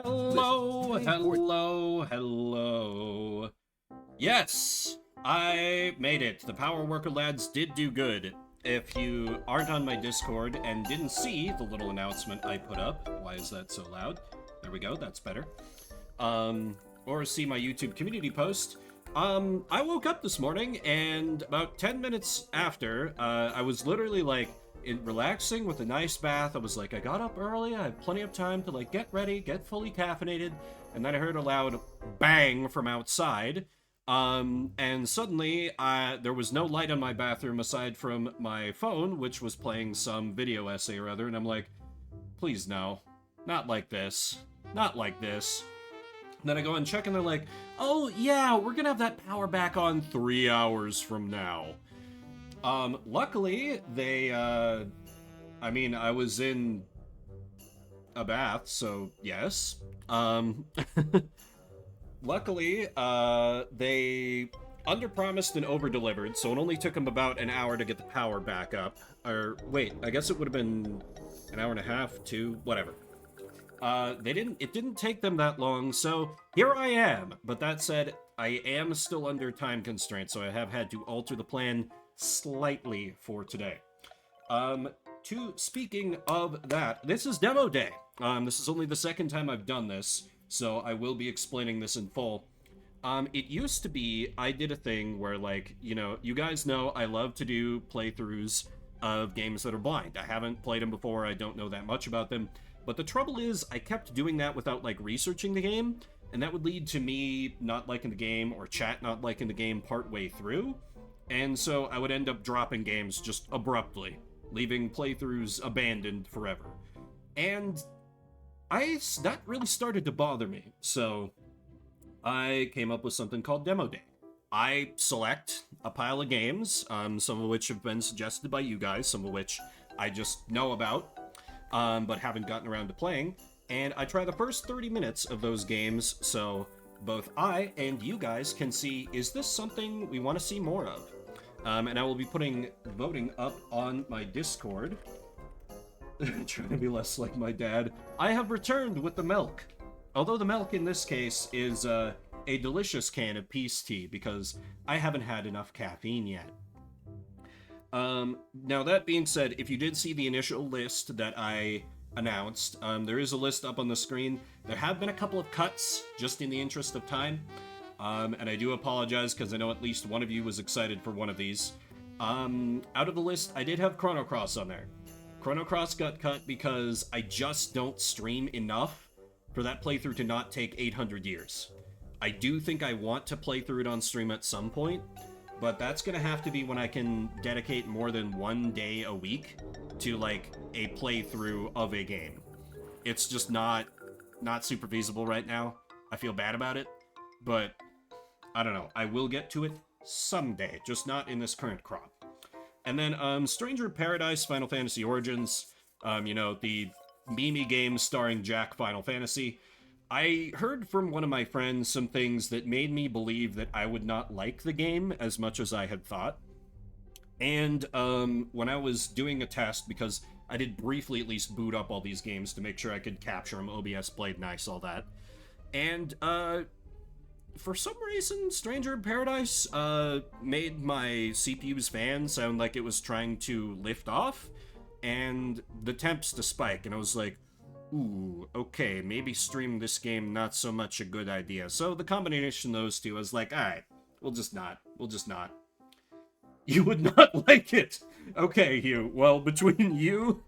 Hello, hello, hello. Yes, I made it. The Power Worker lads did do good. If you aren't on my Discord and didn't see the little announcement I put up, why is that so loud? There we go, that's better. Or see my YouTube community post. I woke up this morning and about 10 minutes after, I was literally like, relaxing with a nice bath. I was like, I got up early, I had plenty of time to like get ready, get fully caffeinated, and then I heard a loud bang from outside. And suddenly, there was no light in my bathroom aside from my phone, which was playing some video essay or other, and I'm like, please no, not like this, not like this. And then I go and check, and they're like, oh yeah, we're gonna have that power back on 3 hours from now. Luckily, I mean, I was in a bath, so yes. Luckily, they underpromised and overdelivered, so it only took them about an hour to get the power back up. Or, wait, I guess it would have been an hour and a half, two, whatever. It didn't take them that long, so here I am. But that said, I am still under time constraints, so I have had to alter the plan slightly for today. Speaking of that, this is demo day. This is only the second time I've done this, so I will be explaining this in full. It used to be, I did a thing where, like, you know, you guys know I love to do playthroughs of games that are blind. I haven't played them before, I don't know that much about them, but the trouble is, I kept doing that without, like, researching the game, and that would lead to me not liking the game, or chat not liking the game partway through. And so I would end up dropping games just abruptly, leaving playthroughs abandoned forever. And that really started to bother me, so I came up with something called Demo Day. I select a pile of games, some of which have been suggested by you guys, some of which I just know about, but haven't gotten around to playing, and I try the first 30 minutes of those games, so both I and you guys can see, is this something we want to see more of? And I will be putting voting up on my Discord. Trying to be less like my dad. I have returned with the milk. Although the milk in this case is a delicious can of peace tea, because I haven't had enough caffeine yet. Now that being said, if you did see the initial list that I announced, there is a list up on the screen. There have been a couple of cuts, just in the interest of time. And I do apologize because I know at least one of you was excited for one of these. Out of the list, I did have Chrono Cross on there. Chrono Cross got cut because I just don't stream enough for that playthrough to not take 800 years. I do think I want to play through it on stream at some point, but that's gonna have to be when I can dedicate more than one day a week to, like, a playthrough of a game. It's just not super feasible right now. I feel bad about it, but I don't know. I will get to it someday, just not in this current crop. And then, Stranger in Paradise Final Fantasy Origins, you know, the meme game starring Jack Final Fantasy. I heard from one of my friends some things that made me believe that I would not like the game as much as I had thought. And, when I was doing a test, because I did briefly at least boot up all these games to make sure I could capture them, OBS played nice, all that. And, for some reason, Stranger in Paradise made my CPU's fan sound like it was trying to lift off, and the temps to spike, and I was like, ooh, okay, maybe stream this game not so much a good idea. So the combination of those two, I was like, alright, we'll just not. You would not like it! Okay, Hugh, well, between you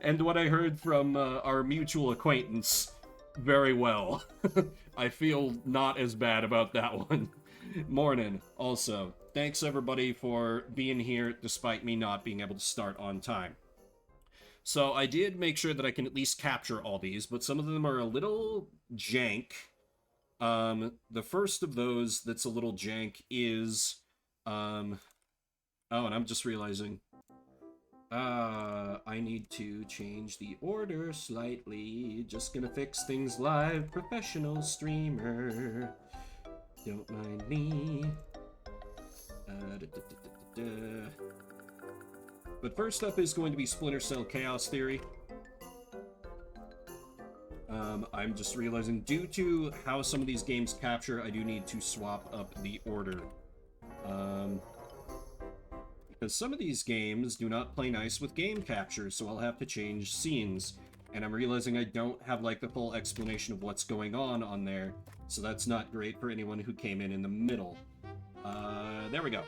and what I heard from our mutual acquaintance, very well. I feel not as bad about that one. Morning, also. Thanks everybody for being here despite me not being able to start on time. So I did make sure that I can at least capture all these, but some of them are a little jank. The first of those that's a little jank is, oh, and I'm just realizing, I need to change the order slightly. Just gonna fix things live, professional streamer. Don't mind me. But first up is going to be Splinter Cell Chaos Theory. I'm just realizing, due to how some of these games capture, I do need to swap up the order. Because some of these games do not play nice with game capture, so I'll have to change scenes. And I'm realizing I don't have, like, the full explanation of what's going on there, so that's not great for anyone who came in the middle. There we go.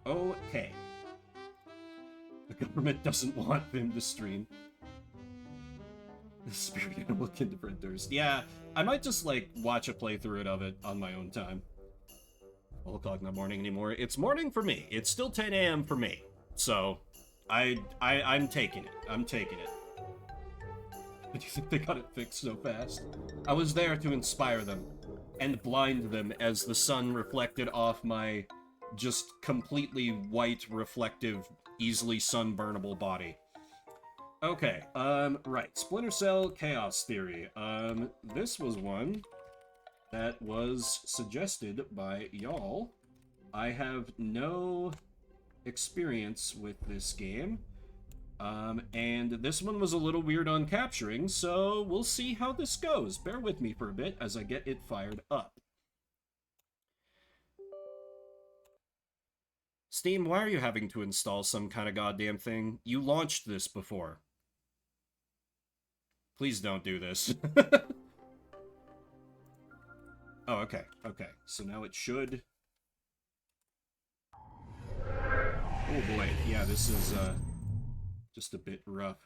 Okay. The government doesn't want him to stream. The spirit animal kindergartners. Yeah, I might just, like, watch a playthrough of it on my own time. 12 o'clock not morning anymore. It's morning for me. It's still 10 a.m. for me. So, I'm taking it. I'm taking it. Do you think they got it fixed so fast? I was there to inspire them and blind them as the sun reflected off my just completely white, reflective, easily sunburnable body. Okay, right. Splinter Cell Chaos Theory. This was one that was suggested by y'all. I have no experience with this game. And this one was a little weird on capturing, so we'll see how this goes. Bear with me for a bit as I get it fired up. Steam, why are you having to install some kind of goddamn thing? You launched this before. Please don't do this. Oh, okay, okay. So now it should... Oh boy, yeah, this is, just a bit rough.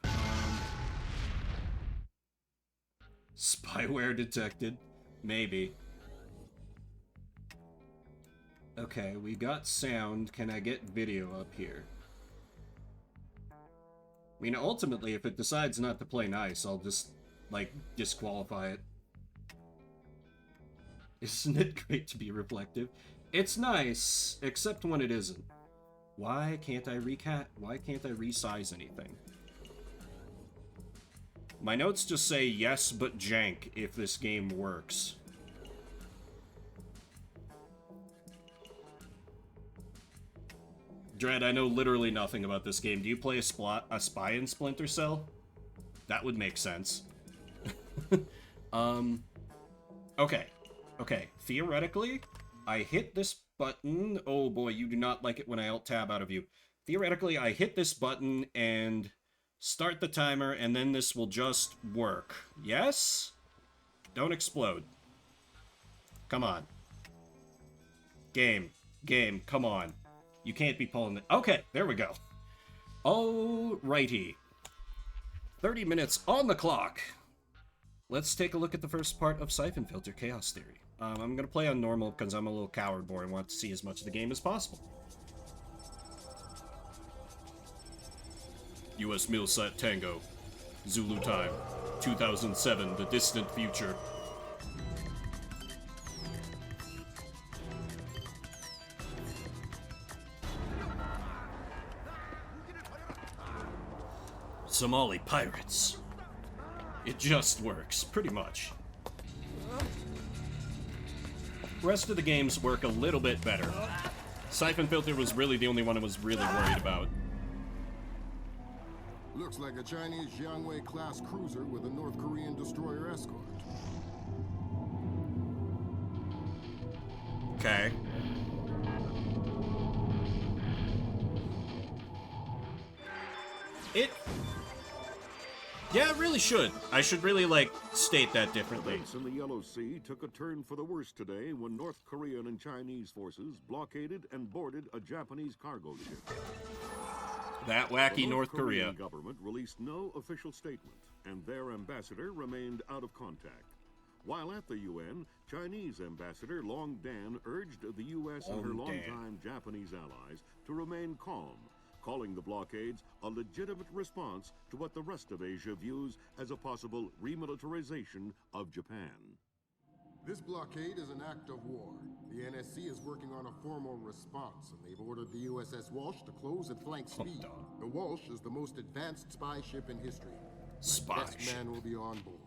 Spyware detected. Maybe. Okay, we got sound. Can I get video up here? I mean, ultimately, if it decides not to play nice, I'll just, like, disqualify it. Isn't it great to be reflective? It's nice, except when it isn't. Why can't I resize anything? My notes just say yes, but jank if this game works. Dread, I know literally nothing about this game. Do you play a spy in Splinter Cell? That would make sense. Okay. Okay, theoretically, I hit this button. Oh boy, you do not like it when I alt-tab out of you. Theoretically, I hit this button and start the timer, and then this will just work. Yes? Don't explode. Come on. Game, come on. You can't be pulling it. Okay, there we go. Alrighty. 30 minutes on the clock. Let's take a look at the first part of Siphon Filter Chaos Theory. I'm gonna play on normal because I'm a little coward boy and want to see as much of the game as possible. US Milsat Tango. Zulu time. 2007, the distant future. Somali pirates. It just works, pretty much. Rest of the games work a little bit better. Siphon Filter was really the only one I was really worried about. Looks like a Chinese Jiangwei-class cruiser with a North Korean destroyer escort. Okay. Yeah, it really should. I should really, like, state that differently. Events in the Yellow Sea took a turn for the worse today when North Korean and Chinese forces blockaded and boarded a Japanese cargo ship. That wacky The North Korea. Korean government released no official statement, and their ambassador remained out of contact. While at the UN, Chinese ambassador Long Dan urged the U.S. and her longtime Japanese allies to remain calm, calling the blockades a legitimate response to what the rest of Asia views as a possible remilitarization of Japan. This blockade is an act of war. The NSC is working on a formal response, and they've ordered the USS Walsh to close at flank speed. The Walsh is the most advanced spy ship in history. My best man will be on board.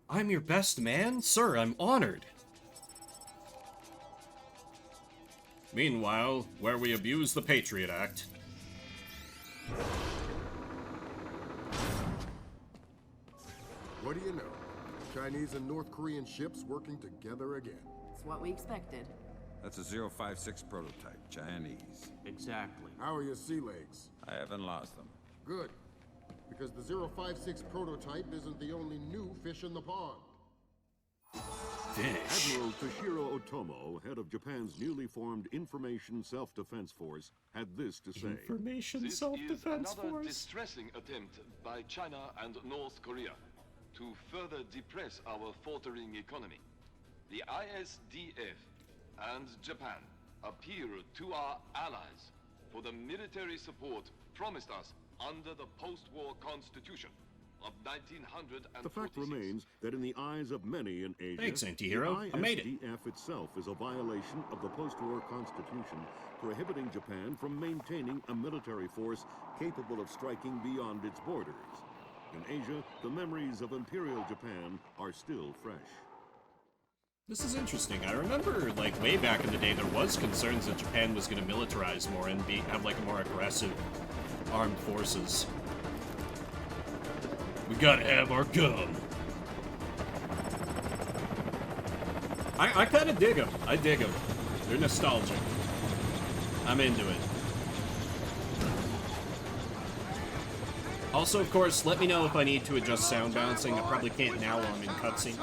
I'm your best man? Sir, I'm honored. Meanwhile, where we abuse the Patriot Act. What do you know? Chinese and North Korean ships working together again. It's what we expected. That's a 056 prototype, Chinese. Exactly. How are your sea legs? I haven't lost them. Good. Because the 056 prototype isn't the only new fish in the pond. Fish. Admiral Toshiro Otomo, head of Japan's newly formed Information Self-Defense Force, had this to say. Information This is self-defense another force. distressing attempt by China and North Korea to further depress our faltering economy. The ISDF and Japan appeal to our allies for the military support promised us under the post-war constitution of 1946. The fact remains that in the eyes of many in Asia, Thanks, anti-hero. the I made it. ISDF itself is a violation of the post-war constitution, prohibiting Japan from maintaining a military force capable of striking beyond its borders. In Asia, the memories of Imperial Japan are still fresh. This is interesting. I remember, like, way back in the day, there was concerns that Japan was going to militarize more and have, like, a more aggressive armed forces. We gotta have our gun. I kind of dig them. I dig them. They're nostalgic. I'm into it. Also, of course, let me know if I need to adjust sound balancing. I probably can't now while I'm in cutscene.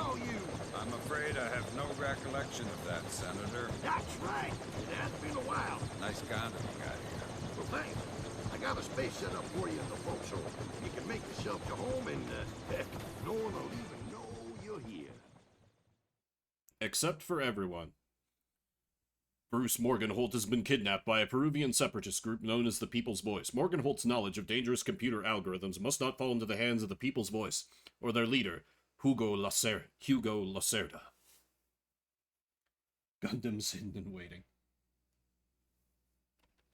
I'm afraid I have no recollection of that, Senator. That's right. It has been a while. Nice condom you got here. Well, thanks. I got a space set up for you in the boat, so you can make yourself to home and, heck, no one will even know you're here. Except for everyone. Bruce Morgenholt has been kidnapped by a Peruvian separatist group known as the People's Voice. Morgenholt's knowledge of dangerous computer algorithms must not fall into the hands of the People's Voice, or their leader, Hugo Lacerda. Gundam's hidden and waiting.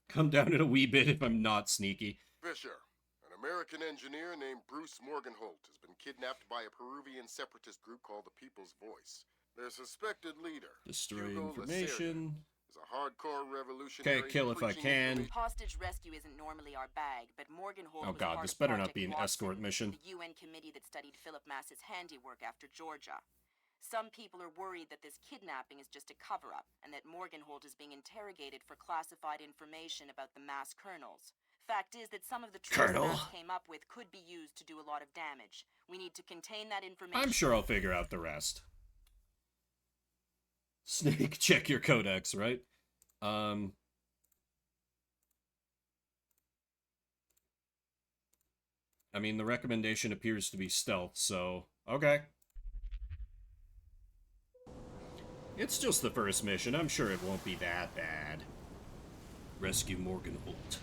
Come down in a wee bit if I'm not sneaky. Fisher, an American engineer named Bruce Morgenholt, has been kidnapped by a Peruvian separatist group called the People's Voice. Their suspected leader, Destroy Hugo information. Lacerda, is a hardcore revolutionary. Okay, kill if I can. Hostage rescue isn't normally our bag, but Morgenholt Oh was god, part this of better not Project be an Watson, escort mission. the UN committee that studied Philip Mass's handiwork after Georgia. Some people are worried that this kidnapping is just a cover-up, and that Morgenholt is being interrogated for classified information about the Mass kernels. Fact is that some of the truths Mass came up with could be used to do a lot of damage. We need to contain that information. I'm sure I'll figure out the rest. Snake, check your codex, right? I mean, the recommendation appears to be stealth, so... Okay. It's just the first mission. I'm sure it won't be that bad. Rescue Morgenholt.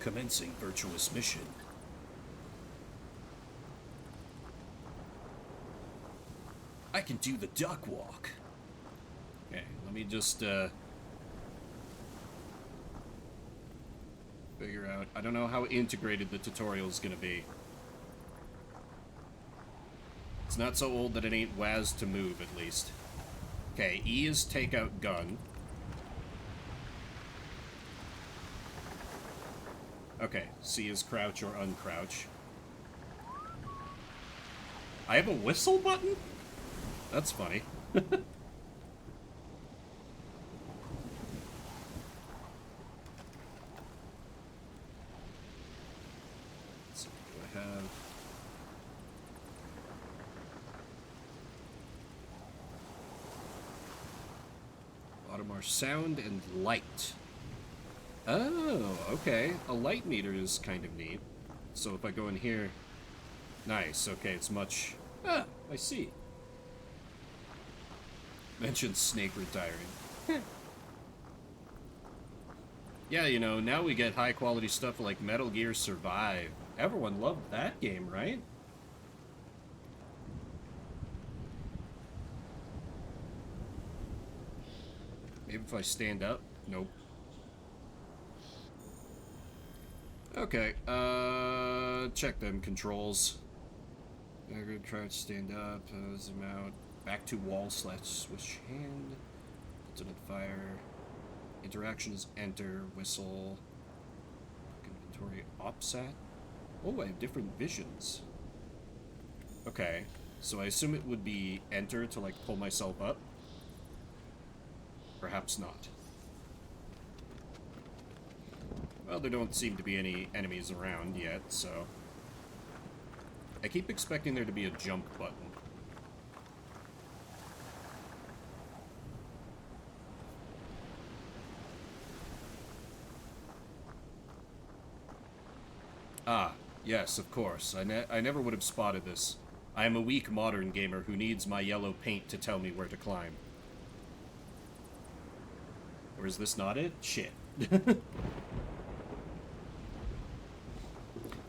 Commencing virtuous mission. I can do the duck walk. Okay, let me just, figure out... I don't know how integrated the tutorial is gonna be. It's not so old that it ain't WAS to move, at least. Okay, E is take out gun. Okay, C is crouch or uncrouch. I have a whistle button? That's funny. Let's see, what do I have? Audemars sound and light. Oh, okay. A light meter is kind of neat. So if I go in here... Nice, okay, it's much... Ah, I see. Mentioned Snake retiring. Yeah, you know, now we get high-quality stuff like Metal Gear Survive. Everyone loved that game, right? Maybe if I stand up? Nope. Okay, check them controls. I'm gonna try to stand up, zoom out. Back to wall / switch hand. Alternate fire. Interaction is enter, whistle. Inventory, opsat. Oh, I have different visions. Okay, so I assume it would be enter to, like, pull myself up? Perhaps not. Well, there don't seem to be any enemies around yet, so... I keep expecting there to be a jump button. Ah, yes, of course. I never would have spotted this. I am a weak modern gamer who needs my yellow paint to tell me where to climb. Or is this not it? Shit.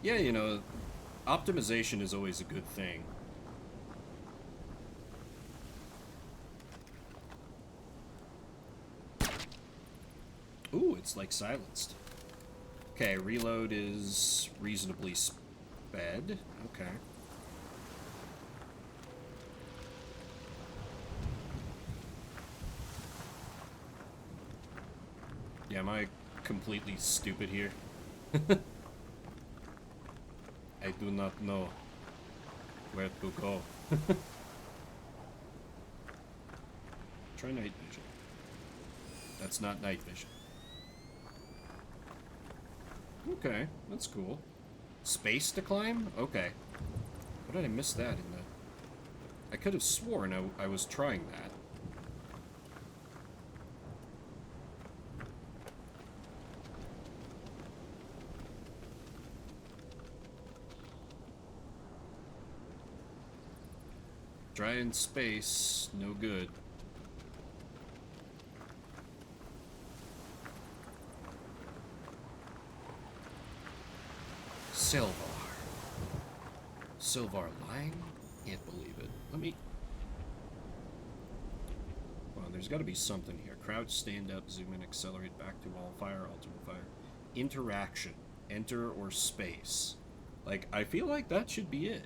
Yeah, you know, optimization is always a good thing. Ooh, it's like silenced. Okay, reload is reasonably sped. Okay. Yeah, am I completely stupid here? I do not know where to go. Try night vision. That's not night vision. Okay, that's cool. Space to climb? Okay. How did I miss that in the... I could have sworn I was trying that. Try in space, no good. Silvar. Silvar lying? Can't believe it. Let me... Well, there's got to be something here. Crouch, stand up, zoom in, accelerate, back to wall, fire, alternate fire. Interaction. Enter or space. Like, I feel like that should be it.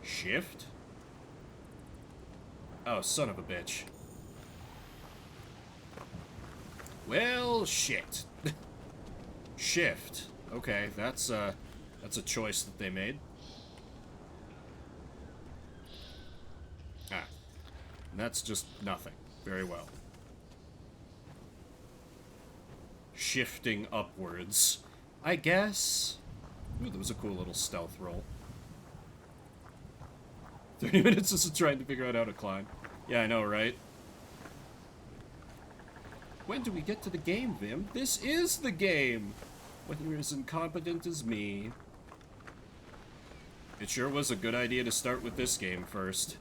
Shift? Oh, son of a bitch. Well, shit. Shift. Okay, that's a choice that they made. Ah. And that's just nothing. Very well. Shifting upwards. I guess. Ooh, that was a cool little stealth roll. 30 minutes just trying to figure out how to climb. Yeah, I know, right? When do we get to the game, Vim? This is the game! When you're as incompetent as me. It sure was a good idea to start with this game first.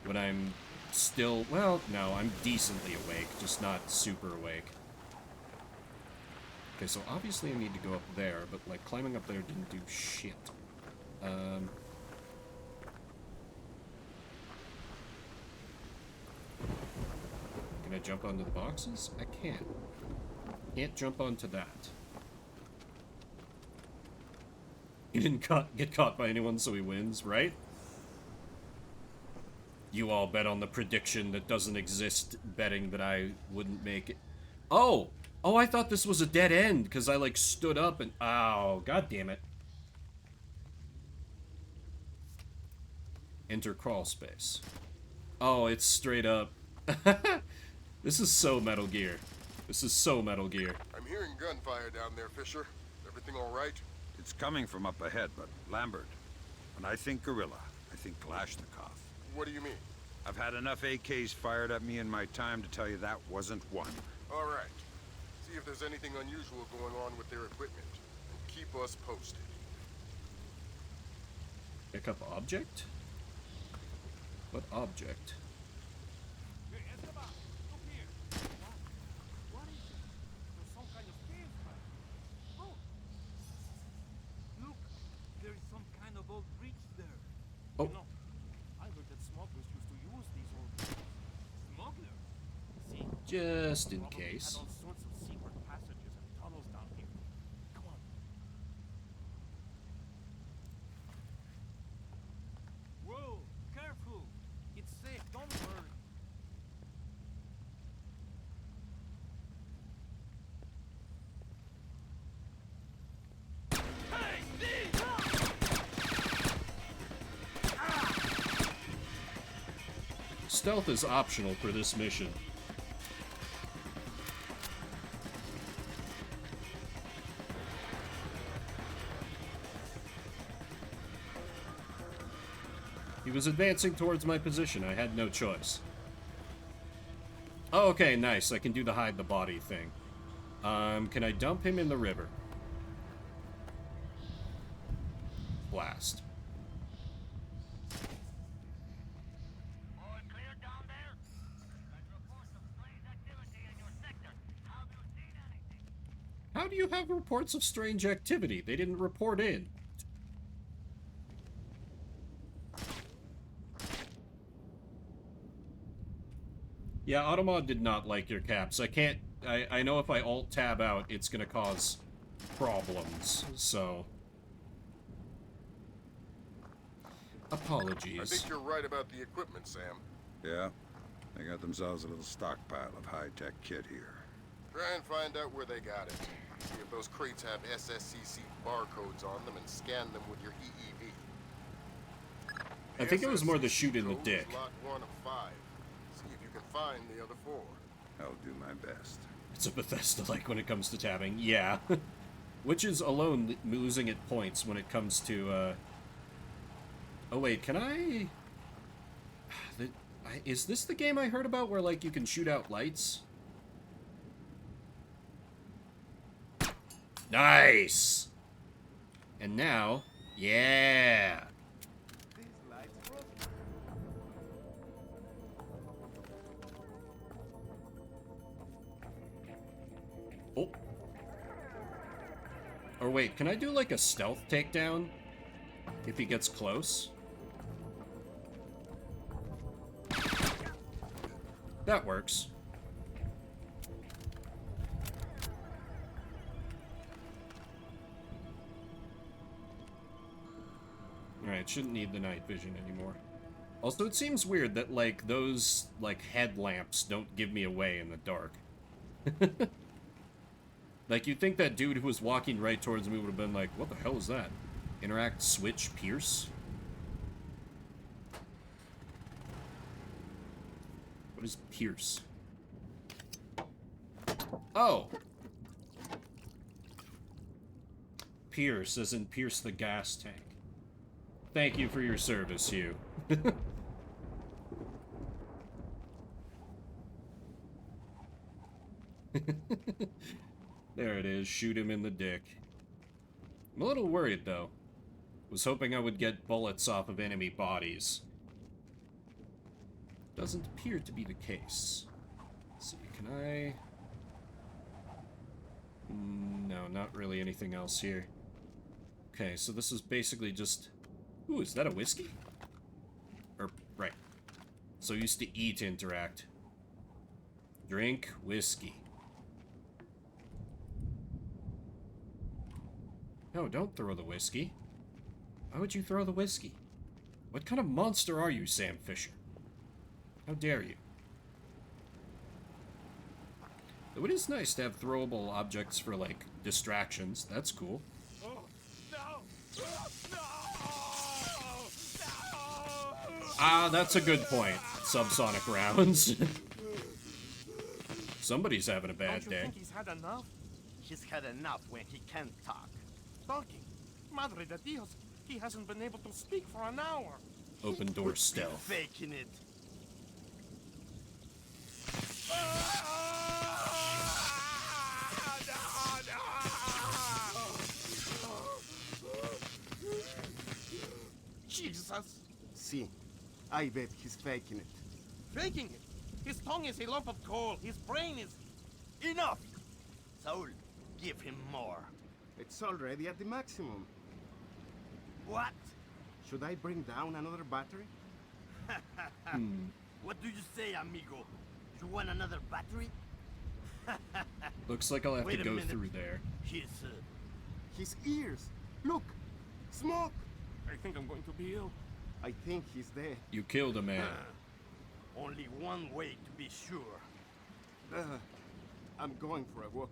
When I'm still... Well, no, I'm decently awake, just not super awake. Okay, so obviously I need to go up there, but, like, climbing up there didn't do shit. Can I jump onto the boxes? I can't. Can't jump onto that. He didn't get caught by anyone, so he wins, right? You all bet on the prediction that doesn't exist, betting that I wouldn't make it. Oh! Oh, I thought this was a dead end, because I, like, stood up and... Ow, god damn it. Enter crawl space. Oh, it's straight up. This is so Metal Gear. This is so Metal Gear. I'm hearing gunfire down there, Fisher. Everything all right? It's coming from up ahead, but Lambert. When I think gorilla, I think Kalashnikov. What do you mean? I've had enough AKs fired at me in my time to tell you that wasn't one. All right. See if there's anything unusual going on with their equipment. And keep us posted. Pick up object? What object? Oh. You know, I heard that smugglers used to use these old smugglers. See? Just in Probably case. had all sorts of secret passages and tunnels down here. Come on. Whoa, careful. It's safe, don't worry. Hey, Steve! Stealth is optional for this mission. He was advancing towards my position. I had no choice. Oh, okay, nice. I can do the hide the body thing. Can I dump him in the river? Blast. All clear down there? Got reports of strange activity in your sector. Have you seen anything? How do you have reports of strange activity? They didn't report in. Yeah, Automod did not like your caps. I know if I Alt-Tab out, it's gonna cause problems, so... Apologies. I think you're right about the equipment, Sam. Yeah? They got themselves a little stockpile of high-tech kit here. Try and find out where they got it. See if those crates have SSCC barcodes on them and scan them with your EEV. I think it was more the shoot in the dick. Lot 1 of 5. See if you can find the other 4. I'll do my best. It's a Bethesda-like when it comes to tabbing. Yeah. Which is alone losing at points when it comes to, Oh, wait, can I... Is this the game I heard about where, like, you can shoot out lights? Nice! And now... Yeah! Oh. Or wait, can I do like a stealth takedown? If he gets close? That works. Alright, shouldn't need the night vision anymore. Also, it seems weird that, like, those, like, headlamps don't give me away in the dark. Like, you'd think that dude who was walking right towards me would have been like, what the hell is that? Interact, switch, pierce? What is pierce? Oh! Pierce, as in pierce the gas tank. Thank you for your service, Hugh. There it is, shoot him in the dick. I'm a little worried, though. Was hoping I would get bullets off of enemy bodies. Doesn't appear to be the case. Let's see, can I... No, not really anything else here. Okay, so this is basically just... Ooh, is that a whiskey? Or, right. So used to eat interact. Drink whiskey. No, don't throw the whiskey. Why would you throw the whiskey? What kind of monster are you, Sam Fisher? How dare you? Though it is nice to have throwable objects for, like, distractions. That's cool. Oh, no! No! No! Ah, that's a good point. Subsonic rounds. Somebody's having a bad Don't you day. think he's had enough? He's had enough when he can't talk. Talking? Madre de Dios, he hasn't been able to speak for an hour. Open door stealth. Faking it. Jesus! See, I bet he's faking it. Faking it! His tongue is a lump of coal. His brain is... Enough! Saul, give him more. It's already at the maximum. What? Should I bring down another battery? What do you say, amigo? You want another battery? Looks like I'll have Wait to a go minute. through there. His ears. Look! Smoke! I think I'm going to be ill. I think he's dead. You killed a man. Only one way to be sure. I'm going for a walk.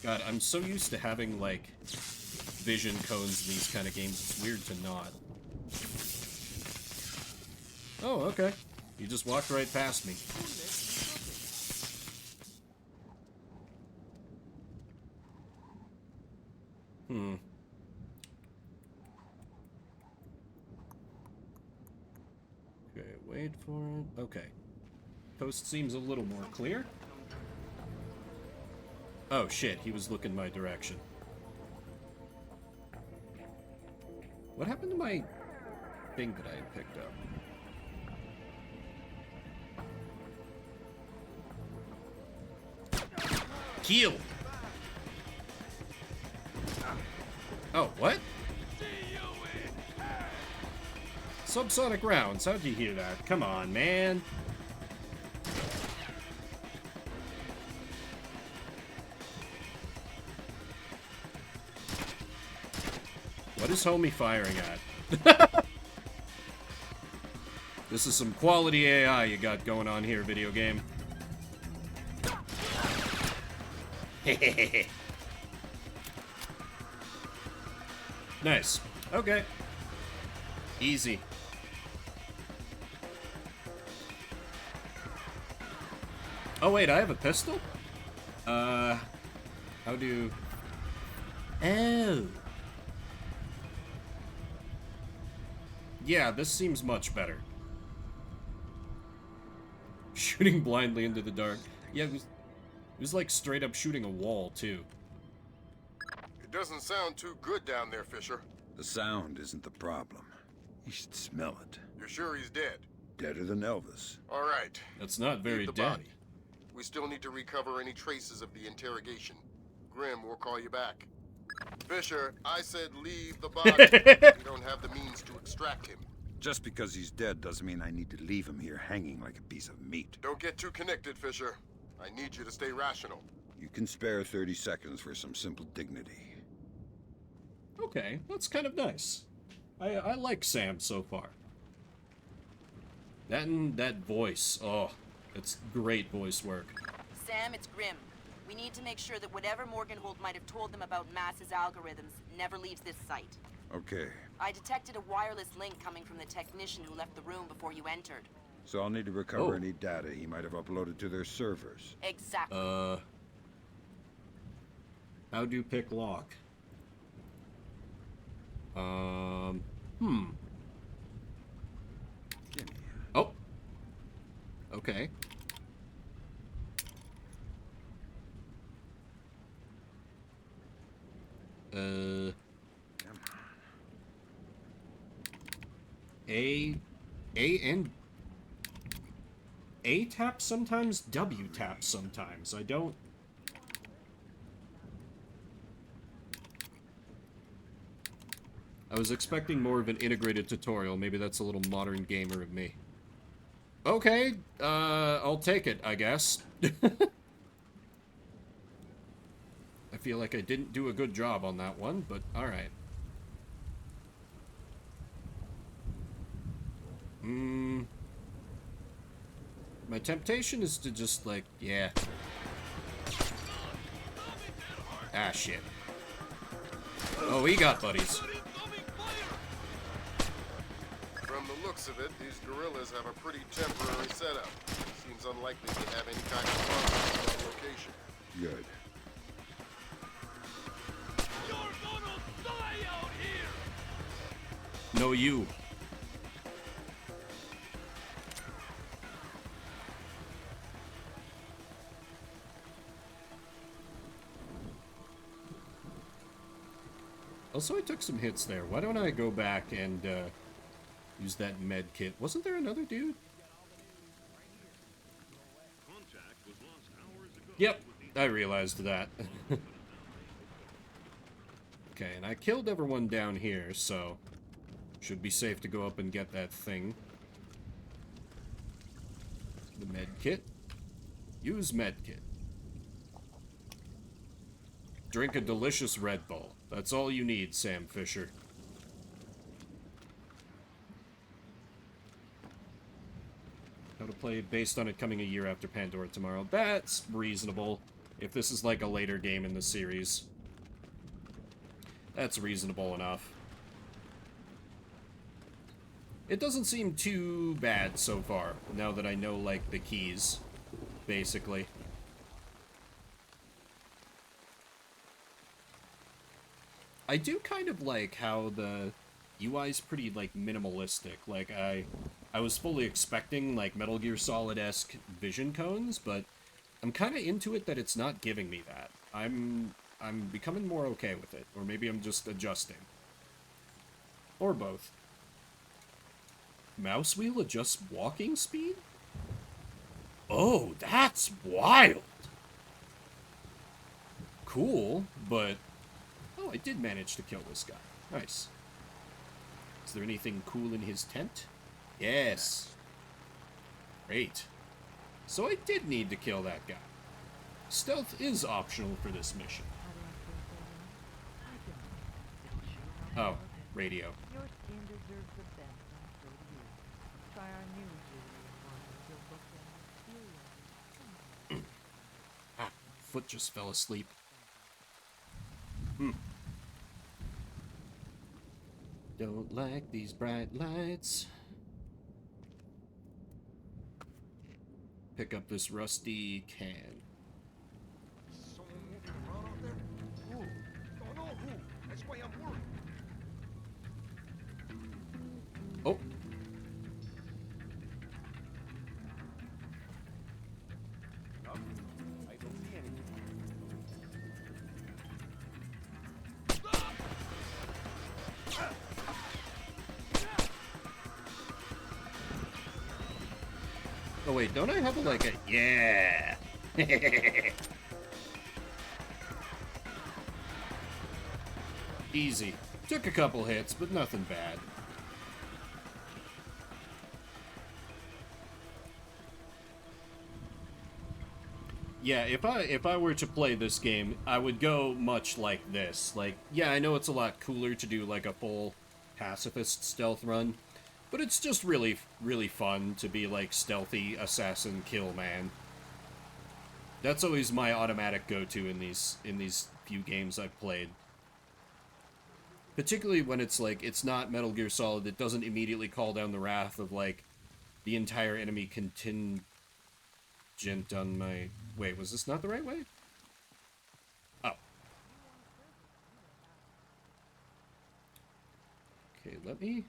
God, I'm so used to having, like, vision cones in these kind of games, it's weird to not. Oh, okay. You just walked right past me. Hmm. Okay, wait for it. Okay. Coast seems a little more clear. Oh shit, he was looking my direction. What happened to my thing that I had picked up? Kill! Oh, what? Subsonic rounds, how'd you hear that? Come on, man. What is homie firing at? This is some quality AI you got going on here, video game. Nice. Okay. Easy. Oh wait, I have a pistol? How do... Oh. Yeah, this seems much better. Shooting blindly into the dark. Yeah, it was like straight up shooting a wall, too. It doesn't sound too good down there, Fisher. The sound isn't the problem. You should smell it. You're sure he's dead? Deader than Elvis. All right. That's not very Leave the dead. body. We still need to recover any traces of the interrogation. Grim will call you back. Fisher, I said leave the body. We don't have the means to extract him. Just because he's dead doesn't mean I need to leave him here hanging like a piece of meat. Don't get too connected, Fisher. I need you to stay rational. You can spare 30 seconds for some simple dignity. Okay, that's kind of nice. I like Sam so far. That and that voice. Oh, it's great voice work. Sam, it's Grim. We need to make sure that whatever Morgenhold might have told them about Mass's algorithms never leaves this site. Okay, I detected a wireless link coming from the technician who left the room before you entered. so I'll need to recover Oh. any data he might have uploaded to their servers. Exactly. How do you pick lock? Gimme. Oh. Okay. Come on. A tap sometimes, W tap sometimes. I don't... I was expecting more of an integrated tutorial. Maybe that's a little modern gamer of me. Okay, I'll take it, I guess. I feel like I didn't do a good job on that one, but alright. My temptation is to just, like, yeah. Ah, shit. Oh, we got buddies. From the looks of it, these guerrillas have a pretty temporary setup. Seems unlikely to have any kind of problem on location. Good. You're gonna die out here! No, you. Also, I took some hits there. Why don't I go back and use that med kit? Wasn't there another dude? Contact was lost hours ago. Yep, I realized that. Okay, and I killed everyone down here, so should be safe to go up and get that thing. The med kit. Use med kit. Drink a delicious Red Bull. That's all you need, Sam Fisher. How to play based on it coming a year after Pandora tomorrow. That's reasonable. if this is like a later game in the series. That's reasonable enough. It doesn't seem too bad so far, now that I know, like, the keys, basically. I do kind of like how the UI's pretty, like, minimalistic. Like, I was fully expecting, like, Metal Gear Solid-esque vision cones, but I'm kind of into it that it's not giving me that. I'm becoming more okay with it, or maybe I'm just adjusting. Or both. Mouse wheel adjusts walking speed? Oh, that's wild! Cool, but... Oh, I did manage to kill this guy. Nice. Is there anything cool in his tent? Yes. Great. So I did need to kill that guy. Stealth is optional for this mission. Oh, radio. Your skin deserves the best, and so do you. Try our new jewelry line. You'll look and feel young. Foot just fell asleep. Don't like these bright lights. Pick up this rusty can. Someone moving around out there? Who? Don't know who. That's why I'm worried. Oh. I don't see anything. Oh wait, don't I have like a... Yeah! Easy. Took a couple hits, but nothing bad. Yeah, if I were to play this game, I would go much like this. Like, yeah, I know it's a lot cooler to do like a full pacifist stealth run, but it's just really, really fun to be like stealthy assassin kill man. That's always my automatic go-to in these few games I've played. Particularly when it's like, it's not Metal Gear Solid, it doesn't immediately call down the wrath of like the entire enemy contingent on my... Wait, was this not the right way? Oh. Okay, let me...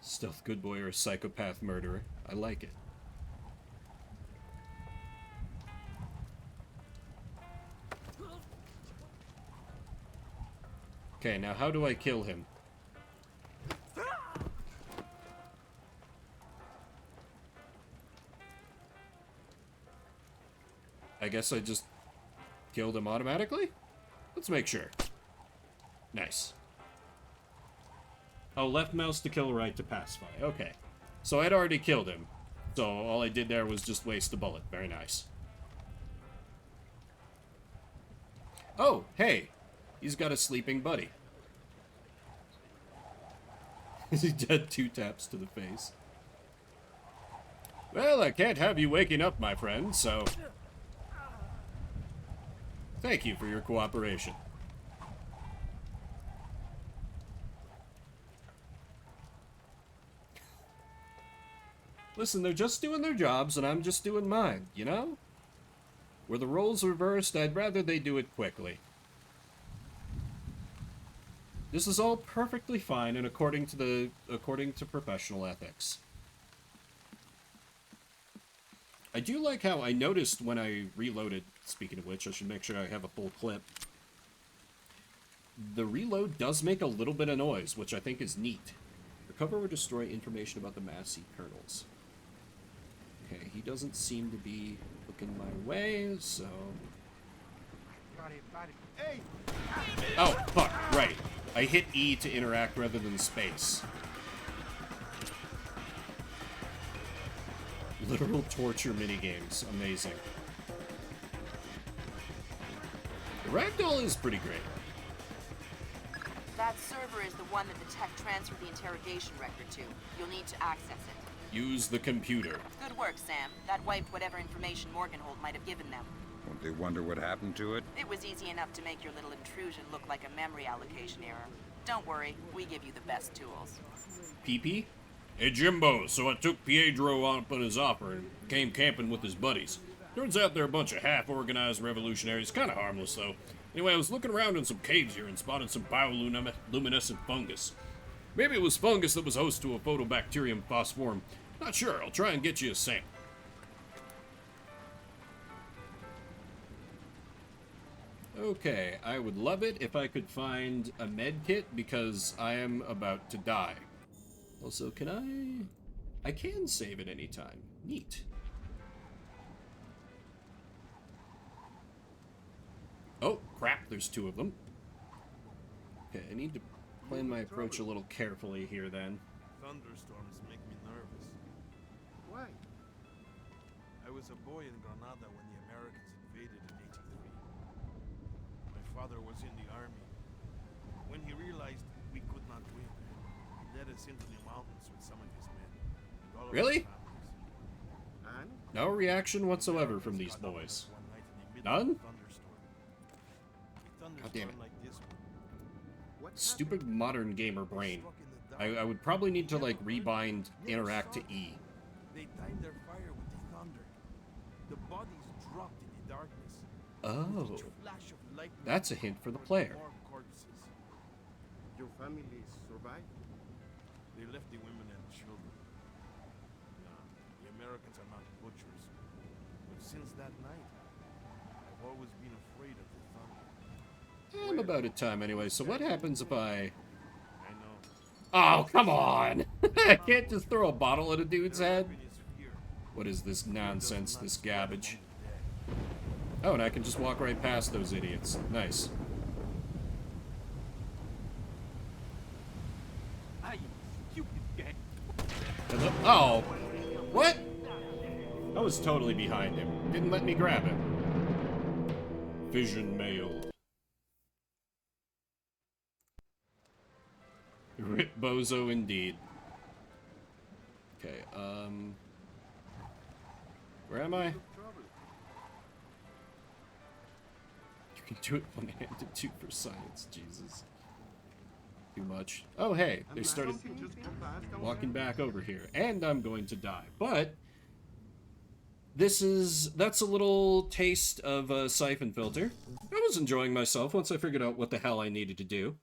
Stealth good boy or a psychopath murderer. I like it. Okay, now how do I kill him? I guess I just killed him automatically? Let's make sure. Nice. Oh, left mouse to kill, right to pacify. Okay. So I'd already killed him. So all I did there was just waste a bullet. Very nice. Oh, hey. He's got a sleeping buddy. He did 2 taps to the face. Well, I can't have you waking up, my friend, so... Thank you for your cooperation. Listen, they're just doing their jobs, and I'm just doing mine, you know? Were the roles reversed, I'd rather they do it quickly. This is all perfectly fine and according to professional ethics. I do like how I noticed when I reloaded, speaking of which, I should make sure I have a full clip. The reload does make a little bit of noise, which I think is neat. Recover or destroy information about the Massey kernels. Okay, he doesn't seem to be looking my way, so... Hey! Oh, fuck, right. I hit E to interact rather than space. Literal torture minigames. Amazing. The ragdoll is pretty great. That server is the one that the tech transferred the interrogation record to. You'll need to access it. Use the computer. Good work, Sam. That wiped whatever information Morganhold might have given them. Won't they wonder what happened to it? It was easy enough to make your little intrusion look like a memory allocation error. Don't worry, we give you the best tools. PP? Hey Jimbo, so I took Pietro up on his offer and came camping with his buddies. Turns out they're a bunch of half-organized revolutionaries, kind of harmless though. Anyway, I was looking around in some caves here and spotted some bioluminescent fungus. Maybe it was fungus that was host to a photobacterium phosphorum. Not sure, I'll try and get you a sample. Okay, I would love it if I could find a med kit because I am about to die. Also, can I can save at any time. Neat. Oh, crap, there's two of them. Okay, I need to plan my approach a little carefully here then. Thunderstorms make me nervous. Why? I was a boy in Granada when the Americans invaded in '83. My father was in the army. When he realized we could not win, he led us into the mountains with some of his men. And all of Really? our families. And? No reaction whatsoever from these boys. One night in the middle None? of a thunderstorm. A thunderstorm God damn it. like this one. What Stupid modern gamer brain. Struck in the dark. I would probably need to, like, rebind interact to E. They timed their fire with the thunder. The bodies dropped in the darkness. Oh, Each flash of lightning that's a hint for the brought player. more corpses. Your family survived? They left the women and children. Nah, the Americans are not butchers. But since that night, I've always been afraid of the thunder. I'm about at time anyway, so what happens if I... I know. Oh, come on! I can't just throw a bottle at a dude's head. Everything is fear. What is this nonsense, this Spread garbage? among the dead. Oh, and I can just walk right past those idiots. Nice. Hello? Oh! What? I was totally behind him. Didn't let me grab him. Vision mailed. Rip bozo indeed. Okay, where am I? You can do it one-handed too for science, Jesus. Too much. Oh, hey, they started walking back over here, and I'm going to die. But that's a little taste of a siphon filter. I was enjoying myself once I figured out what the hell I needed to do.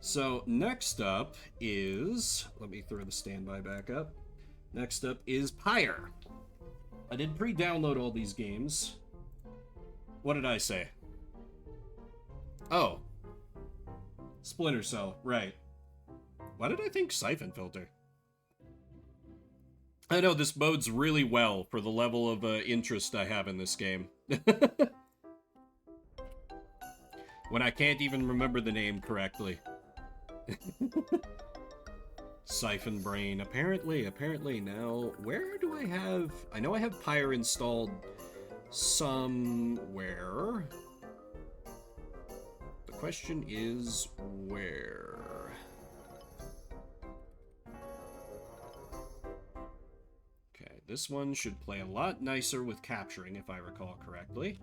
So next up is, let me throw the standby back up. Next up is Pyre. I did pre-download all these games. What did I say? Oh. Splinter Cell, right. Why did I think Siphon Filter? I know this bodes really well for the level of interest I have in this game. When I can't even remember the name correctly. Siphon Brain. Apparently. Now, where do I have... I know I have Pyre installed somewhere. The question is, where? Okay, this one should play a lot nicer with capturing, if I recall correctly.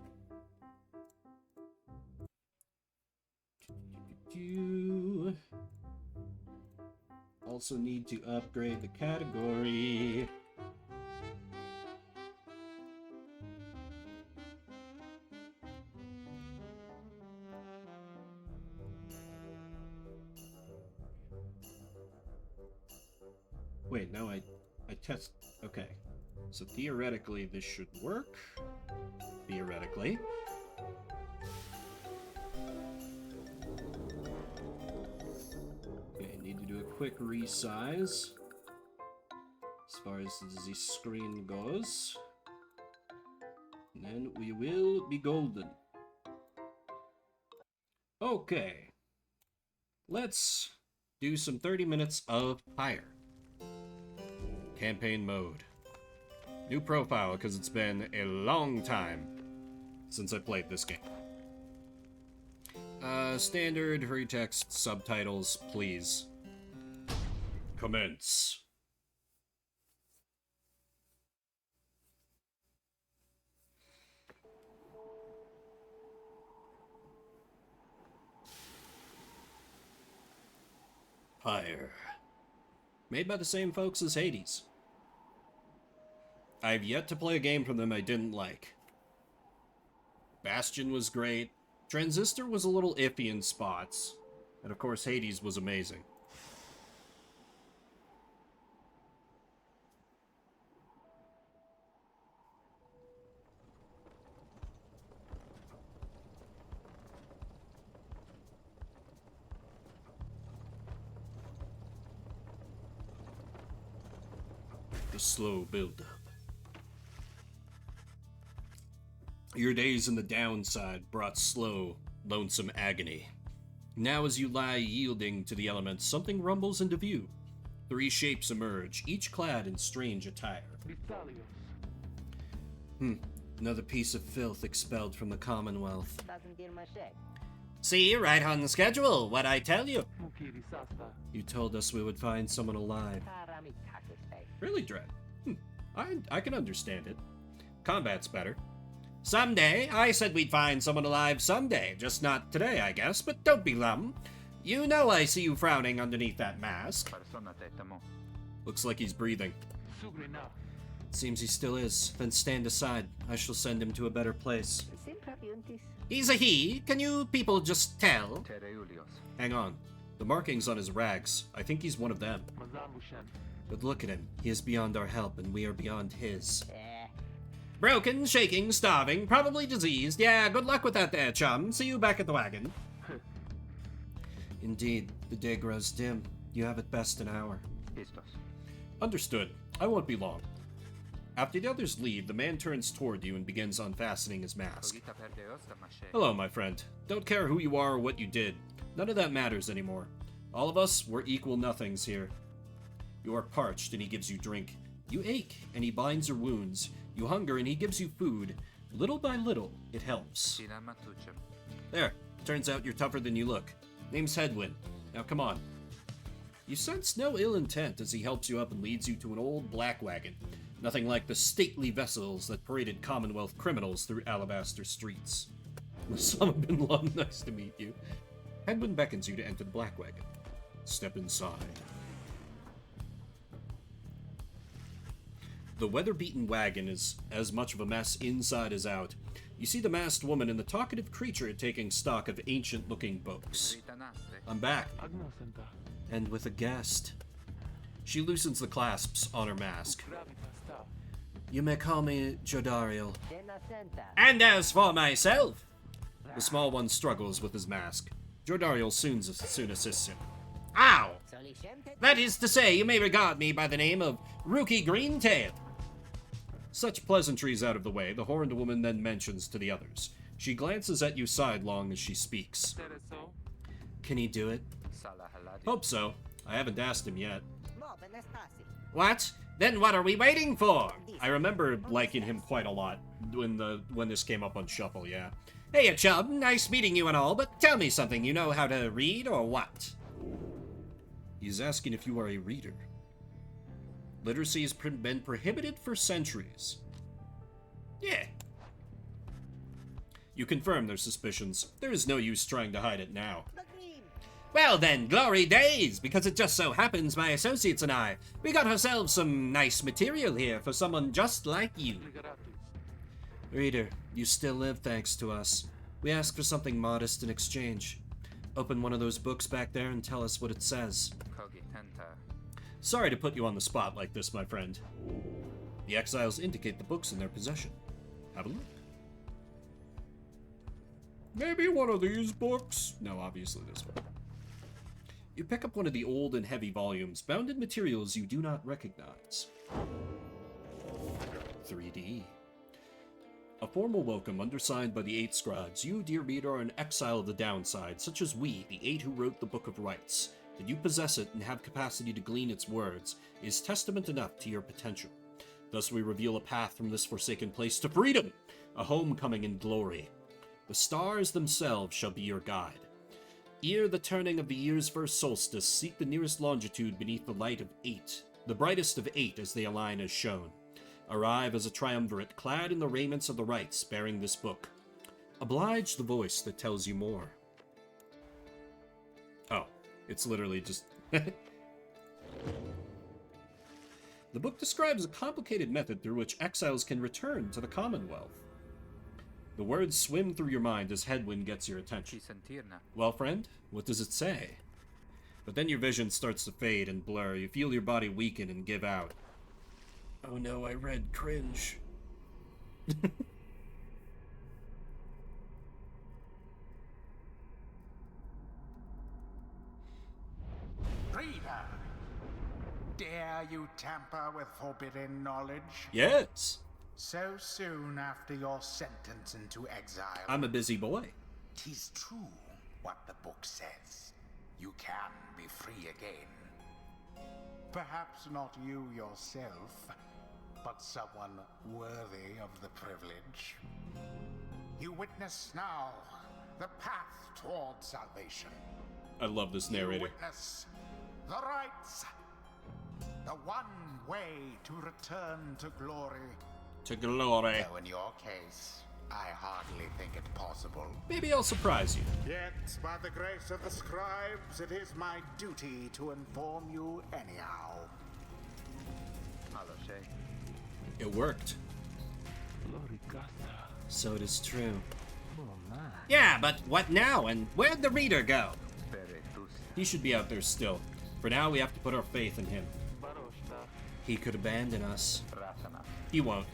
Also need to upgrade the category. Wait, no, I test... Okay. So theoretically, this should work. Theoretically. Okay, need to do a quick resize. As far as the screen goes. And then we will be golden. Okay. Let's do some 30 minutes of Pyre. Campaign mode. New profile, because it's been a long time since I played this game. Standard, hurry text, subtitles, please. Commence. Empire. Made by the same folks as Hades. I've yet to play a game from them I didn't like. Bastion was great. Transistor was a little iffy in spots. And of course, Hades was amazing. The slow build-up. Your days in the downside brought slow, lonesome agony. Now as you lie yielding to the elements, something rumbles into view. 3 shapes emerge, each clad in strange attire. Another piece of filth expelled from the Commonwealth. See, right on the schedule, what I tell you. You told us we would find someone alive. Really, Dread? I can understand it. Combat's better. Someday, I said we'd find someone alive someday. Just not today, I guess, but don't be glum. You know I see you frowning underneath that mask. Looks like he's breathing. Seems he still is. Then stand aside. I shall send him to a better place. He's a he. Can you people just tell? Hang on. The markings on his rags. I think he's one of them. But look at him. He is beyond our help, and we are beyond his. Broken, shaking, starving, probably diseased. Yeah, good luck with that there, chum. See you back at the wagon. Indeed, the day grows dim. You have at best an hour. Understood. I won't be long. After the others leave, the man turns toward you and begins unfastening his mask. Hello, my friend. Don't care who you are or what you did. None of that matters anymore. All of us, we're equal nothings here. You are parched, and he gives you drink. You ache, and he binds your wounds. You hunger, and he gives you food. Little by little, it helps. There. Turns out you're tougher than you look. Name's Hedwyn. Now come on. You sense no ill intent as he helps you up and leads you to an old black wagon. Nothing like the stately vessels that paraded Commonwealth criminals through alabaster streets. Osama bin Laden, nice to meet you. Hedwyn beckons you to enter the black wagon. Step inside. The weather-beaten wagon is as much of a mess inside as out. You see the masked woman and the talkative creature taking stock of ancient-looking books. I'm back. And with a guest. She loosens the clasps on her mask. You may call me Jodariel. And as for myself... The small one struggles with his mask. Jodariel soon assists him. Ow! That is to say, you may regard me by the name of Rookie Greentail. Such pleasantries out of the way, the horned woman then mentions to the others. She glances at you sidelong as she speaks. Can he do it? Hope so. I haven't asked him yet. What? Then what are we waiting for? I remember liking him quite a lot when this came up on Shuffle, yeah. Hey, chum, nice meeting you and all, but tell me something. You know how to read or what? He's asking if you are a reader. Literacy has been prohibited for centuries. Yeah. You confirm their suspicions. There is no use trying to hide it now. Well then, glory days, because it just so happens my associates and we got ourselves some nice material here for someone just like you. Reader, you still live thanks to us. We ask for something modest in exchange. Open one of those books back there and tell us what it says. Sorry to put you on the spot like this, my friend. The exiles indicate the books in their possession. Have a look. Maybe one of these books? No, obviously this one. You pick up one of the old and heavy volumes, bound in materials you do not recognize. 3D. A formal welcome undersigned by the 8 scribes. You, dear reader, are an exile of the downside, such as we, the 8 who wrote the Book of Rights. That you possess it and have capacity to glean its words is testament enough to your potential. Thus we reveal a path from this forsaken place to freedom, a homecoming in glory. The stars themselves shall be your guide. Ere the turning of the year's first solstice, seek the nearest longitude beneath the light of 8, the brightest of 8 as they align as shown. Arrive as a triumvirate, clad in the raiments of the rites, bearing this book. Oblige the voice that tells you more. Oh, it's literally just The book describes a complicated method through which exiles can return to the Commonwealth. The words swim through your mind as headwind gets your attention. Well, friend, what does it say? But then your vision starts to fade and blur. You feel your body weaken and give out. Oh no, I read cringe. Reader, dare you tamper with forbidden knowledge? Yes. So soon after your sentence into exile. I'm a busy boy. 'Tis true what the book says. You can be free again. Perhaps not you yourself, but someone worthy of the privilege. You witness now the path toward salvation. I love this narrator. You witness the rights. The one way to return to glory. To glory. Though in your case, I hardly think it possible. Maybe I'll surprise you. Yet, by the grace of the scribes, it is my duty to inform you anyhow. It worked. So it is true. Yeah, but what now? And where'd the reader go? He should be out there still. For now, we have to put our faith in him. He could abandon us. He won't.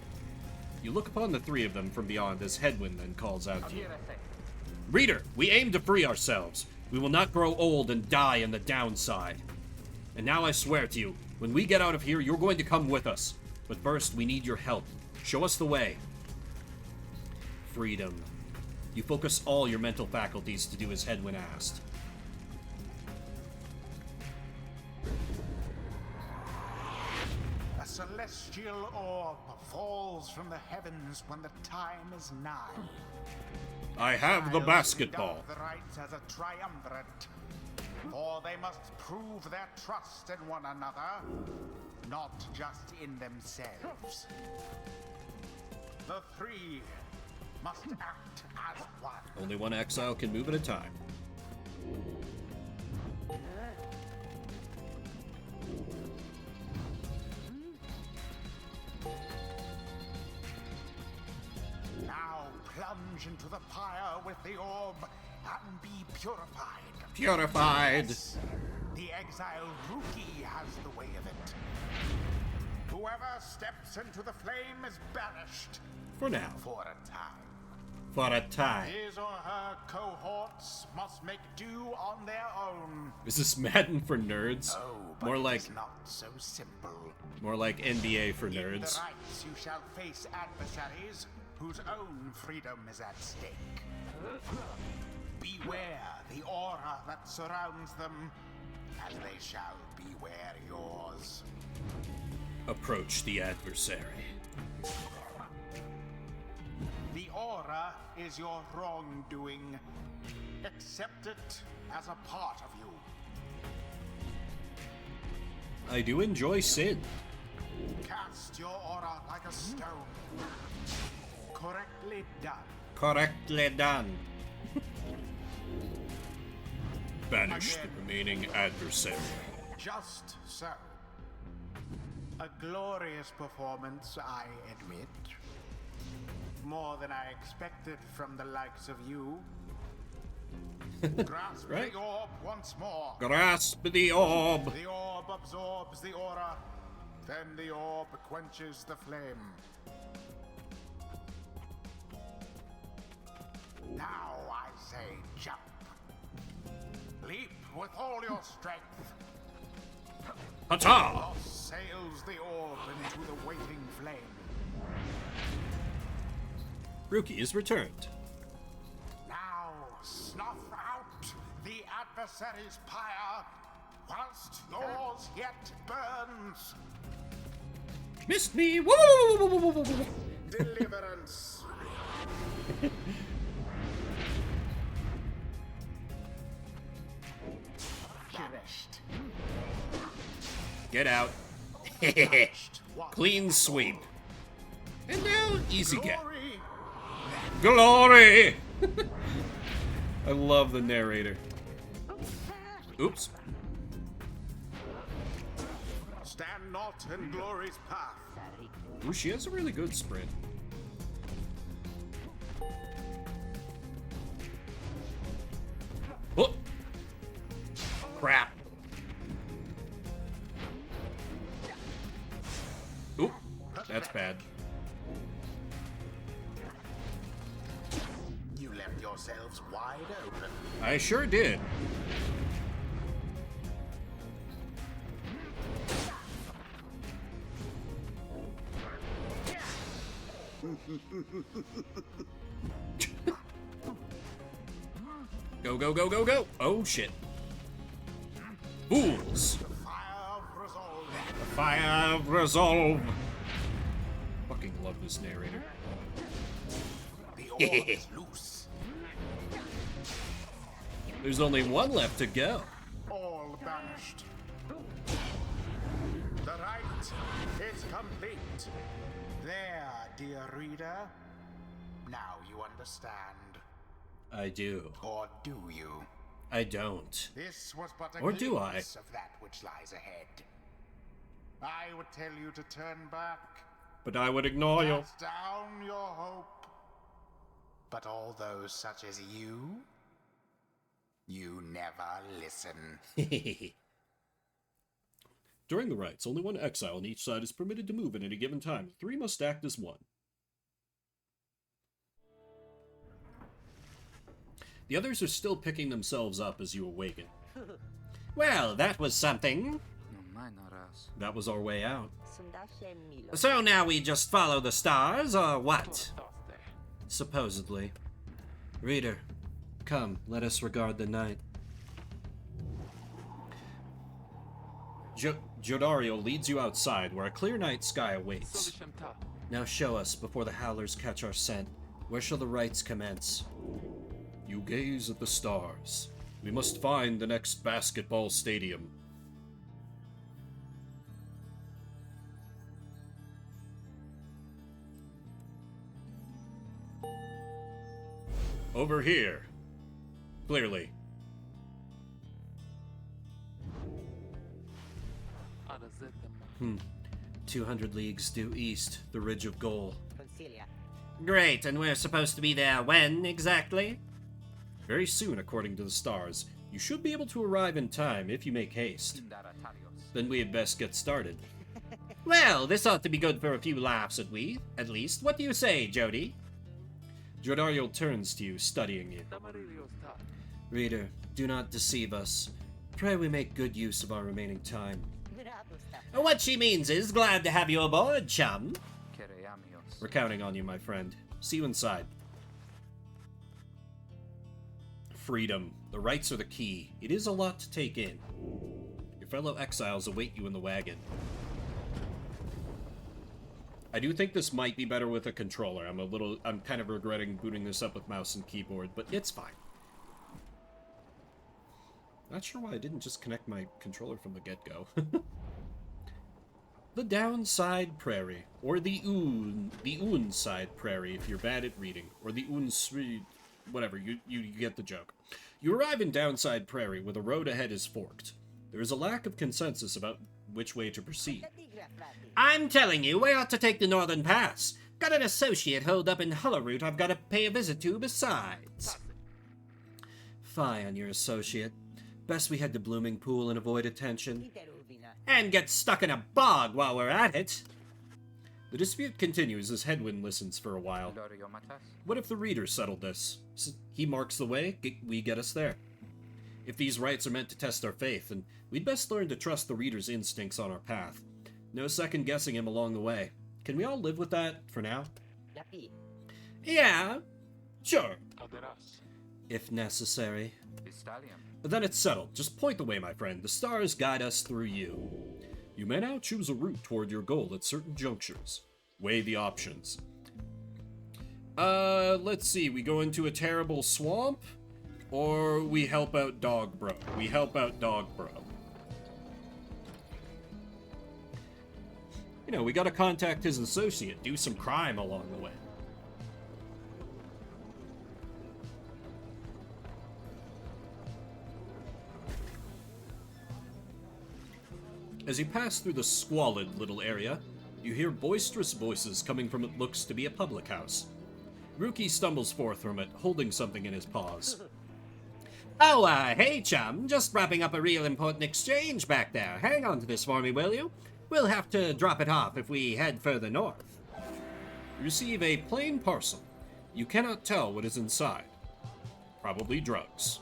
You look upon the three of them from beyond as Headwind then calls out to you. Reader, we aim to free ourselves. We will not grow old and die in the downside. And now I swear to you, when we get out of here, you're going to come with us. But first, we need your help. Show us the way. Freedom. You focus all your mental faculties to do as Headwind asked. A celestial orb falls from the heavens when the time is nigh. I have the basketball. The rights as a triumvirate, for they must prove their trust in one another, not just in themselves. The three must act as one. Only one exile can move at a time. Now plunge into the fire with the orb and be purified. Purified. Yes, the exiled rookie has the way of it. Whoever steps into the flame is banished. For now. For a time. For a time. His or her cohorts must make do on their own. Is this Madden for nerds? Oh, but more like it's not so simple. More like NBA for In nerds. the rights, you shall face adversaries whose own freedom is at stake. Beware the aura that surrounds them, as they shall beware yours. Approach the adversary. The aura is your wrongdoing. Accept it as a part of you. I do enjoy sin. Cast your aura like a stone. Correctly done. Correctly done. Banish the remaining adversary. Just so. A glorious performance, I admit. More than I expected from the likes of you. Grasp Right? the orb once more. Grasp the orb. The orb absorbs the aura. Then the orb quenches the flame. Now I say jump. Leap with all your strength. Hata! Lost sails the orb into the waiting flame. Rookie is returned. Now snuff out the adversary's pyre whilst yours yet burns. Missed me! Woo! Deliverance. Finished. Get out. Clean sweep. And now, easy get. Glory! I love the narrator. Oops. not in glory's path. Ooh, she has a really good sprint. Oh! Crap. Oop, that's bad. You left yourselves wide open. I sure did. Go, go, go, go, go! Oh, shit. Fools! The fire of resolve! Fucking love this narrator. The orb is loose. There's only one left to go. All banished. The rite is complete. There, dear reader. Now you understand. I do. Or do you? I don't. This was but a Or do I? glimpse of that which lies ahead. I would tell you to turn back. But I would ignore you. Cast down your hope. But all those such as you never listen. During the rites, only one exile on each side is permitted to move at any given time. 3 must act as one. The others are still picking themselves up as you awaken. Well, that was something. That was our way out. So now we just follow the stars, or what? Supposedly. Reader, come, let us regard the night. Jodario leads you outside, where a clear night sky awaits. Now show us, before the howlers catch our scent, where shall the rites commence? You gaze at the stars. We must find the next basketball stadium. Over here. Clearly. 200 leagues due east, the ridge of Goal. Great, and we're supposed to be there when, exactly? Very soon, according to the stars. You should be able to arrive in time if you make haste. Then we had best get started. Well, this ought to be good for a few laughs at least. What do you say, Jody? Jodario turns to you, studying you. Reader, do not deceive us. Pray we make good use of our remaining time. What she means is, glad to have you aboard, chum. We're counting on you, my friend. See you inside. Freedom. The rights are the key. It is a lot to take in. Your fellow exiles await you in the wagon. I do think this might be better with a controller. I'm kind of regretting booting this up with mouse and keyboard, but it's fine. Not sure why I didn't just connect my controller from the get-go. The downside prairie, or the Unside prairie if you're bad at reading, or the whatever, you get the joke. You arrive in Downside Prairie where the road ahead is forked. There is a lack of consensus about which way to proceed. I'm telling you, we ought to take the Northern Pass. Got an associate holed up in Hullerroot I've got to pay a visit to besides. Fie on your associate. Best we head to Blooming Pool and avoid attention. And get stuck in a bog while we're at it. The dispute continues as Headwind listens for a while. What if the reader settled this? He marks the way, we get us there. If these rites are meant to test our faith, then we'd best learn to trust the reader's instincts on our path. No second guessing him along the way. Can we all live with that for now? Yeah, sure. If necessary. Then it's settled. Just point the way, my friend. The stars guide us through you. You may now choose a route toward your goal at certain junctures. Weigh the options. Let's see. We go into a terrible swamp, or we help out Dog Bro. We help out Dog Bro. You know, we gotta contact his associate, do some crime along the way. As you pass through the squalid little area, you hear boisterous voices coming from what looks to be a public house. Rookie stumbles forth from it, holding something in his paws. Oh, hey, chum. Just wrapping up a real important exchange back there. Hang on to this for me, will you? We'll have to drop it off if we head further north. You receive a plain parcel. You cannot tell what is inside. Probably drugs.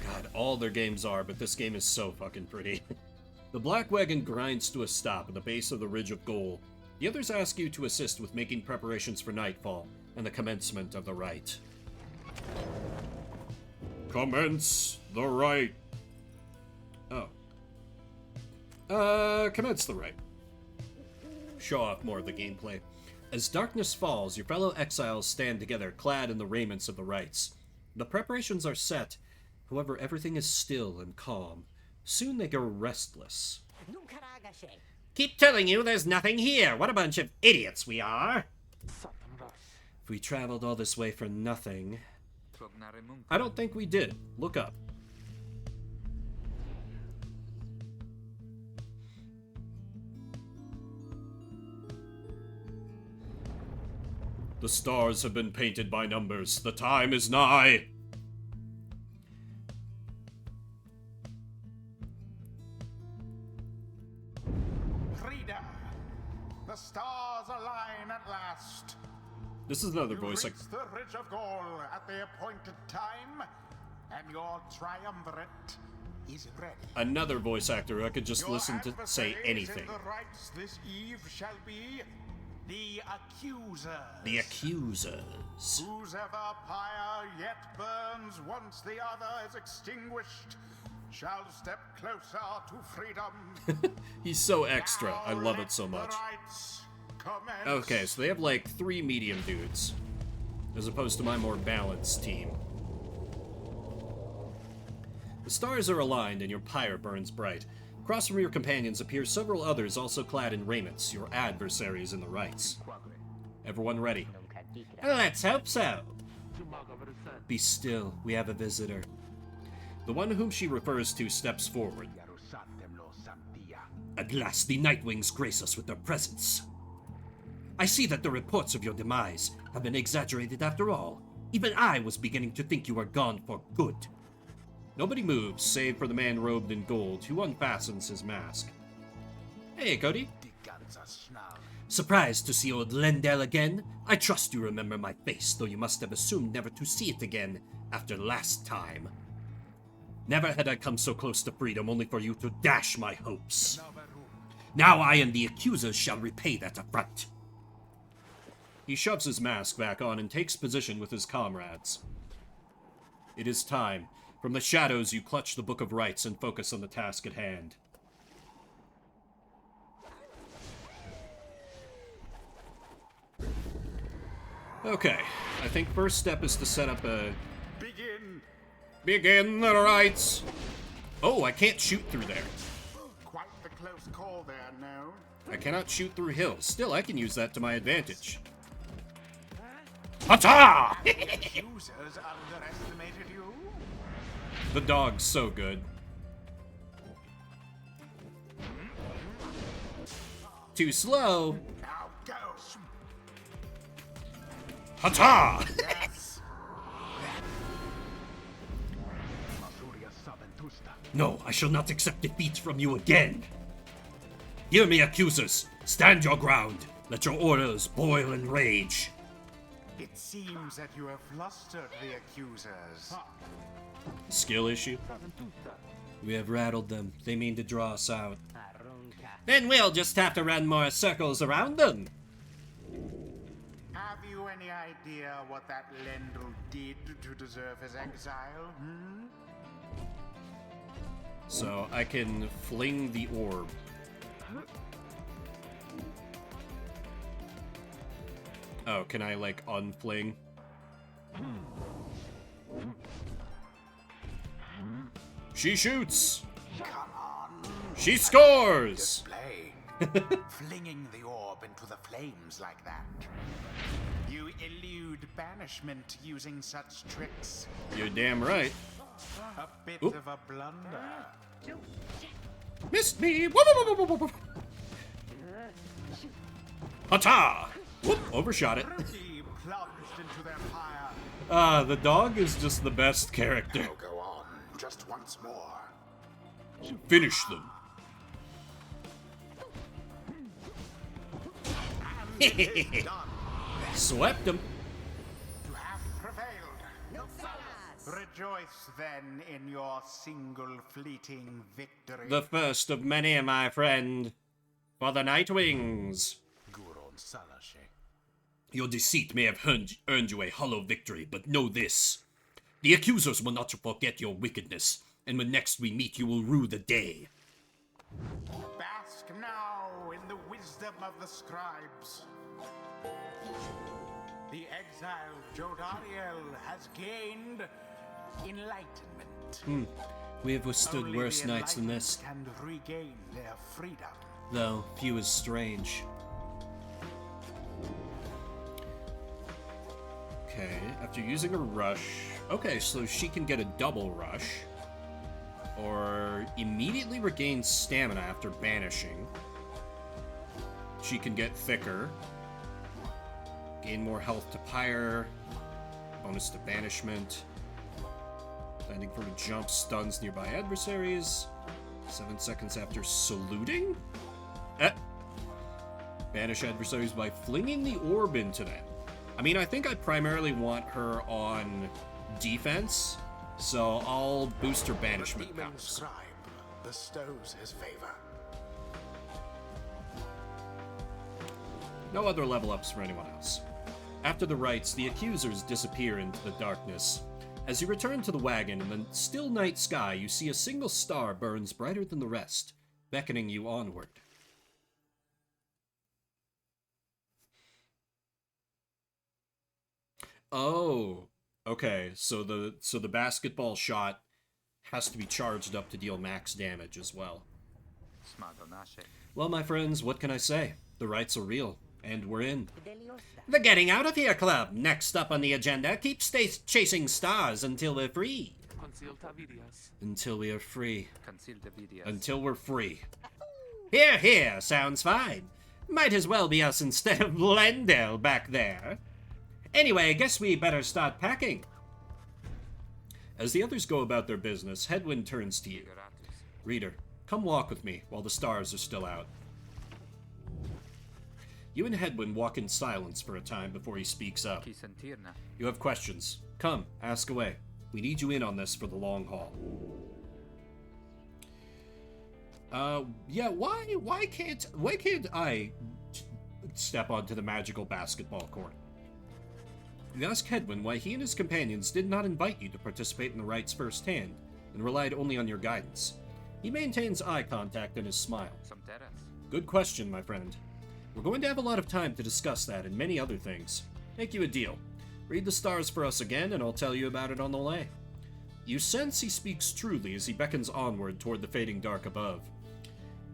God, all their games are, but this game is so fucking pretty. The black wagon grinds to a stop at the base of the ridge of gold. The others ask you to assist with making preparations for nightfall and the commencement of the rite. Commence the rite. Oh. Commence the rite. Show off more of the gameplay. As darkness falls, your fellow exiles stand together, clad in the raiments of the rites. The preparations are set, however everything is still and calm. Soon they grow restless. Keep telling you there's nothing here. What a bunch of idiots we are. If we traveled all this way for nothing... I don't think we did. Look up. The stars have been painted by numbers. The time is nigh. Freedom! The stars align at last. This is another voice. Reach the Ridge of Gaul at the appointed time, and your triumvirate is ready. Another voice actor I could just listen to say anything. In the rites this eve shall be the accusers. The accusers. Whose ever pyre yet burns once the other is extinguished shall step closer to freedom. He's so extra. I love it so much. Okay, so they have like 3 medium dudes, as opposed to my more balanced team. The stars are aligned and your pyre burns bright. Across from your companions appear several others also clad in raiments, your adversaries in the rites. Everyone ready? Let's hope so. Be still, we have a visitor. The one whom she refers to steps forward. At last the Nightwings grace us with their presence. I see that the reports of your demise have been exaggerated after all. Even I was beginning to think you were gone for good. Nobody moves, save for the man robed in gold, who unfastens his mask. Hey, Cody. Surprised to see old Lendell again? I trust you remember my face, though you must have assumed never to see it again after last time. Never had I come so close to freedom, only for you to dash my hopes. Now I and the accusers shall repay that affront. He shoves his mask back on and takes position with his comrades. It is time. From the shadows, you clutch the Book of Rites and focus on the task at hand. Okay, I think first step is to set up a... Begin the rites! Oh, I can't shoot through there. Quite the close call there, no? I cannot shoot through hills. Still, I can use that to my advantage. Hata! Accusers underestimated you? The dog's so good. Too slow. Now go. Hata! Yes. No, I shall not accept defeat from you again. Hear me, accusers. Stand your ground. Let your orders boil in rage. It seems that you have flustered the accusers. Skill issue? We have rattled them. They mean to draw us out. Then we'll just have to run more circles around them. Have you any idea what that Lendl did to deserve his exile? So I can fling the orb. Oh, can I like unfling? She shoots! Come on. She scores! flinging the orb into the flames like that. You elude banishment using such tricks. You're damn right. A bit Oop. of a blunder. Missed me! Whoop, whoop, whoop, whoop, whoop. Hata! Whoop, overshot it. He plunged into their fire. Ah, the dog is just the best character. Now go on, just once more. Finish them. Swept him. You have prevailed. Rejoice then in your single fleeting victory. The first of many, my friend. For the Nightwings. Guron Salashe. Your deceit may have earned you a hollow victory, but know this. The accusers will not forget your wickedness, and when next we meet, you will rue the day. Bask now in the wisdom of the scribes. The exiled Jodariel has gained enlightenment. We have withstood Only worse the nights than this, enlightened can regain their freedom. though few is strange. Okay, after using a rush... Okay, so she can get a double rush. Or immediately regain stamina after banishing. She can get thicker. Gain more health to pyre. Bonus to banishment. Landing from a jump stuns nearby adversaries. 7 seconds after saluting? Banish adversaries by flinging the orb into them. I mean, I think I primarily want her on defense, so I'll boost her banishment The demon powers. scribe bestows his favor. No other level ups for anyone else. After the rites, the accusers disappear into the darkness. As you return to the wagon in the still night sky, you see a single star burns brighter than the rest, beckoning you onward. Oh, okay. So the basketball shot has to be charged up to deal max damage as well. Well, my friends, what can I say? The rites are real, and we're in. The Getting Out of Here Club. Next up on the agenda, keep chasing stars until we're free. Until we are free. Until we're free. Here, here, sounds fine. Might as well be us instead of Lendell back there. Anyway, I guess we better start packing. As the others go about their business, Hedwyn turns to you. Reader, come walk with me while the stars are still out. You and Hedwyn walk in silence for a time before he speaks up. You have questions. Come, ask away. We need you in on this for the long haul. Yeah, why can't I step onto the magical basketball court? You ask Hedwyn why he and his companions did not invite you to participate in the rites firsthand, and relied only on your guidance. He maintains eye contact and his smile. Good question, my friend. We're going to have a lot of time to discuss that and many other things. Make you a deal. Read the stars for us again, and I'll tell you about it on the way. You sense he speaks truly as he beckons onward toward the fading dark above.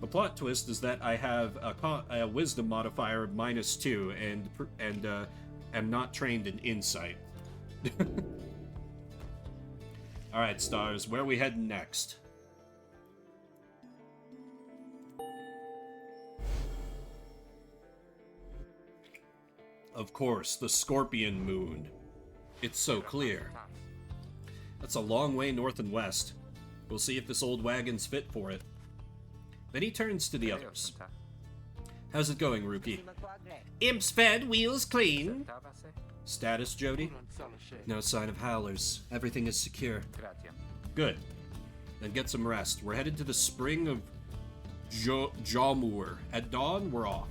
The plot twist is that I have a wisdom modifier of -2 and am not trained in insight. Alright, stars, where are we heading next? Of course, the Scorpion Moon. It's so clear. That's a long way north and west. We'll see if this old wagon's fit for it. Then he turns to the others. How's it going, Rookie? Imps fed, wheels clean. Status, Jody? No sign of howlers. Everything is secure. Good. Then get some rest. We're headed to the spring of Jawmoor. At dawn, we're off.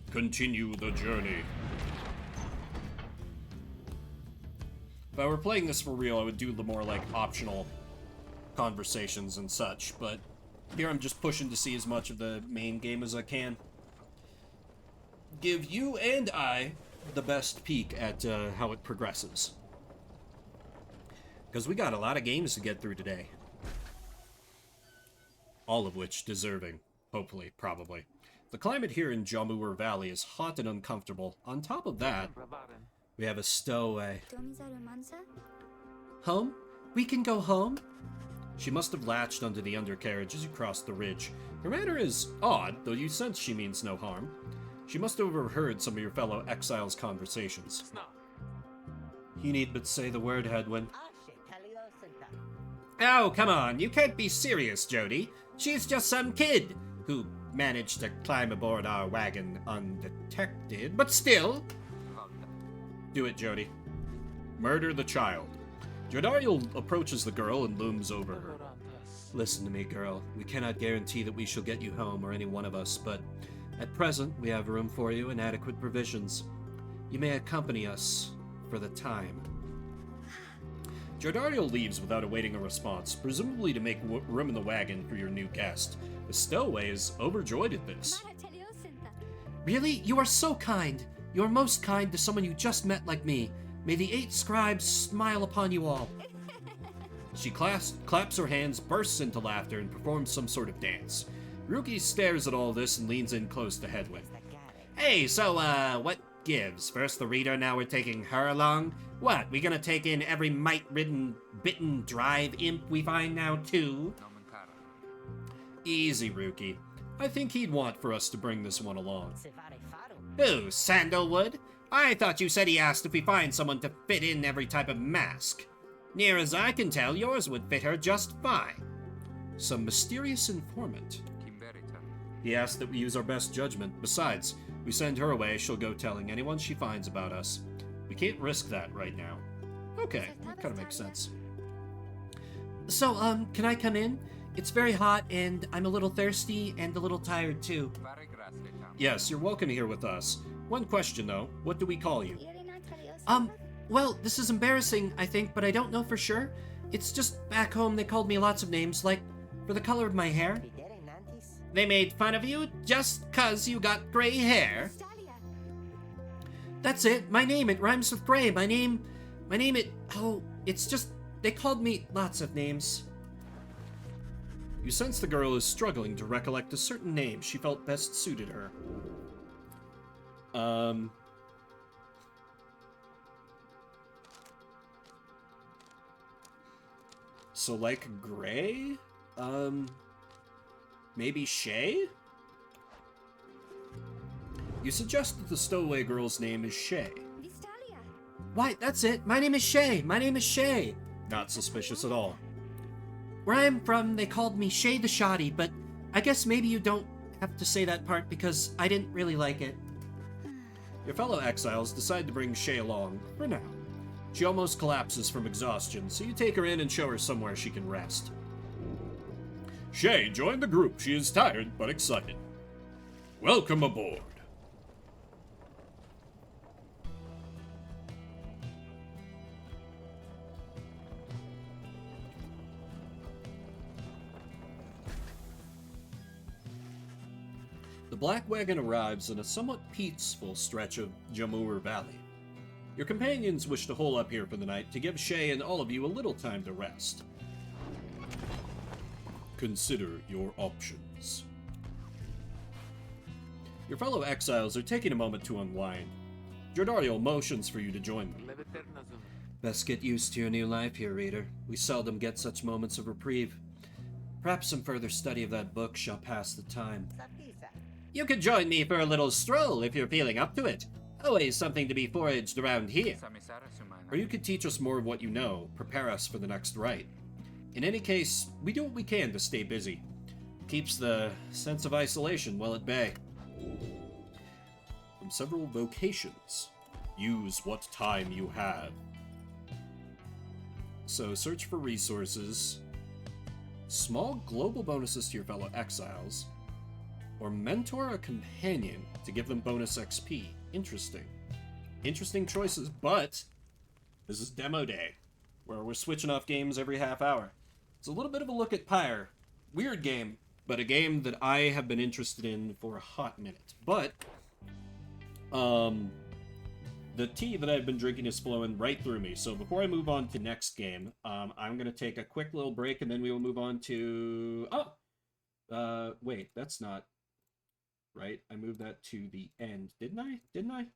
Continue the journey. If I were playing this for real, I would do the more, like, optional conversations and such, but here I'm just pushing to see as much of the main game as I can. Give you and I the best peek at how it progresses. Because we got a lot of games to get through today. All of which deserving. Hopefully, probably. The climate here in Jamur Valley is hot and uncomfortable. On top of that, we have a stowaway. Home? We can go home? She must have latched onto the undercarriage as you crossed the ridge. Her manner is odd, though you sense she means no harm. She must have overheard some of your fellow exiles' conversations. You need but say the word, Hedwin. Oh, come on, you can't be serious, Jody. She's just some kid who managed to climb aboard our wagon undetected, but still. Do it, Jody. Murder the child. Jodariel approaches the girl and looms over her. Listen to me, girl. We cannot guarantee that we shall get you home or any one of us, but at present we have room for you and adequate provisions. You may accompany us for the time. Jodariel leaves without awaiting a response, presumably to make room in the wagon for your new guest. The stowaway is overjoyed at this. Really? You are so kind. You are most kind to someone you just met like me. May the 8 scribes smile upon you all. She claps her hands, bursts into laughter, and performs some sort of dance. Ruki stares at all this and leans in close to Hedwig. Hey, so, what gives? First the reader, now we're taking her along? What, we gonna take in every mite-ridden, bitten drive imp we find now, too? Easy, Ruki. I think he'd want for us to bring this one along. Who, Sandalwood? I thought you said he asked if we find someone to fit in every type of mask. Near as I can tell, yours would fit her just fine. Some mysterious informant. He asked that we use our best judgment. Besides, we send her away, she'll go telling anyone she finds about us. We can't risk that right now. Okay, that kind of makes sense. So, can I come in? It's very hot, and I'm a little thirsty and a little tired, too. Yes, you're welcome here with us. One question, though. What do we call you? Well, this is embarrassing, I think, but I don't know for sure. It's just back home they called me lots of names, like for the color of my hair. They made fun of you just 'cause you got gray hair? That's it. My name, it rhymes with gray. My name, it's just, they called me lots of names. You sense the girl is struggling to recollect a certain name she felt best suited her. So like gray? Maybe Shay? You suggest that the stowaway girl's name is Shay. Why, that's it. My name is Shay. My name is Shay. Not suspicious at all. Where I'm from, they called me Shay the Shoddy, but I guess maybe you don't have to say that part because I didn't really like it. Your fellow exiles decide to bring Shay along, for now. She almost collapses from exhaustion, so you take her in and show her somewhere she can rest. Shay, join the group. She is tired, but excited. Welcome aboard. The black wagon arrives in a somewhat peaceful stretch of Jamur Valley. Your companions wish to hole up here for the night to give Shay and all of you a little time to rest. Consider your options. Your fellow exiles are taking a moment to unwind. Jodariel motions for you to join them. Best get used to your new life here, reader. We seldom get such moments of reprieve. Perhaps some further study of that book shall pass the time. You could join me for a little stroll if you're feeling up to it. Always something to be foraged around here. Or you could teach us more of what you know, prepare us for the next rite. In any case, we do what we can to stay busy. Keeps the sense of isolation well at bay. From several vocations. Use what time you have. So search for resources. Small global bonuses to your fellow exiles. Or mentor a companion to give them bonus XP. Interesting. Interesting choices, but this is demo day, where we're switching off games every half hour. It's a little bit of a look at Pyre. Weird game, but a game that I have been interested in for a hot minute. But, the tea that I've been drinking is flowing right through me. So before I move on to next game, I'm going to take a quick little break, and then we will move on to... Oh! Wait, that's not right. I moved that to the end, didn't I? Didn't I?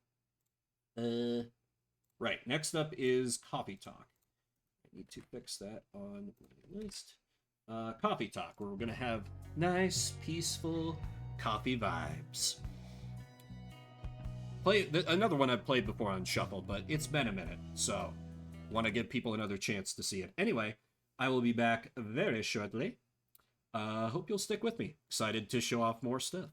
Right. Next up is Coffee Talk. I need to fix that on my list. Coffee Talk, where we're gonna have nice, peaceful coffee vibes. Another one I've played before on Shuffle, but it's been a minute, so want to give people another chance to see it. Anyway, I will be back very shortly. Hope you'll stick with me. Excited to show off more stuff.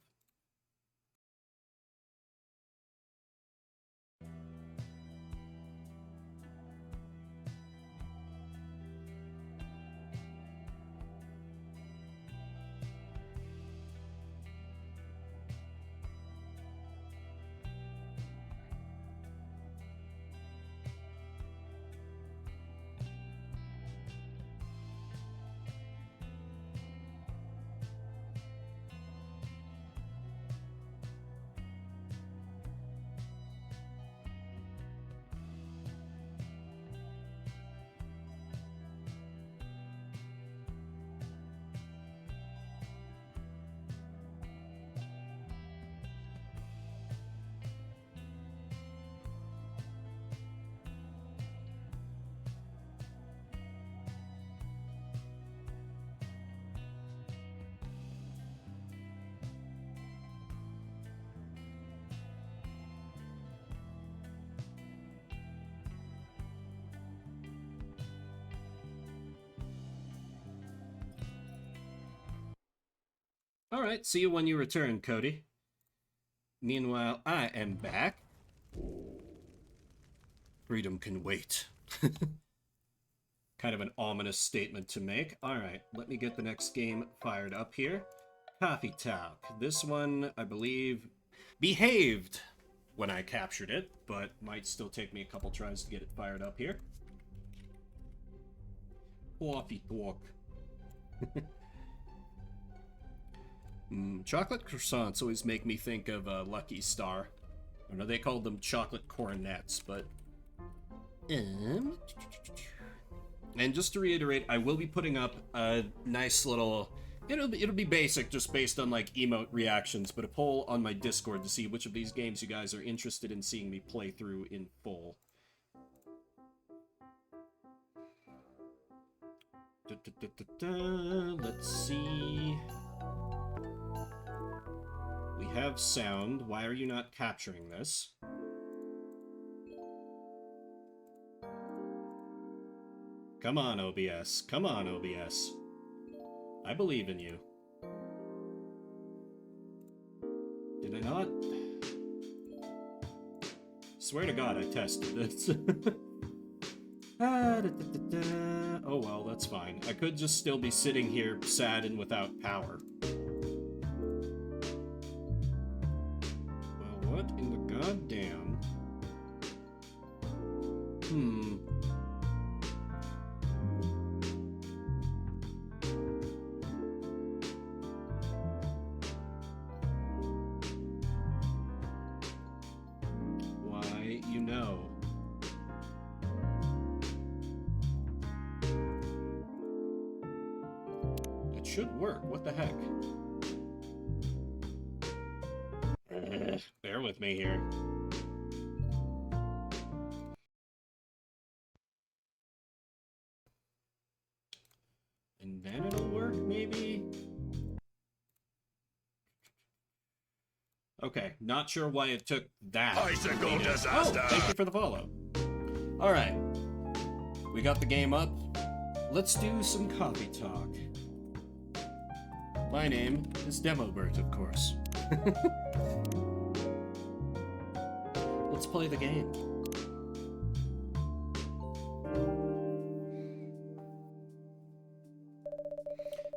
All right, see you when you return, Cody. Meanwhile, I am back. Freedom can wait. Kind of an ominous statement to make. All right, let me get the next game fired up here. Coffee Talk. This one, I believe, behaved when I captured it, but might still take me a couple tries to get it fired up here. Coffee Talk. Chocolate croissants always make me think of Lucky Star. I know they called them chocolate cornets, but... And just to reiterate, I will be putting up a nice little... It'll be basic, just based on, like, emote reactions, but a poll on my Discord to see which of these games you guys are interested in seeing me play through in full. Let's see... We have sound. Why are you not capturing this? Come on, OBS. Come on, OBS. I believe in you. Did I not? Swear to God, I tested this. Oh well, that's fine. I could just still be sitting here sad and without power. What in the goddamn? Why, you know. It should work. What the heck? Bear with me here. And then it'll work, maybe? Okay, not sure why it took that. Bicycle disaster! Oh, thank you for the follow. Alright. We got the game up. Let's do some coffee talk. My name is Demobert, of course. Let's play the game.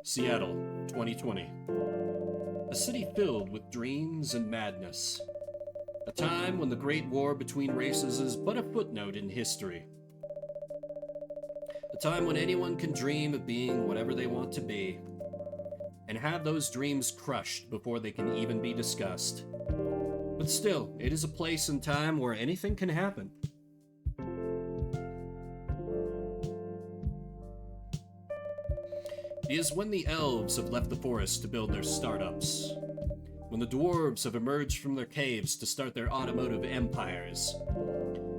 Seattle, 2020. A city filled with dreams and madness. A time when the Great War between races is but a footnote in history. A time when anyone can dream of being whatever they want to be, and have those dreams crushed before they can even be discussed. But still, it is a place and time where anything can happen. is when the elves have left the forest to build their startups. When the dwarves have emerged from their caves to start their automotive empires.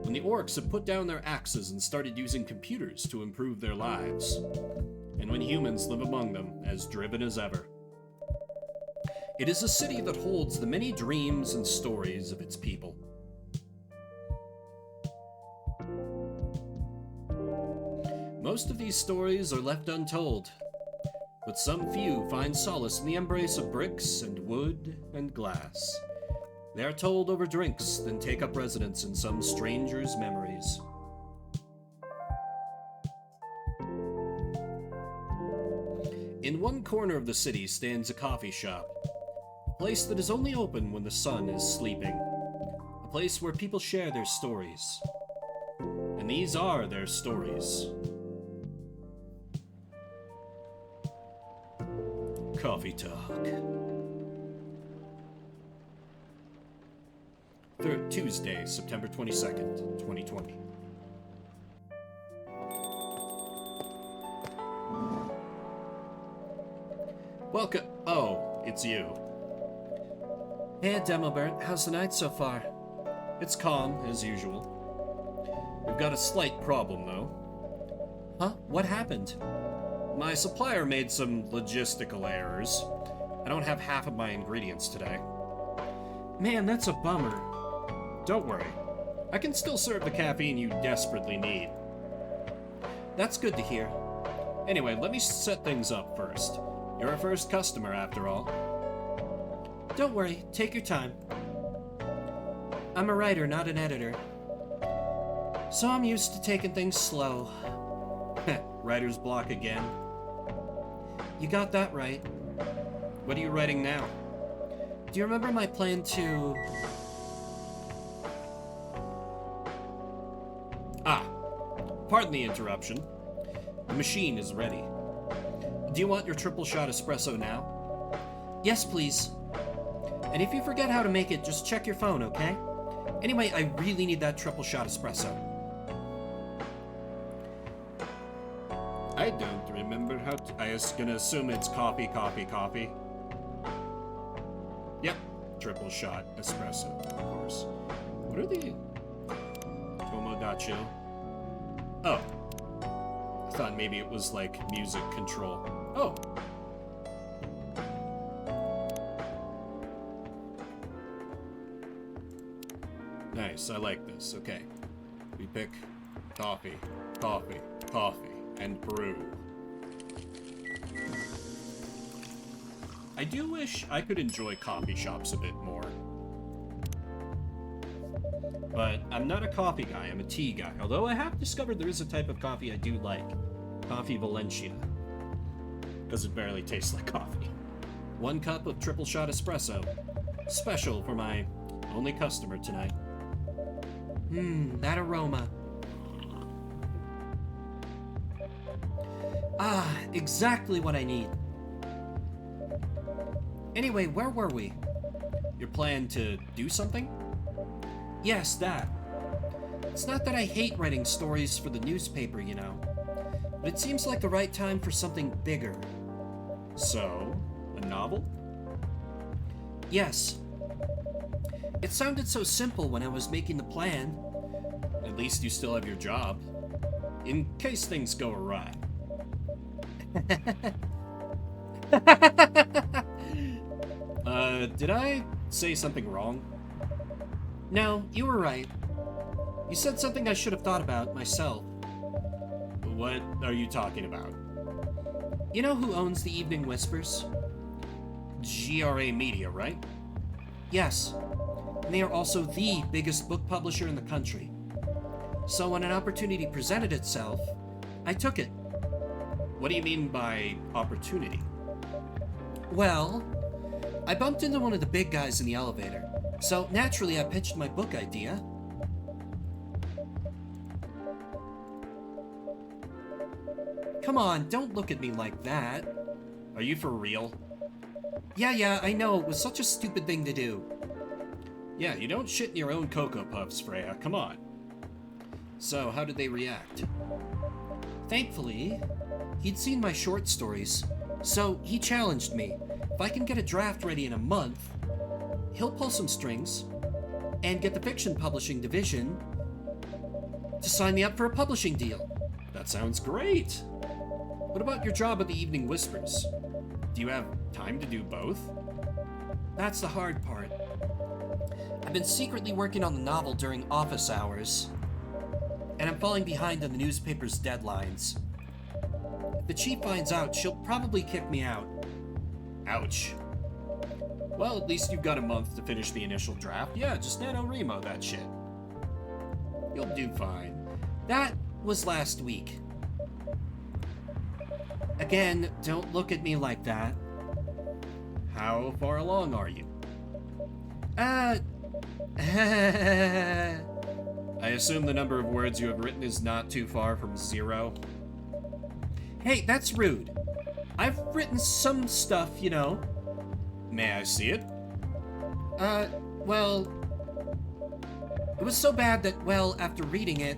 When the orcs have put down their axes and started using computers to improve their lives. And when humans live among them, as driven as ever. It is a city that holds the many dreams and stories of its people. Most of these stories are left untold, but some few find solace in the embrace of bricks and wood and glass. They are told over drinks, then take up residence in some stranger's memories. In one corner of the city stands a coffee shop, a place that is only open when the sun is sleeping, a place where people share their stories. And these are their stories. Coffee Talk. Tuesday, September 22nd, 2020. Welcome. Oh, it's you. Hey, Demobert, how's the night so far? It's calm, as usual. We've got a slight problem, though. Huh? What happened? My supplier made some logistical errors. I don't have half of my ingredients today. Man, that's a bummer. Don't worry. I can still serve the caffeine you desperately need. That's good to hear. Anyway, let me set things up first. You're our first customer, after all. Don't worry, take your time. I'm a writer, not an editor. So I'm used to taking things slow. Writer's block again. You got that right. What are you writing now? Do you remember my plan to... Pardon the interruption. The machine is ready. Do you want your triple shot espresso now? Yes, please. And if you forget how to make it, just check your phone, okay? Anyway, I really need that triple shot espresso. I don't remember how to... I was gonna assume it's coffee. Yep, triple shot espresso, of course. What are the... Tomodachi? Oh. I thought maybe it was like music control. Oh. Nice, I like this. Okay. We pick coffee, and brew. I do wish I could enjoy coffee shops a bit more. But I'm not a coffee guy, I'm a tea guy. Although I have discovered there is a type of coffee I do like. Coffee Valencia. Because it barely tastes like coffee. 1 cup of triple shot espresso. Special for my only customer tonight. That aroma. Ah, exactly what I need. Anyway, where were we? Your plan to do something? Yes, that. It's not that I hate writing stories for the newspaper, you know. But it seems like the right time for something bigger. So, a novel? Yes. It sounded so simple when I was making the plan. At least you still have your job. In case things go awry. Did I say something wrong? No, you were right. You said something I should have thought about myself. What are you talking about? You know who owns the Evening Whispers? GRA Media, right? Yes. And they are also the biggest book publisher in the country. So when an opportunity presented itself, I took it. What do you mean by opportunity? Well, I bumped into one of the big guys in the elevator. So naturally I pitched my book idea. Come on, don't look at me like that. Are you for real? Yeah, I know. It was such a stupid thing to do. Yeah, you don't shit in your own Cocoa Puffs, Freya. Come on. So, how did they react? Thankfully, He'd seen my short stories, so he challenged me. If I can get a draft ready in a month, he'll pull some strings and get the fiction publishing division to sign me up for a publishing deal. That sounds great. What about your job at the Evening Whispers? Do you have time to do both? That's the hard part. I've been secretly working on the novel during office hours, and I'm falling behind on the newspaper's deadlines. If the chief finds out, she'll probably kick me out. Ouch. Well, at least you've got a month to finish the initial draft. Yeah, just NaNoWriMo that shit. You'll do fine. That was last week. Again, don't look at me like that. How far along are you? I assume the number of words you have written is not too far from 0. Hey, that's rude. I've written some stuff, you know. May I see it? Well, it was so bad that, well, after reading it,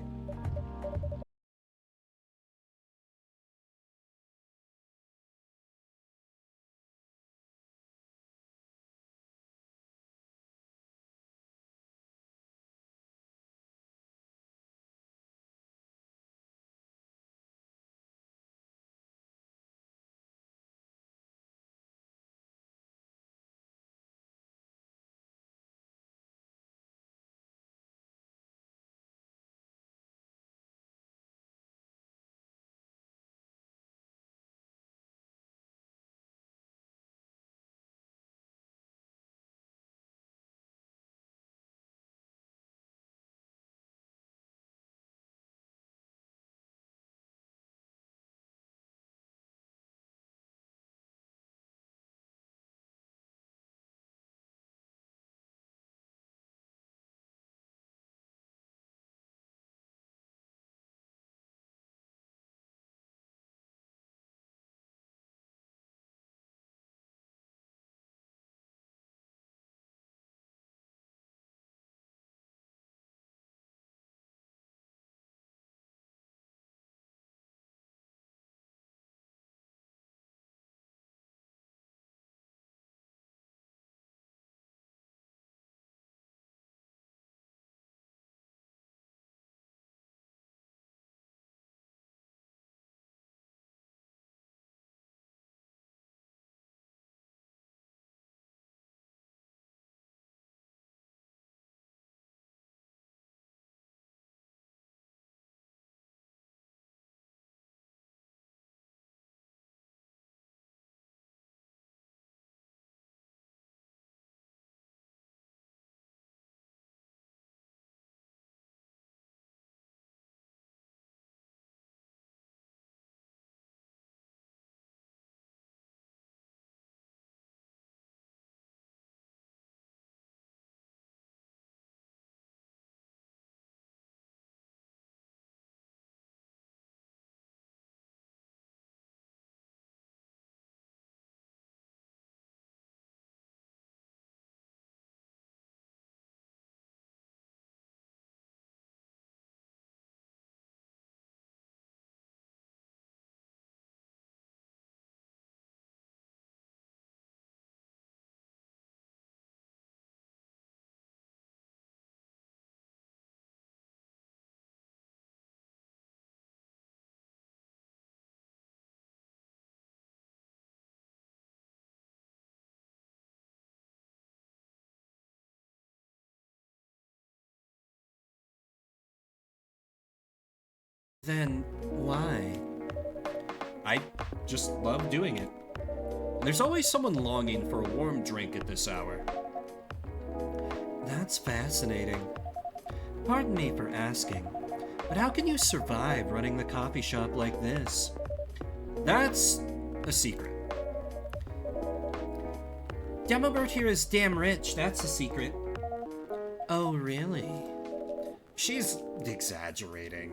then why? I just love doing it. There's always someone longing for a warm drink at this hour. That's fascinating. Pardon me for asking, but how can you survive running the coffee shop like this? That's a secret. Demobert here is damn rich, that's a secret. Oh, really? She's exaggerating.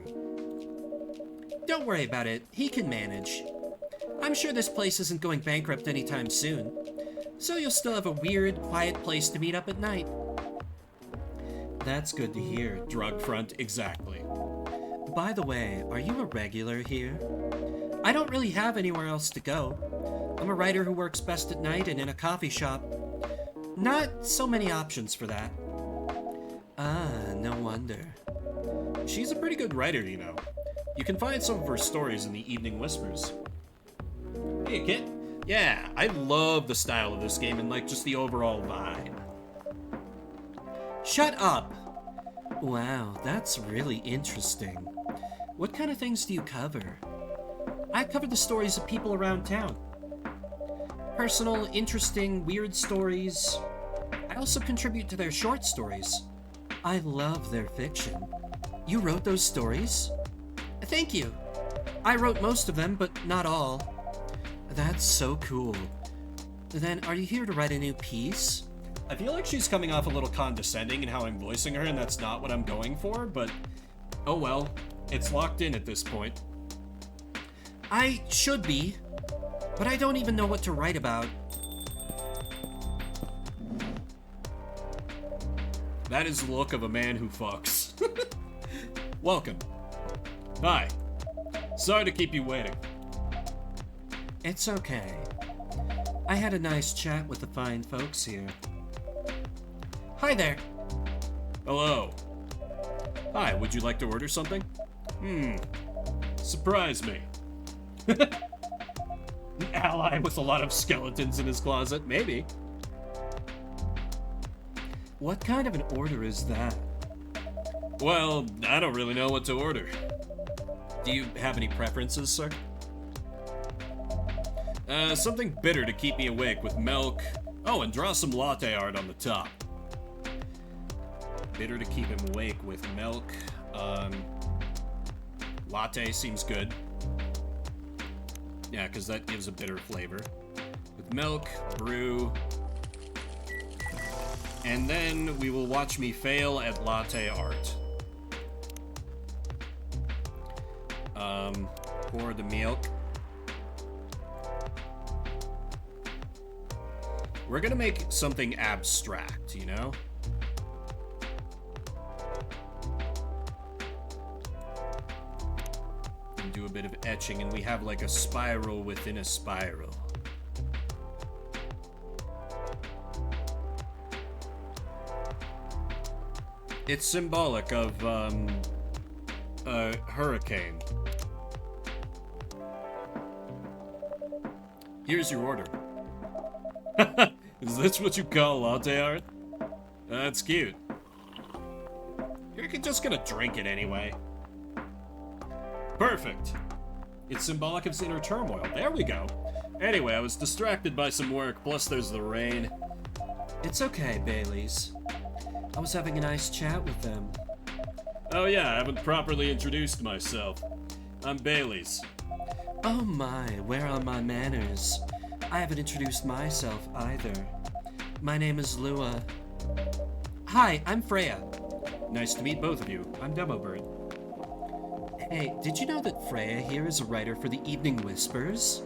Don't worry about it, he can manage. I'm sure this place isn't going bankrupt anytime soon, so you'll still have a weird, quiet place to meet up at night. That's good to hear. Drug front, exactly. By the way, are you a regular here? I don't really have anywhere else to go. I'm a writer who works best at night and in a coffee shop. Not so many options for that. Ah, no wonder. She's a pretty good writer, you know. You can find some of her stories in the Evening Whispers. Hey, Kit. Yeah, I love the style of this game and like just the overall vibe. Shut up! Wow, that's really interesting. What kind of things do you cover? I cover the stories of people around town. Personal, interesting, weird stories. I also contribute to their short stories. I love their fiction. You wrote those stories? Thank you. I wrote most of them, but not all. That's so cool. Then, are you here to write a new piece? I feel like she's coming off a little condescending in how I'm voicing her, and that's not what I'm going for, but oh well. It's locked in at this point. I should be, but I don't even know what to write about. That is the look of a man who fucks. Welcome. Hi. Sorry to keep you waiting. It's okay. I had a nice chat with the fine folks here. Hi there. Hello. Hi, would you like to order something? Surprise me. An ally with a lot of skeletons in his closet? Maybe. What kind of an order is that? Well, I don't really know what to order. Do you have any preferences, sir? Something bitter to keep me awake with milk. Oh, and draw some latte art on the top. Bitter to keep him awake with milk. Latte seems good. Yeah, because that gives a bitter flavor. With milk, brew. And then we will watch me fail at latte art. Pour the milk. We're gonna make something abstract, you know? And do a bit of etching, and we have like a spiral within a spiral. It's symbolic of, a hurricane. Here's your order. Is this what you call latte art? That's cute. You're just gonna drink it anyway. Perfect. It's symbolic of his inner turmoil. There we go. Anyway, I was distracted by some work, plus there's the rain. It's okay, Baileys. I was having a nice chat with them. Oh yeah, I haven't properly introduced myself. I'm Baileys. Oh my, where are my manners? I haven't introduced myself either. My name is Lua. Hi, I'm Freya. Nice to meet both of you. I'm Demobird. Hey, did you know that Freya here is a writer for the Evening Whispers?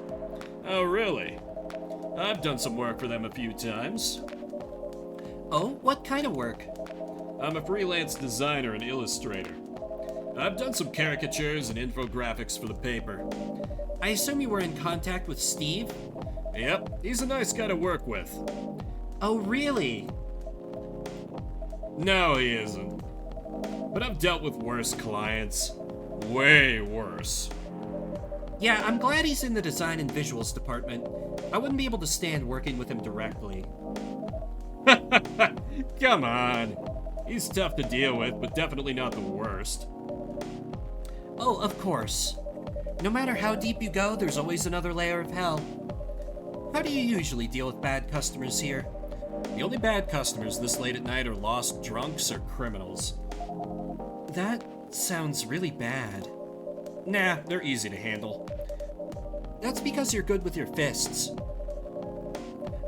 Oh, really? I've done some work for them a few times. Oh, what kind of work? I'm a freelance designer and illustrator. I've done some caricatures and infographics for the paper. I assume you were in contact with Steve? Yep, he's a nice guy to work with. Oh, really? No, he isn't. But I've dealt with worse clients. Way worse. Yeah, I'm glad he's in the design and visuals department. I wouldn't be able to stand working with him directly. Come on. He's tough to deal with, but definitely not the worst. Oh, of course. No matter how deep you go, there's always another layer of hell. How do you usually deal with bad customers here? The only bad customers this late at night are lost drunks or criminals. That sounds really bad. Nah, they're easy to handle. That's because you're good with your fists.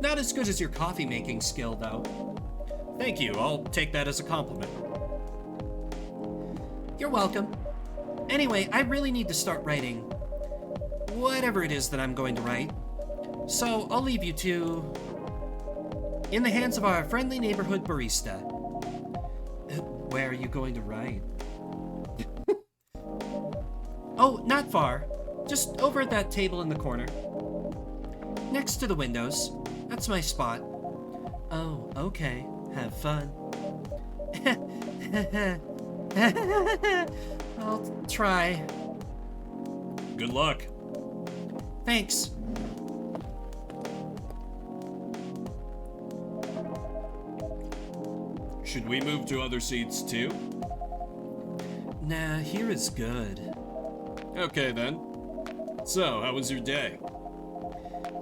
Not as good as your coffee making skill, though. Thank you, I'll take that as a compliment. You're welcome. Anyway, I really need to start writing. Whatever it is that I'm going to write. So, I'll leave you to... in the hands of our friendly neighborhood barista. Where are you going to write? Oh, not far. Just over at that table in the corner. Next to the windows. That's my spot. Oh, okay. Have fun. I'll try. Good luck. Thanks. Should we move to other seats too? Nah, here is good. Okay then. So, how was your day?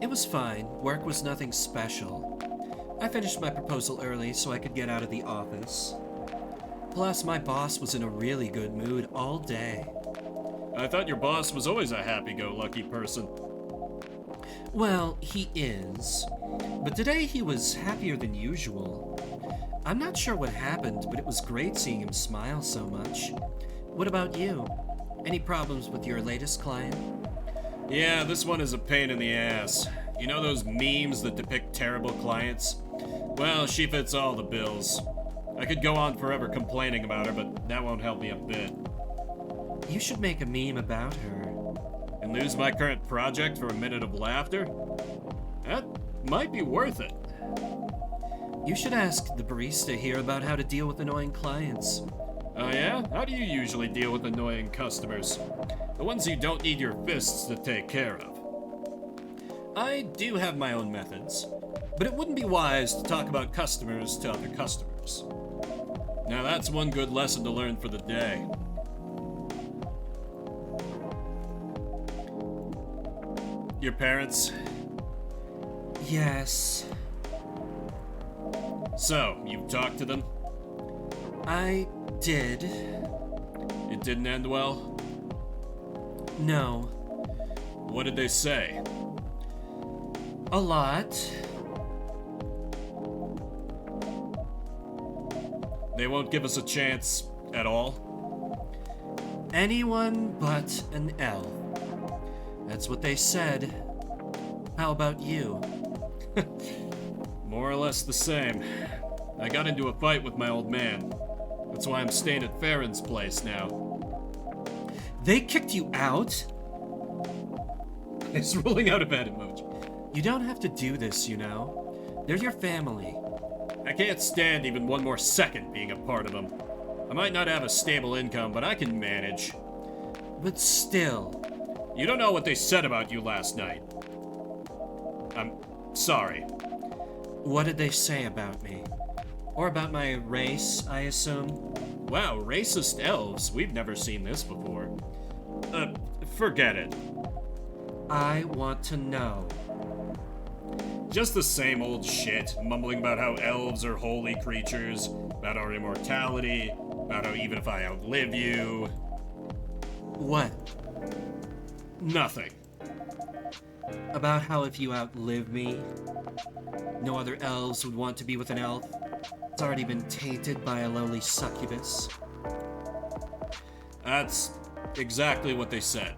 It was fine. Work was nothing special. I finished my proposal early so I could get out of the office. Plus, my boss was in a really good mood all day. I thought your boss was always a happy-go-lucky person. Well, he is. But today he was happier than usual. I'm not sure what happened, but it was great seeing him smile so much. What about you? Any problems with your latest client? Yeah, this one is a pain in the ass. You know those memes that depict terrible clients? Well, she fits all the bills. I could go on forever complaining about her, but that won't help me a bit. You should make a meme about her. And lose my current project for a minute of laughter? That might be worth it. You should ask the barista here about how to deal with annoying clients. Oh yeah? How do you usually deal with annoying customers? The ones you don't need your fists to take care of. I do have my own methods, but it wouldn't be wise to talk about customers to other customers. Now that's one good lesson to learn for the day. Your parents? Yes. So, you've talked to them? I did. It didn't end well? No. What did they say? A lot. They won't give us a chance at all? Anyone but an elf. That's what they said. How about you? More or less the same. I got into a fight with my old man. That's why I'm staying at Farron's place now. They kicked you out? It's rolling out of bed emoji. You don't have to do this, you know. They're your family. I can't stand even one more second being a part of them. I might not have a stable income, but I can manage. But still. You don't know what they said about you last night. I'm sorry. What did they say about me? Or about my race, I assume? Wow, racist elves. We've never seen this before. Forget it. I want to know. Just the same old shit, mumbling about how elves are holy creatures, about our immortality, about how even if I outlive you... What? Nothing. About how if you outlive me, no other elves would want to be with an elf. It's already been tainted by a lowly succubus. That's exactly what they said.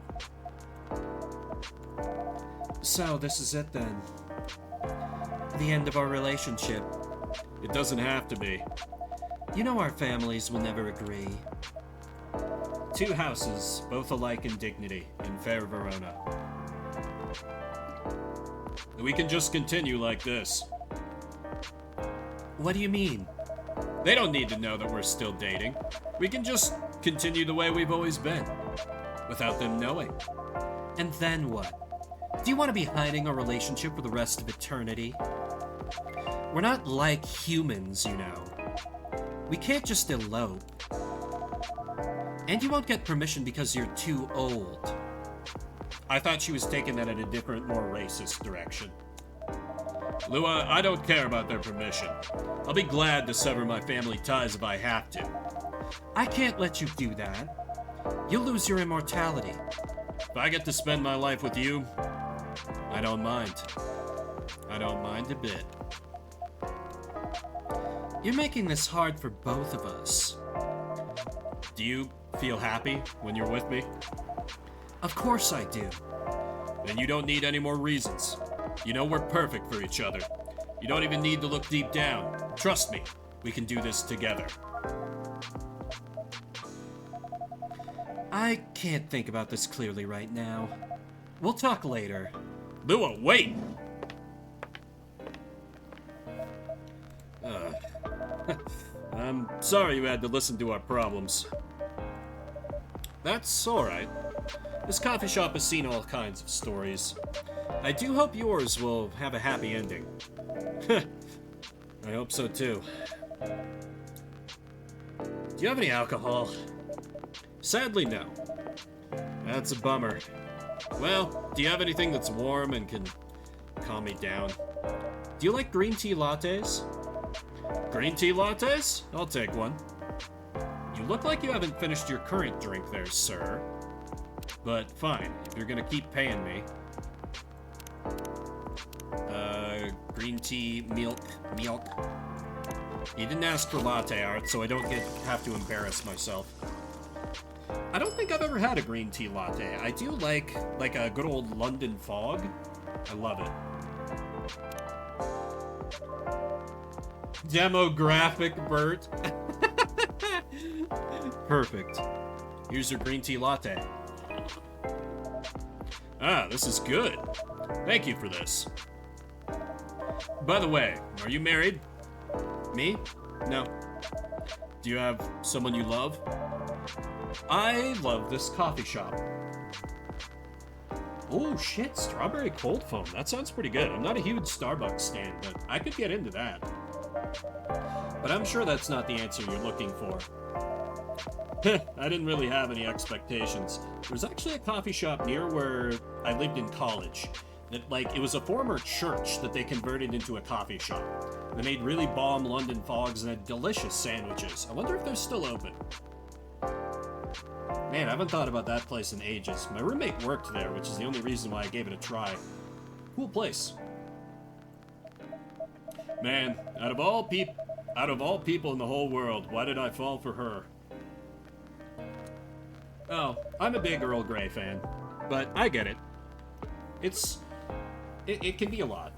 So, this is it then. The end of our relationship. It doesn't have to be. You know our families will never agree. 2 houses, both alike in dignity, in fair Verona. We can just continue like this. What do you mean? They don't need to know that we're still dating. We can just continue the way we've always been, without them knowing. And then what? Do you want to be hiding our relationship for the rest of eternity? We're not like humans, you know. We can't just elope. And you won't get permission because you're too old. I thought she was taking that in a different, more racist direction. Lua, I don't care about their permission. I'll be glad to sever my family ties if I have to. I can't let you do that. You'll lose your immortality. If I get to spend my life with you, I don't mind. I don't mind a bit. You're making this hard for both of us. Do you feel happy when you're with me? Of course I do. Then you don't need any more reasons. You know we're perfect for each other. You don't even need to look deep down. Trust me, we can do this together. I can't think about this clearly right now. We'll talk later. Lua, wait! I'm sorry you had to listen to our problems. That's alright. This coffee shop has seen all kinds of stories. I do hope yours will have a happy ending. I hope so too. Do you have any alcohol? Sadly, no. That's a bummer. Well, do you have anything that's warm and can calm me down? Do you like green tea lattes? Green tea lattes? I'll take one. You look like you haven't finished your current drink there, sir. But fine, if you're gonna keep paying me. Green tea, milk. You didn't ask for latte art, so I don't have to embarrass myself. I don't think I've ever had a green tea latte. I do like a good old London fog. I love it. Demographic, Bert. Perfect. Here's your green tea latte. Ah, this is good. Thank you for this. By the way, are you married? Me? No. Do you have someone you love? I love this coffee shop. Oh shit, strawberry cold foam. That sounds pretty good. I'm not a huge Starbucks stan, but I could get into that. But I'm sure that's not the answer you're looking for. I didn't really have any expectations. There's actually a coffee shop near where I lived in college. It was a former church that they converted into a coffee shop. They made really bomb London fogs and had delicious sandwiches. I wonder if they're still open. Man, I haven't thought about that place in ages. My roommate worked there, which is the only reason why I gave it a try. Cool place. Man, out of all people in the whole world, why did I fall for her? Oh, I'm a big Earl Grey fan, but I get it. It can be a lot.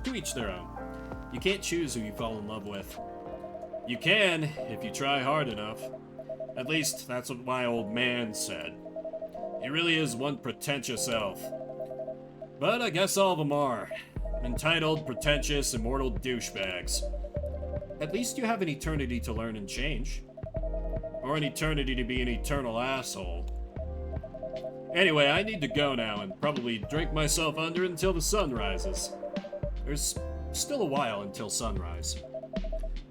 To each their own. You can't choose who you fall in love with. You can, if you try hard enough. At least, that's what my old man said. He really is one pretentious elf. But I guess all of them are. Entitled, pretentious, immortal douchebags. At least you have an eternity to learn and change. Or an eternity to be an eternal asshole. Anyway, I need to go now and probably drink myself under until the sun rises. There's still a while until sunrise.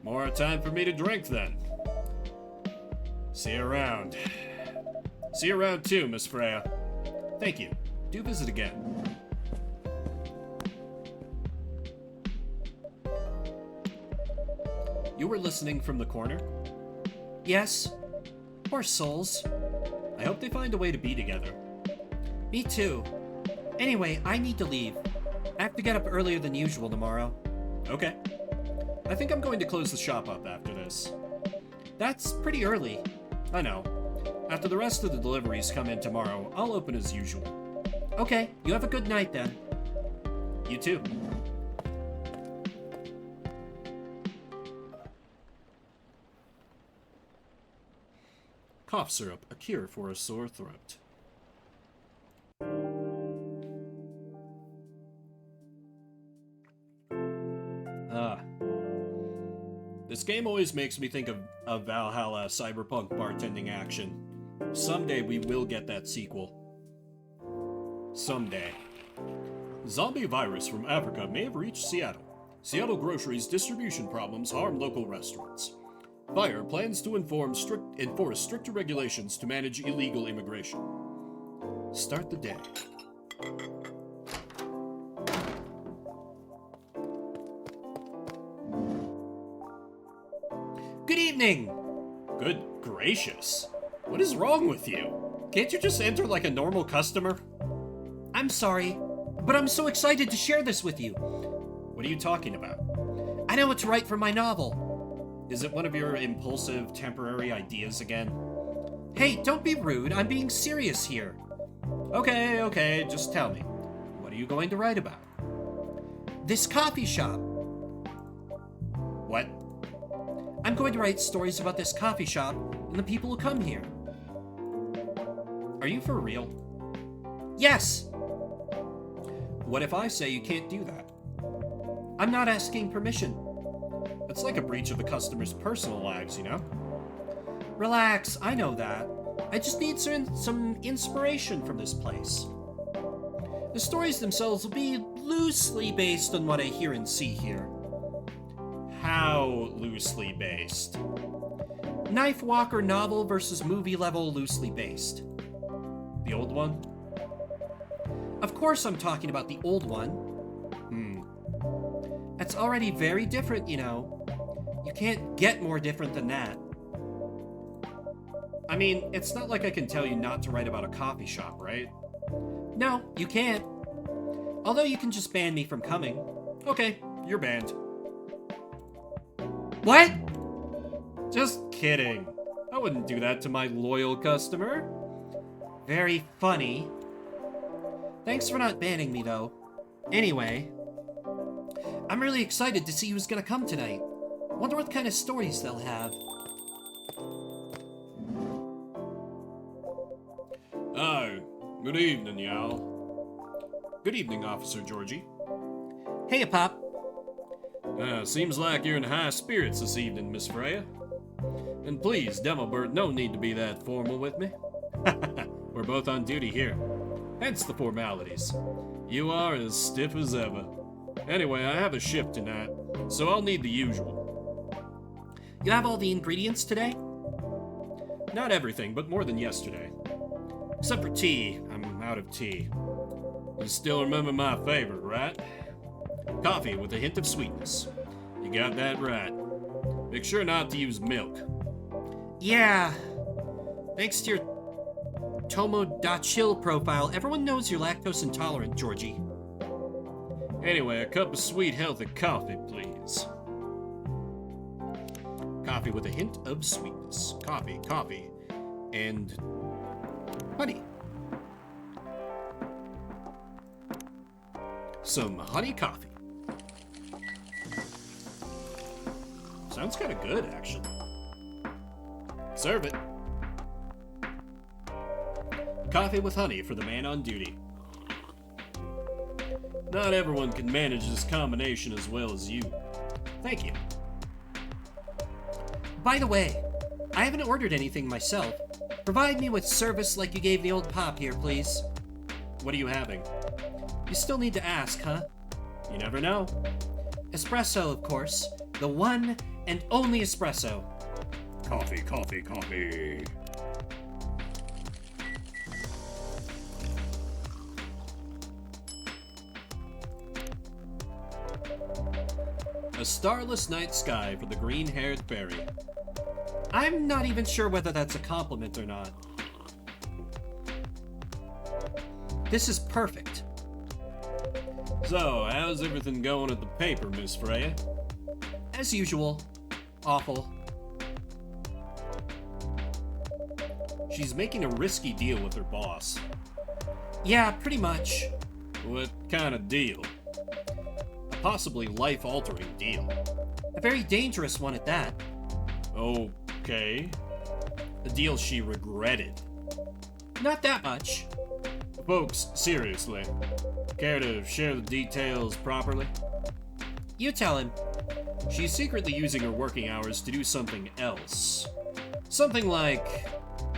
More time for me to drink then. See you around. See you around too, Miss Freya. Thank you. Do visit again. You were listening from the corner? Yes. Poor souls. I hope they find a way to be together. Me too. Anyway, I need to leave. I have to get up earlier than usual tomorrow. Okay. I think I'm going to close the shop up after this. That's pretty early. I know. After the rest of the deliveries come in tomorrow, I'll open as usual. Okay, you have a good night then. You too. Cough syrup, a cure for a sore throat. This game always makes me think of Valhalla cyberpunk bartending action. Someday we will get that sequel. Someday. Zombie virus from Africa may have reached Seattle. Seattle groceries distribution problems harm local restaurants. Fire plans to enforce stricter regulations to manage illegal immigration. Start the day. Good evening! Good gracious. What is wrong with you? Can't you just enter like a normal customer? I'm sorry, but I'm so excited to share this with you. What are you talking about? I know it's right for my novel. Is it one of your impulsive, temporary ideas again? Hey, don't be rude. I'm being serious here. Okay, just tell me. What are you going to write about? This coffee shop. What? I'm going to write stories about this coffee shop and the people who come here. Are you for real? Yes! What if I say you can't do that? I'm not asking permission. It's like a breach of the customer's personal lives, you know? Relax, I know that. I just need some inspiration from this place. The stories themselves will be loosely based on what I hear and see here. How loosely based? Knife Walker novel versus movie level loosely based. The old one? Of course I'm talking about the old one. That's already very different, you know. You can't get more different than that. I mean, it's not like I can tell you not to write about a coffee shop, right? No, you can't. Although you can just ban me from coming. Okay, you're banned. What? Just kidding. I wouldn't do that to my loyal customer. Very funny. Thanks for not banning me, though. Anyway, I'm really excited to see who's gonna come tonight. Wonder what kind of stories they'll have. Oh, good evening, y'all. Good evening, Officer Georgie. Hey, Pop. Seems like you're in high spirits this evening, Miss Freya. And please, Demobert, no need to be that formal with me. We're both on duty here. Hence the formalities. You are as stiff as ever. Anyway, I have a shift tonight, so I'll need the usual. You have all the ingredients today? Not everything, but more than yesterday. Except for tea. I'm out of tea. You still remember my favorite, right? Coffee with a hint of sweetness. You got that right. Make sure not to use milk. Yeah. Thanks to your Tomo.chill profile, everyone knows you're lactose intolerant, Georgie. Anyway, a cup of sweet, healthy coffee, please. Coffee with a hint of sweetness. Coffee, and honey. Some honey coffee. Sounds kind of good, actually. Serve it. Coffee with honey for the man on duty. Not everyone can manage this combination as well as you. Thank you. By the way, I haven't ordered anything myself. Provide me with service like you gave the old Pop here, please. What are you having? You still need to ask, huh? You never know. Espresso, of course. The one and only espresso. Coffee, coffee, coffee. A starless night sky for the green-haired fairy. I'm not even sure whether that's a compliment or not. This is perfect. So, how's everything going at the paper, Miss Freya? As usual. Awful. She's making a risky deal with her boss. Yeah, pretty much. What kind of deal? A possibly life-altering deal. A very dangerous one at that. Okay. A deal she regretted. Not that much. Folks, seriously, care to share the details properly? You tell him. She's secretly using her working hours to do something else. Something like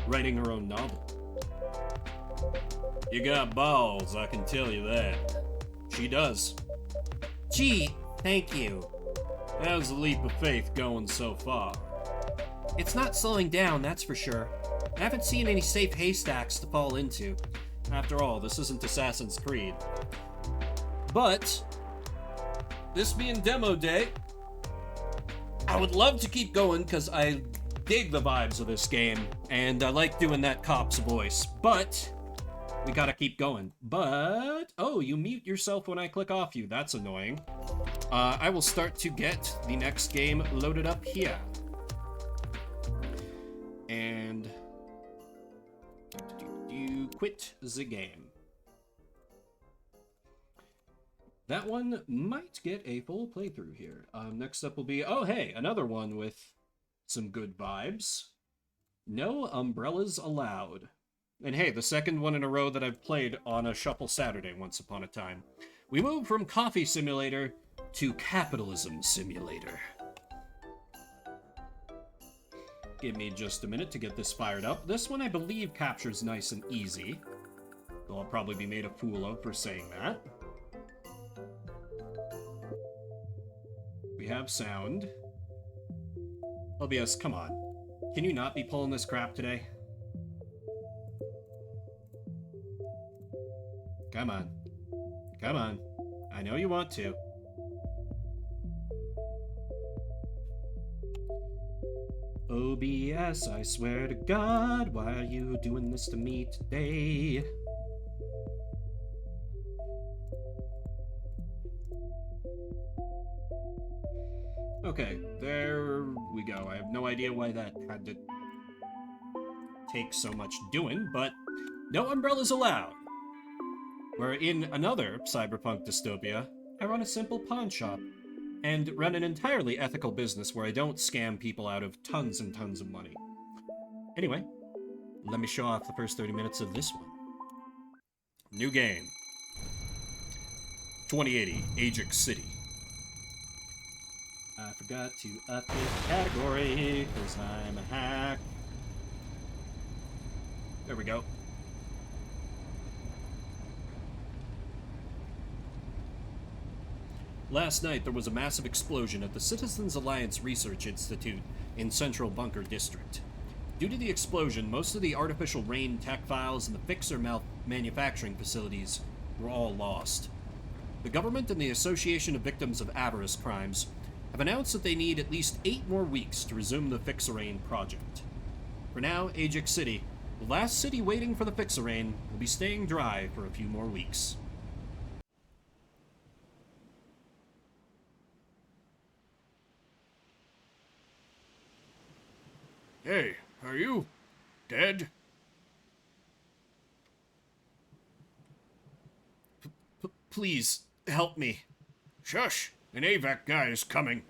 writing her own novel. You got balls, I can tell you that. She does. Gee, thank you. How's the leap of faith going so far? It's not slowing down, that's for sure. I haven't seen any safe haystacks to fall into. After all, this isn't Assassin's Creed. But, this being demo day, I would love to keep going because I dig the vibes of this game, and I like doing that cop's voice, but we gotta keep going. But, oh, you mute yourself when I click off you. That's annoying. I will start to get the next game loaded up here. And you quit the game. That one might get a full playthrough here. Next up will be, oh hey, another one with some good vibes. No umbrellas allowed. And hey, the second one in a row that I've played on a Shuffle Saturday once upon a time. We moved from Coffee Simulator to Capitalism Simulator. Give me just a minute to get this fired up. This one I believe captures nice and easy, though I'll probably be made a fool of for saying that. We have sound. OBS, come on. Can you not be pulling this crap today? Come on. Come on. I know you want to. OBS, I swear to God, why are you doing this to me today? Okay, there we go. I have no idea why that had to take so much doing, but no umbrellas allowed. Where in another cyberpunk dystopia, I run a simple pawn shop and run an entirely ethical business where I don't scam people out of tons and tons of money. Anyway, let me show off the first 30 minutes of this one. New game. 2080, Ajax City. I forgot to update the category, because I'm a hack. There we go. Last night, there was a massive explosion at the Citizens Alliance Research Institute in Central Bunker District. Due to the explosion, most of the artificial rain tech files and the fixer manufacturing facilities were all lost. The government and the Association of Victims of Avarice Crimes have announced that they need at least 8 more weeks to resume the Fix-A-Rain project. For now, Ajax City, the last city waiting for the Fix-A-Rain, will be staying dry for a few more weeks. Hey, are you dead? Please, help me. Shush! An AVAC guy is coming.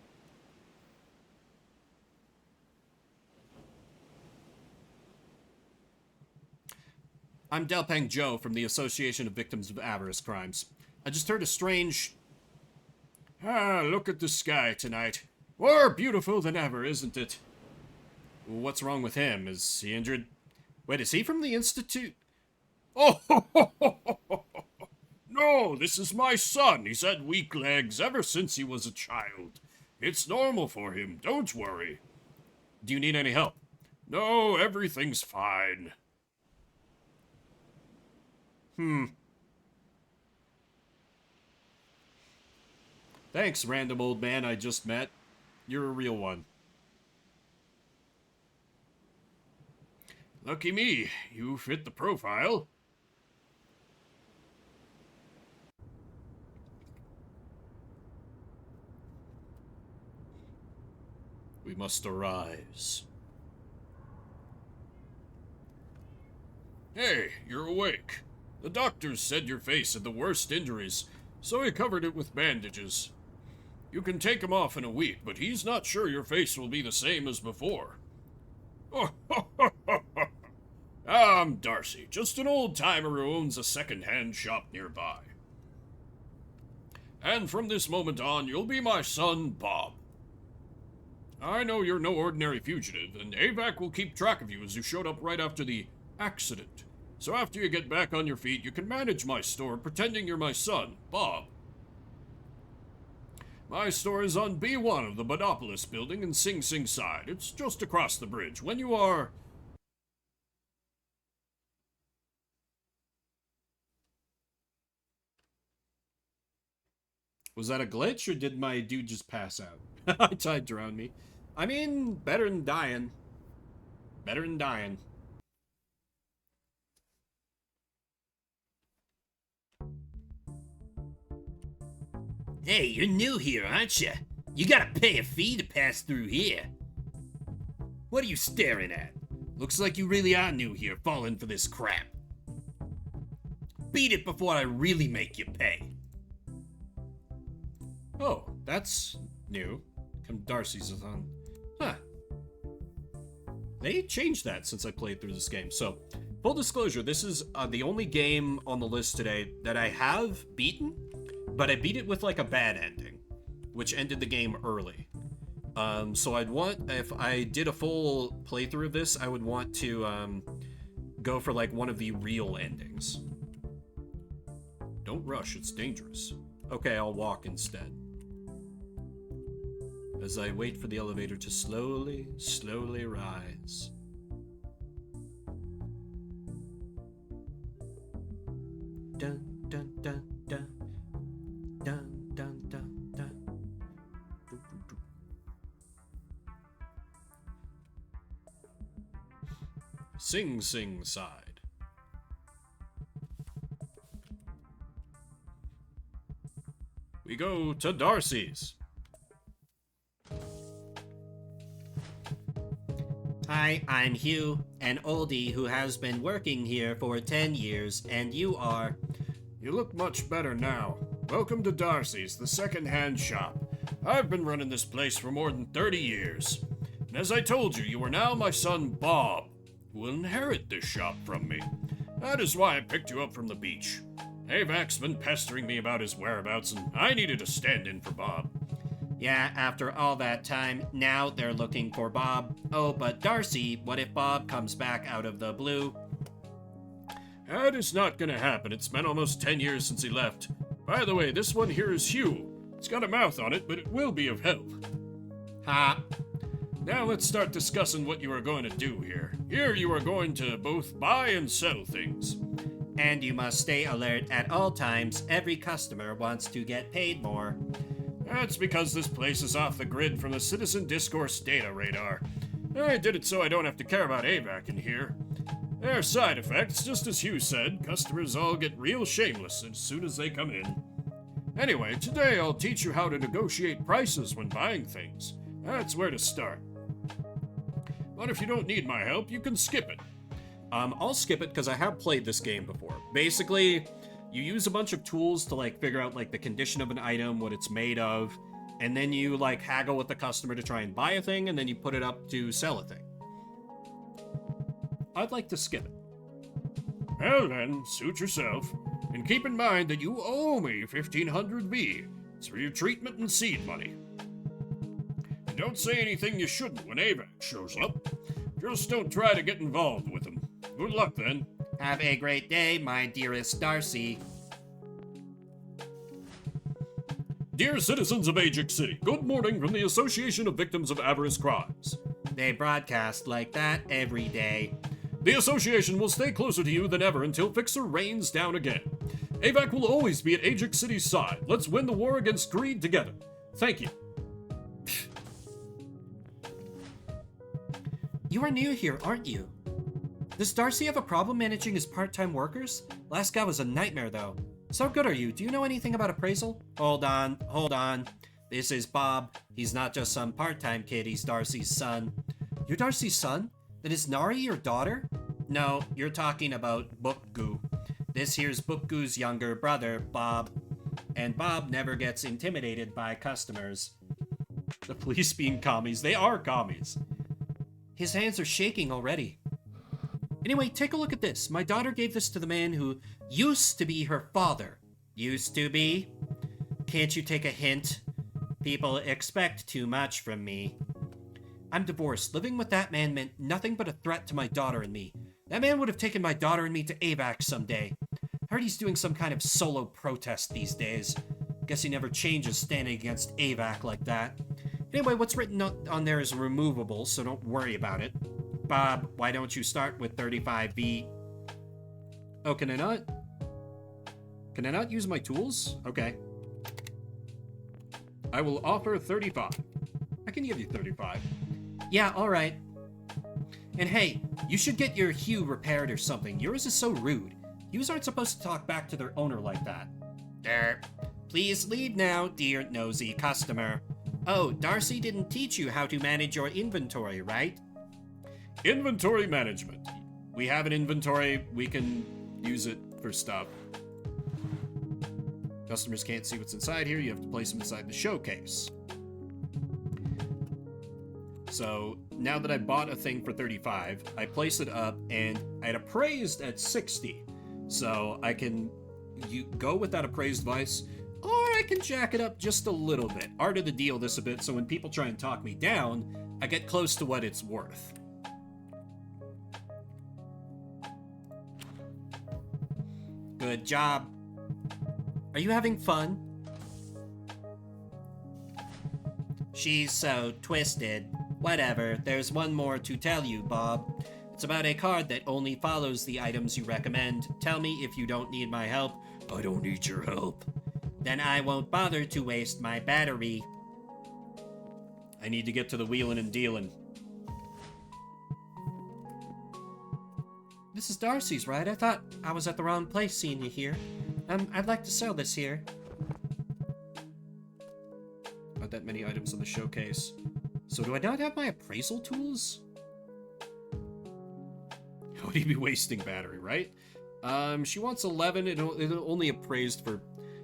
I'm Delpang Joe from the Association of Victims of Avarice Crimes. I just heard a strange... Ah, look at the sky tonight. More beautiful than ever, isn't it? What's wrong with him? Is he injured? Wait, is he from the Institute? Oh, no, this is my son. He's had weak legs ever since he was a child. It's normal for him, don't worry. Do you need any help? No, everything's fine. Thanks, random old man I just met. You're a real one. Lucky me, you fit the profile. We must arise. Hey, you're awake. The doctors said your face had the worst injuries, so he covered it with bandages. You can take him off in a week, but he's not sure your face will be the same as before. I'm Darcy, just an old-timer who owns a second-hand shop nearby. And from this moment on, you'll be my son, Bob. I know you're no ordinary fugitive, and AVAC will keep track of you as you showed up right after the accident. So after you get back on your feet, you can manage my store pretending you're my son, Bob. My store is on B1 of the Monopolis building in Sing Sing Side. It's just across the bridge. When you are... Was that a glitch, or did my dude just pass out? I tied around me. I mean, better than dying. Better than dying. Hey, you're new here, aren't you? You gotta pay a fee to pass through here. What are you staring at? Looks like you really are new here, falling for this crap. Beat it before I really make you pay. Oh, that's new. Darcy's is on. Huh. They changed that since I played through this game. So, Full disclosure, this is the only game on the list today that I have beaten, but I beat it with like a bad ending, which ended the game early. So I'd want, if I did a full playthrough of this, I would want to go for like one of the real endings. Don't rush, it's dangerous. Okay, I'll walk instead. As I wait for the elevator to slowly, slowly rise. Dun, dun, dun, dun. Dun, dun, dun, dun. Do, do, do. Sing Sing side. We go to Darcy's. Hi, I'm Hugh, an oldie who has been working here for 10 years, and you are... You look much better now. Welcome to Darcy's, the second-hand shop. I've been running this place for more than 30 years. And as I told you, you are now my son Bob, who will inherit this shop from me. That is why I picked you up from the beach. Avac's been pestering me about his whereabouts, and I needed to stand in for Bob. Yeah, after all that time, now they're looking for Bob. Oh, but Darcy, what if Bob comes back out of the blue? That is not gonna happen. It's been almost 10 years since he left. By the way, this one here is Hugh. It's got a mouth on it, but it will be of help. Ha! Now let's start discussing what you are going to do here. Here you are going to both buy and sell things. And you must stay alert at all times. Every customer wants to get paid more. That's because this place is off the grid from the Citizen Discourse data radar. I did it so I don't have to care about AVAC in here. There are side effects, just as Hugh said. Customers all get real shameless as soon as they come in. Anyway, today I'll teach you how to negotiate prices when buying things. That's where to start. But if you don't need my help, you can skip it. I'll skip it because I have played this game before. Basically, you use a bunch of tools to like figure out like the condition of an item, what it's made of, and then you like haggle with the customer to try and buy a thing, and then you put it up to sell a thing. I'd like to skip it. Well then, suit yourself. And keep in mind that you owe me 1500 V. It's for your treatment and seed money. And don't say anything you shouldn't when AVAC shows up. Just don't try to get involved with him. Good luck then. Have a great day, my dearest Darcy. Dear citizens of Ajax City, good morning from the Association of Victims of Avarice Crimes. They broadcast like that every day. The association will stay closer to you than ever until Fixer rains down again. AVAC will always be at Ajax City's side. Let's win the war against greed together. Thank you. You are new here, aren't you? Does Darcy have a problem managing his part-time workers? Last guy was a nightmare, though. So good are you? Do you know anything about appraisal? Hold on. This is Bob. He's not just some part-time kid, he's Darcy's son. You're Darcy's son? Then is Nari your daughter? No, you're talking about Bookgoo. This here's Bookgoo's younger brother, Bob. And Bob never gets intimidated by customers. The police being commies, they are commies. His hands are shaking already. Anyway, take a look at this. My daughter gave this to the man who used to be her father. Used to be? Can't you take a hint? People expect too much from me. I'm divorced. Living with that man meant nothing but a threat to my daughter and me. That man would have taken my daughter and me to AVAC someday. I heard he's doing some kind of solo protest these days. Guess he never changes standing against AVAC like that. Anyway, what's written on there is removable, so don't worry about it. Bob, why don't you start with 35V? Oh, can I not? Can I not use my tools? Okay. I will offer 35. I can give you 35. Yeah, alright. And hey, you should get your Hue repaired or something. Yours is so rude. Hues aren't supposed to talk back to their owner like that. Please leave now, dear nosy customer. Oh, Darcy didn't teach you how to manage your inventory, right? Inventory management. We have an inventory, we can use it for stuff. Customers can't see what's inside here, you have to place them inside the showcase. So, now that I bought a thing for 35, I place it up, and I had appraised at 60. So I can go with that appraised vice, or I can jack it up just a little bit. Art of the deal this a bit, so when people try and talk me down, I get close to what it's worth. Good job. Are you having fun? She's so twisted. Whatever, there's one more to tell you, Bob. It's about a card that only follows the items you recommend. Tell me if you don't need my help. I don't need your help. Then I won't bother to waste my battery. I need to get to the wheelin' and dealin'. This is Darcy's, right? I thought I was at the wrong place seeing you here. I'd like to sell this here. Not that many items in the showcase. So do I not have my appraisal tools? How would he be wasting battery, right? She wants 11. It only appraised for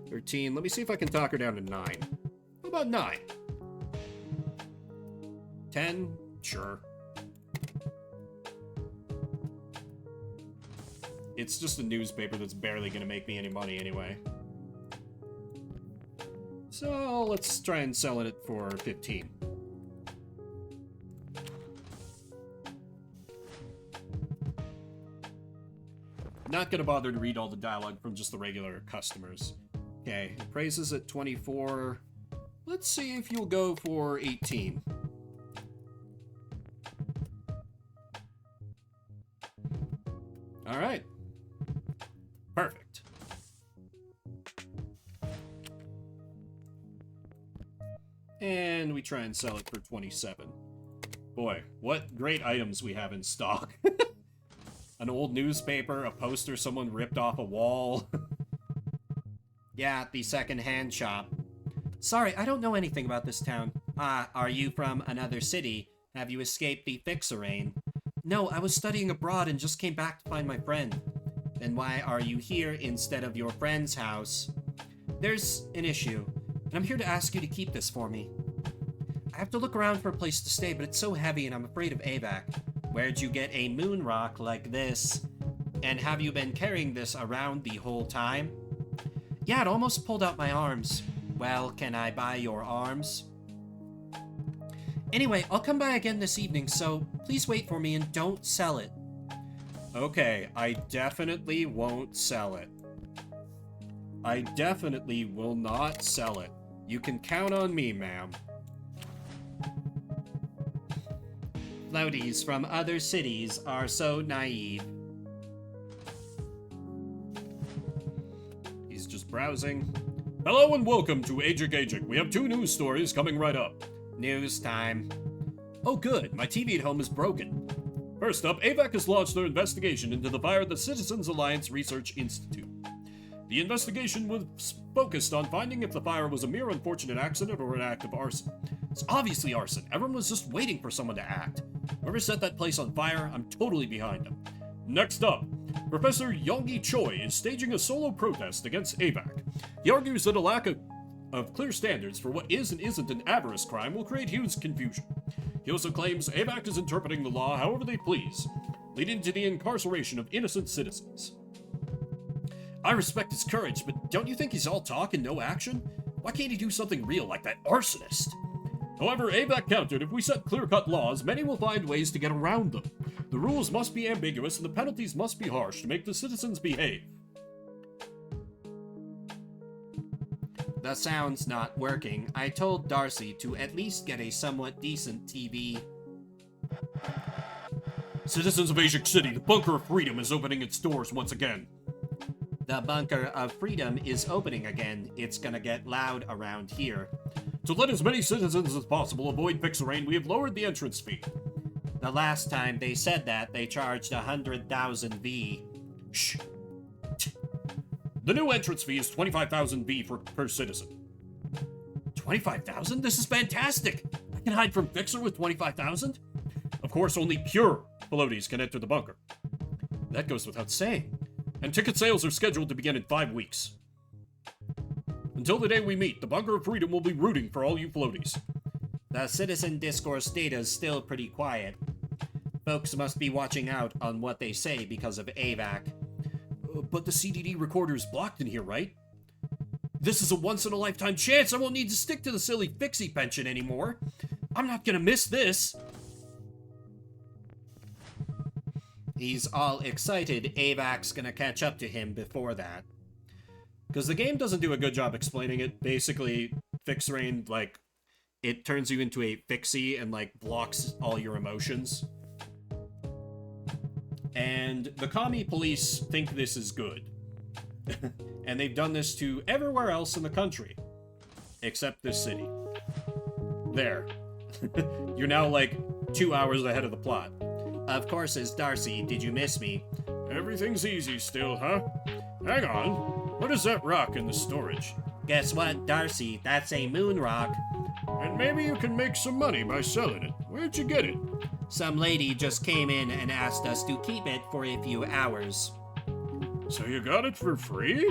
13. Let me see if I can talk her down to 9. How about 9? 10? Sure. It's just a newspaper that's barely gonna make me any money anyway. So let's try and sell it for 15. Not gonna bother to read all the dialogue from just the regular customers. Okay, appraises at 24. Let's see if you'll go for 18. All right. Perfect. And we try and sell it for 27. Boy, what great items we have in stock. An old newspaper, a poster someone ripped off a wall. Yeah, the second-hand shop. Sorry, I don't know anything about this town. Are you from another city? Have you escaped the Fixer-Rain? No, I was studying abroad and just came back to find my friend. Then why are you here instead of your friend's house? There's an issue, and I'm here to ask you to keep this for me. I have to look around for a place to stay, but it's so heavy and I'm afraid of AVAC. Where'd you get a moon rock like this? And have you been carrying this around the whole time? Yeah, it almost pulled out my arms. Well, can I buy your arms? Anyway, I'll come by again this evening, so please wait for me and don't sell it. Okay, I definitely won't sell it. I definitely will not sell it. You can count on me, ma'am. Floaties from other cities are so naive. He's just browsing. Hello and welcome to Ajik. We have 2 news stories coming right up. News time. Oh good, my TV at home is broken. First up, AVAC has launched their investigation into the fire at the Citizens Alliance Research Institute. The investigation was focused on finding if the fire was a mere unfortunate accident or an act of arson. It's obviously arson. Everyone was just waiting for someone to act. Whoever set that place on fire, I'm totally behind them. Next up, Professor Yonggi Choi is staging a solo protest against AVAC. He argues that a lack of clear standards for what is and isn't an avarice crime will create huge confusion. He also claims AVAC is interpreting the law however they please, leading to the incarceration of innocent citizens. I respect his courage, but don't you think he's all talk and no action? Why can't he do something real like that arsonist? However, AVAC countered, if we set clear-cut laws, many will find ways to get around them. The rules must be ambiguous and the penalties must be harsh to make the citizens behave. The sound's not working. I told Darcy to at least get a somewhat decent TV. Citizens of Ajik City, the Bunker of Freedom is opening its doors once again. The Bunker of Freedom is opening again. It's gonna get loud around here. To let as many citizens as possible avoid Fixer-Rain, we have lowered the entrance fee. The last time they said that, they charged 100,000 V. Shh. The new entrance fee is 25,000 V per citizen. 25,000? This is fantastic! I can hide from Fixer with 25,000? Of course, only pure floaties can enter the bunker. That goes without saying. And ticket sales are scheduled to begin in 5 weeks. Until the day we meet, the Bunker of Freedom will be rooting for all you floaties. The citizen discourse data is still pretty quiet. Folks must be watching out on what they say because of AVAC. But the CDD recorder is blocked in here, right? This is a once-in-a-lifetime chance. I won't need to stick to the silly fixie pension anymore. I'm not gonna miss this. He's all excited AVAC's gonna catch up to him before that. Because the game doesn't do a good job explaining it. Basically, Fix Rain, like, it turns you into a fixie and, like, blocks all your emotions. And the commie police think this is good. And they've done this to everywhere else in the country. Except this city. There. You're now, like, 2 hours ahead of the plot. Of course, as Darcy, did you miss me? Everything's easy still, huh? Hang on. What is that rock in the storage? Guess what, Darcy? That's a moon rock. And maybe you can make some money by selling it. Where'd you get it? Some lady just came in and asked us to keep it for a few hours. So you got it for free?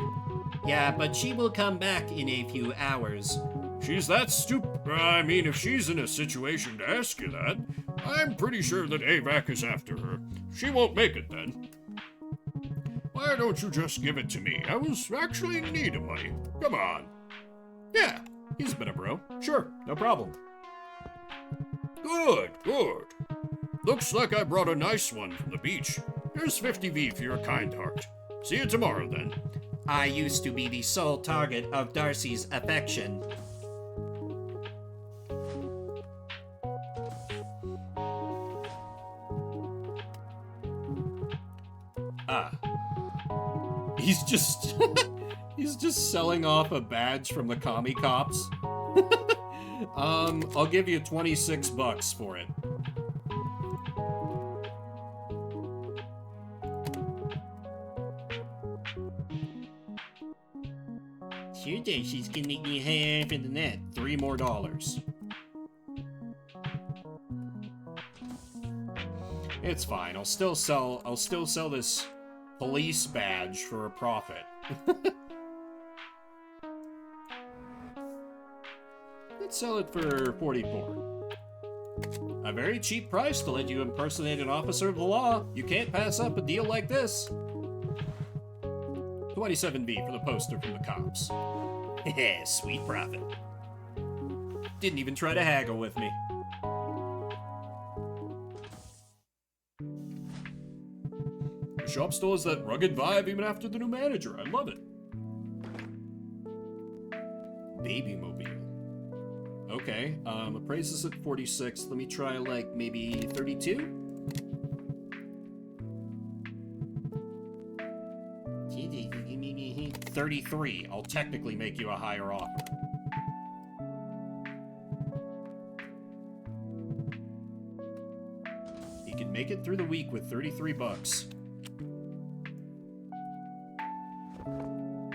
Yeah, but she will come back in a few hours. She's that stupid. I mean, if she's in a situation to ask you that, I'm pretty sure that AVAC is after her. She won't make it then. Why don't you just give it to me? I was actually in need of money. Come on. Yeah, he's been a bro. Sure, no problem. Good, good. Looks like I brought a nice one from the beach. Here's 50V for your kind heart. See you tomorrow, then. I used to be the sole target of Darcy's affection. He's just... he's just selling off a badge from the commie cops. I'll give you $26 for it. Sure, Darcy's gonna make me half for the net. $3 more. It's fine. I'll still sell this police badge for a profit. Let's sell it for $44. A very cheap price to let you impersonate an officer of the law. You can't pass up a deal like this. 27V for the poster from the cops. Sweet profit. Didn't even try to haggle with me. The shop still has that rugged vibe even after the new manager. I love it. Baby mobile. Okay, appraises at 46. Let me try, like, maybe 32? $33. I'll technically make you a higher offer. You can make it through the week with $33.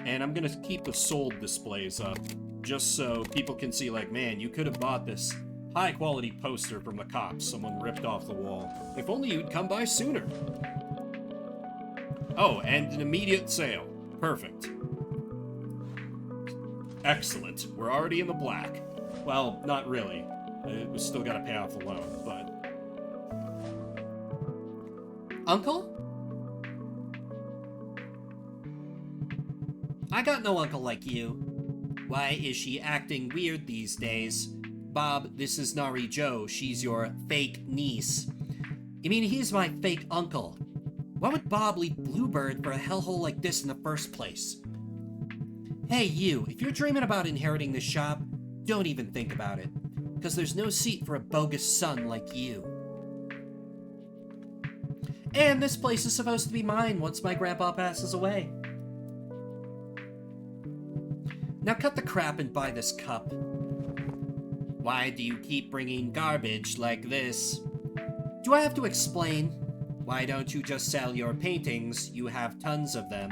And I'm gonna keep the sold displays up, just so people can see, like, man, you could have bought this high-quality poster from the cops someone ripped off the wall. If only you'd come by sooner. Oh, and an immediate sale. Perfect. Excellent. We're already in the black. Well, not really. We still gotta pay off the loan, but... Uncle? I got no uncle like you. Why is she acting weird these days? Bob, this is Nari Joe. She's your fake niece. You mean he's my fake uncle? Why would Bob leave Bluebird for a hellhole like this in the first place? Hey, you, if you're dreaming about inheriting this shop, don't even think about it. Because there's no seat for a bogus son like you. And this place is supposed to be mine once my grandpa passes away. Now cut the crap and buy this cup. Why do you keep bringing garbage like this? Do I have to explain? Why don't you just sell your paintings? You have tons of them.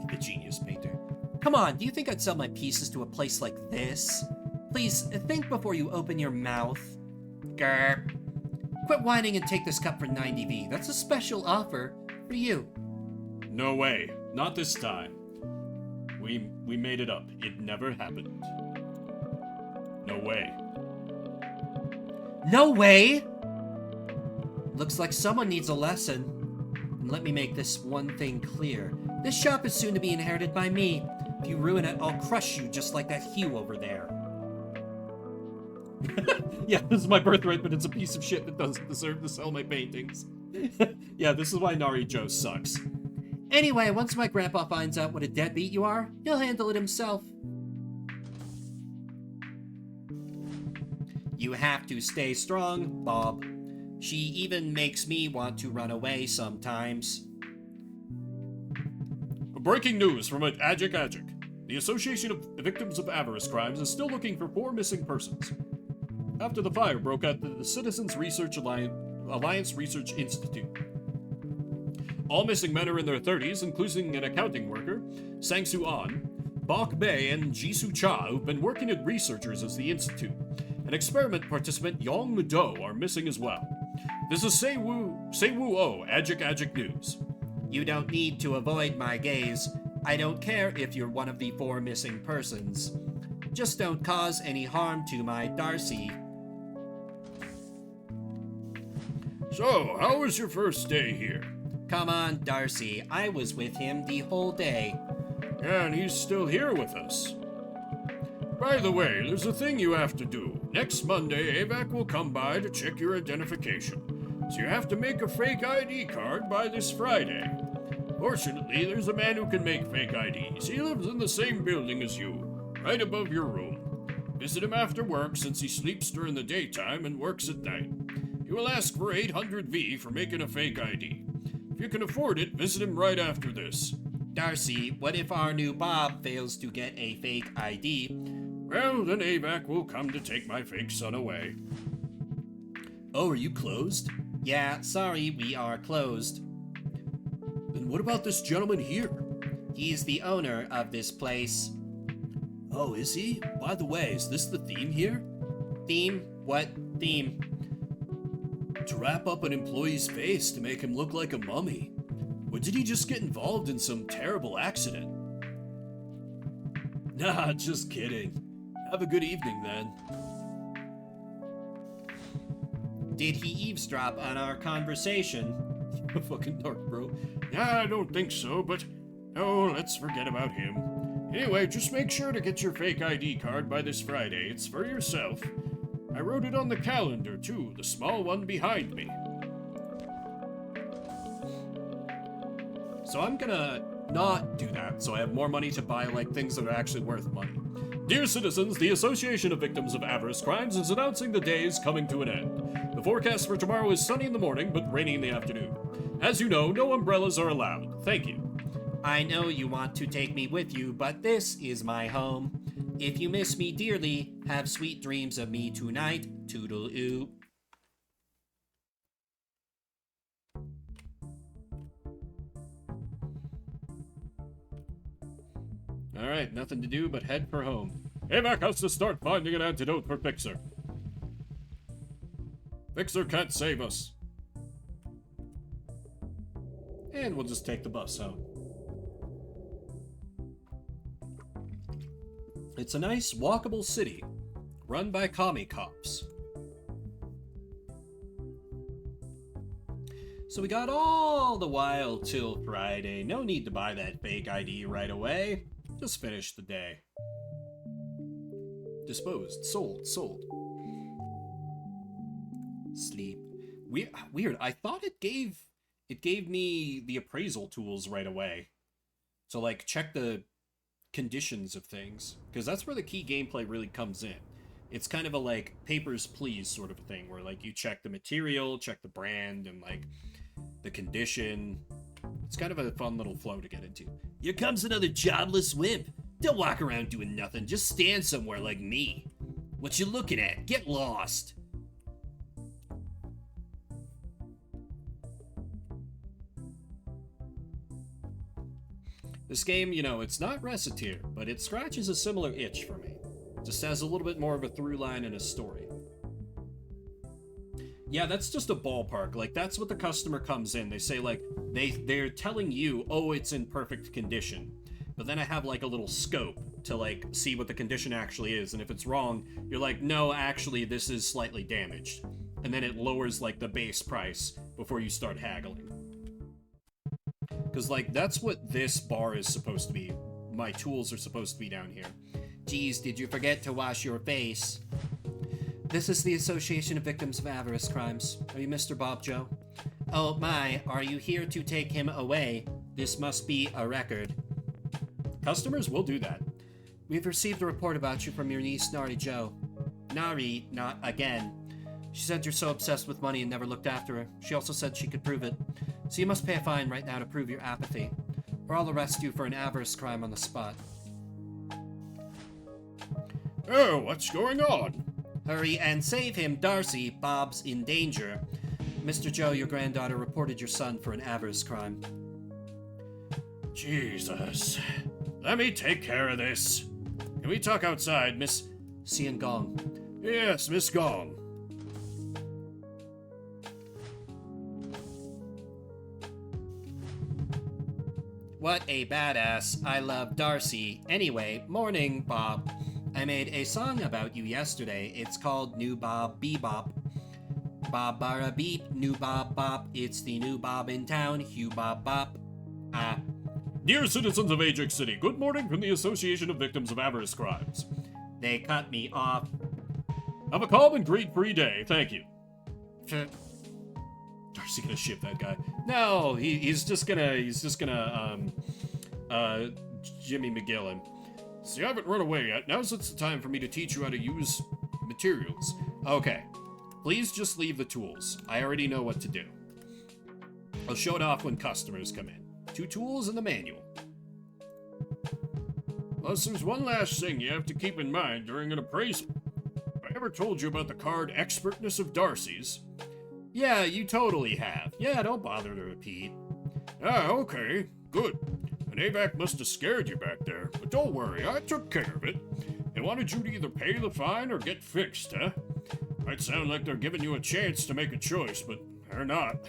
The genius painter. Come on, do you think I'd sell my pieces to a place like this? Please, think before you open your mouth. Grr. Quit whining and take this cup for 90V. That's a special offer for you. No way. Not this time. We made it up. It never happened. No way. No way! Looks like someone needs a lesson. And let me make this one thing clear. This shop is soon to be inherited by me. If you ruin it, I'll crush you just like that Hugh over there. Yeah, this is my birthright, but it's a piece of shit that doesn't deserve to sell my paintings. Yeah, this is why Nari Joe sucks. Anyway, once my grandpa finds out what a deadbeat you are, he'll handle it himself. You have to stay strong, Bob. She even makes me want to run away sometimes. Breaking news from Ajik Ajik. The Association of Victims of Avarice Crimes is still looking for 4 missing persons. After the fire broke out at the Citizens Research Alliance Research Institute. All missing men are in their 30s, including an accounting worker, Sang-Soo An, Bok Bae, and Jisoo Cha, who've been working as researchers at the institute. An experiment participant, Yong Mudo, are missing as well. This is Say Woo Oh, Ajik Ajik News. You don't need to avoid my gaze. I don't care if you're one of the 4 missing persons. Just don't cause any harm to my Darcy. So, how was your first day here? Come on, Darcy. I was with him the whole day. Yeah, and he's still here with us. By the way, there's a thing you have to do. Next Monday, AVAC will come by to check your identification. So you have to make a fake ID card by this Friday. Fortunately, there's a man who can make fake IDs. He lives in the same building as you, right above your room. Visit him after work since he sleeps during the daytime and works at night. He will ask for 800V for making a fake ID. If you can afford it, visit him right after this. Darcy, what if our new Bob fails to get a fake ID? Well, then AVAC will come to take my fake son away. Oh, are you closed? Yeah, sorry, we are closed. Then what about this gentleman here? He's the owner of this place. Oh, is he? By the way, is this the theme here? Theme? What theme? To wrap up an employee's face to make him look like a mummy. Or did he just get involved in some terrible accident? Nah, just kidding. Have a good evening, then. Did he eavesdrop on our conversation? Fucking dark, bro. Nah, I don't think so, but... Oh, let's forget about him. Anyway, just make sure to get your fake ID card by this Friday. It's for yourself. I wrote it on the calendar, too, the small one behind me. So I'm gonna not do that, so I have more money to buy, like, things that are actually worth money. Dear citizens, the Association of Victims of Avarice Crimes is announcing the day is coming to an end. The forecast for tomorrow is sunny in the morning, but rainy in the afternoon. As you know, no umbrellas are allowed. Thank you. I know you want to take me with you, but this is my home. If you miss me dearly, have sweet dreams of me tonight. Toodle-oo. Alright, nothing to do but head for home. AVAC has to start finding an antidote for Fixer. Fixer can't save us. And we'll just take the bus home. It's a nice, walkable city, run by commie cops. So we got all the while till Friday. No need to buy that fake ID right away. Just finish the day. Disposed. Sold. Sleep. Weird. I thought it gave me the appraisal tools right away. So, like, check the conditions of things. Because that's where the key gameplay really comes in. It's kind of a, like, papers, please sort of a thing. Where, like, you check the material, check the brand, and, like, the condition. It's kind of a fun little flow to get into. Here comes another jobless wimp. Don't walk around doing nothing. Just stand somewhere like me. What you looking at? Get lost. This game, you know, it's not Reciteer, but it scratches a similar itch for me. Just has a little bit more of a through line and a story. Yeah, that's just a ballpark. Like, that's what the customer comes in. They say, like, they're telling you, oh, it's in perfect condition. But then I have, like, a little scope to, like, see what the condition actually is. And if it's wrong, you're like, no, actually, this is slightly damaged. And then it lowers, like, the base price before you start haggling. Because, like, that's what this bar is supposed to be. My tools are supposed to be down here. Geez, did you forget to wash your face? This is the Association of Victims of Avarice Crimes. Are you Mr. Bob Joe? Oh my, are you here to take him away? This must be a record. Customers will do that. We've received a report about you from your niece, Nari Joe. Nari, not again. She said you're so obsessed with money and never looked after her. She also said she could prove it. So you must pay a fine right now to prove your apathy, or I'll arrest you for an avarice crime on the spot. Oh, what's going on? Hurry and save him, Darcy. Bob's in danger. Mr. Joe, your granddaughter reported your son for an avarice crime. Jesus. Let me take care of this. Can we talk outside, Miss... Sian Gong? Yes, Miss Gong. What a badass. I love Darcy. Anyway, morning, Bob. I made a song about you yesterday. It's called New Bob Bebop. Bob bara beep, new Bob bop. It's the new Bob in town, Hugh Bob bop. Dear citizens of Ajax City, good morning from the Association of Victims of Avarice Crimes. They cut me off. Have a calm and greed-free day. Thank you. Darcy gonna ship that guy. No, he's just gonna Jimmy McGill him. So you haven't run away yet. Now's the time for me to teach you how to use materials. Okay. Please just leave the tools. I already know what to do. I'll show it off when customers come in. 2 tools and the manual. Plus, there's one last thing you have to keep in mind during an appraisal. Have I ever told you about the card expertness of Darcy's? Yeah, you totally have. Yeah, don't bother to repeat. Ah, okay. Good. An AVAC must have scared you back there, but don't worry, I took care of it. They wanted you to either pay the fine or get fixed, huh? Might sound like they're giving you a chance to make a choice, but they're not.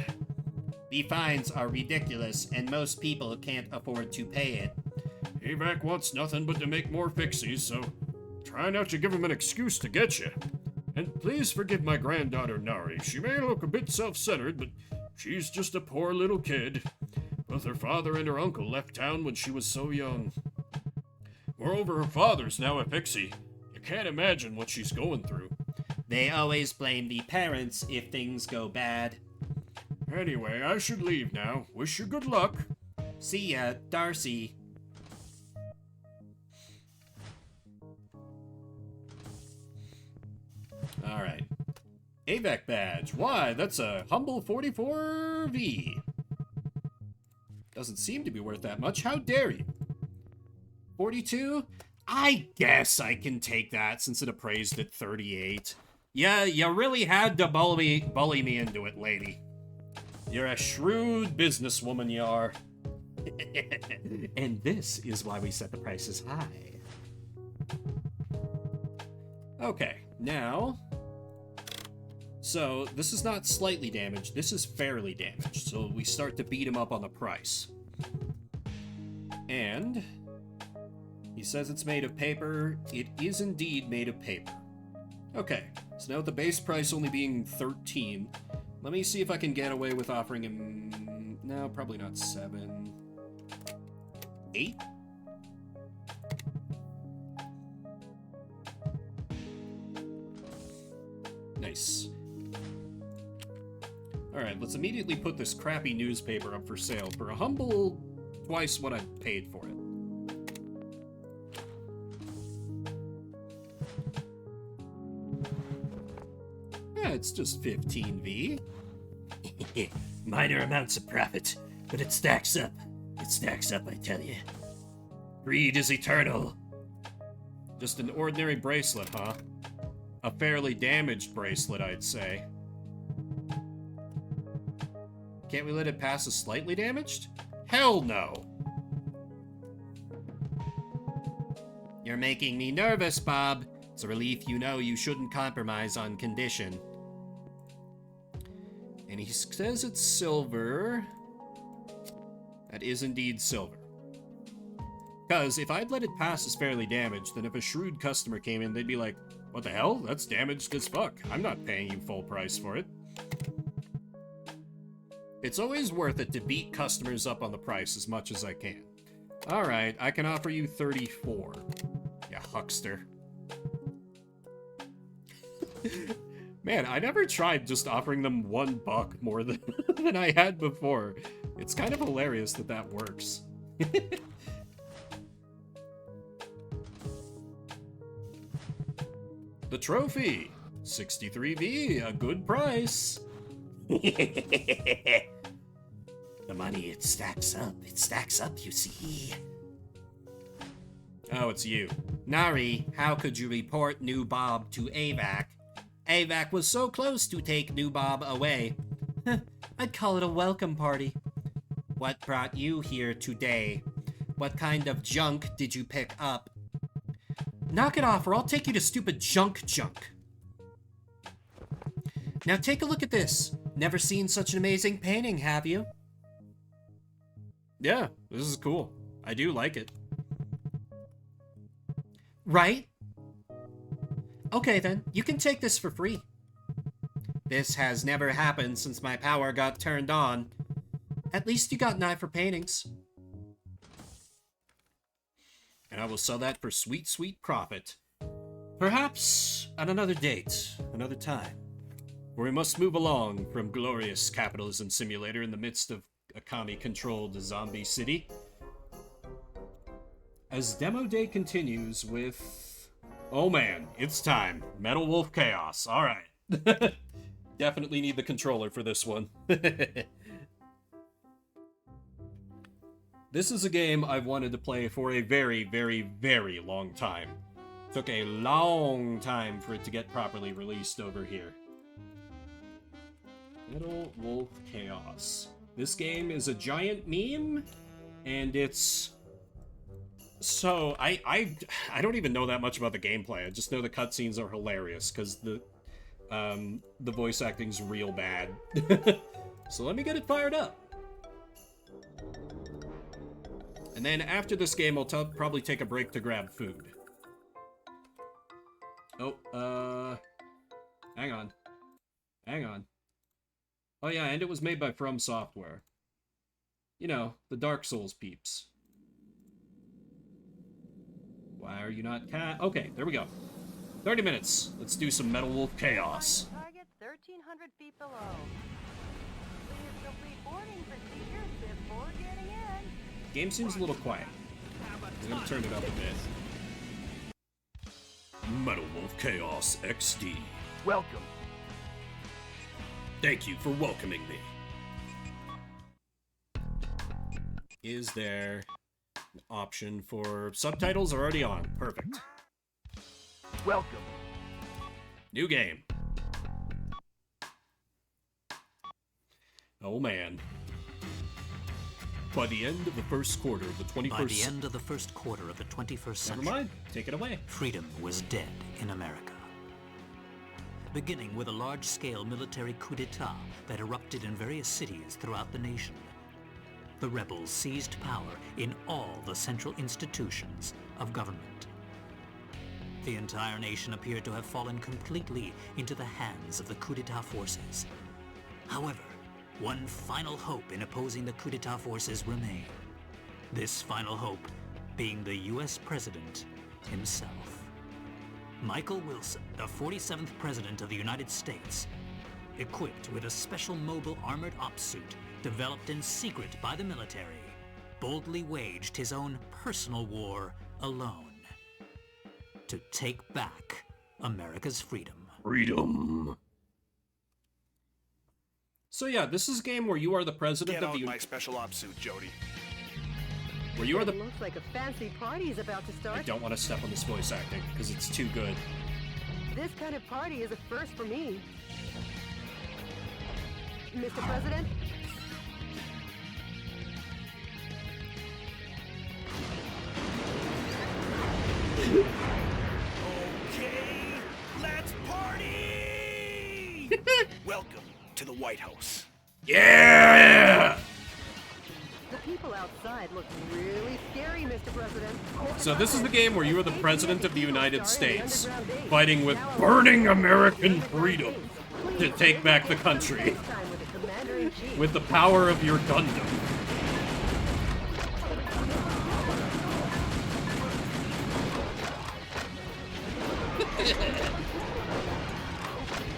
The fines are ridiculous, and most people can't afford to pay it. AVAC wants nothing but to make more fixies, so try not to give him an excuse to get you. And please forgive my granddaughter, Nari. She may look a bit self-centered, but she's just a poor little kid. Both her father and her uncle left town when she was so young. Moreover, her father's now a fixie. You can't imagine what she's going through. They always blame the parents if things go bad. Anyway, I should leave now. Wish you good luck. See ya, Darcy. Alright. AVAC badge. Why? That's a humble 44V. Doesn't seem to be worth that much. How dare you? 42? I guess I can take that since it appraised at 38. Yeah, you really had to bully me into it, lady. You're a shrewd businesswoman, you are. And this is why we set the prices high. Okay, now... So, this is not slightly damaged, this is fairly damaged. So we start to beat him up on the price. And... he says it's made of paper. It is indeed made of paper. Okay, so now with the base price only being 13, let me see if I can get away with offering him... No, probably not 7... 8? Nice. Alright, let's immediately put this crappy newspaper up for sale for a humble twice what I paid for it. Yeah, it's just 15V. Minor amounts of profit, but it stacks up. It stacks up, I tell you. Greed is eternal. Just an ordinary bracelet, huh? A fairly damaged bracelet, I'd say. Can't we let it pass as slightly damaged? Hell no! You're making me nervous, Bob. It's a relief you know you shouldn't compromise on condition. And he says it's silver. That is indeed silver. Because if I'd let it pass as fairly damaged, then if a shrewd customer came in, they'd be like, what the hell? That's damaged as fuck. I'm not paying you full price for it. It's always worth it to beat customers up on the price as much as I can. Alright, I can offer you 34. You huckster. Man, I never tried just offering them $1 more than I had before. It's kind of hilarious that that works. The trophy! 63V, a good price. The money, it stacks up, you see. Oh, it's you. Nari, how could you report New Bob to AVAC? AVAC was so close to take New Bob away. I'd call it a welcome party. What brought you here today? What kind of junk did you pick up? Knock it off, or I'll take you to stupid junk. Now take a look at this. Never seen such an amazing painting, have you? Yeah, this is cool. I do like it. Right? Okay then, you can take this for free. This has never happened since my power got turned on. At least you got an eye for paintings. And I will sell that for sweet, sweet profit. Perhaps at another date, another time. For we must move along from glorious capitalism simulator in the midst of a commie-controlled zombie city. As demo day continues with... Oh man, it's time. Metal Wolf Chaos. Alright. Definitely need the controller for this one. This is a game I've wanted to play for a very, very, very long time. Took a long time for it to get properly released over here. Metal Wolf Chaos. This game is a giant meme, and it's... So, I don't even know that much about the gameplay. I just know the cutscenes are hilarious, because the voice acting's real bad. So let me get it fired up. And then after this game, I'll probably take a break to grab food. Oh, hang on. Oh yeah, and it was made by From Software. You know, the Dark Souls peeps. Why are you not Okay, there we go. 30 minutes. Let's do some Metal Wolf Chaos. Target 1,300 feet below. Please complete boarding procedures before getting in. Game seems a little quiet. I'm gonna turn it up a bit. Metal Wolf Chaos XD. Welcome. Thank you for welcoming me. Is there an option for subtitles? Are already on. Perfect. Welcome. New game. Oh man. By the end of the first quarter of the 21st... By the end of the first quarter of the 21st century... Never mind. Take it away. Freedom was dead in America. Beginning with a large-scale military coup d'etat that erupted in various cities throughout the nation. The rebels seized power in all the central institutions of government. The entire nation appeared to have fallen completely into the hands of the coup d'etat forces. However, one final hope in opposing the coup d'etat forces remained. This final hope being the U.S. President himself. Michael Wilson, the 47th President of the United States, equipped with a special mobile armored ops suit developed in secret by the military, boldly waged his own personal war alone to take back America's freedom. Freedom. So yeah, this is a game where you are the president Get of the... out my special ops suit, Jody. Where you are the... Looks like a fancy party is about to start. I don't want to step on this voice acting, because it's too good. This kind of party is a first for me. Mr. President? Okay, let's party! Welcome to the White House. Yeah! The people outside looks really scary, Mr. President. So this is the game where you are the President of the United States, fighting with burning American freedom to take back the country with the power of your Gundam.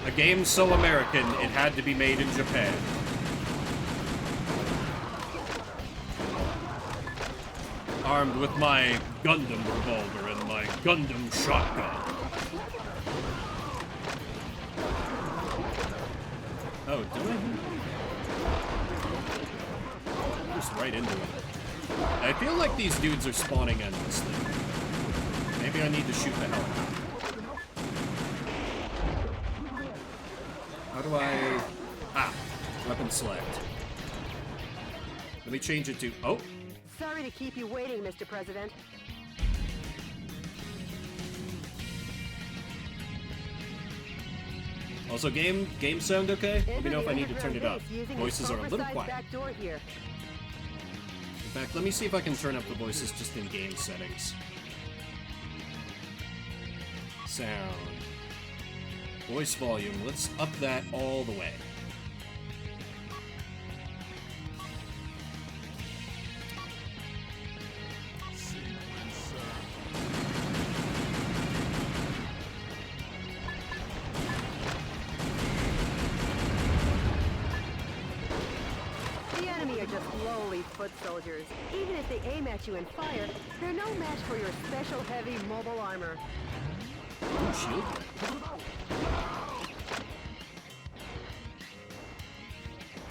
A game so American, it had to be made in Japan. Armed with my Gundam revolver and my Gundam shotgun. Oh, do I? Just right into it. I feel like these dudes are spawning endlessly. Maybe I need to shoot the helicopter. How do I... Ah, weapon select. Let me change it to... Oh! Sorry to keep you waiting, Mr. President. Also, game sound okay? Let me know if I need to turn it up. Voices are a little quiet. Back door here. In fact, let me see if I can turn up the voices just in game settings. Sound. Voice volume, let's up that all the way. The enemy are just lowly foot soldiers. Even if they aim at you and fire, they're no match for your special heavy mobile armor. Ooh, shield.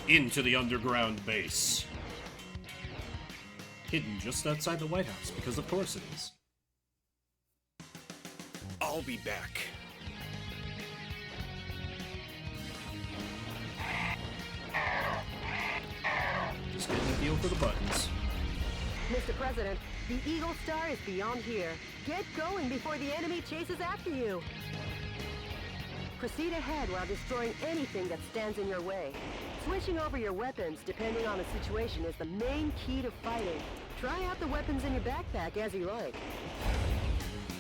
Into the underground base. Hidden just outside the White House, because of course it is. I'll be back. Just getting a feel for the buttons. Mr. President, the Eagle Star is beyond here. Get going before the enemy chases after you. Proceed ahead while destroying anything that stands in your way. Switching over your weapons, depending on the situation, is the main key to fighting. Try out the weapons in your backpack as you like.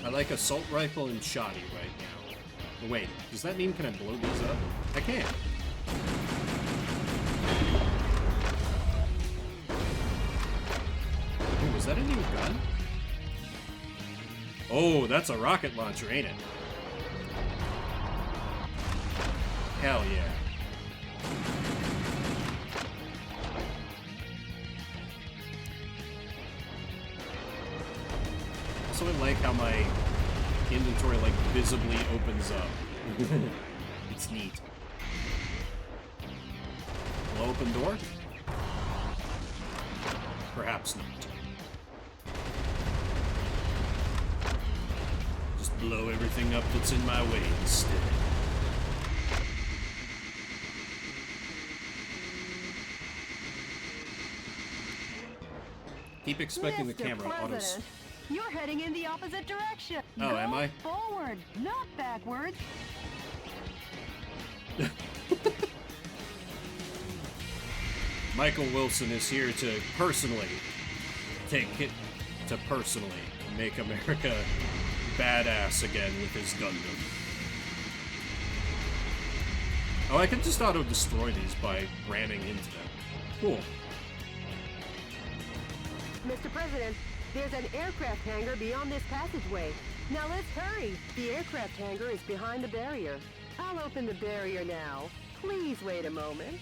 I like assault rifle and shoddy right now. But wait, does that mean can I blow these up? I can. Ooh, is that a new gun? Oh, that's a rocket launcher, ain't it? Hell yeah. Also, I like how my inventory, like, visibly opens up. It's neat. Will open door? Perhaps not. Just blow everything up that's in my way instead. Keep expecting the camera autos. You're heading in the opposite direction. Oh, Go am I? Forward, not backwards. Michael Wilson is here to personally make America badass again with his Gundam. Oh, I can just auto-destroy these by ramming into them. Cool. Mr. President, there's an aircraft hangar beyond this passageway. Now let's hurry. The aircraft hangar is behind the barrier. I'll open the barrier now. Please wait a moment.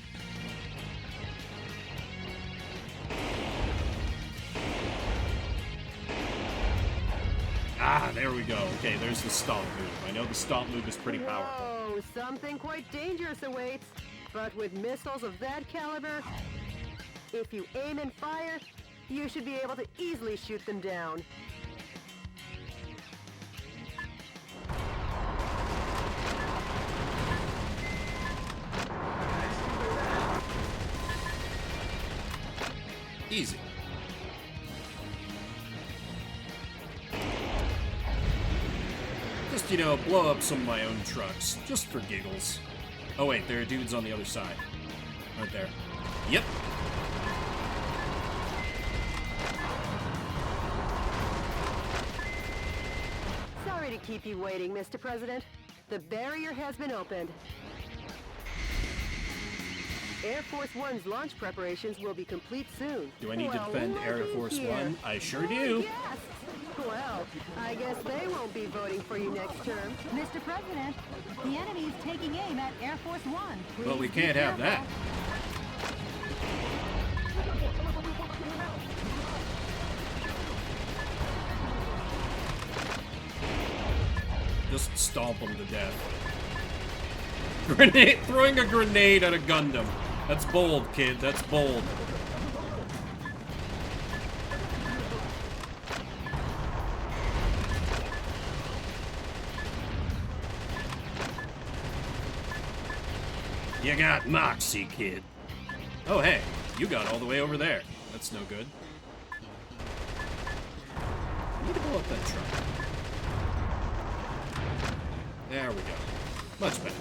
Ah, there we go. Okay, there's the stomp move. I know the stomp move is pretty powerful. Whoa, something quite dangerous awaits. But with missiles of that caliber, if you aim and fire, you should be able to easily shoot them down. Easy. Just, you know, blow up some of my own trucks, just for giggles. Oh wait, there are dudes on the other side. Aren't there? Yep. Sorry to keep you waiting, Mr. President. The barrier has been opened. Air Force One's launch preparations will be complete soon. Do I need to defend Air Force One? I sure do. Yes. Well, I guess they won't be voting for you next term. Mr. President, the enemy is taking aim at Air Force One. But we can't have that. Just stomp them to death. Grenade, throwing a grenade at a Gundam. That's bold, kid. That's bold. You got moxie, kid. Oh, hey. You got all the way over there. That's no good. I need to blow up that truck. There we go. Much better.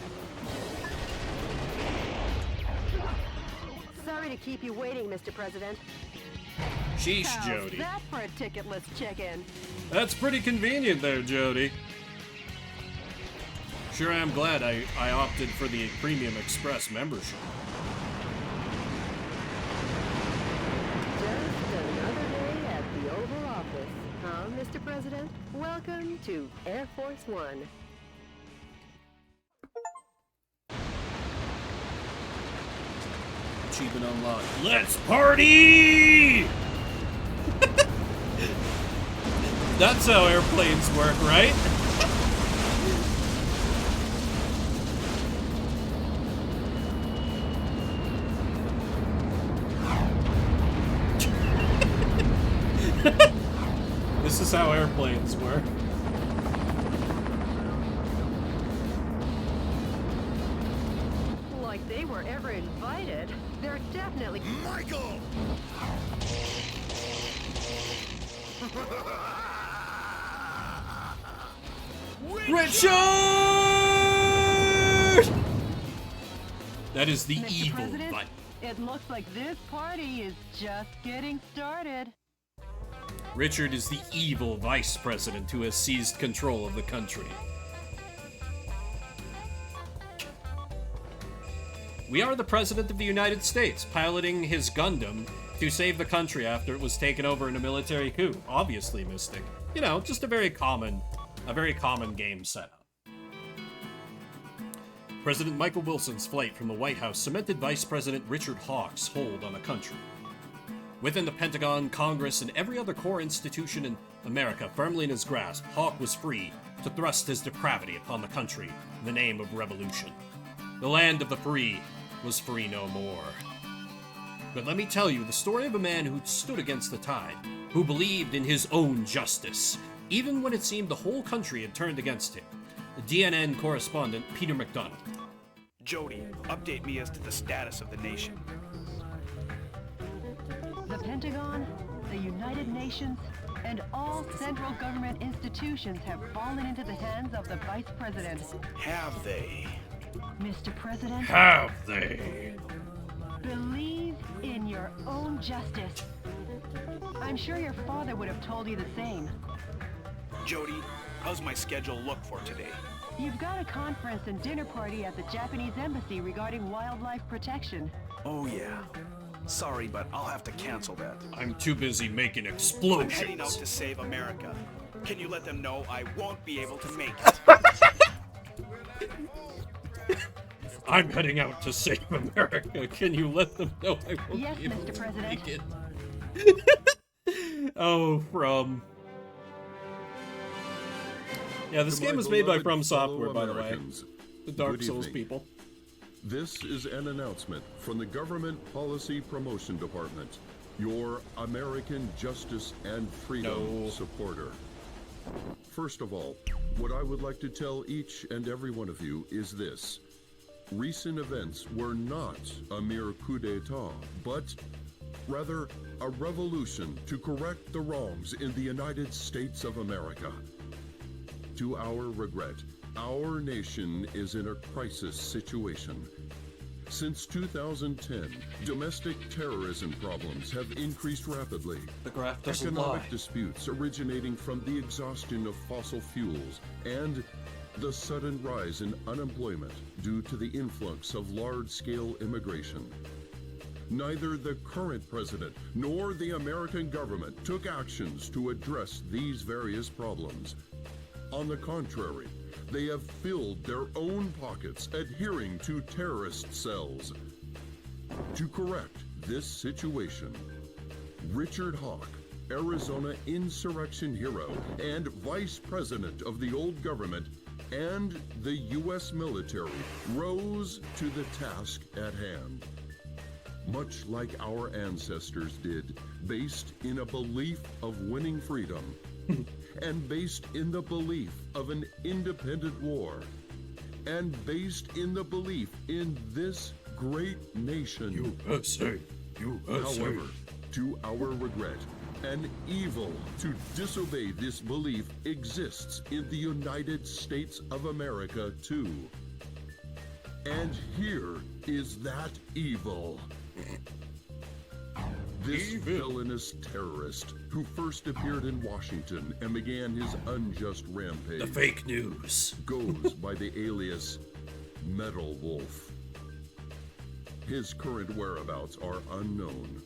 Sorry to keep you waiting, Mr. President. Sheesh, How's Jody. that for a ticketless check-in? That's pretty convenient there, Jody. Sure am glad I opted for the Premium Express membership. Just another day at the Oval Office, huh, Mr. President? Welcome to Air Force One. Achievement unlocked. Let's party! That's how airplanes work, right? This is how airplanes work. Like they were ever invited. They're definitely... Michael! Richard! That is the Mr. evil President, button. it looks like this party is just getting started. Richard is the evil vice president who has seized control of the country. We are the President of the United States, piloting his Gundam to save the country after it was taken over in a military coup. Obviously, Mystic. You know, just a very common game setup. President Michael Wilson's flight from the White House cemented Vice President Richard Hawke's hold on the country. Within the Pentagon, Congress, and every other core institution in America firmly in his grasp, Hawke was free to thrust his depravity upon the country in the name of revolution. The land of the free was free no more. But let me tell you the story of a man who stood against the tide, who believed in his own justice, even when it seemed the whole country had turned against him. The DNN correspondent Peter McDonald. Jody, update me as to the status of the nation. The Pentagon, the United Nations, and all central government institutions have fallen into the hands of the Vice President. Have they? Mr. President? Have they? Believe in your own justice. I'm sure your father would have told you the same. Jody, how's my schedule look for today? You've got a conference and dinner party at the Japanese embassy regarding wildlife protection. Oh yeah. Sorry, but I'll have to cancel that. I'm too busy making I'm explosions. heading out to save America. Can you let them know I won't be able to make it? I'm heading out to save America. Can you let them know I won't Yes, be able Mr. to President. make it? Oh, From. Yeah, this To game my was made by beloved From Software, fellow by the way. Americans, The Dark good Souls evening. people. This is an announcement from the Government Policy Promotion Department, your American justice and freedom supporter. First of all, what I would like to tell each and every one of you is this. Recent events were not a mere coup d'etat, but rather a revolution to correct the wrongs in the United States of America. To our regret, our nation is in a crisis situation. Since 2010, domestic terrorism problems have increased rapidly. The graph doesn't Economic lie. disputes originating from the exhaustion of fossil fuels and the sudden rise in unemployment due to the influx of large-scale immigration. Neither the current president nor the American government took actions to address these various problems. On the contrary, they have filled their own pockets adhering to terrorist cells. To correct this situation, Richard Hawk, Arizona insurrection hero and vice president of the old government, and the U.S. military rose to the task at hand. Much like our ancestors did, based in a belief of winning freedom, and based in the belief of an independent war, and based in the belief in this great nation. USA, USA. However, to our regret, an evil to disobey this belief exists in the United States of America too. And here is that evil. This villainous terrorist who first appeared in Washington and began his unjust rampage. The fake news. Goes by the alias Metal Wolf. His current whereabouts are unknown.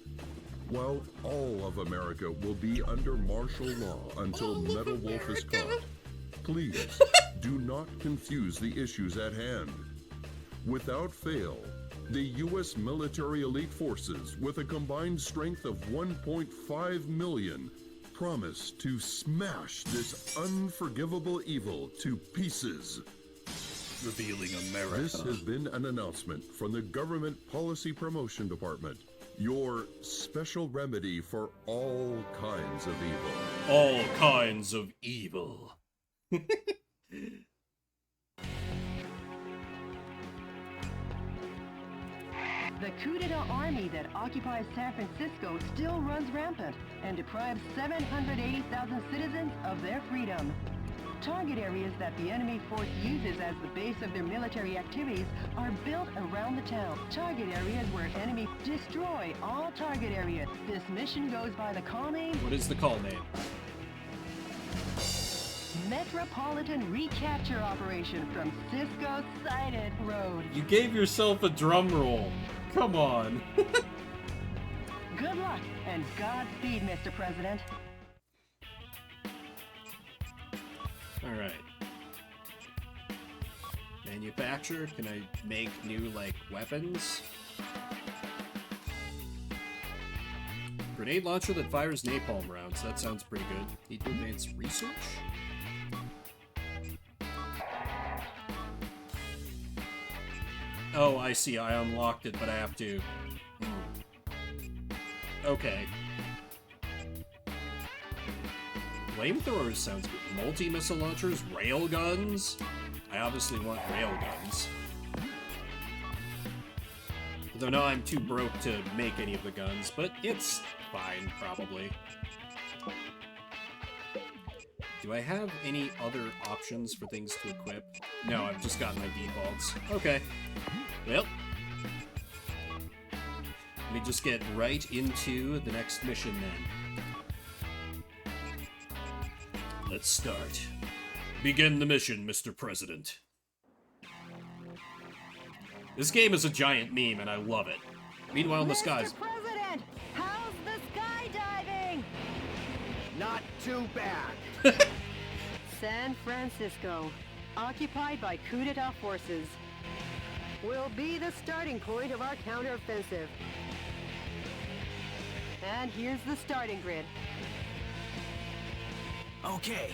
While all of America will be under martial law until Metal Wolf is caught, please do not confuse the issues at hand. Without fail, the U.S. military elite forces, with a combined strength of 1.5 million, promise to smash this unforgivable evil to pieces. Revealing America. This has been an announcement from the Government Policy Promotion Department, your special remedy for all kinds of evil. All kinds of evil. The coup d'etat army that occupies San Francisco still runs rampant and deprives 780,000 citizens of their freedom. Target areas that the enemy force uses as the base of their military activities are built around the town. Target areas where enemy destroy all target areas. This mission goes by the call name... What is the call name? Metropolitan Recapture Operation from Cisco Sighted Road. You gave yourself a drum roll. Come on. Good luck and Godspeed, Mr. President. Alright. Manufacture? Can I make new, like, weapons? Grenade launcher that fires napalm rounds. That sounds pretty good. Need to advance research? Oh, I see. I unlocked it, but I have to... Okay. Flamethrowers sounds good. Multi-missile launchers, railguns. I obviously want railguns. Though now I'm too broke to make any of the guns, but it's fine, probably. Do I have any other options for things to equip? No, I've just got my defaults. Okay. Well. Let me just get right into the next mission then. Let's start. Begin the mission, Mr. President. This game is a giant meme, and I love it. Meanwhile, in the skies... Mr. President, how's the skydiving? Not too bad. San Francisco, occupied by coup d'etat forces, will be the starting point of our counteroffensive. And here's the starting grid. Okay.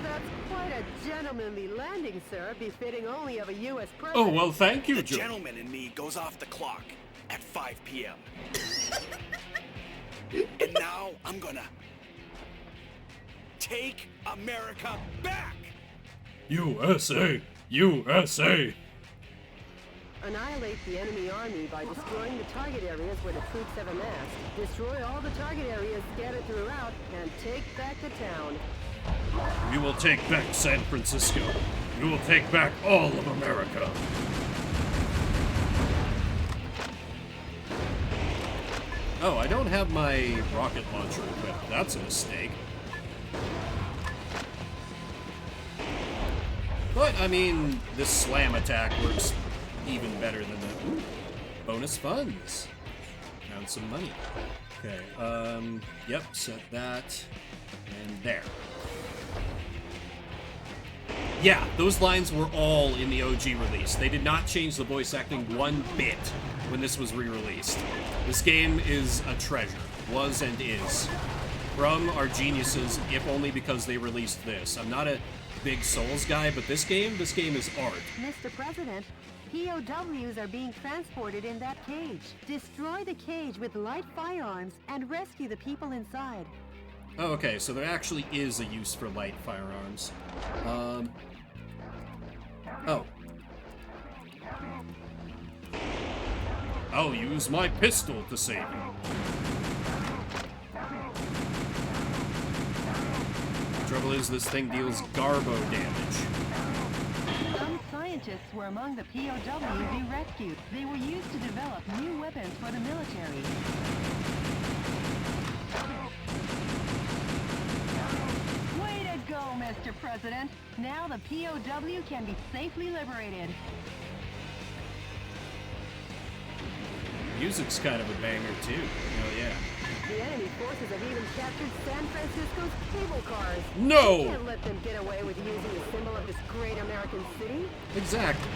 That's quite a gentlemanly landing, sir, befitting only of a U.S. president. Oh, well, thank you, The Joe. gentleman in me goes off the clock at 5 p.m. And now I'm gonna take America back! USA! USA! Annihilate the enemy army by destroying the target areas where the troops have amassed. Destroy all the target areas scattered throughout, and take back the town. We will take back San Francisco. We will take back all of America. Oh, I don't have my rocket launcher equipped. That's a mistake. But, I mean, this slam attack works even better than the... Ooh, bonus funds. Found some money. Okay, yep, set that. And there. Yeah, those lines were all in the OG release. They did not change the voice acting one bit when this was re-released. This game is a treasure. Was and is. From our geniuses, if only because they released this. I'm not a big Souls guy, but this game is art. Mr. President, POWs are being transported in that cage. Destroy the cage with light firearms and rescue the people inside. Oh, okay, so there actually is a use for light firearms. Oh. I'll use my pistol to save you. The trouble is, this thing deals garbo damage. Some scientists were among the POWs you rescued. They were used to develop new weapons for the military. Way to go, Mr. President. Now the POW can be safely liberated. Music's kind of a banger, too. Oh, yeah. The enemy forces have even captured San Francisco's cable cars. No! You can't let them get away with using the symbol of this great American city. Exactly.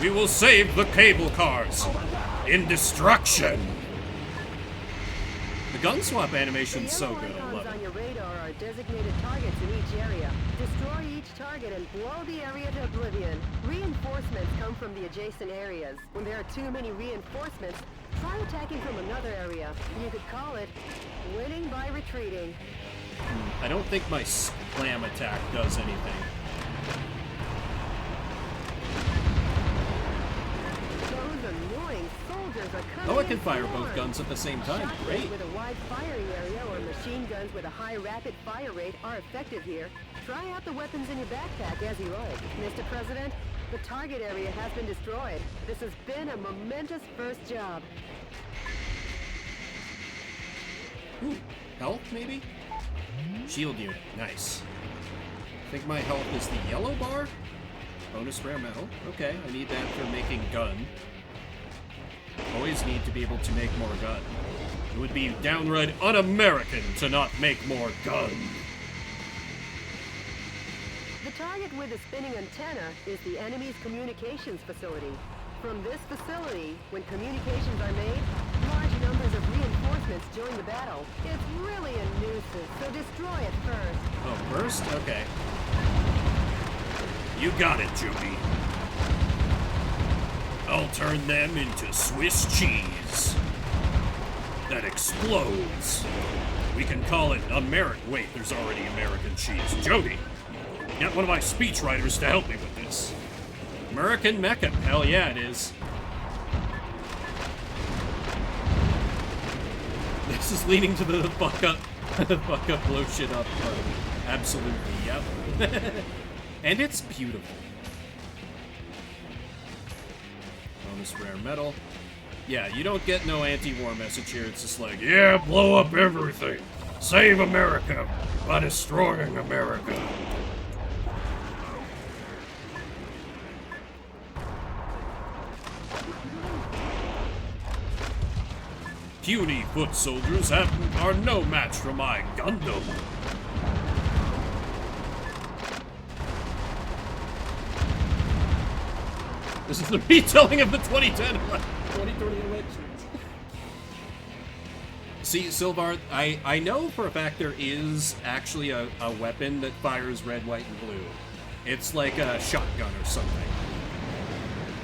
We will save the cable cars in destruction. The gun swap animation's so good. I love it. On your radar are designated targets in each area. Destroy each target and blow the area to oblivion. Reinforcements come from the adjacent areas. When there are too many reinforcements, try attacking from another area. You could call it winning by retreating. I don't think my slam attack does anything. Those annoying soldiers are coming. Oh, I can fire both guns at the same time. Shotguns Great. with a wide firing area or machine guns with a high rapid fire rate are effective here. Try out the weapons in your backpack as you like. Mr. President, the target area has been destroyed. This has been a momentous first job. Ooh, health, maybe? Shield unit. Nice. I think my health is the yellow bar? Bonus rare metal. Okay, I need that for making gun. Always need to be able to make more gun. It would be downright un-American to not make more gun. The target with the spinning antenna is the enemy's communications facility. From this facility, when communications are made, large numbers of reinforcements join the battle. It's really a nuisance, so destroy it first. Oh, first? Okay. You got it, Jody. I'll turn them into Swiss cheese that explodes. We can call it American. Wait, there's already American cheese. Jody, get one of my speechwriters to help me with this. American Mecca. Hell yeah, it is. This is leading to the fuck up, blow shit up. Absolutely, yep. And it's beautiful. Bonus rare metal. Yeah, you don't get no anti-war message here. It's just like, yeah, blow up everything. Save America by destroying America. Puny foot soldiers are no match for my Gundam. This is the retelling of the 2020 elections. See, Sylvar, I know for a fact there is actually a weapon that fires red, white, and blue. It's like a shotgun or something.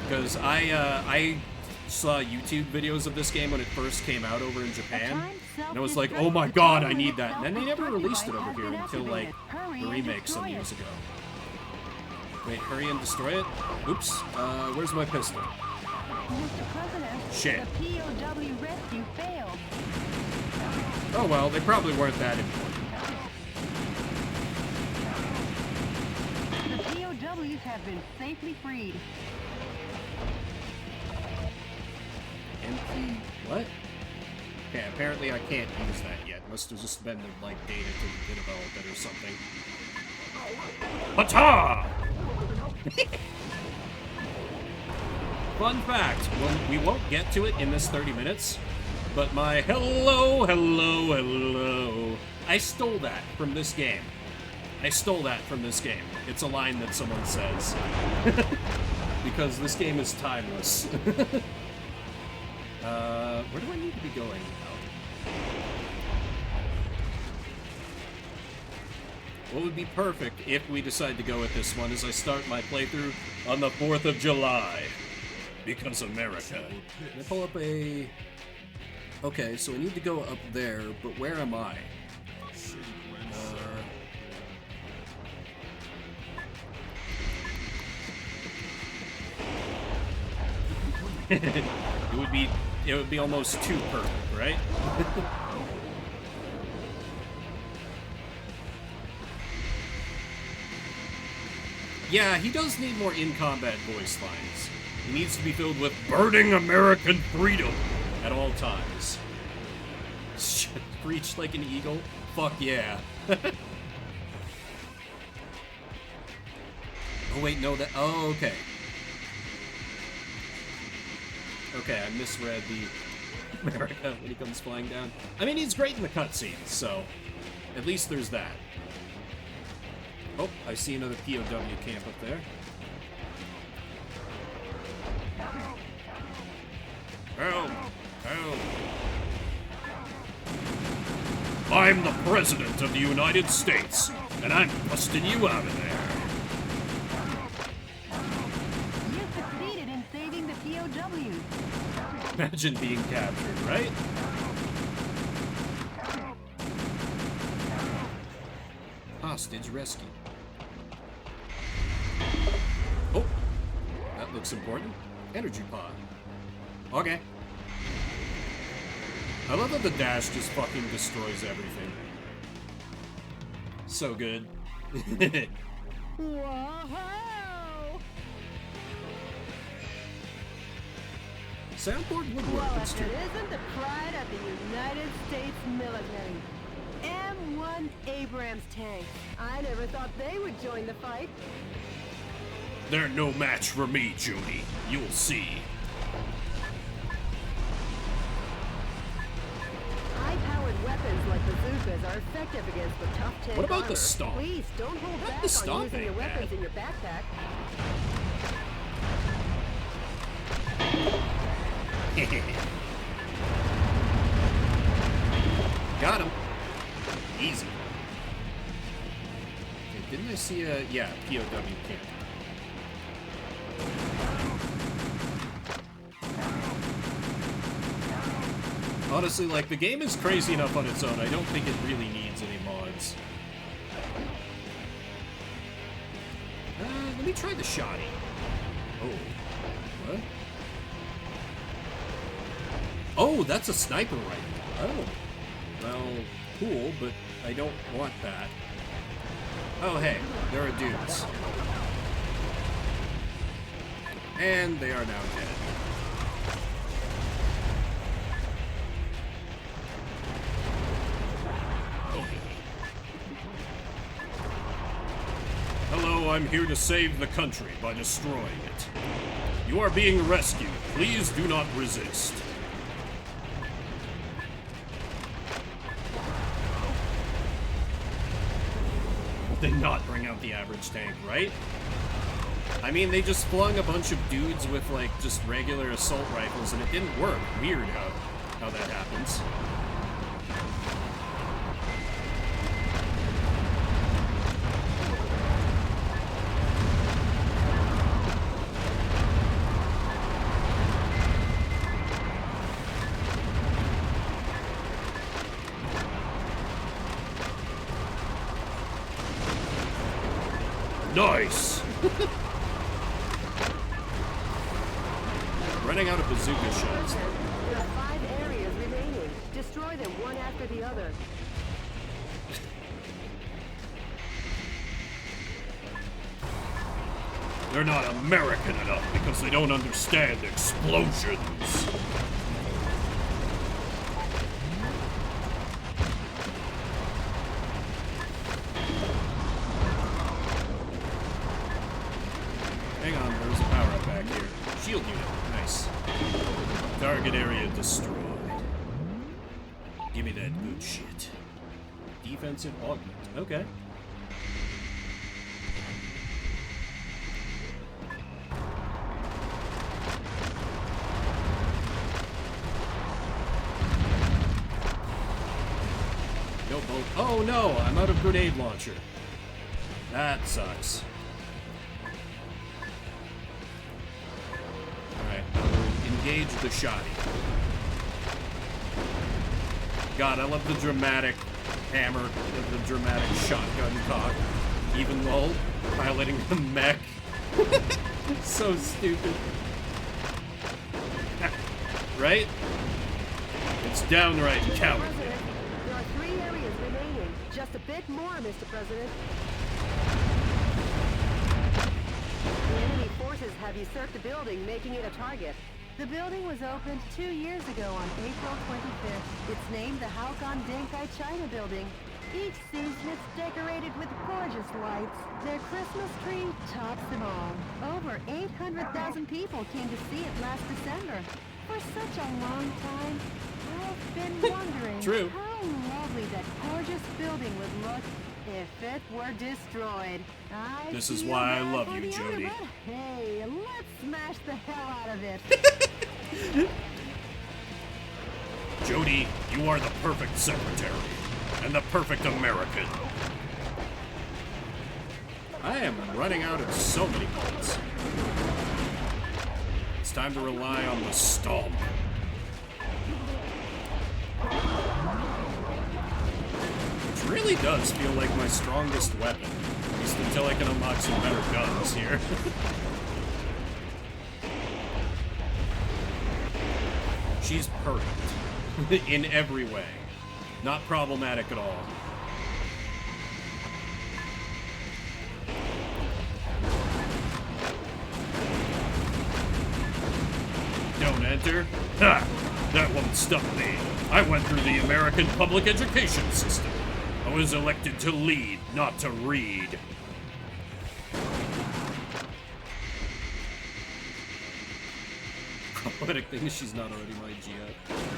Because I saw YouTube videos of this game when it first came out over in Japan, and I was like, oh my god, I need that. And then they never released it over here until, like, the remake some years ago. Wait, hurry and destroy it? Oops, where's my pistol? Mr. President, Shit. the POW rescue failed. Oh well, they probably weren't that important. safely freed. MP what? Okay, apparently I can't use that yet. Must have just been the, like, data to develop it or something. Pata! Fun fact, we won't get to it in this 30 minutes, but my hello, hello, hello. I stole that from this game. I stole that from this game. It's a line that someone says. Because this game is timeless. Where do I need to be going now? What would be perfect if we decide to go with this one is I start my playthrough on the 4th of July. Because America. Can I pull up a... Okay, so I need to go up there, but where am I? It would be almost too perfect, right? Yeah, he does need more in-combat voice lines. He needs to be filled with burning American freedom at all times. Preach like an eagle? Fuck yeah. Oh wait, no, that... Oh, okay. Okay, I misread the America when he comes flying down. I mean, he's great in the cutscenes, so at least there's that. Oh, I see another POW camp up there. Help! Help! I'm the President of the United States, and I'm busting you out of there. You succeeded in saving the POWs. Imagine being captured, right? Hostage rescue. Oh, that looks important. Energy pod. Okay. I love that the dash just fucking destroys everything. So good. Whoa! Soundboard woodwork. Well, if it isn't the pride of the United States military. M1 Abrams tanks. I never thought they would join the fight. They're no match for me, Judy. You'll see. High-powered weapons like bazookas are effective against the tough tank What about armor. the stomp? Please don't hold back The on stomp using ain't your weapons bad. in your backpack. Got him. Easy. Okay, didn't I see a... Yeah, POW camp. Honestly, like, the game is crazy enough on its own. I don't think it really needs any mods. Let me try the shoddy. Oh. What? Oh, that's a sniper rifle. Oh. Well, cool, but I don't want that. Oh, hey, there are dudes. And they are now dead. Hello, I'm here to save the country by destroying it. You are being rescued. Please do not resist. They not bring out the average tank, right? I mean, they just flung a bunch of dudes with, like, just regular assault rifles, and it didn't work. Weird how that happens. Nice! Running out of bazooka shots. There are 5 areas remaining. Destroy them one after the other. They're not American enough because they don't understand explosions. Hang on, there's a power-up back here. Shield unit, nice. Target area destroyed. Give me that good shit. Defensive augment, okay. No boat. Oh no, I'm out of grenade launcher. That sucks. Alright, engage the shoddy. God, I love the dramatic hammer, the dramatic shotgun cock. Even while piloting the mech. So stupid. Right? It's downright cowardly. There are 3 areas remaining. Just a bit more, Mr. President. The enemy forces have usurped the building, making it a target. The building was opened 2 years ago on April 25th. It's named the Halcon Denkai China Building. Each season it's decorated with gorgeous lights. Their Christmas tree tops them all. Over 800,000 people came to see it last December. For such a long time, I've been wondering True. how lovely that gorgeous building would look if it were destroyed. This is why I love you, Jody. Hey, let's smash the hell out of it. Jody, you are the perfect secretary. And the perfect American. I am running out of so many bullets. It's time to rely on the stomp. Which really does feel like my strongest weapon. At least until I can unlock some better guns here. She's perfect. In every way. Not problematic at all. Don't enter? Ha! That won't stop me. I went through the American public education system. I was elected to lead, not to read. Problematic thing is she's not already my GF,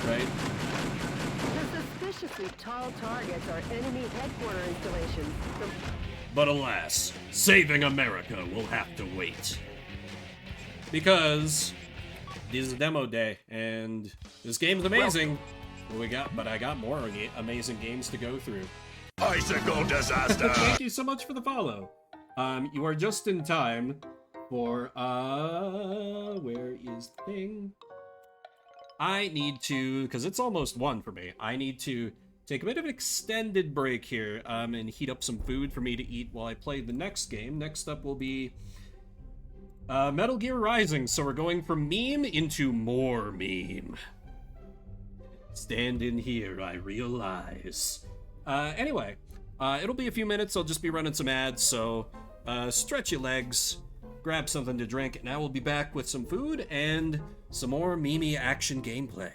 right? The suspiciously tall targets are enemy headquarter installations. But alas, saving America will have to wait. Because this is a demo day, and this game's amazing. But I got more amazing games to go through. Icicle disaster! Thank you so much for the follow. You are just in time for, where is the thing? I need to, because it's almost 1 for me, I need to take a bit of an extended break here, and heat up some food for me to eat while I play the next game. Next up will be Metal Gear Rising, so we're going from meme into more meme. Stand in here, I realize. Anyway, it'll be a few minutes, I'll just be running some ads, so stretch your legs, grab something to drink, and I will be back with some food and some more meme action gameplay.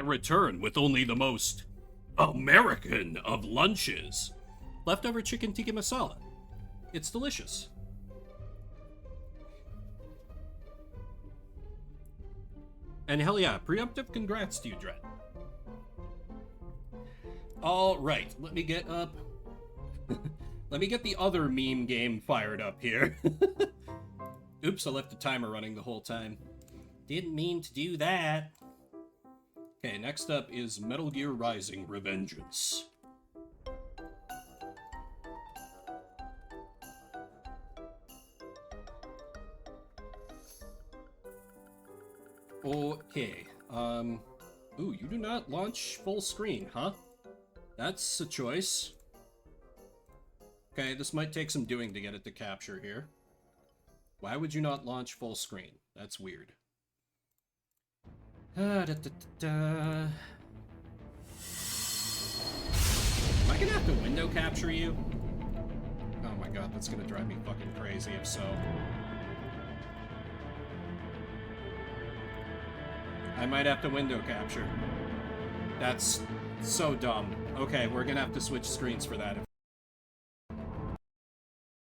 return with only the most American of lunches. Leftover chicken tikka masala. It's delicious. And hell yeah, preemptive congrats to you, Dread. All right, let me get up. Let me get the other meme game fired up here. Oops, I left the timer running the whole time. Didn't mean to do that. Okay, next up is Metal Gear Rising: Revengeance. Okay, ooh, you do not launch full screen, huh? That's a choice. Okay, this might take some doing to get it to capture here. Why would you not launch full screen? That's weird. Am I gonna have to window capture you? Oh my god, that's gonna drive me fucking crazy if so. I might have to window capture. That's so dumb. Okay, we're gonna have to switch screens for that.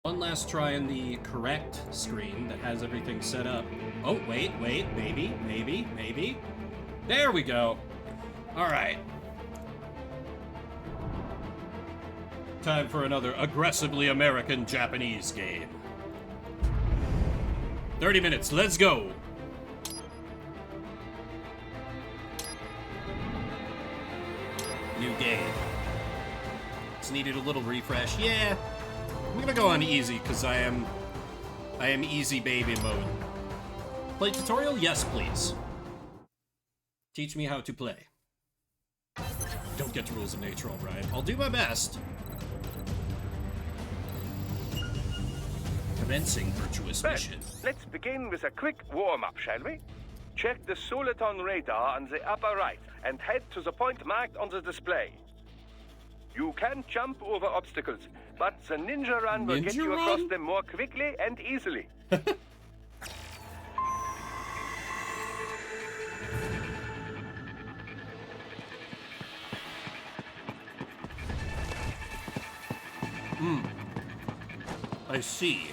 One last try on the correct screen that has everything set up. Oh, wait, maybe. There we go. Alright. Time for another aggressively American Japanese game. 30 minutes, let's go! New game. It's needed a little refresh. Yeah. I'm gonna go on easy, because I am easy baby mode. Play tutorial? Yes, please. Teach me how to play. Don't get to rules of nature, alright. I'll do my best. Commencing virtuous mission. Let's begin with a quick warm-up, shall we? Check the Soliton radar on the upper right and head to the point marked on the display. You can jump over obstacles, but the ninja run will get you across them more quickly and easily. I see.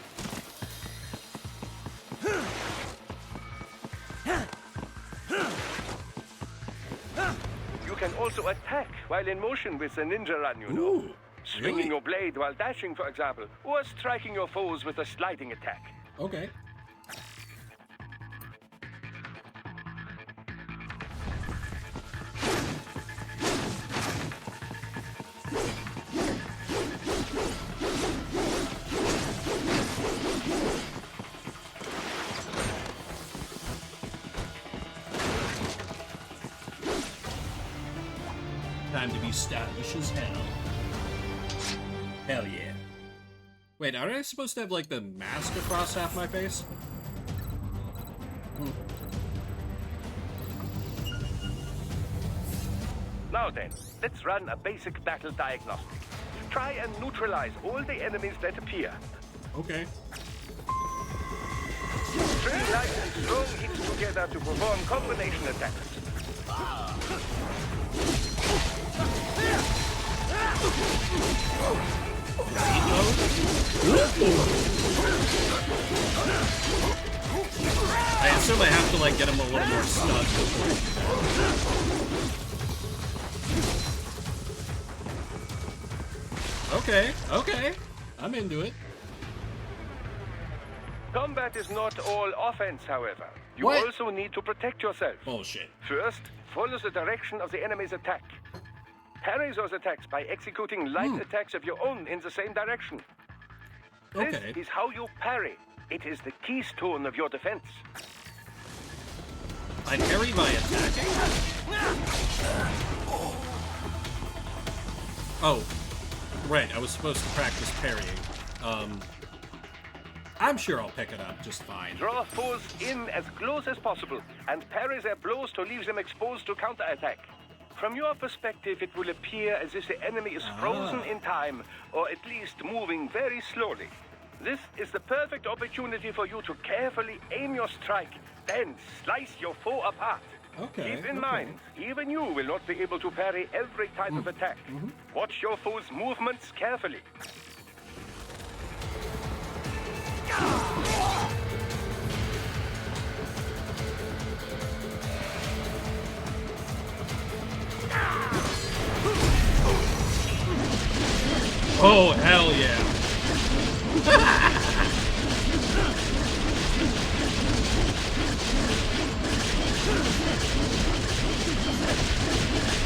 You can also attack while in motion with the ninja run, you know. Ooh, Swinging really? your blade while dashing, for example, or striking your foes with a sliding attack. Okay. Time to be stylish as hell. Hell yeah. Wait, aren't I supposed to have, like, the mask across half my face? Now then, let's run a basic battle diagnostic. Try and neutralize all the enemies that appear. Okay. 3 light and strong hits together to perform combination attacks. I assume I have to, like, get him a little more stunned before I do that. Okay. I'm into it. Combat is not all offense, however. You What? also need to protect yourself. Bullshit. First, follow the direction of the enemy's attack. Parry those attacks by executing light attacks of your own in the same direction. Okay. This is how you parry. It is the keystone of your defense. I parry by attacking? Oh. Right, I was supposed to practice parrying. I'm sure I'll pick it up just fine. Draw foes in as close as possible and parry their blows to leave them exposed to counterattack. From your perspective, it will appear as if the enemy is frozen in time, or at least moving very slowly. This is the perfect opportunity for you to carefully aim your strike, then slice your foe apart. Okay. Keep in mind, even you will not be able to parry every type of attack. Watch your foe's movements carefully. Oh, hell yeah.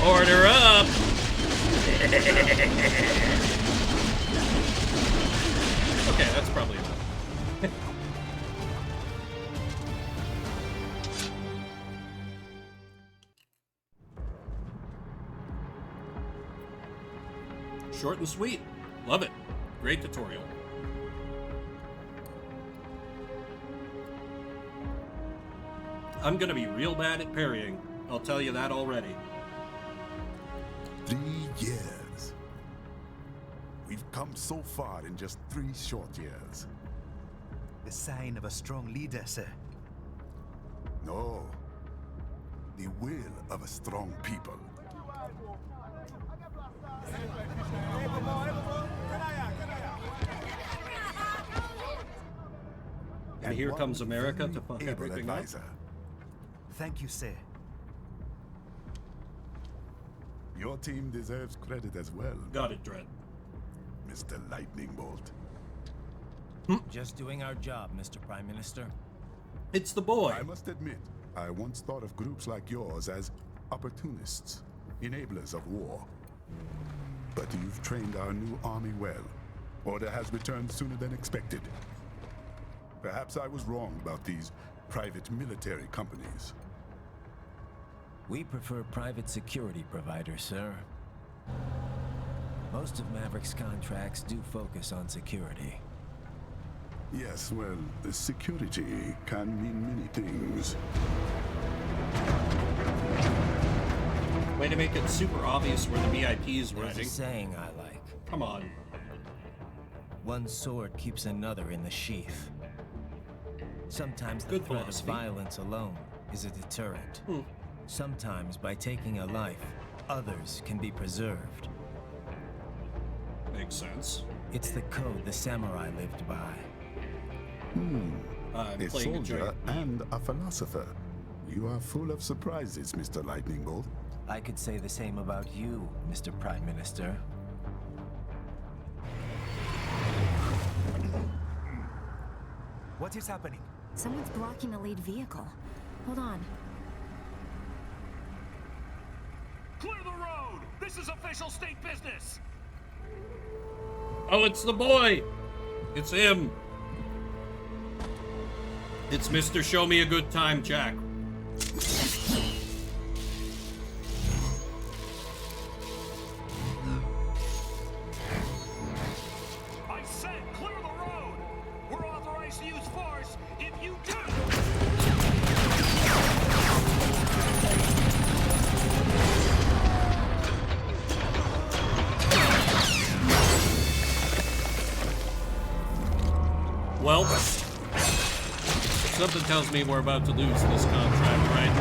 Order up. Okay, that's probably enough. Short and sweet. Love it. Great tutorial. I'm gonna be real bad at parrying. I'll tell you that already. 3 years. We've come so far in just 3 short years. The sign of a strong leader, sir. No. The will of a strong people. And here comes America to fuck everything up. Thank you, sir. Your team deserves credit as well. Got it, Dredd. Mr. Lightning Bolt. Just doing our job, Mr. Prime Minister. It's the boy. I must admit, I once thought of groups like yours as opportunists, enablers of war. But you've trained our new army well. Order has returned sooner than expected. Perhaps I was wrong about these private military companies. We prefer private security providers, sir. Most of Maverick's contracts do focus on security. Yes, well, security can mean many things. Way to make it super obvious where the VIP's There's riding. a saying I like. Come on. One sword keeps another in the sheath. Sometimes the Good threat philosophy. of violence alone is a deterrent. Sometimes by taking a life, others can be preserved. Makes sense. It's the code the samurai lived by. I'm A playing a soldier giant. and a philosopher. You are full of surprises, Mr. Lightning Bolt. I could say the same about you, Mr. Prime Minister. What is happening? Someone's blocking the lead vehicle. Hold on. Clear the road! This is official state business! Oh, it's the boy! It's him! It's Mr. Show Me a Good Time, Jack. I said clear the road! We're authorized to use force if you do! Well, something tells me we're about to lose this contract, right?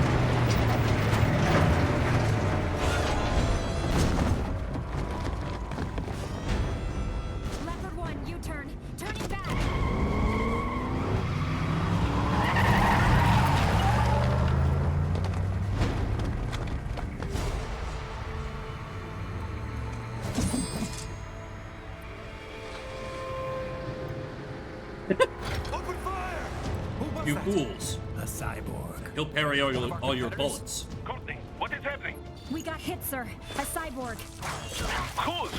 Leopard 1, U-turn. Turning back. You fools. A cyborg. He'll parry all your bullets. Courtney, what is happening? We got hit, sir. A cyborg. Who's?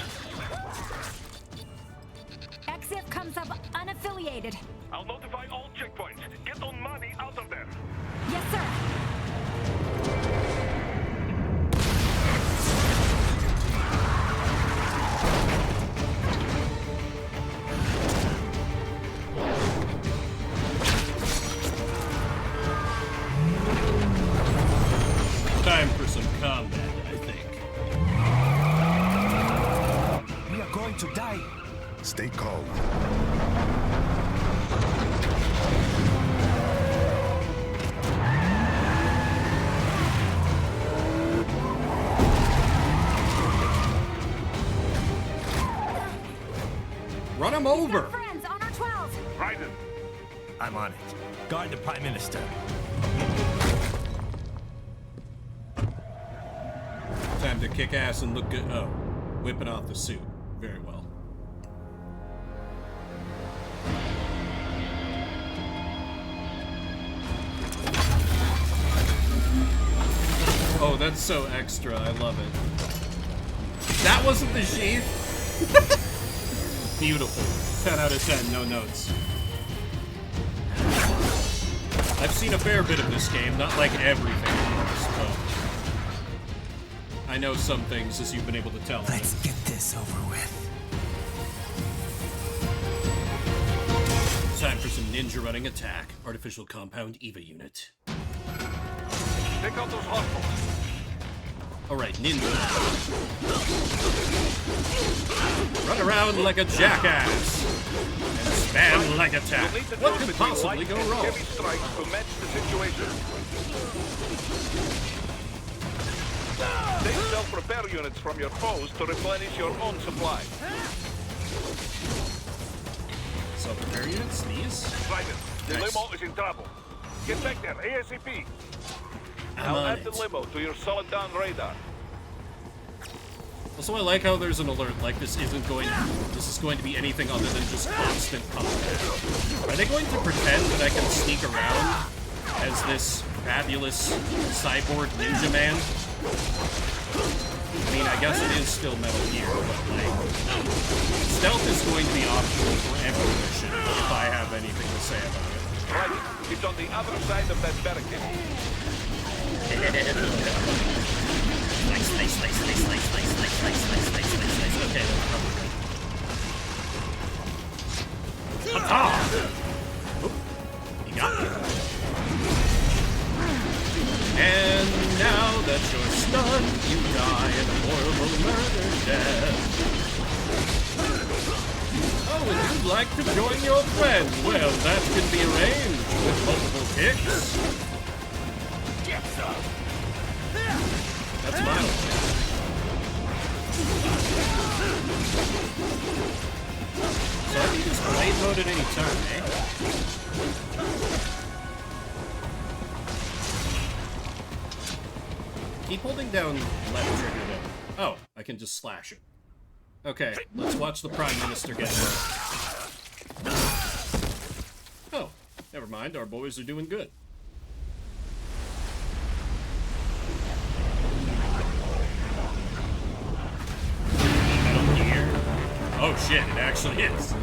XF comes up unaffiliated. I'll notify all checkpoints. Get on money out of there. Yes, sir. Time for some combat, I think. We are going to die. Stay calm. Run him over! Friends on our 12. Raiden! I'm on it. Guard the Prime Minister. Time to kick ass and look good. Oh, whipping off the suit. Very well. Oh, that's so extra. I love it. That wasn't the sheath? Beautiful. 10 out of 10. No notes. I've seen a fair bit of this game. Not like everything, of course, but I know some things, as you've been able to tell. Let's get this over with. Time for some ninja running attack. Artificial compound EVA unit. Take out those hostiles. Alright, ninja. Run around like a jackass. And spam like attack. What could possibly go wrong? Heavy strikes to match the situation. Take self-repair units from your foes to replenish your own supply. Self-repair units? These? Raiden, the Nice. limo is in trouble. Get back there, ASAP. I'm I'll on add it. the limo to your solid down radar. Also, I like how there's an alert, like this is going to be anything other than just constant combat. Are they going to pretend that I can sneak around as this fabulous cyborg ninja man? I mean, I guess it is still Metal Gear, but like, stealth is going to be optional for every mission if I have anything to say about it. Right, it's on the other side of that barricade. Okay, that's probably good. Attack! Oh, he got me. And now that you're stunned, you die in a horrible murder death. Oh, and you'd like to join your friend? Well, that can be arranged with multiple kicks. That's mild. So I can just blade mode at any turn, eh? Keep holding down left trigger though. Oh, I can just slash it. Okay, let's watch the Prime Minister get murdered. Oh, never mind, our boys are doing good. Metal Gear. Oh shit, it actually is.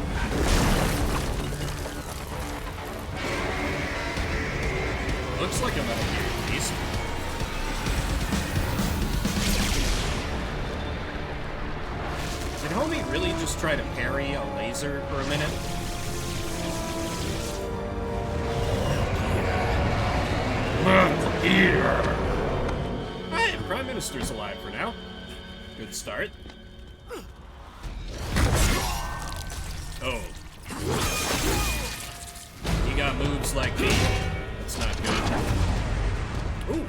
Looks like a Metal Gear at least. Did homie really just try to parry a laser for a minute? Metal Gear. Hey, the Prime Minister's alive for now. Good start. Oh. You got moves like me. That's not good. Ooh.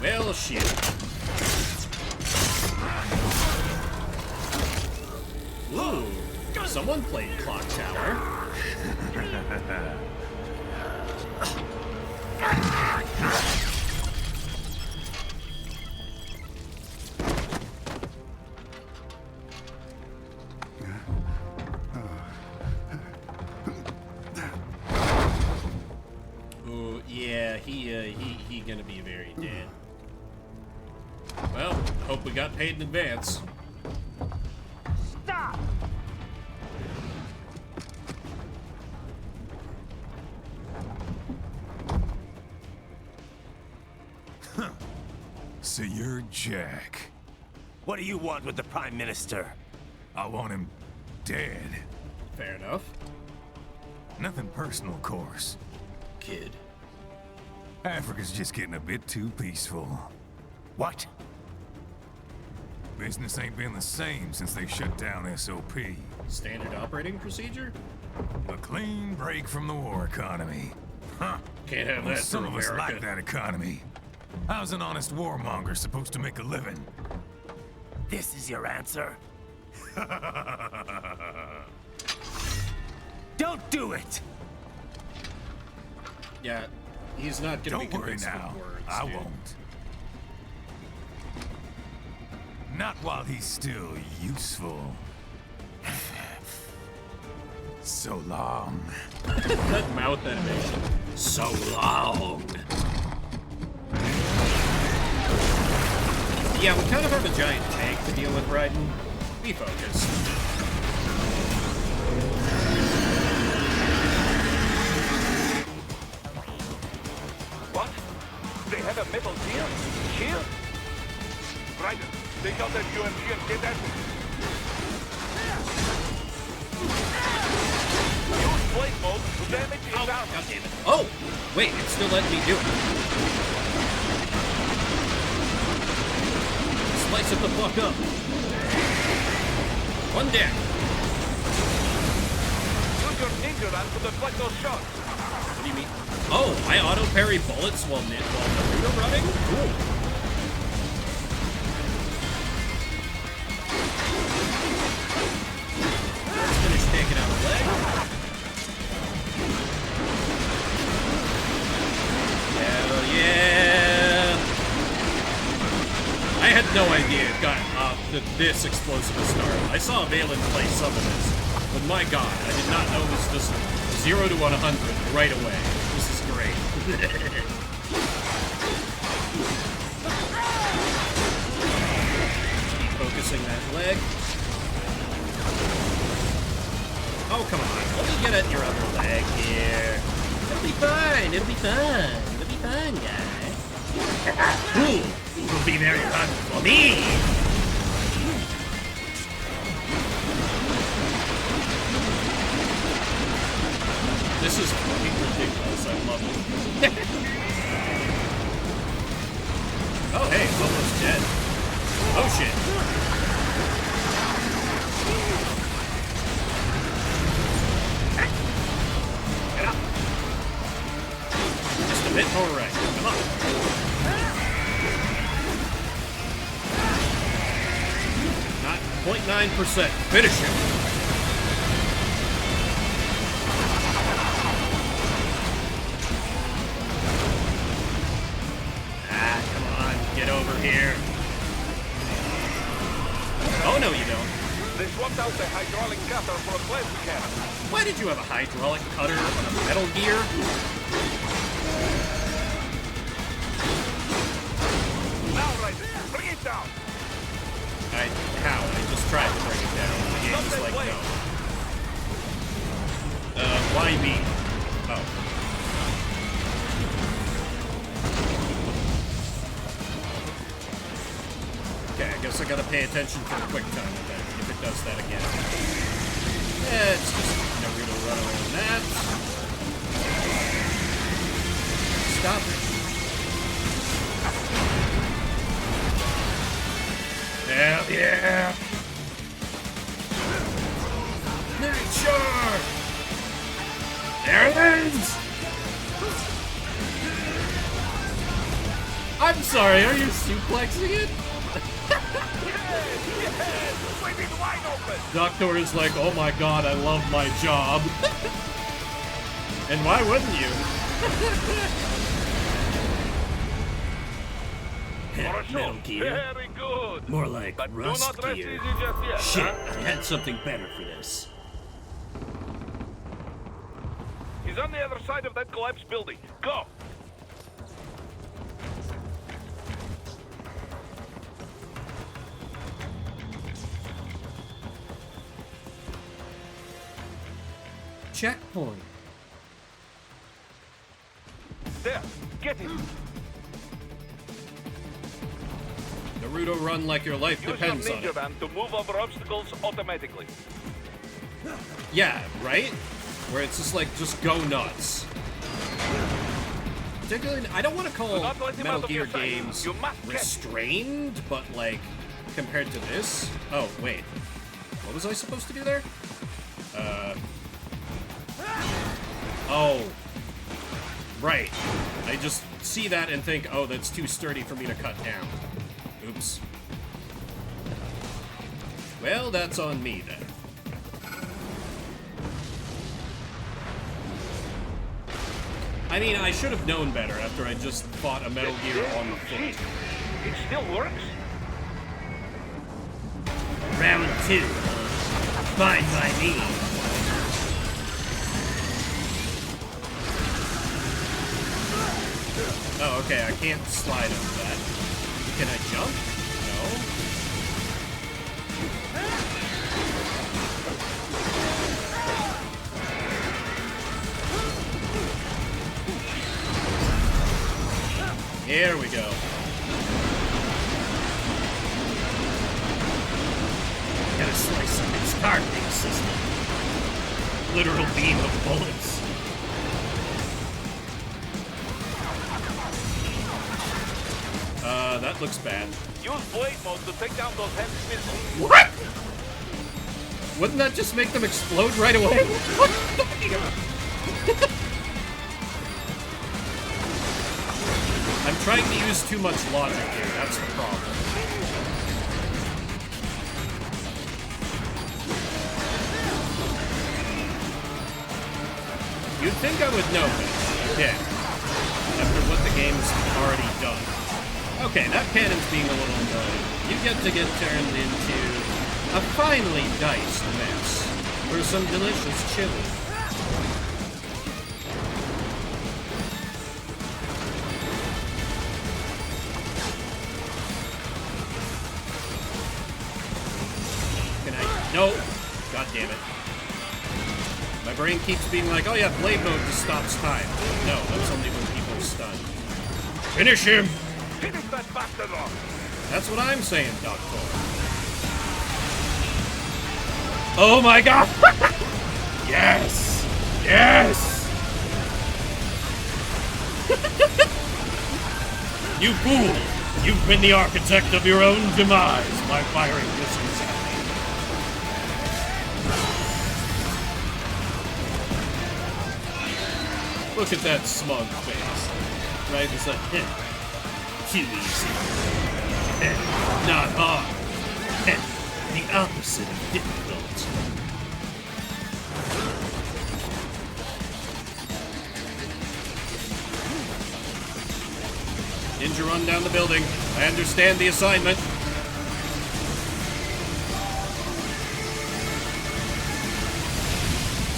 Well, shit. Ooh. Someone played Clock Tower. Ooh, yeah, he gonna be very dead. Well, hope we got paid in advance. Stop! So you're Jack. What do you want with the Prime Minister? I want him dead. Fair enough. Nothing personal, of course. Kid. Africa's just getting a bit too peaceful. What? Business ain't been the same since they shut down SOP. Standard operating procedure? A clean break from the war economy. Huh. Can't have that Some for of us America. like that economy. How's an honest warmonger supposed to make a living? This is your answer? Don't do it! Yeah, he's not gonna be Don't worry convinced now. with words, I dude. won't. Not while he's still useful. So long. That mouth animation. So long. Yeah, we kind of have a giant tank to deal with, Raiden. Be focused. What? They have a metal deer? Here? Ryder, take out that UMG and get at it. Use blade mode to damage his armor. God damn it. Oh! Wait, it's still letting me do it. Slice it the fuck up. One down. Use your ninja run to deflect those shots. What do you mean? Oh, I auto parry bullets while Naruto running? Cool. Let's finish taking out a leg. Hell yeah! I had no idea it got this explosive a start. I saw Valen play some of this, but my god, I did not know it was just 0 to 100 right away. This is great. Keep focusing that leg. Oh, come on. Let me get at your other leg here. It'll be fine. It'll be fine. It'll be fine, guys. Ooh, it will be very fun for me. This is fucking ridiculous. I love it. Oh, hey, it's almost dead. Oh, shit. Just a bit more right. Come on. Not 0.9%. Finish him. Get over here. Oh, no, you don't. They swapped out the hydraulic cutter for a plasma cannon. Why did you have a hydraulic cutter on a Metal Gear? Now, Ryder, bring it down. How? I just tried to bring it down. The game was like, no. Why me? Oh. Okay, I guess I gotta pay attention for a quick time event if it does that again. Yeah, it's just Naruto run around that. Stop it. Hell yeah! Nature! There it is! I'm sorry, are you suplexing it? Doctor is like, oh my god, I love my job. And why wouldn't you? Metal Gear. Very good. More like But Rust do not rest Gear. easy just yet. Shit, huh? I had something better for this. He's on the other side of that collapsed building. Go. Checkpoint. There. Get him. Naruto run like your life Use your depends on ninja it. van to move over obstacles automatically. Yeah, right? Where it's just like, just go nuts. Particularly, I don't want to Do call not let him Metal out of Gear your sight. games You must catch him. restrained, but like, compared to this? Oh, wait. What was I supposed to do there? Oh. Right. I just see that and think, oh, that's too sturdy for me to cut down. Oops. Well, that's on me then. I mean, I should have known better after I just fought a Metal Gear on the foot. It still works? Round 2. Fine by me. Oh, okay, I can't slide over that. Can I jump? No. Here we go. Gotta slice up its targeting system. Literal beam of bullets. That looks bad. Use blade mode to take down those heavy missiles. What? Wouldn't that just make them explode right away? What are you talking about? I'm trying to use too much logic here, that's the problem. You'd think I would know this, again, after what the game's already done. Okay, that cannon's being a little annoying. You get to get turned into a finely diced mess for some delicious chili. Can I? No! God damn it. My brain keeps being like, oh yeah, blade mode just stops time. No, that's only when people are stunned. Finish him! Finish that bastard off! That's what I'm saying, Doctor. Oh my god! Yes! Yes! You fool! You've been the architect of your own demise by firing missiles at me. Look at that smug face. Right? It's like, too easy. Not hard. The opposite of difficult. Ninja run down the building. I understand the assignment.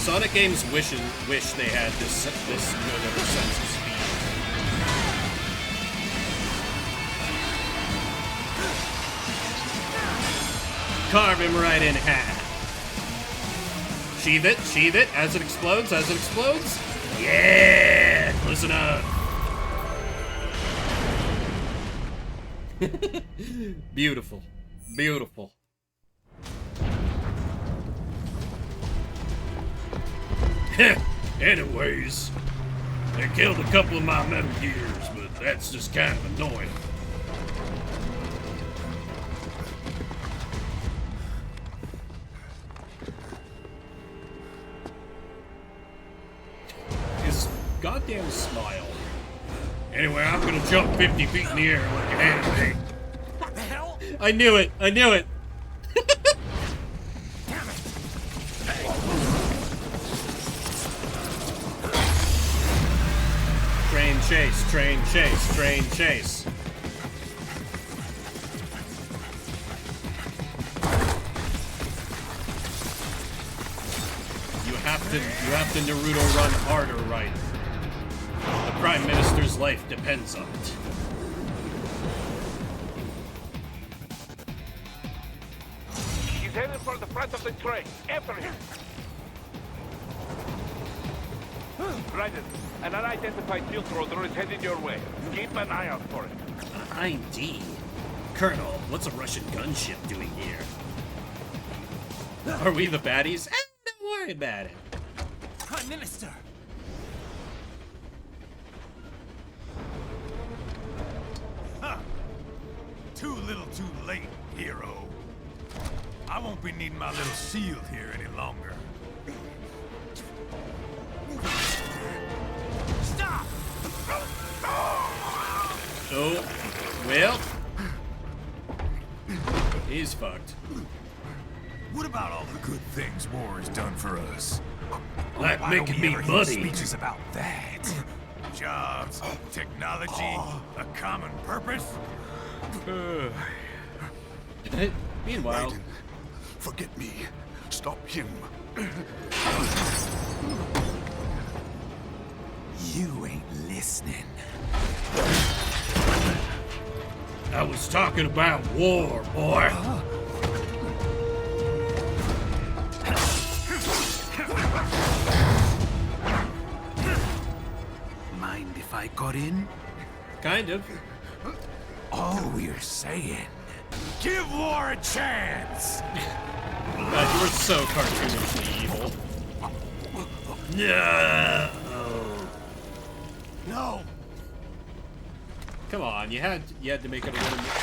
Sonic games wish they had this good of a sense of speed. Carve him right in half. Sheath it, as it explodes, Yeah! Listen up. Beautiful. Beautiful. Anyways, they killed a couple of my Metal Gears, but that's just kind of annoying. His goddamn smile. Anyway, I'm gonna jump 50 feet in the air like an anime. What the hell? I knew it! I knew it! Train chase, train chase, train chase. You have to Naruto run harder, right? The Prime Minister's life depends on it. He's headed for the front of the train. After him. Right, an unidentified field roader is headed your way. Keep an eye out for it. ID? Colonel, what's a Russian gunship doing here? Are we the baddies? Don't worry about it. Prime Minister! Huh. Too little too late, hero. I won't be needing my little shield here any longer. Stop! Oh, well. He's fucked. What about all the good things war has done for us? Like Why don't making we me ever hear money. speeches about that? Jobs, technology, a common purpose? Meanwhile, Raiden, forget me. Stop him. You ain't listening. I was talking about war, boy. Mind if I cut in? kind of. All we're saying, give war a chance! God, you were so cartoonishly evil. No! No! Come on, you had to make it a little more.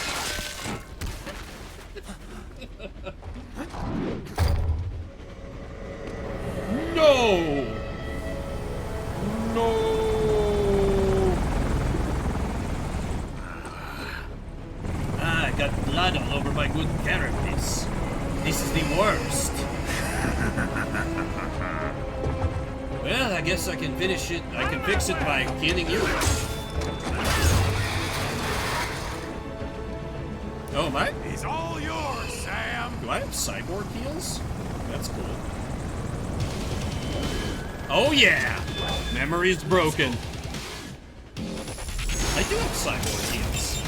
No! No! Ah, I got blood all over my good carapace. This is the worst. Well, I guess I can finish it. I can fix it by killing you. Oh, my. He's all yours, Sam! Do I have cyborg heals? That's cool. Oh, yeah! Memory's broken. I do have cyborg heals.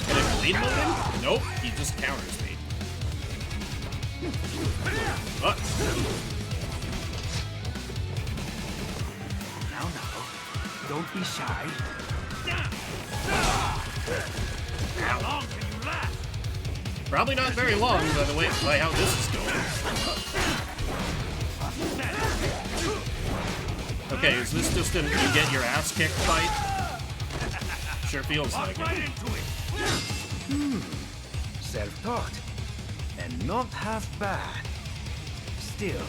Can I bleed mode him? Nope, he just counters me. What? Now, don't be shy. How long can you last? Probably not very long, by the way, by how this is going. Okay, is this just a you get your ass kicked fight? Sure feels like it. Self-taught. And not half bad. Still.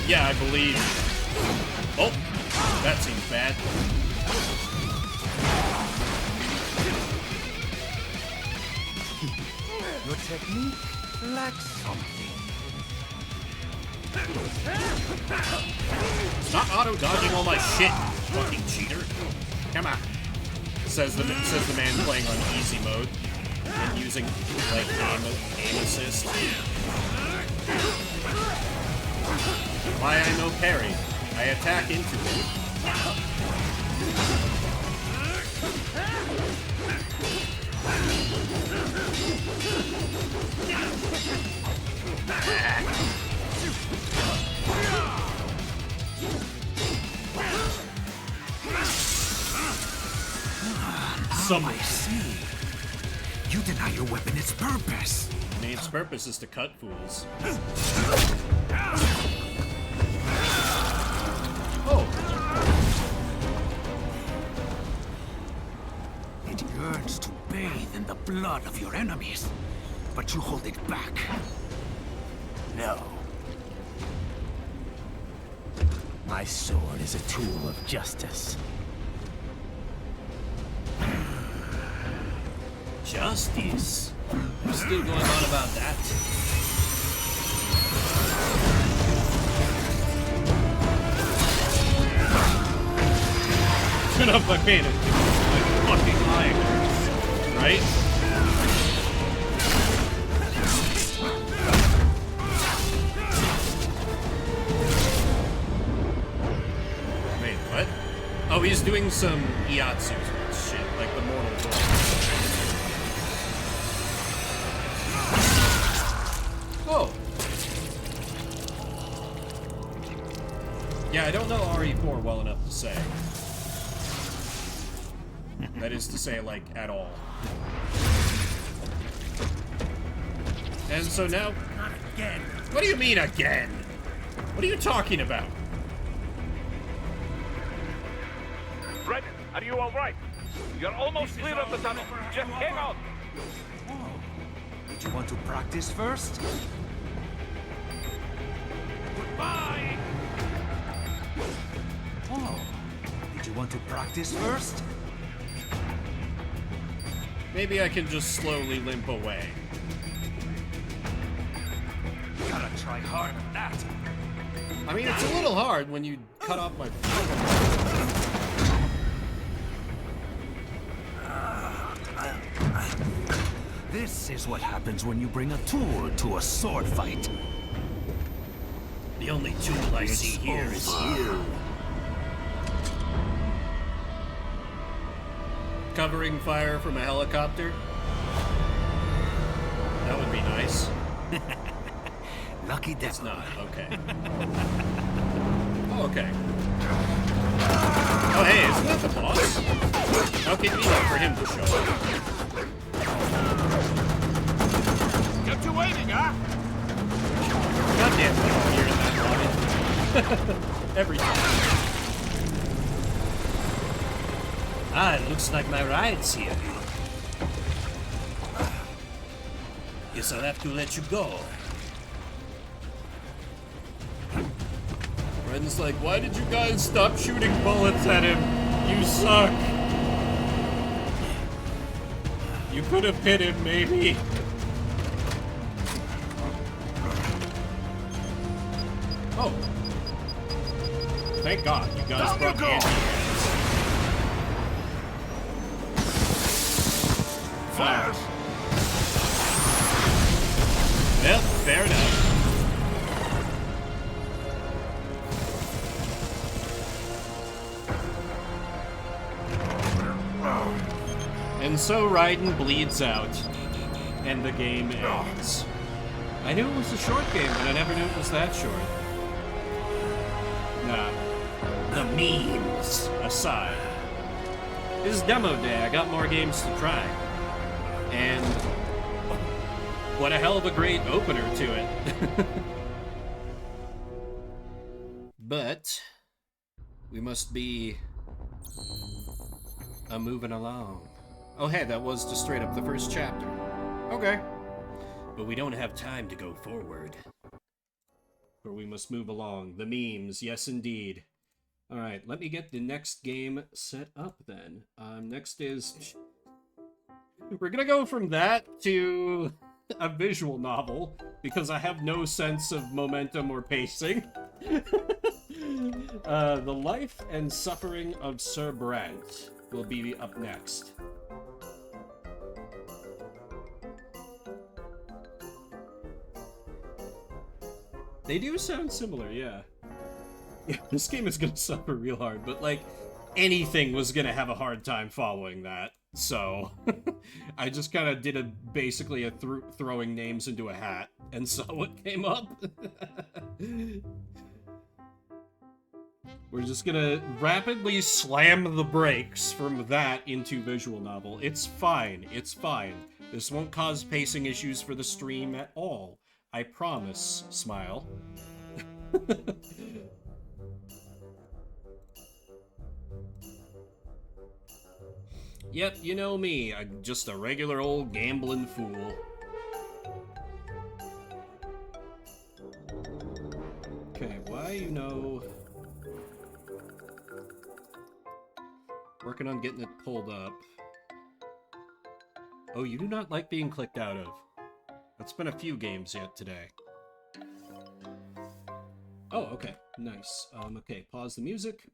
Yeah, I believe. Oh, that seems bad. Your technique lacks something. Stop auto-dodging all my shit, fucking cheater. Come on. Says the man playing on easy mode and using like aim assist. Why I no parry? I attack into it. I see. You deny your weapon its purpose. I mean, its purpose is to cut fools. Oh. It yearns to bathe in the blood of your enemies, but you hold it back. No. My sword is a tool of justice. Justice? We're still going on about that. Turn off my pain. My fucking eye hurts. Right? Wait, what? Oh, he's doing some Iatsu shit, like the Mortal Wound. Oh. Yeah, I don't know RE4 well enough to say. That is to say, like, at all. And so now... Not again. What do you mean, again? What are you talking about? Red, are you all right? You're almost clear of the tunnel. Just hang on. Do you want to practice first? Goodbye. Want to practice first? Maybe I can just slowly limp away. Gotta try hard at that. I mean, it's a little hard when you cut off my... This is what happens when you bring a tool to a sword fight. The only tool I see here is you. Covering fire from a helicopter? That would be nice. Lucky devil. It's not, okay. Oh, okay. Oh, hey, isn't that the boss? How convenient for him to show up. Kept you waiting, huh? Goddamn, I don't hear that line. Every time. Ah, it looks like my ride's here. Guess I'll have to let you go. Bren's like, why did you guys stop shooting bullets at him? You suck. You could have hit him, maybe. Oh. Thank God, you guys brought anti-ads. Flash! Well, fair enough. And so Raiden bleeds out, and the game ends. I knew it was a short game, but I never knew it was that short. Nah. The memes aside. This is demo day, I got more games to try. And what a hell of a great opener to it. But we must be moving along. Oh hey, that was just straight up the first chapter. Okay. But we don't have time to go forward. For we must move along. The memes, yes indeed. Alright, let me get the next game set up then. Next is... We're gonna go from that to a visual novel, because I have no sense of momentum or pacing. The Life and Suffering of Sir Brent will be up next. They do sound similar, yeah. Yeah, this game is gonna suffer real hard, but like, anything was gonna have a hard time following that. So, I just kind of did basically a throwing names into a hat, and saw what came up. We're just gonna rapidly slam the brakes from that into visual novel. It's fine, it's fine. This won't cause pacing issues for the stream at all. I promise, smile. Yep, you know me. I'm just a regular old gambling fool. Okay, why, you know... Working on getting it pulled up. Oh, you do not like being clicked out of. That's been a few games yet today. Oh, okay. Nice. Okay, pause the music.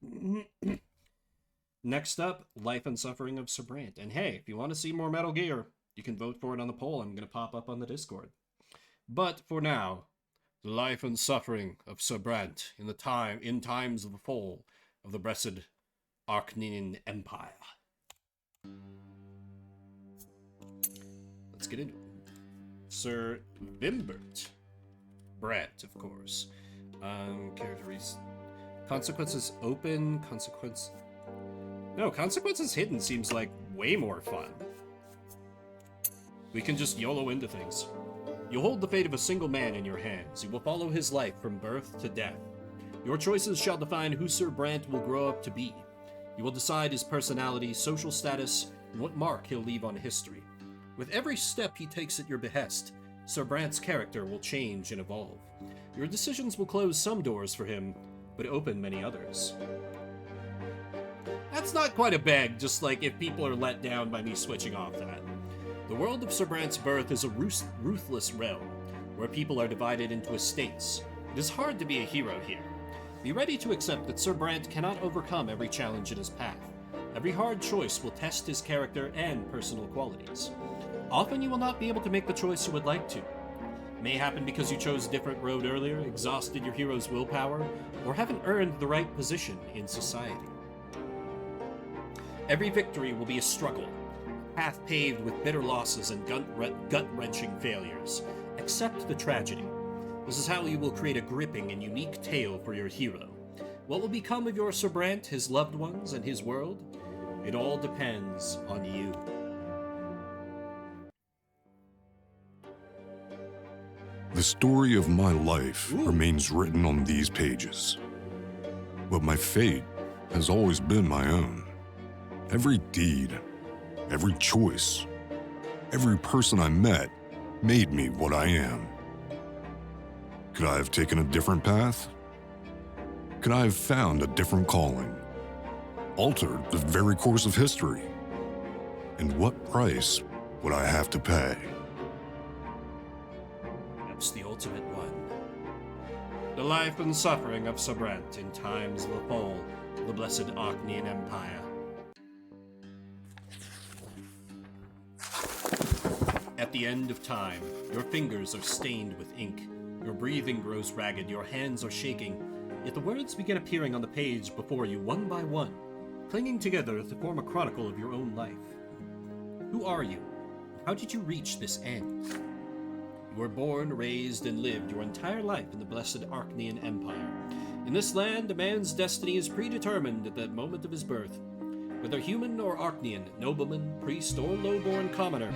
Next up, Life and Suffering of Sir Brent. And hey, if you want to see more Metal Gear, you can vote for it on the poll. I'm going to pop up on the Discord. But for now, the Life and Suffering of Sir Brent in times of the fall of the blessed Arcanian Empire. Let's get into it. Sir Vimbert Brent, of course. Characteristics. Consequences open. No, consequences hidden seems like way more fun. We can just YOLO into things. You hold the fate of a single man in your hands. You will follow his life from birth to death. Your choices shall define who Sir Brent will grow up to be. You will decide his personality, social status, and what mark he'll leave on history. With every step he takes at your behest, Sir Brant's character will change and evolve. Your decisions will close some doors for him, but open many others. That's not quite a beg, just like if people are let down by me switching off that. The world of Sir Brant's birth is a ruthless realm, where people are divided into estates. It is hard to be a hero here. Be ready to accept that Sir Brant cannot overcome every challenge in his path. Every hard choice will test his character and personal qualities. Often you will not be able to make the choice you would like to. It may happen because you chose a different road earlier, exhausted your hero's willpower, or haven't earned the right position in society. Every victory will be a struggle, a path paved with bitter losses and gut-wrenching failures. Accept the tragedy. This is how you will create a gripping and unique tale for your hero. What will become of your Sir Brant, his loved ones, and his world? It all depends on you. The story of my life remains written on these pages. But my fate has always been my own. Every deed, every choice, every person I met made me what I am. Could I have taken a different path? Could I have found a different calling? Altered the very course of history? And what price would I have to pay? That's the ultimate one. The life and suffering of Sir Brant in times of the fall of the blessed Archnean Empire. At the end of time, your fingers are stained with ink, your breathing grows ragged, your hands are shaking, yet the words begin appearing on the page before you one by one, clinging together to form a chronicle of your own life. Who are you? How did you reach this end? You were born, raised, and lived your entire life in the blessed Archnean Empire. In this land, a man's destiny is predetermined at the moment of his birth. Whether human or Archnean, nobleman, priest, or low-born commoner,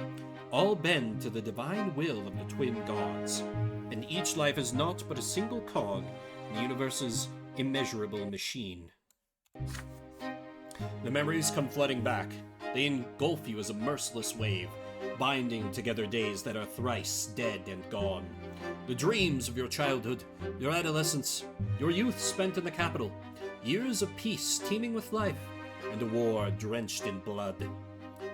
all bend to the divine will of the twin gods, and each life is naught but a single cog in the universe's immeasurable machine. The memories come flooding back. They engulf you as a merciless wave, binding together days that are thrice dead and gone. The dreams of your childhood, your adolescence, your youth spent in the capital, years of peace teeming with life, and a war drenched in blood.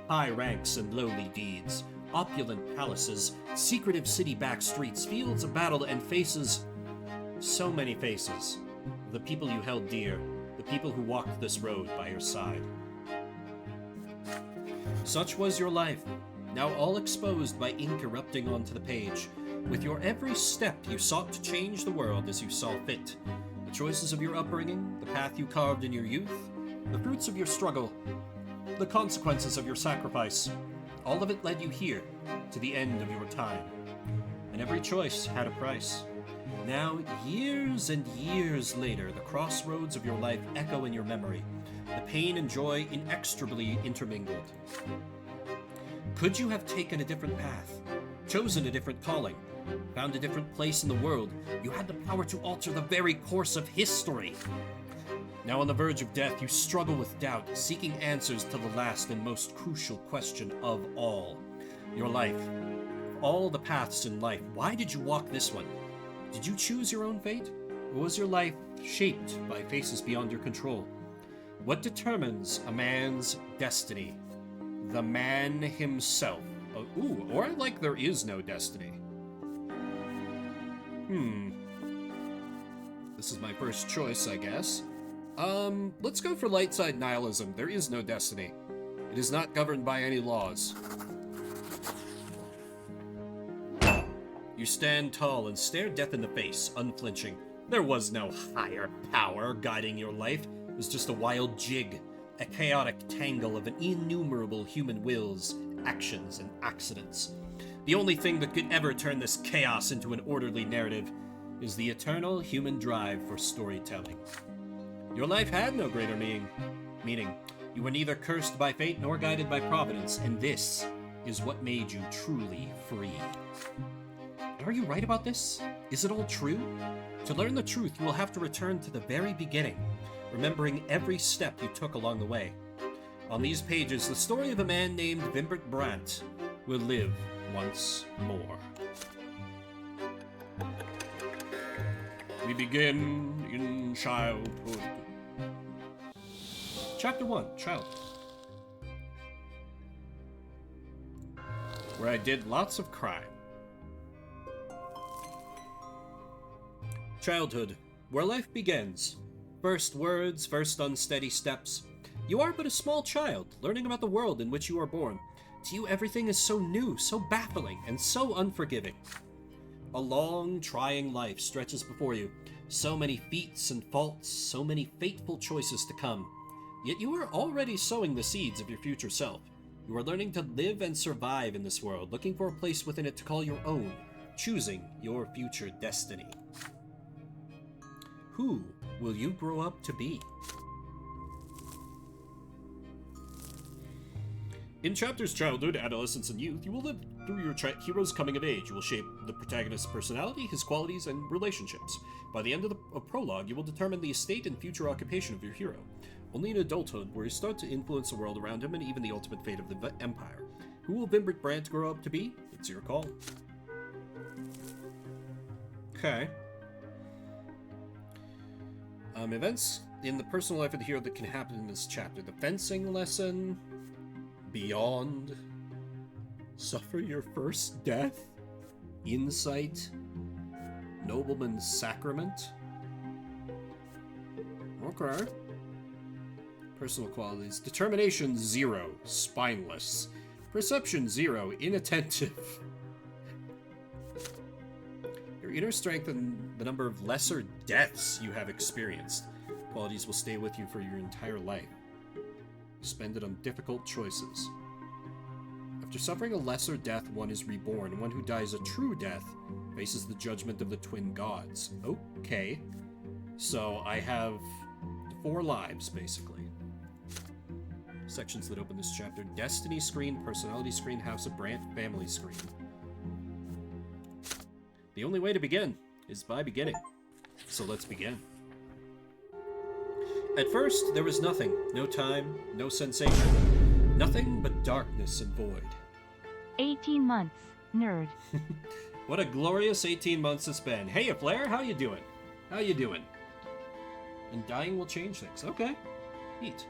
High ranks and lowly deeds, opulent palaces, secretive city back streets, fields of battle, and faces, so many faces, the people you held dear, the people who walked this road by your side. Such was your life, now all exposed by ink erupting onto the page. With your every step, you sought to change the world as you saw fit. The choices of your upbringing, the path you carved in your youth, the fruits of your struggle, the consequences of your sacrifice, all of it led you here, to the end of your time. And every choice had a price. Now, years and years later, the crossroads of your life echo in your memory, the pain and joy inextricably intermingled. Could you have taken a different path, chosen a different calling, found a different place in the world? You had the power to alter the very course of history. Now on the verge of death, you struggle with doubt, seeking answers to the last and most crucial question of all. Your life. All the paths in life, why did you walk this one? Did you choose your own fate? Or was your life shaped by faces beyond your control? What determines a man's destiny? The man himself. Ooh, or I like there is no destiny. This is my first choice, I guess. Let's go for light side nihilism. There is no destiny. It is not governed by any laws. You stand tall and stare death in the face, unflinching. There was no higher power guiding your life. It was just a wild jig, a chaotic tangle of innumerable human wills, actions, and accidents. The only thing that could ever turn this chaos into an orderly narrative is the eternal human drive for storytelling. Your life had no greater meaning. You were neither cursed by fate nor guided by providence, and this is what made you truly free. Are you right about this? Is it all true? To learn the truth, you will have to return to the very beginning, remembering every step you took along the way. On these pages, the story of a man named Vimbert Brant will live once more. We begin in childhood. Chapter 1, Childhood. Where I did lots of crime. Childhood, where life begins. First words, first unsteady steps. You are but a small child, learning about the world in which you are born. To you, everything is so new, so baffling, and so unforgiving. A long, trying life stretches before you. So many feats and faults, so many fateful choices to come. Yet you are already sowing the seeds of your future self. You are learning to live and survive in this world, looking for a place within it to call your own, choosing your future destiny. Who will you grow up to be? In chapters Childhood, Adolescence, and Youth, you will live through your hero's coming of age. You will shape the protagonist's personality, his qualities, and relationships. By the end of the prologue, you will determine the estate and future occupation of your hero. Only in adulthood will he start to influence the world around him and even the ultimate fate of the Empire. Who will Vimbert Brandt grow up to be? It's your call. Okay. Events in the personal life of the hero that can happen in this chapter. The fencing lesson. Beyond. Suffer your first death. Insight. Nobleman's sacrament. Okay. Personal qualities. Determination 0. Spineless. Perception 0. Inattentive. Your inner strength and the number of lesser deaths you have experienced. Qualities will stay with you for your entire life. Spend it on difficult choices. After suffering a lesser death, one is reborn. One who dies a true death faces the judgment of the twin gods. Okay. So I have 4 lives, basically. Sections that open this chapter. Destiny screen, personality screen, House of Brandt, family screen. The only way to begin is by beginning. So let's begin. At first, there was nothing. No time, no sensation. Nothing but darkness and void. 18 months, nerd. What a glorious 18 months it's been. Hey, Flair, how you doing? How you doing? And dying will change things. Okay. Neat.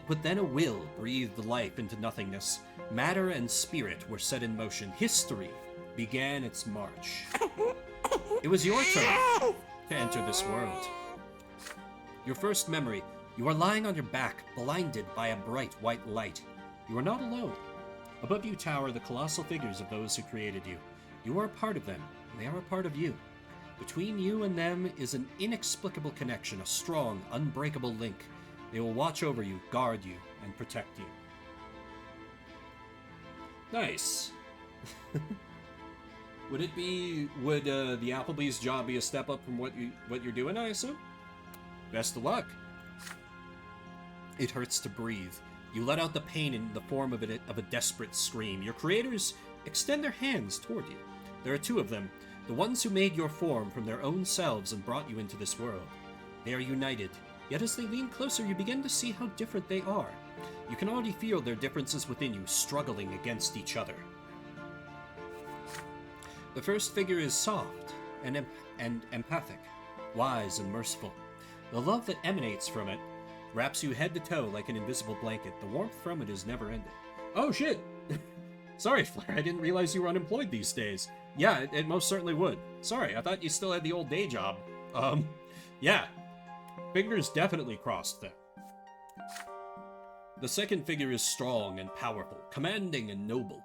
But then a will breathed life into nothingness. Matter and spirit were set in motion. History began its march. It was your turn to enter this world. Your first memory. You are lying on your back, blinded by a bright white light. You are not alone. Above you tower the colossal figures of those who created you. You are a part of them, and they are a part of you. Between you and them is an inexplicable connection, a strong, unbreakable link. They will watch over you, guard you, and protect you. Nice. Would the Applebee's job be a step up from what you're doing, I assume? Best of luck. It hurts to breathe. You let out the pain in the form of a desperate scream. Your creators extend their hands toward you. There are 2 of them, the ones who made your form from their own selves and brought you into this world. They are united, yet as they lean closer, you begin to see how different they are. You can already feel their differences within you, struggling against each other. The first figure is soft and empathic, wise and merciful. The love that emanates from it wraps you head to toe like an invisible blanket. The warmth from it is never ending. Oh shit! Sorry, Flair, I didn't realize you were unemployed these days. Yeah, it most certainly would. Sorry, I thought you still had the old day job. Yeah. Fingers definitely crossed there. The second figure is strong and powerful, commanding and noble.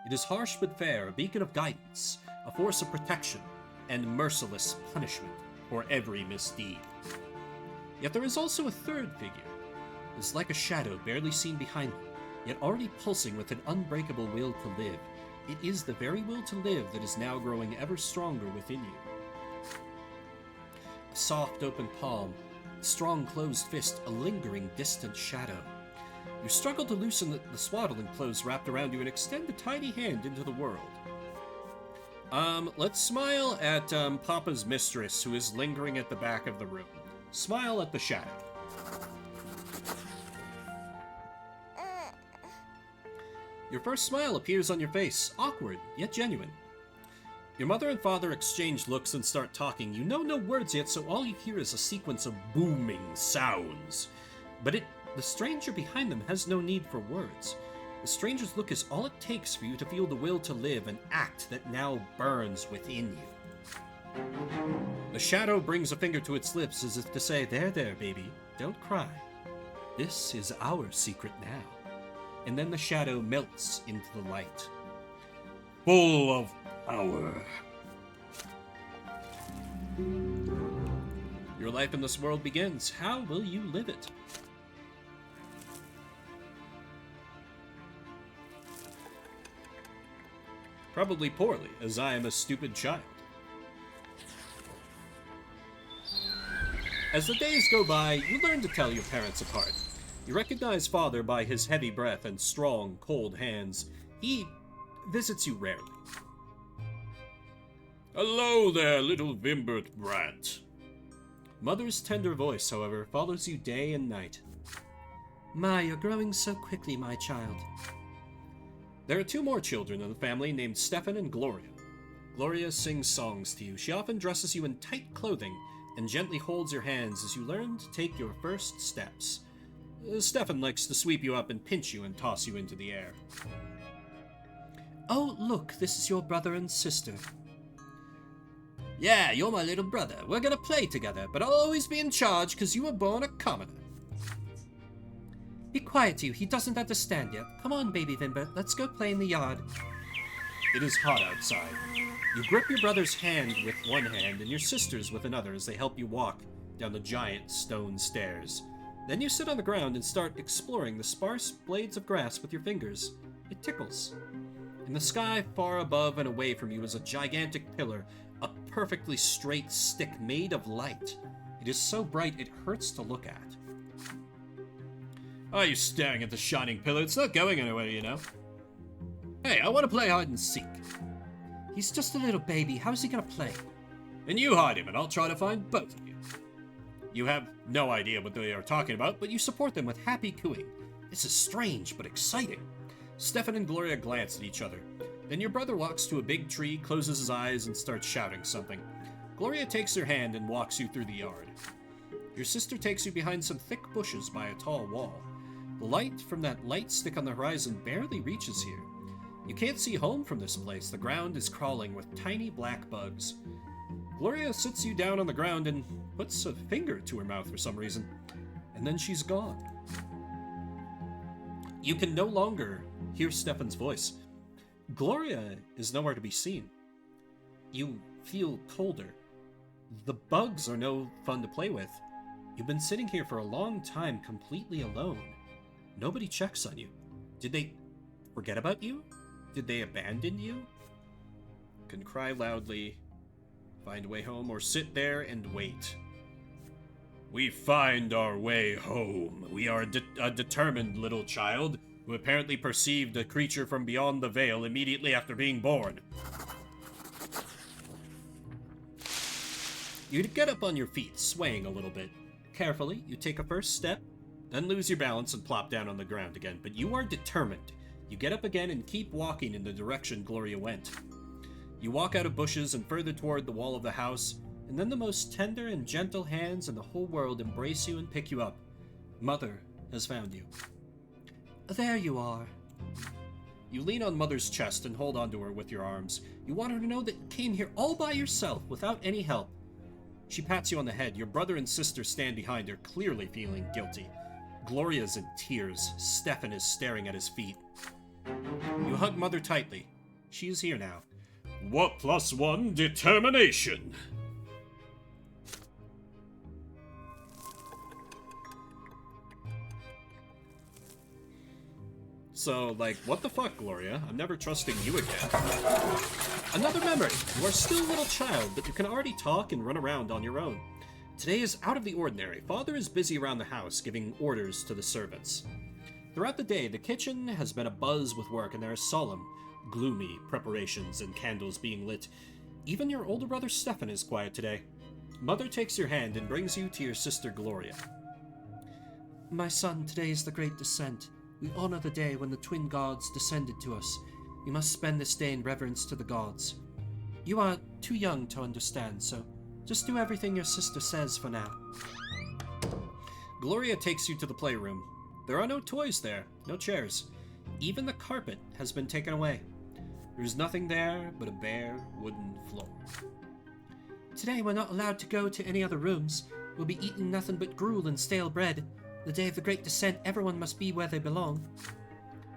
It is harsh but fair, a beacon of guidance, a force of protection, and merciless punishment for every misdeed. Yet there is also a third figure. It is like a shadow barely seen behind them, yet already pulsing with an unbreakable will to live. It is the very will to live that is now growing ever stronger within you. A soft open palm, a strong closed fist, a lingering distant shadow. You struggle to loosen the swaddling clothes wrapped around you and extend a tiny hand into the world. Let's smile at Papa's mistress, who is lingering at the back of the room. Smile at the shadow. Your first smile appears on your face, awkward, yet genuine. Your mother and father exchange looks and start talking. You know no words yet, so all you hear is a sequence of booming sounds. But it The stranger behind them has no need for words. The stranger's look is all it takes for you to feel the will to live and act that now burns within you. The shadow brings a finger to its lips as if to say, there, baby, don't cry. This is our secret now. And then the shadow melts into the light. Full of power. Your life in this world begins. How will you live it? Probably poorly, as I am a stupid child. As the days go by, you learn to tell your parents apart. You recognize father by his heavy breath and strong, cold hands. He visits you rarely. Hello there, little Vimbert brat. Mother's tender voice, however, follows you day and night. My, you're growing so quickly, my child. There are two more children in the family named Stefan and Gloria. Gloria sings songs to you. She often dresses you in tight clothing and gently holds your hands as you learn to take your first steps. Stefan likes to sweep you up and pinch you and toss you into the air. Oh, look, this is your brother and sister. Yeah, you're my little brother. We're gonna play together, but I'll always be in charge because you were born a commoner. Be quiet, you. He doesn't understand yet. Come on, baby Vimbert. Let's go play in the yard. It is hot outside. You grip your brother's hand with one hand and your sister's with another as they help you walk down the giant stone stairs. Then you sit on the ground and start exploring the sparse blades of grass with your fingers. It tickles. In the sky far above and away from you is a gigantic pillar, a perfectly straight stick made of light. It is so bright it hurts to look at. Why are you staring at the shining pillar? It's not going anywhere, you know. Hey, I want to play hide and seek. He's just a little baby. How's he gonna play? Then you hide him, and I'll try to find both of you. You have no idea what they are talking about, but you support them with happy cooing. This is strange, but exciting. Stefan and Gloria glance at each other. Then your brother walks to a big tree, closes his eyes, and starts shouting something. Gloria takes your hand and walks you through the yard. Your sister takes you behind some thick bushes by a tall wall. The light from that light stick on the horizon barely reaches here. You can't see home from this place. The ground is crawling with tiny black bugs. Gloria sits you down on the ground and puts a finger to her mouth for some reason, and then she's gone. You can no longer hear Stefan's voice. Gloria is nowhere to be seen. You feel colder. The bugs are no fun to play with. You've been sitting here for a long time completely alone. Nobody checks on you. Did they forget about you? Did they abandon you? You can cry loudly, find a way home, or sit there and wait. We find our way home. We are a determined little child who apparently perceived a creature from beyond the veil immediately after being born. You get up on your feet, swaying a little bit. Carefully, you take a first step, then lose your balance and plop down on the ground again. But you are determined. You get up again and keep walking in the direction Gloria went. You walk out of bushes and further toward the wall of the house, and then the most tender and gentle hands in the whole world embrace you and pick you up. Mother has found you. There you are. You lean on Mother's chest and hold onto her with your arms. You want her to know that you came here all by yourself, without any help. She pats you on the head. Your brother and sister stand behind her, clearly feeling guilty. Gloria's in tears. Stefan is staring at his feet. You hug Mother tightly. She is here now. What +1? Determination. So, like, what the fuck, Gloria? I'm never trusting you again. Another memory. You are still a little child, but you can already talk and run around on your own. Today is out of the ordinary. Father is busy around the house, giving orders to the servants. Throughout the day, the kitchen has been abuzz with work, and there are solemn, gloomy preparations and candles being lit. Even your older brother Stefan is quiet today. Mother takes your hand and brings you to your sister Gloria. My son, today is the great descent. We honor the day when the twin gods descended to us. We must spend this day in reverence to the gods. You are too young to understand, so just do everything your sister says for now. Gloria takes you to the playroom. There are no toys there, no chairs. Even the carpet has been taken away. There's nothing there but a bare wooden floor. Today we're not allowed to go to any other rooms. We'll be eating nothing but gruel and stale bread. The day of the Great Descent, everyone must be where they belong.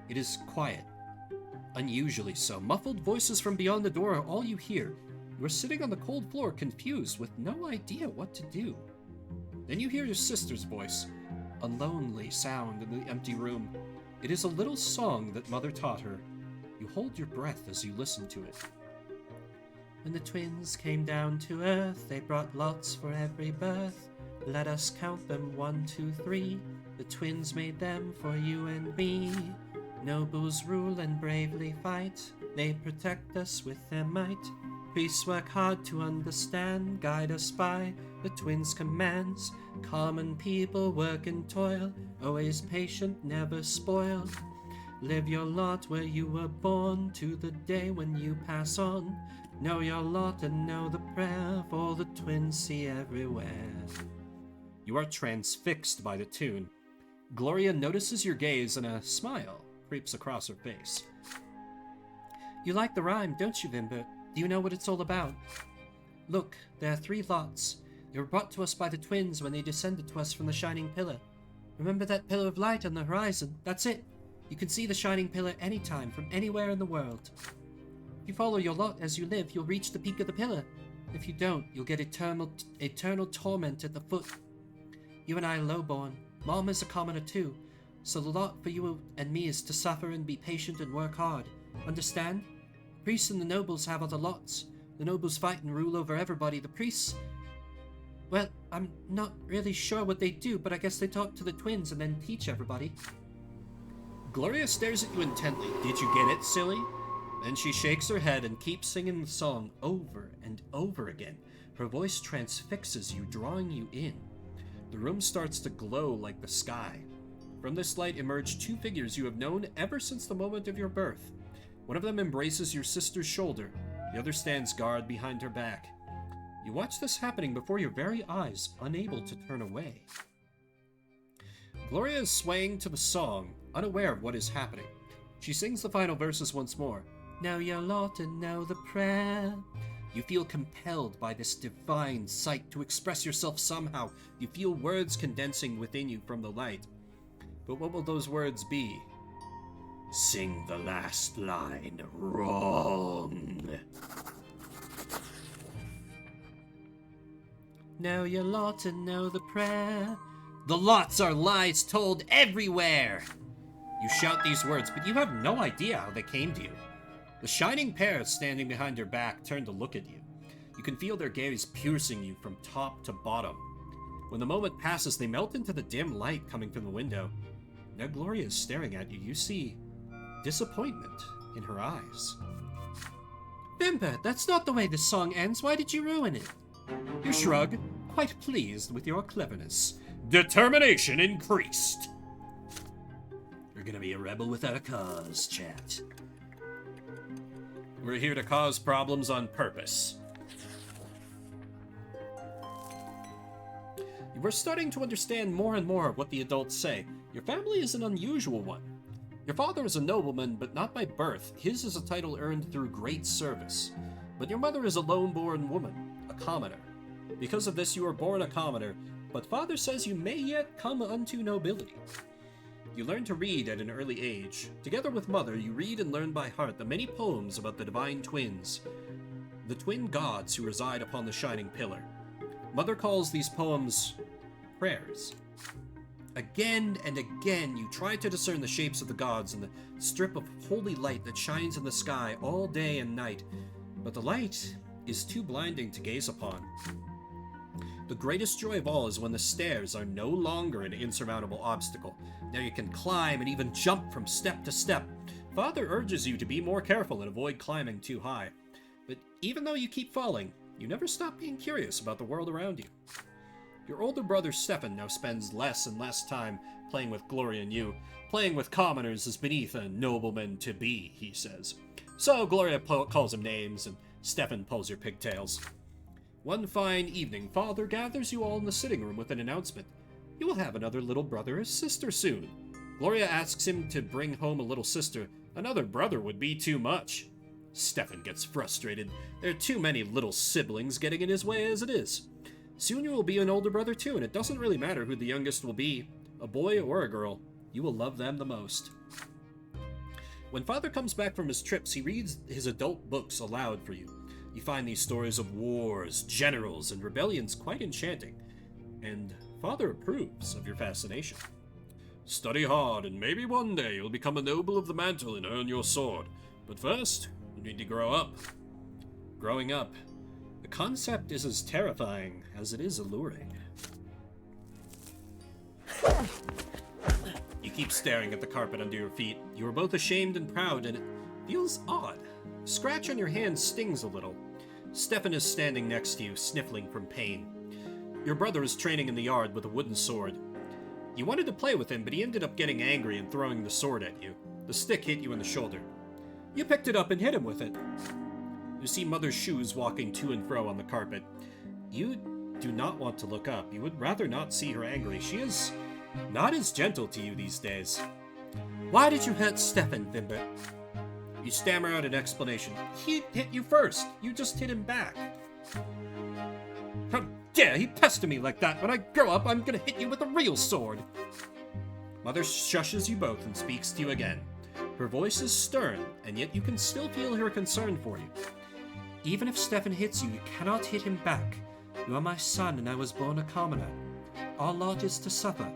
It is quiet. Unusually so. Muffled voices from beyond the door are all you hear. You are sitting on the cold floor, confused, with no idea what to do. Then you hear your sister's voice, a lonely sound in the empty room. It is a little song that Mother taught her. You hold your breath as you listen to it. When the twins came down to earth, they brought lots for every birth. Let us count them 1, 2, 3. The twins made them for you and me. Nobles rule and bravely fight. They protect us with their might. Priests work hard to understand, guide us by the twins' commands. Common people work and toil, always patient, never spoiled. Live your lot where you were born, to the day when you pass on. Know your lot and know the prayer, for the twins see everywhere. You are transfixed by the tune. Gloria notices your gaze and a smile creeps across her face. You like the rhyme, don't you, Vimbert? Do you know what it's all about? Look, there are 3 lots. They were brought to us by the twins when they descended to us from the shining pillar. Remember that pillar of light on the horizon? That's it. You can see the shining pillar anytime, from anywhere in the world. If you follow your lot as you live, you'll reach the peak of the pillar. If you don't, you'll get eternal torment at the foot. You and I are lowborn. Mom is a commoner too. So the lot for you and me is to suffer and be patient and work hard. Understand? The priests and the nobles have other lots. The nobles fight and rule over everybody. The priests... Well, I'm not really sure what they do, but I guess they talk to the twins and then teach everybody. Gloria stares at you intently. Did you get it, silly? Then she shakes her head and keeps singing the song over and over again. Her voice transfixes you, drawing you in. The room starts to glow like the sky. From this light emerge 2 figures you have known ever since the moment of your birth. One of them embraces your sister's shoulder. The other stands guard behind her back. You watch this happening before your very eyes, unable to turn away. Gloria is swaying to the song, unaware of what is happening. She sings the final verses once more. Know your lot and know the prayer. You feel compelled by this divine sight to express yourself somehow. You feel words condensing within you from the light. But what will those words be? Sing the last line wrong. Know your lot and know the prayer. The lots are lies told everywhere. You shout these words, but you have no idea how they came to you. The shining pair standing behind your back turn to look at you. You can feel their gaze piercing you from top to bottom. When the moment passes, they melt into the dim light coming from the window. Now Gloria is staring at you. You see disappointment in her eyes. Vimbert, that's not the way this song ends. Why did you ruin it? You shrug, quite pleased with your cleverness. Determination increased. You're gonna be a rebel without a cause, chat. We're here to cause problems on purpose. We're starting to understand more and more of what the adults say. Your family is an unusual one. Your father is a nobleman, but not by birth. His is a title earned through great service. But your mother is a lone-born woman, a commoner. Because of this, you were born a commoner, but father says you may yet come unto nobility. You learn to read at an early age. Together with mother, you read and learn by heart the many poems about the divine twins, the twin gods who reside upon the shining pillar. Mother calls these poems prayers. Again and again, you try to discern the shapes of the gods in the strip of holy light that shines in the sky all day and night, but the light is too blinding to gaze upon. The greatest joy of all is when the stairs are no longer an insurmountable obstacle. Now you can climb and even jump from step to step. Father urges you to be more careful and avoid climbing too high. But even though you keep falling, you never stop being curious about the world around you. Your older brother Stefan now spends less and less time playing with Gloria and you. Playing with commoners is beneath a nobleman to be, he says. So Gloria calls him names, and Stefan pulls your pigtails. One fine evening, Father gathers you all in the sitting room with an announcement. You will have another little brother or sister soon. Gloria asks him to bring home a little sister. Another brother would be too much. Stefan gets frustrated. There are too many little siblings getting in his way as it is. Soon you will be an older brother too, and it doesn't really matter who the youngest will be, a boy or a girl. You will love them the most. When Father comes back from his trips, he reads his adult books aloud for you. You find these stories of wars, generals, and rebellions quite enchanting, and Father approves of your fascination. Study hard, and maybe one day you'll become a noble of the mantle and earn your sword. But first, you need to grow up. Growing up. The concept is as terrifying as it is alluring. You keep staring at the carpet under your feet. You are both ashamed and proud, and it feels odd. A scratch on your hand stings a little. Stefan is standing next to you, sniffling from pain. Your brother is training in the yard with a wooden sword. You wanted to play with him, but he ended up getting angry and throwing the sword at you. The stick hit you in the shoulder. You picked it up and hit him with it. You see Mother's shoes walking to and fro on the carpet. You do not want to look up. You would rather not see her angry. She is not as gentle to you these days. Why did you hurt Stefan, Vimbert? You stammer out an explanation. He hit you first. You just hit him back. How dare he pester me like that? When I grow up, I'm gonna hit you with a real sword. Mother shushes you both and speaks to you again. Her voice is stern, and yet you can still feel her concern for you. Even if Stefan hits you, you cannot hit him back. You are my son, and I was born a commoner. Our lot is to suffer.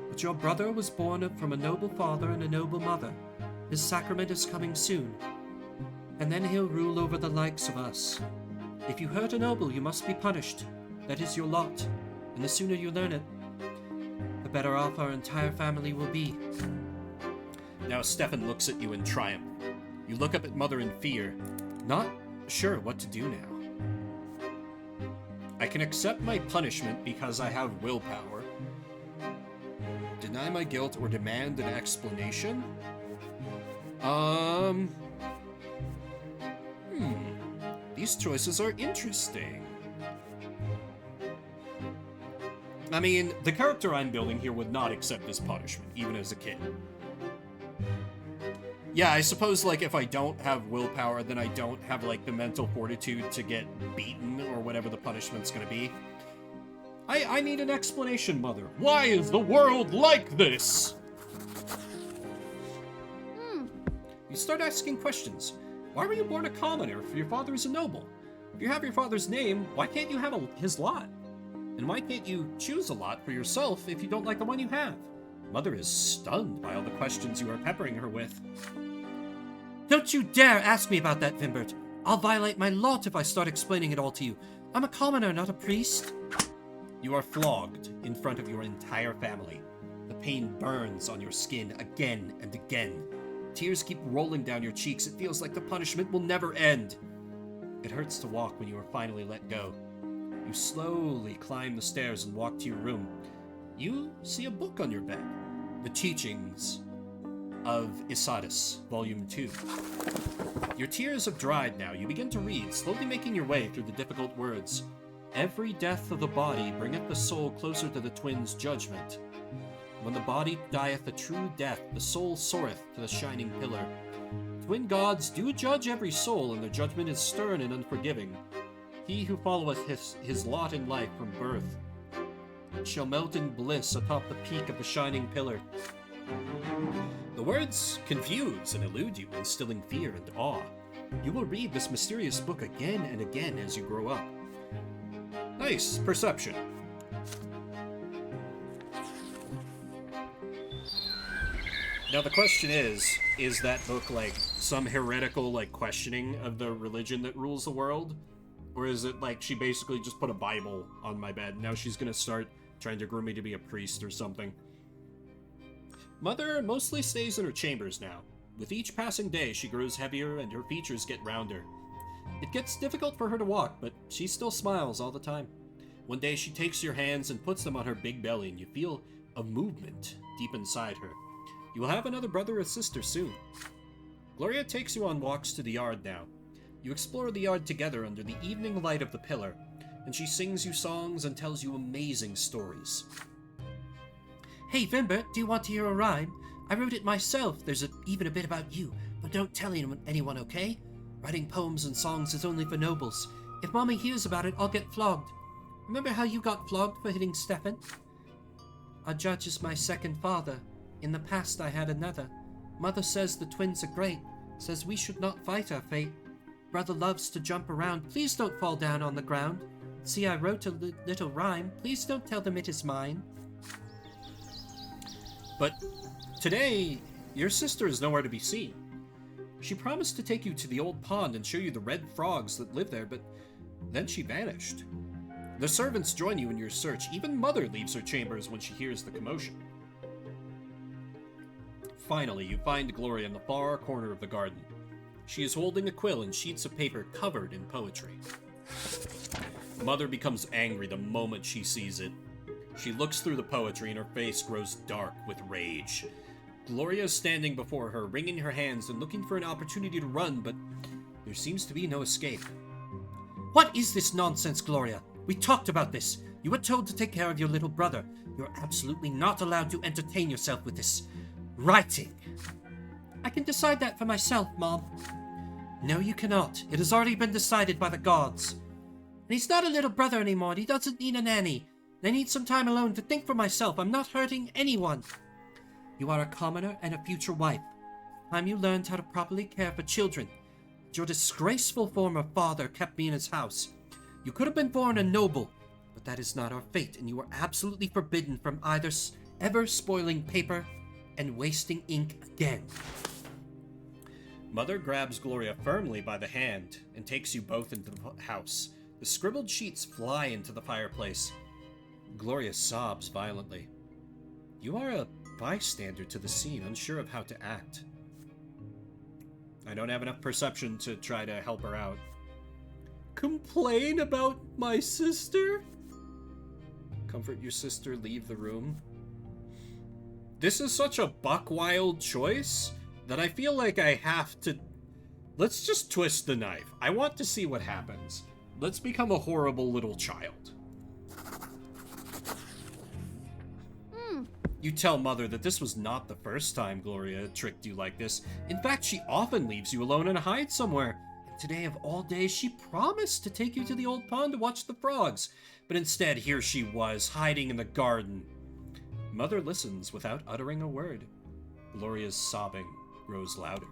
But your brother was born from a noble father and a noble mother. His sacrament is coming soon. And then he'll rule over the likes of us. If you hurt a noble, you must be punished. That is your lot, and the sooner you learn it, the better off our entire family will be. Now Stefan looks at you in triumph. You look up at Mother in fear, not sure what to do now. I can accept my punishment because I have willpower. Deny my guilt or demand an explanation? These choices are interesting. I mean, the character I'm building here would not accept this punishment, even as a kid. Yeah, I suppose, like, if I don't have willpower, then I don't have, like, the mental fortitude to get beaten or whatever the punishment's gonna be. I need an explanation, Mother. Why is the world like this? You start asking questions. Why were you born a commoner if your father is a noble? If you have your father's name, why can't you have his lot? And why can't you choose a lot for yourself if you don't like the one you have? Mother is stunned by all the questions you are peppering her with. Don't you dare ask me about that, Vimbert. I'll violate my lot if I start explaining it all to you. I'm a commoner, not a priest. You are flogged in front of your entire family. The pain burns on your skin again and again. Tears keep rolling down your cheeks. It feels like the punishment will never end. It hurts to walk when you are finally let go. You slowly climb the stairs and walk to your room. You see a book on your bed. The Teachings of Isadis, Volume 2. Your tears have dried now. You begin to read, slowly making your way through the difficult words. Every death of the body bringeth the soul closer to the twins' judgment. When the body dieth a true death, the soul soareth to the shining pillar. Twin gods do judge every soul, and their judgment is stern and unforgiving. He who followeth his lot in life from birth shall melt in bliss atop the peak of the shining pillar. The words confuse and elude you, instilling fear and awe. You will read this mysterious book again and again as you grow up. Nice perception. Now the question is that book like some heretical like questioning of the religion that rules the world? Or is it like she basically just put a Bible on my bed? Now she's gonna start trying to groom me to be a priest or something. Mother mostly stays in her chambers now. With each passing day, she grows heavier and her features get rounder. It gets difficult for her to walk, but she still smiles all the time. One day she takes your hands and puts them on her big belly, and you feel a movement deep inside her. You will have another brother or sister soon. Gloria takes you on walks to the yard now. You explore the yard together under the evening light of the pillar, and she sings you songs and tells you amazing stories. Hey, Vimbert, do you want to hear a rhyme? I wrote it myself. There's even a bit about you, but don't tell anyone, okay? Writing poems and songs is only for nobles. If Mommy hears about it, I'll get flogged. Remember how you got flogged for hitting Stefan? Our judge is my second father. In the past, I had another. Mother says the twins are great, says we should not fight our fate. Brother loves to jump around. Please don't fall down on the ground. See, I wrote a little rhyme. Please don't tell them it is mine. But today, your sister is nowhere to be seen. She promised to take you to the old pond and show you the red frogs that live there, but then she vanished. The servants join you in your search. Even Mother leaves her chambers when she hears the commotion. Finally, you find Gloria in the far corner of the garden. She is holding a quill and sheets of paper covered in poetry. Mother becomes angry the moment she sees it. She looks through the poetry and her face grows dark with rage. Gloria is standing before her, wringing her hands and looking for an opportunity to run, but there seems to be no escape. What is this nonsense, Gloria? We talked about this. You were told to take care of your little brother. You're absolutely not allowed to entertain yourself with this writing. I can decide that for myself, Mom. No, you cannot. It has already been decided by the gods. And he's not a little brother anymore, and he doesn't need a nanny. I need some time alone to think for myself. I'm not hurting anyone. You are a commoner and a future wife. Time you learned how to properly care for children. Your disgraceful former father kept me in his house. You could have been born a noble, but that is not our fate, and you are absolutely forbidden from either ever spoiling paper and wasting ink again. Mother grabs Gloria firmly by the hand and takes you both into the house. The scribbled sheets fly into the fireplace. Gloria sobs violently. You are a bystander to the scene, unsure of how to act. I don't have enough perception to try to help her out. Complain about my sister? Comfort your sister, leave the room. This is such a buck-wild choice that I feel like I have to... Let's just twist the knife. I want to see what happens. Let's become a horrible little child. You tell Mother that this was not the first time Gloria tricked you like this. In fact, she often leaves you alone and hides somewhere. Today of all days, she promised to take you to the old pond to watch the frogs. But instead, here she was, hiding in the garden. Mother listens without uttering a word. Gloria's sobbing grows louder.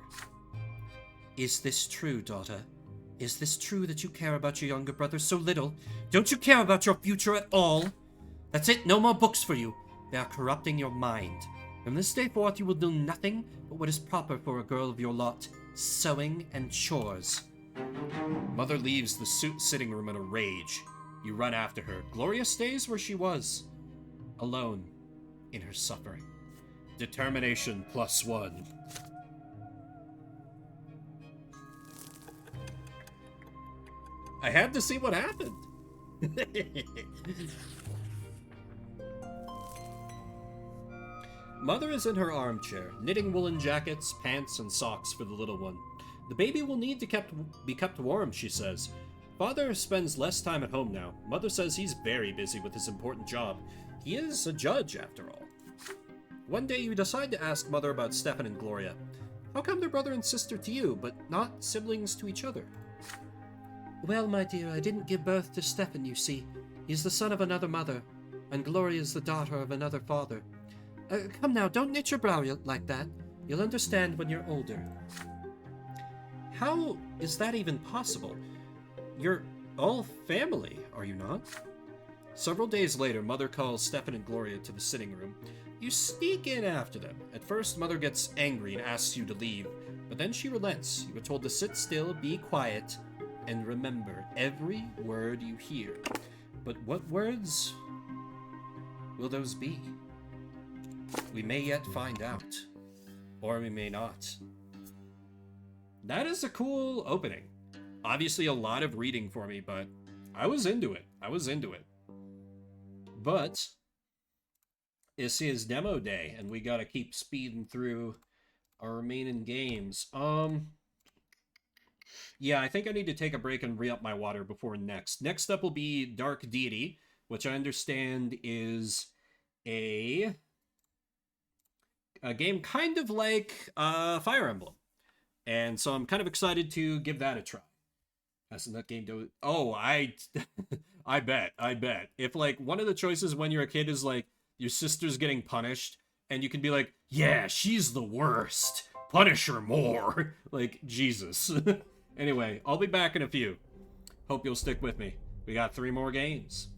Is this true, daughter? Is this true that you care about your younger brother so little? Don't you care about your future at all? That's it, no more books for you. They are corrupting your mind. From this day forth, you will do nothing but what is proper for a girl of your lot. Sewing and chores. Mother leaves the sitting room in a rage. You run after her. Gloria stays where she was. Alone. In her suffering. Determination +1. I had to see what happened. Mother is in her armchair, knitting woolen jackets, pants, and socks for the little one. The baby will need to be kept warm, she says. Father spends less time at home now. Mother says he's very busy with his important job. He is a judge, after all. One day you decide to ask Mother about Stefan and Gloria. How come they're brother and sister to you, but not siblings to each other? Well, my dear, I didn't give birth to Stefan, you see. He's the son of another mother, and Gloria's the daughter of another father. Come now, don't knit your brow like that. You'll understand when you're older. How is that even possible? You're all family, are you not? Several days later, Mother calls Stefan and Gloria to the sitting room. You sneak in after them. At first, Mother gets angry and asks you to leave, but then she relents. You are told to sit still, be quiet, and remember every word you hear. But what words will those be? We may yet find out. Or we may not. That is a cool opening. Obviously a lot of reading for me, but I was into it. But this is demo day, and we gotta keep speeding through our remaining games. Yeah, I think I need to take a break and re-up my water before next. Next up will be Dark Deity, which I understand is a a game kind of like Fire Emblem. And so I'm kind of excited to give that a try. Hasn't that game do? Oh, I bet. If like one of the choices when you're a kid is like your sister's getting punished, and you can be like, yeah, she's the worst. Punish her more. Like, Jesus. Anyway, I'll be back in a few. Hope you'll stick with me. We got 3 more games.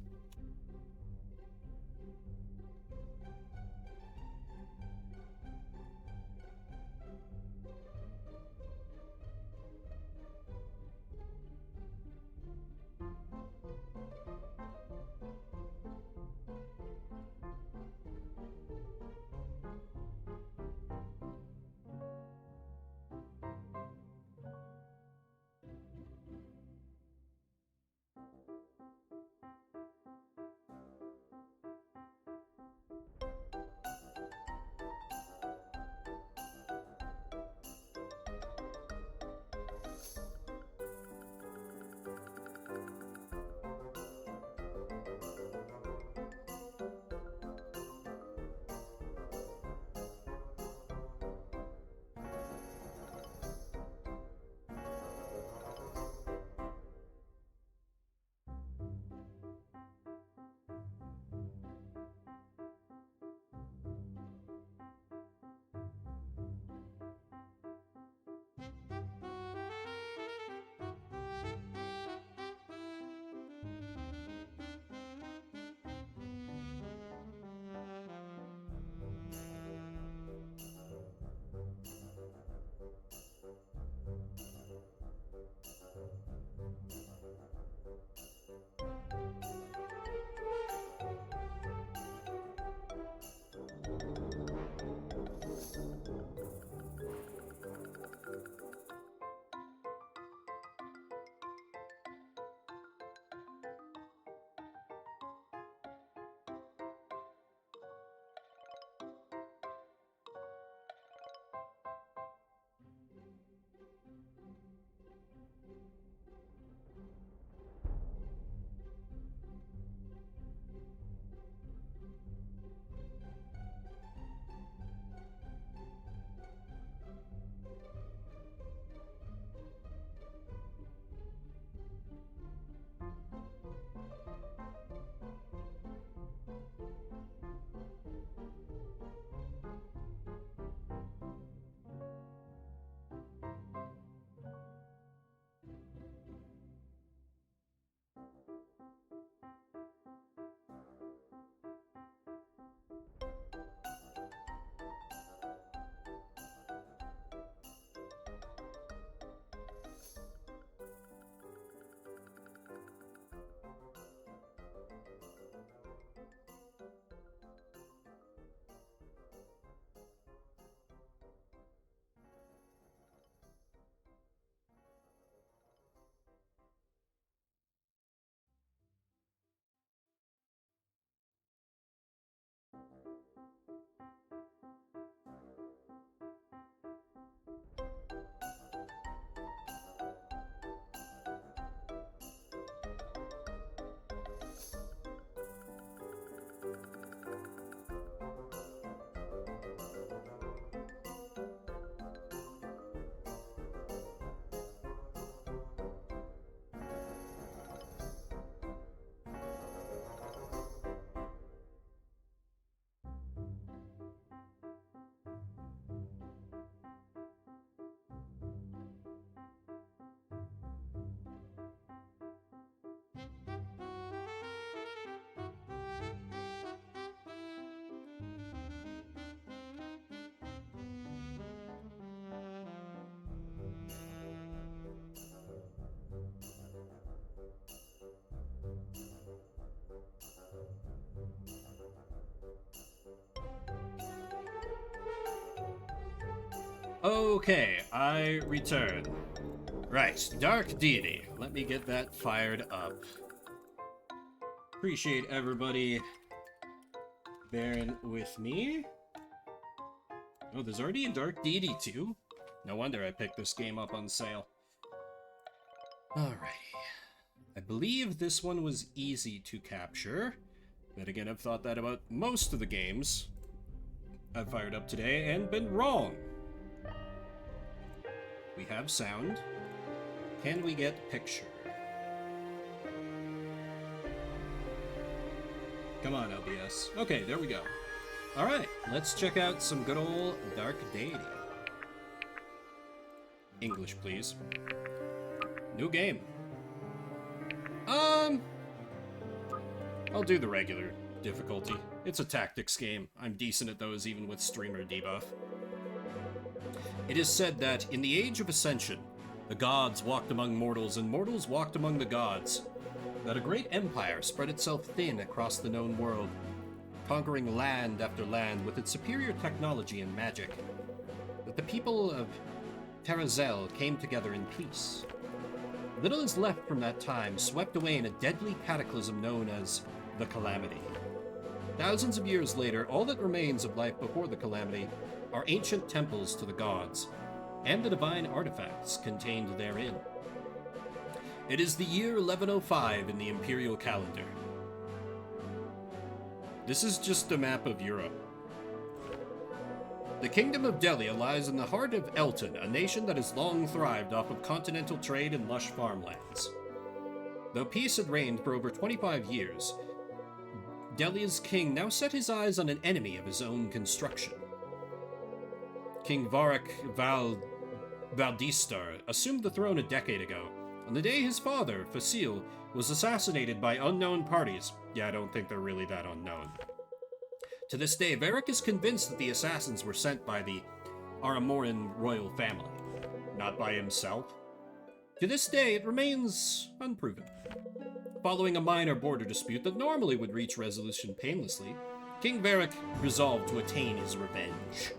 Okay, I return. Right, Dark Deity. Let me get that fired up. Appreciate everybody bearing with me. Oh, there's already a Dark Deity too? No wonder I picked this game up on sale. Alrighty. I believe this one was easy to capture. But again, I've thought that about most of the games. I've fired up today and been wrong. We have sound. Can we get picture? Come on, OBS. Okay, there we go. Alright, let's check out some good old Dark Deity. English, please. New game. I'll do the regular difficulty. It's a tactics game. I'm decent at those even with streamer debuff. It is said that in the Age of Ascension, the gods walked among mortals and mortals walked among the gods. That a great empire spread itself thin across the known world, conquering land after land with its superior technology and magic. That the people of Terrazel came together in peace. Little is left from that time, swept away in a deadly cataclysm known as the Calamity. Thousands of years later, all that remains of life before the Calamity are ancient temples to the gods, and the divine artifacts contained therein. It is the year 1105 in the imperial calendar. This is just a map of Europe. The Kingdom of Delia lies in the heart of Elton, a nation that has long thrived off of continental trade and lush farmlands. Though peace had reigned for over 25 years, Delia's king now set his eyes on an enemy of his own construction. King Varric Valdistar assumed the throne a decade ago, on the day his father, Facile, was assassinated by unknown parties. Yeah, I don't think they're really that unknown. To this day, Varric is convinced that the assassins were sent by the Aramoran royal family, not by himself. To this day, it remains unproven. Following a minor border dispute that normally would reach resolution painlessly, King Varric resolved to attain his revenge.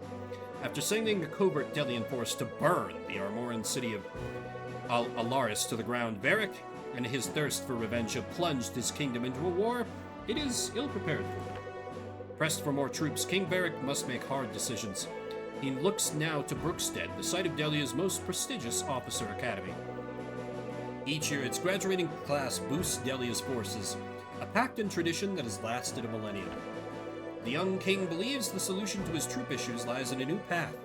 After sending a covert Delian force to burn the Armoran city of Alaris to the ground, Varric, and his thirst for revenge, have plunged his kingdom into a war it is ill-prepared for. Pressed for more troops, King Varric must make hard decisions. He looks now to Brookstead, the site of Delia's most prestigious officer academy. Each year, its graduating class boosts Delia's forces, a pact and tradition that has lasted a millennium. The young king believes the solution to his troop issues lies in a new path.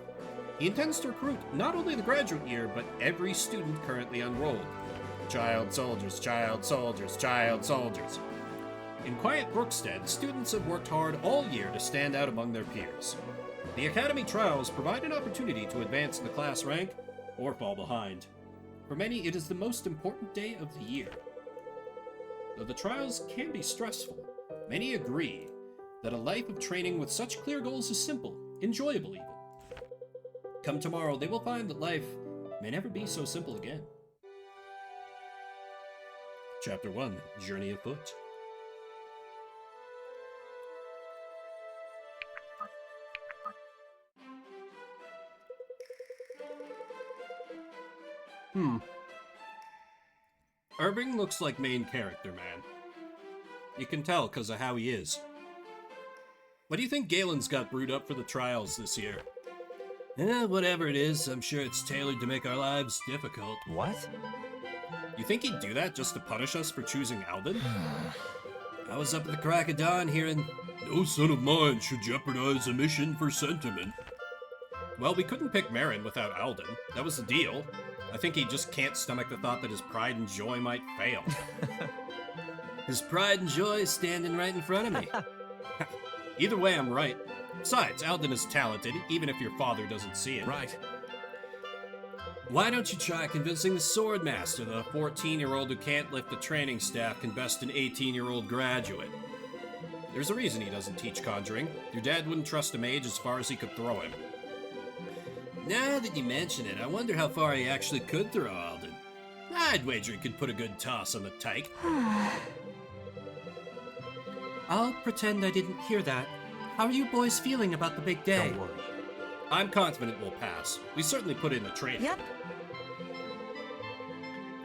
He intends to recruit not only the graduate year, but every student currently enrolled. Child soldiers, child soldiers, child soldiers. In quiet Brookstead, students have worked hard all year to stand out among their peers. The academy trials provide an opportunity to advance in the class rank or fall behind. For many, it is the most important day of the year. Though the trials can be stressful, many agree that a life of training with such clear goals is simple, enjoyable even. Come tomorrow, they will find that life may never be so simple again. Chapter 1, Journey Afoot. Irving looks like main character, man. You can tell because of how he is. What do you think Galen's got brewed up for the trials this year? Whatever it is, I'm sure it's tailored to make our lives difficult. What? You think he'd do that just to punish us for choosing Alden? I was up at the crack of dawn hearing, "No son of mine should jeopardize a mission for sentiment." Well, we couldn't pick Marin without Alden. That was the deal. I think he just can't stomach the thought that his pride and joy might fail. His pride and joy is standing right in front of me. Either way, I'm right. Besides, Alden is talented, even if your father doesn't see it. Right. Why don't you try convincing the Swordmaster that a 14-year-old who can't lift the training staff can best an 18-year-old graduate? There's a reason he doesn't teach conjuring. Your dad wouldn't trust a mage as far as he could throw him. Now that you mention it, I wonder how far he actually could throw Alden. I'd wager he could put a good toss on the tyke. I'll pretend I didn't hear that. How are you boys feeling about the big day? Don't worry. I'm confident we'll pass. We certainly put in the training. Yep.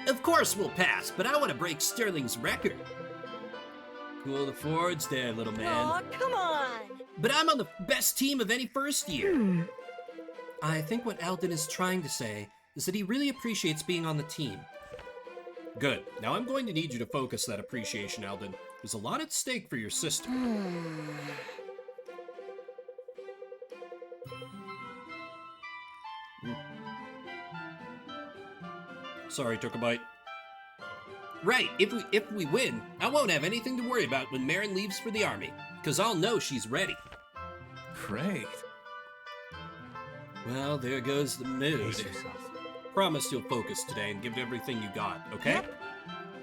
Of course we'll pass, but I want to break Sterling's record. Cool the forwards there, little man. Aw, come on! But I'm on the best team of any first year. I think what Alden is trying to say is that he really appreciates being on the team. Good. Now I'm going to need you to focus that appreciation, Alden. There's a lot at stake for your sister. Sorry, took a bite. Right, if we win, I won't have anything to worry about when Marin leaves for the army, because I'll know she's ready. Great. Well, there goes the mood. Promise you'll focus today and give it everything you got, okay? Yep.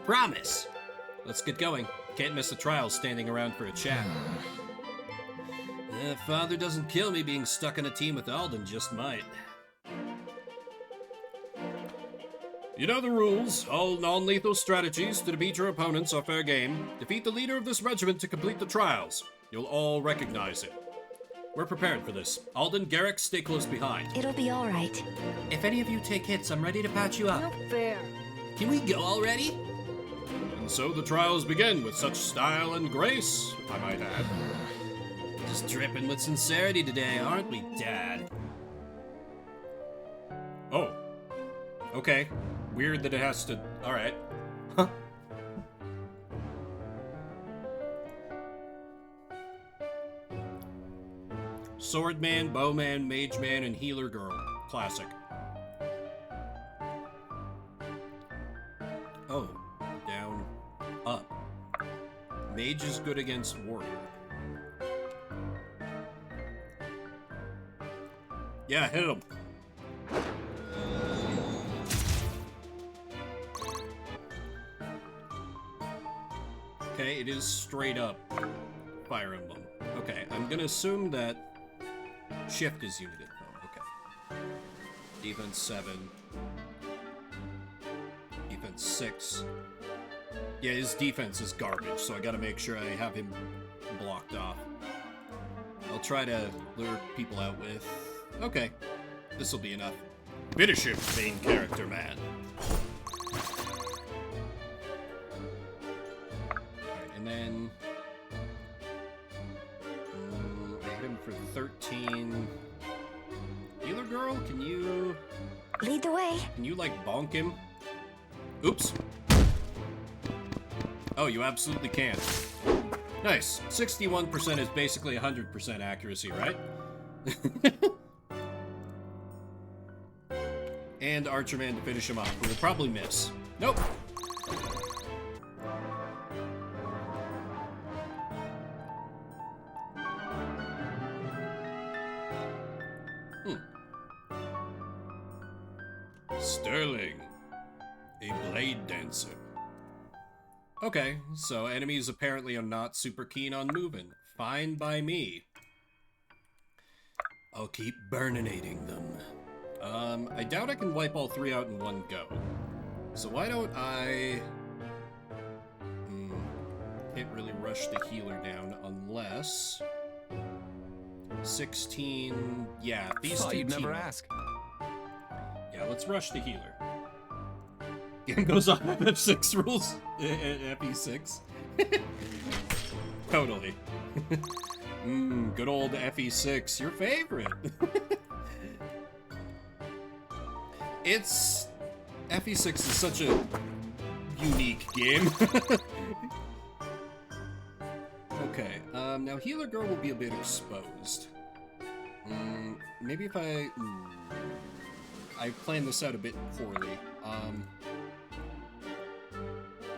Promise. Let's get going. Can't miss the trials standing around for a chat. If Father doesn't kill me, being stuck in a team with Alden just might. You know the rules. All non-lethal strategies to defeat your opponents are fair game. Defeat the leader of this regiment to complete the trials. You'll all recognize it. We're prepared for this. Alden, Garrick, stay close behind. It'll be all right. If any of you take hits, I'm ready to patch you up. No fair. Can we go already? And so the trials begin with such style and grace, I might add. Just dripping with sincerity today, aren't we, Dad? Oh. Okay. Weird that it has to... Alright. Huh. Swordman, Bowman, Mageman, and Healer Girl. Classic. Oh. Down. Up. Mage is good against Warrior. Yeah, hit him. Okay, it is straight up Fire Emblem. Okay, I'm gonna assume that shift is unit info. Okay. Defense 7. Defense 6. Yeah, his defense is garbage, so I gotta make sure I have him blocked off. I'll try to lure people out with... Okay, this'll be enough. Finish him, main character man. And then hit him for 13. Healer Girl, can you lead the way? Can you like bonk him? Oops. Oh, you absolutely can. Nice. 61% is basically 100% accuracy, right? And Archerman to finish him off, who will probably miss. Nope. Sterling, a blade dancer. Okay, so enemies apparently are not super keen on moving. Fine by me. I'll keep burninating them. I doubt I can wipe all three out in one go. So why don't I... can't really rush the healer down unless... 16... Yeah, these two you'd team never up. ask. Yeah, let's rush the healer. Game goes off FF6 rules. FE6. Totally. Good old FE6, your favorite. It's... FE6 is such a unique game. Okay, now Healer Girl will be a bit exposed. Maybe if I... I planned this out a bit poorly.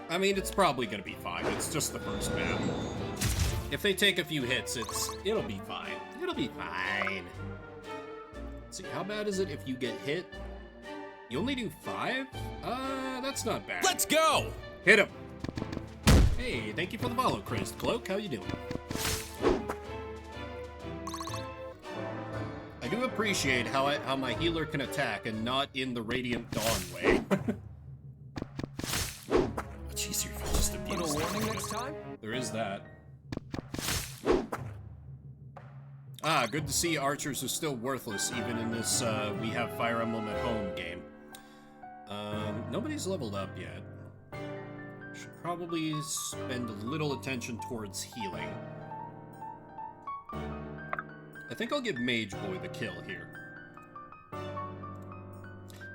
I mean, it's probably gonna be fine. It's just the first map. If they take a few hits, it'll be fine. It'll be fine. Let's see, how bad is it if you get hit? You only do 5? That's not bad. Let's go! Hit him! Hey, thank you for the follow, Crazed Cloak. How you doing? I do appreciate how my healer can attack and not in the Radiant Dawn way. Much easier if you just abuse Little warning them. next time? There is that. Ah, good to see archers are still worthless even in this We Have Fire Emblem at Home game. Nobody's leveled up yet. Should probably spend a little attention towards healing. I think I'll give Mage Boy the kill here.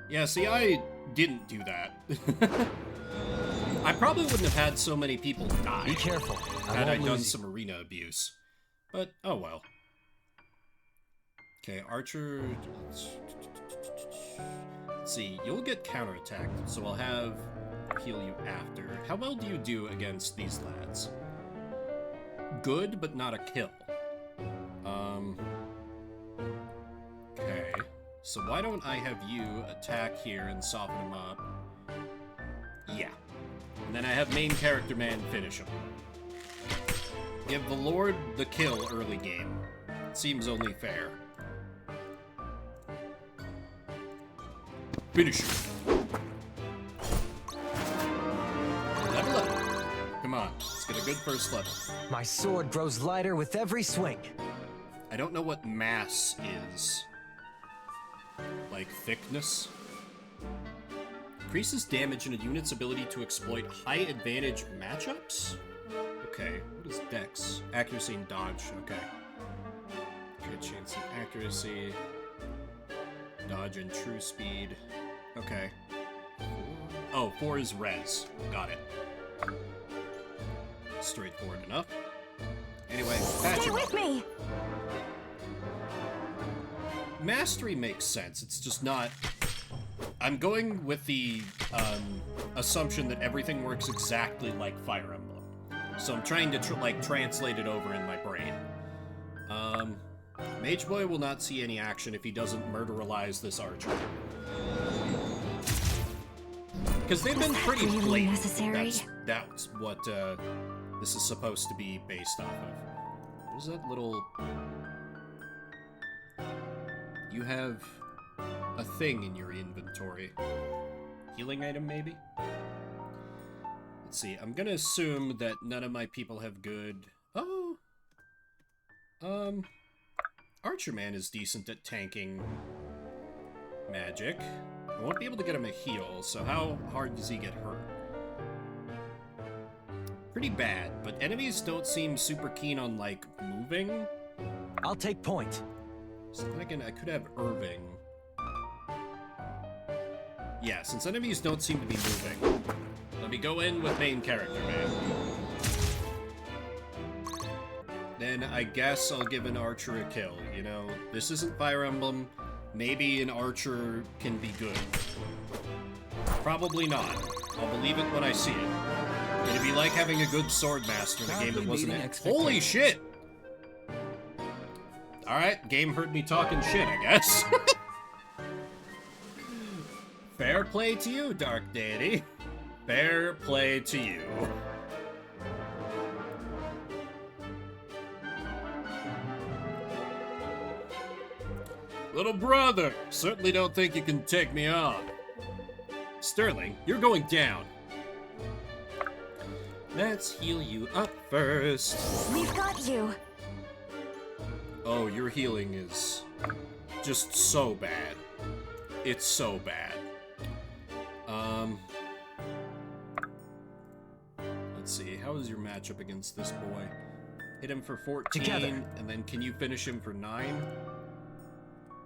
Yeah, see, I didn't do that. I probably wouldn't have had so many people die. Be careful. Had I done some arena abuse. But, oh well. Okay, Archer. Let's see. You'll get counterattacked, so I'll have heal you after. How well do you do against these lads? Good, but not a kill. Okay. So why don't I have you attack here and soften him up? Yeah. And then I have main character man finish him. Give the Lord the kill early game. Seems only fair. Finish him. Level up. Come on, let's get a good first level. My sword grows lighter with every swing. I don't know what mass is. Like thickness? Increases damage in a unit's ability to exploit high advantage matchups? Okay, what is dex? Accuracy and dodge, okay. Good chance of accuracy. Dodge and true speed. Okay. Oh, 4 is res. Got it. Straightforward enough. Anyway, Stay with me! Mastery makes sense. It's just not... I'm going with the assumption that everything works exactly like Fire Emblem. So I'm trying to translate it over in my brain. Mage Boy will not see any action if he doesn't murderalize this archer. Because they've been pretty really blatant. necessary? That's what this is supposed to be based off of. What is that little... You have a thing in your inventory. Healing item, maybe? Let's see, I'm gonna assume that none of my people have good... Oh! Archer Man is decent at tanking magic. I won't be able to get him a heal, so how hard does he get hurt? Pretty bad, but enemies don't seem super keen on, like, moving. I'll take point. So then again, I could have Irving. Yeah, since enemies don't seem to be moving, let me go in with main character, man. Then I guess I'll give an archer a kill, you know? This isn't Fire Emblem. Maybe an archer can be good. Probably not. I'll believe it when I see it. It'd be like having a good sword master in a game that wasn't it. Holy shit! Alright, game heard me talking shit, I guess. Fair play to you, Dark Deity. Fair play to you. Little brother, certainly don't think you can take me on. Sterling, you're going down. Let's heal you up first. We've got you. Oh, your healing is just so bad. It's so bad. Let's see. How is your matchup against this boy? Hit him for 14, Together. And then can you finish him for 9?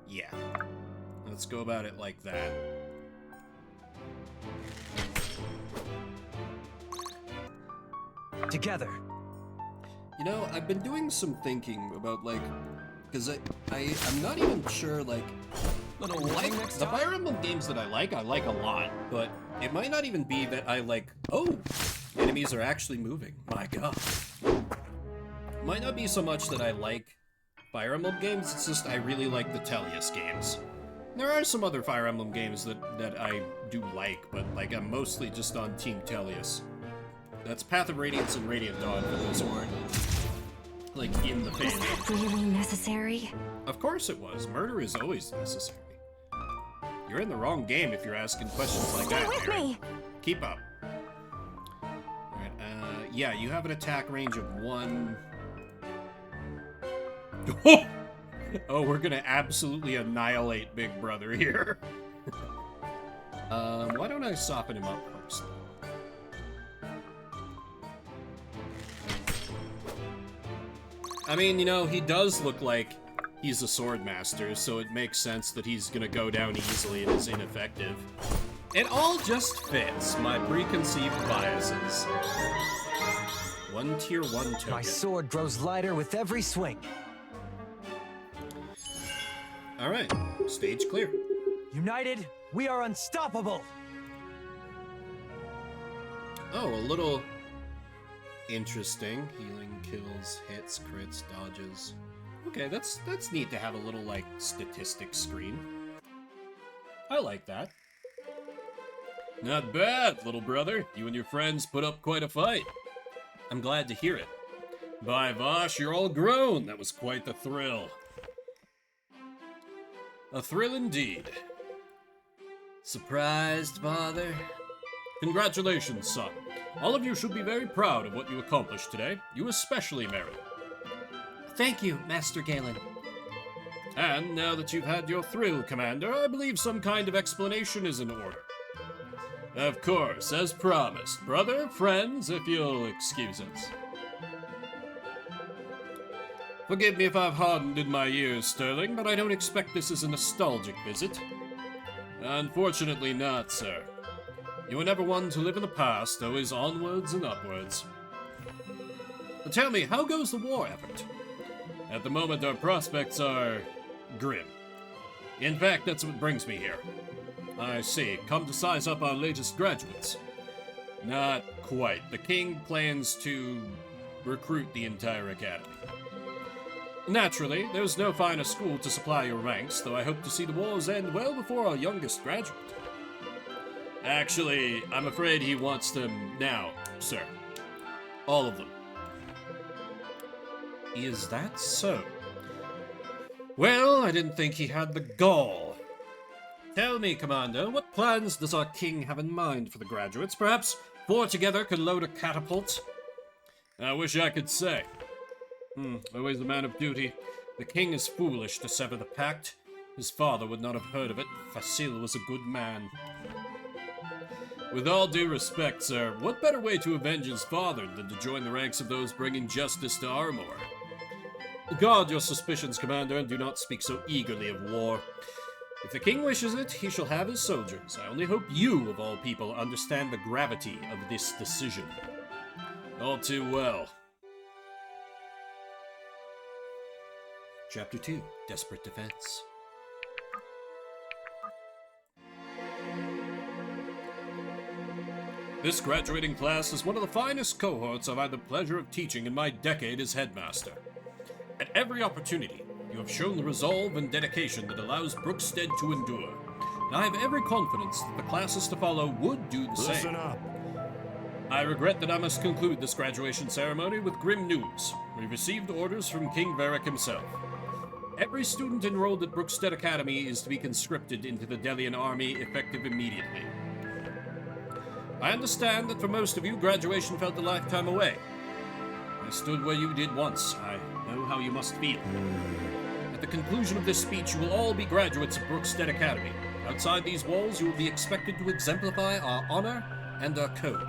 Yeah. Let's go about it like that. Together. You know, I've been doing some thinking about, like, because I'm not even sure, like, the Fire Emblem games that I like a lot, but it might not even be that I like, oh, enemies are actually moving, my god. It might not be so much that I like Fire Emblem games, it's just I really like the Tellius games. There are some other Fire Emblem games that I do like, but, like, I'm mostly just on Team Tellius. That's Path of Radiance and Radiant Dawn for those who aren't, like, in the fandom. Was that really necessary? Of course it was. Murder is always necessary. You're in the wrong game if you're asking questions like that, Stay with Aaron. me. Keep up. Alright, yeah, you have an attack range of 1... Oh, we're gonna absolutely annihilate Big Brother here. Why don't I soften him up first? I mean, you know, he does look like he's a sword master, so it makes sense that he's gonna go down easily and is ineffective. It all just fits my preconceived biases. 1 tier 1 My token. sword grows lighter with every swing. Alright, stage clear. United, we are unstoppable! Oh, a little interesting. Healing, kills, hits, crits, dodges. Okay, that's neat to have a little, like, statistics screen. I like that. Not bad, little brother. You and your friends put up quite a fight. I'm glad to hear it. By Vosh, you're all grown. That was quite the thrill. A thrill indeed. Surprised, father? Congratulations, son. All of you should be very proud of what you accomplished today. You especially, Mary. Thank you, Master Galen. And now that you've had your thrill, Commander, I believe some kind of explanation is in order. Of course, as promised. Brother, friends, if you'll excuse us. Forgive me if I've hardened in my years, Sterling, but I don't expect this as a nostalgic visit. Unfortunately not, sir. You were never one to live in the past, always onwards and upwards. But tell me, how goes the war effort? At the moment, our prospects are grim. In fact, that's what brings me here. I see. Come to size up our latest graduates. Not quite. The King plans to recruit the entire academy. Naturally, there's no finer school to supply your ranks, though I hope to see the wars end well before our youngest graduate. Actually, I'm afraid he wants them now, sir. All of them. Is that so? Well, I didn't think he had the gall. Tell me, Commander, what plans does our king have in mind for the graduates? Perhaps 4 together could load a catapult? I wish I could say. Always a man of duty. The king is foolish to sever the pact. His father would not have heard of it. Fasil was a good man. With all due respect, sir, what better way to avenge his father than to join the ranks of those bringing justice to Armor? Guard your suspicions, Commander, and do not speak so eagerly of war. If the king wishes it, he shall have his soldiers. I only hope you, of all people, understand the gravity of this decision. All too well. Chapter 2, Desperate Defense. This graduating class is one of the finest cohorts I've had the pleasure of teaching in my decade as headmaster. At every opportunity, you have shown the resolve and dedication that allows Brookstead to endure, and I have every confidence that the classes to follow would do the same. Listen up. I regret that I must conclude this graduation ceremony with grim news. We received orders from King Varric himself. Every student enrolled at Brookstead Academy is to be conscripted into the Delian army effective immediately. I understand that for most of you, graduation felt a lifetime away. I stood where you did once. I know how you must feel. At the conclusion of this speech, you will all be graduates of Brookstead Academy. Outside these walls, you will be expected to exemplify our honor and our code.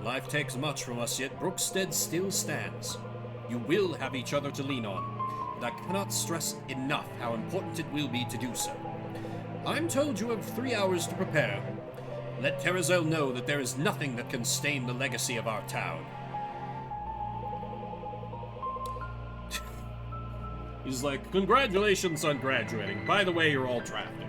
Life takes much from us, yet Brookstead still stands. You will have each other to lean on, and I cannot stress enough how important it will be to do so. I'm told you have 3 hours to prepare. Let Terrazel know that there is nothing that can stain the legacy of our town. He's like, congratulations on graduating. By the way, you're all drafted.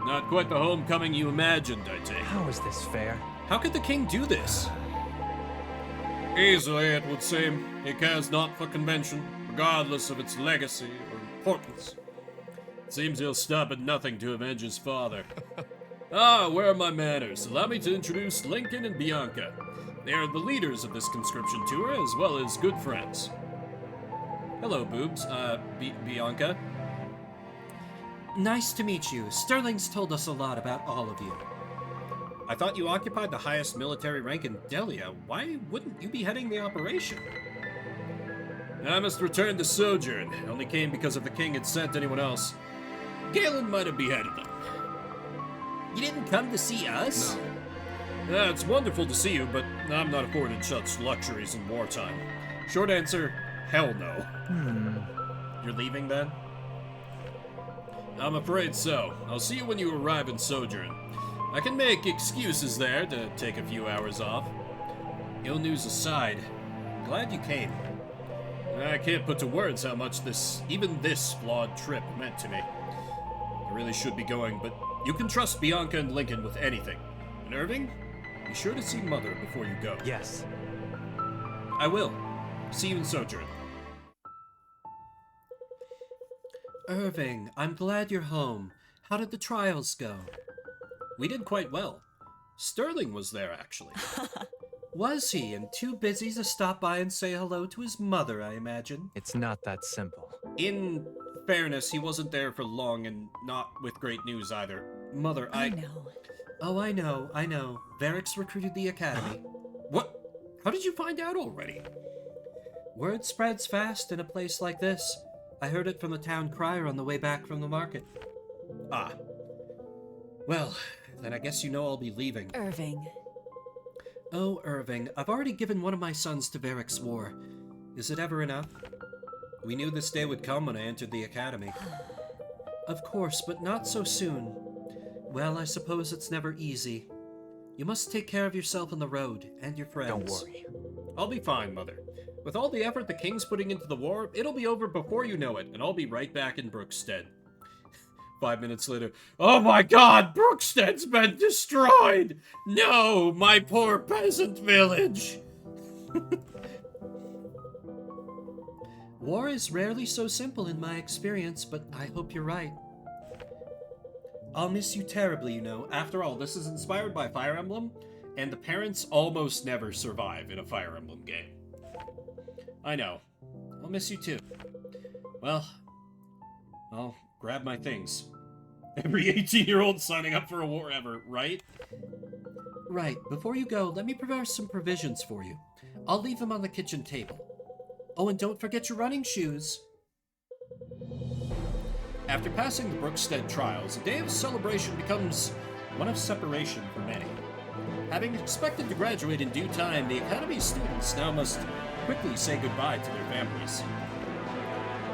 Not quite the homecoming you imagined, I take. How is this fair? How could the king do this? Easily, it would seem. He cares not for convention, regardless of its legacy or importance. It seems he'll stop at nothing to avenge his father. Where are my manners? Allow me to introduce Lincoln and Bianca. They are the leaders of this conscription tour, as well as good friends. Hello, boobs. Bianca. Nice to meet you. Sterling's told us a lot about all of you. I thought you occupied the highest military rank in Delia. Why wouldn't you be heading the operation? I must return to Sojourn. Only came because if the king had sent anyone else, Galen might have beheaded them. You didn't come to see us? No. It's wonderful to see you, but I'm not afforded such luxuries in wartime. Short answer, hell no. You're leaving then? I'm afraid so. I'll see you when you arrive in Sojourn. I can make excuses there to take a few hours off. Ill news aside, glad you came. I can't put to words how much even this flawed trip meant to me. I really should be going, but you can trust Bianca and Lincoln with anything. And Irving, be sure to see Mother before you go. Yes. I will. See you in Sojourn. Irving, I'm glad you're home. How did the trials go? We did quite well. Sterling was there, actually. Was he? And too busy to stop by and say hello to his mother, I imagine? It's not that simple. In fairness, he wasn't there for long and not with great news either. Mother, I know. Oh, I know. Varric's recruited the academy. What? How did you find out already? Word spreads fast in a place like this. I heard it from the town crier on the way back from the market. Ah. Well, then I guess you know I'll be leaving. Irving. Oh, Irving, I've already given one of my sons to Varric's war. Is it ever enough? We knew this day would come when I entered the academy. Of course, but not so soon. Well, I suppose it's never easy. You must take care of yourself on the road, and your friends. Don't worry. I'll be fine, Mother. With all the effort the King's putting into the war, it'll be over before you know it, and I'll be right back in Brookstead. 5 minutes later, oh my god, Brookstead's been destroyed! No, my poor peasant village! War is rarely so simple in my experience, but I hope you're right. I'll miss you terribly, you know. After all, this is inspired by Fire Emblem, and the parents almost never survive in a Fire Emblem game. I know. I'll miss you too. Well, I'll grab my things. Every 18-year-old signing up for a war ever, right? Right. Before you go, let me prepare some provisions for you. I'll leave them on the kitchen table. Oh, and don't forget your running shoes. After passing the Brookstead trials, a day of celebration becomes one of separation for many. Having expected to graduate in due time, the Academy's students now must quickly say goodbye to their families.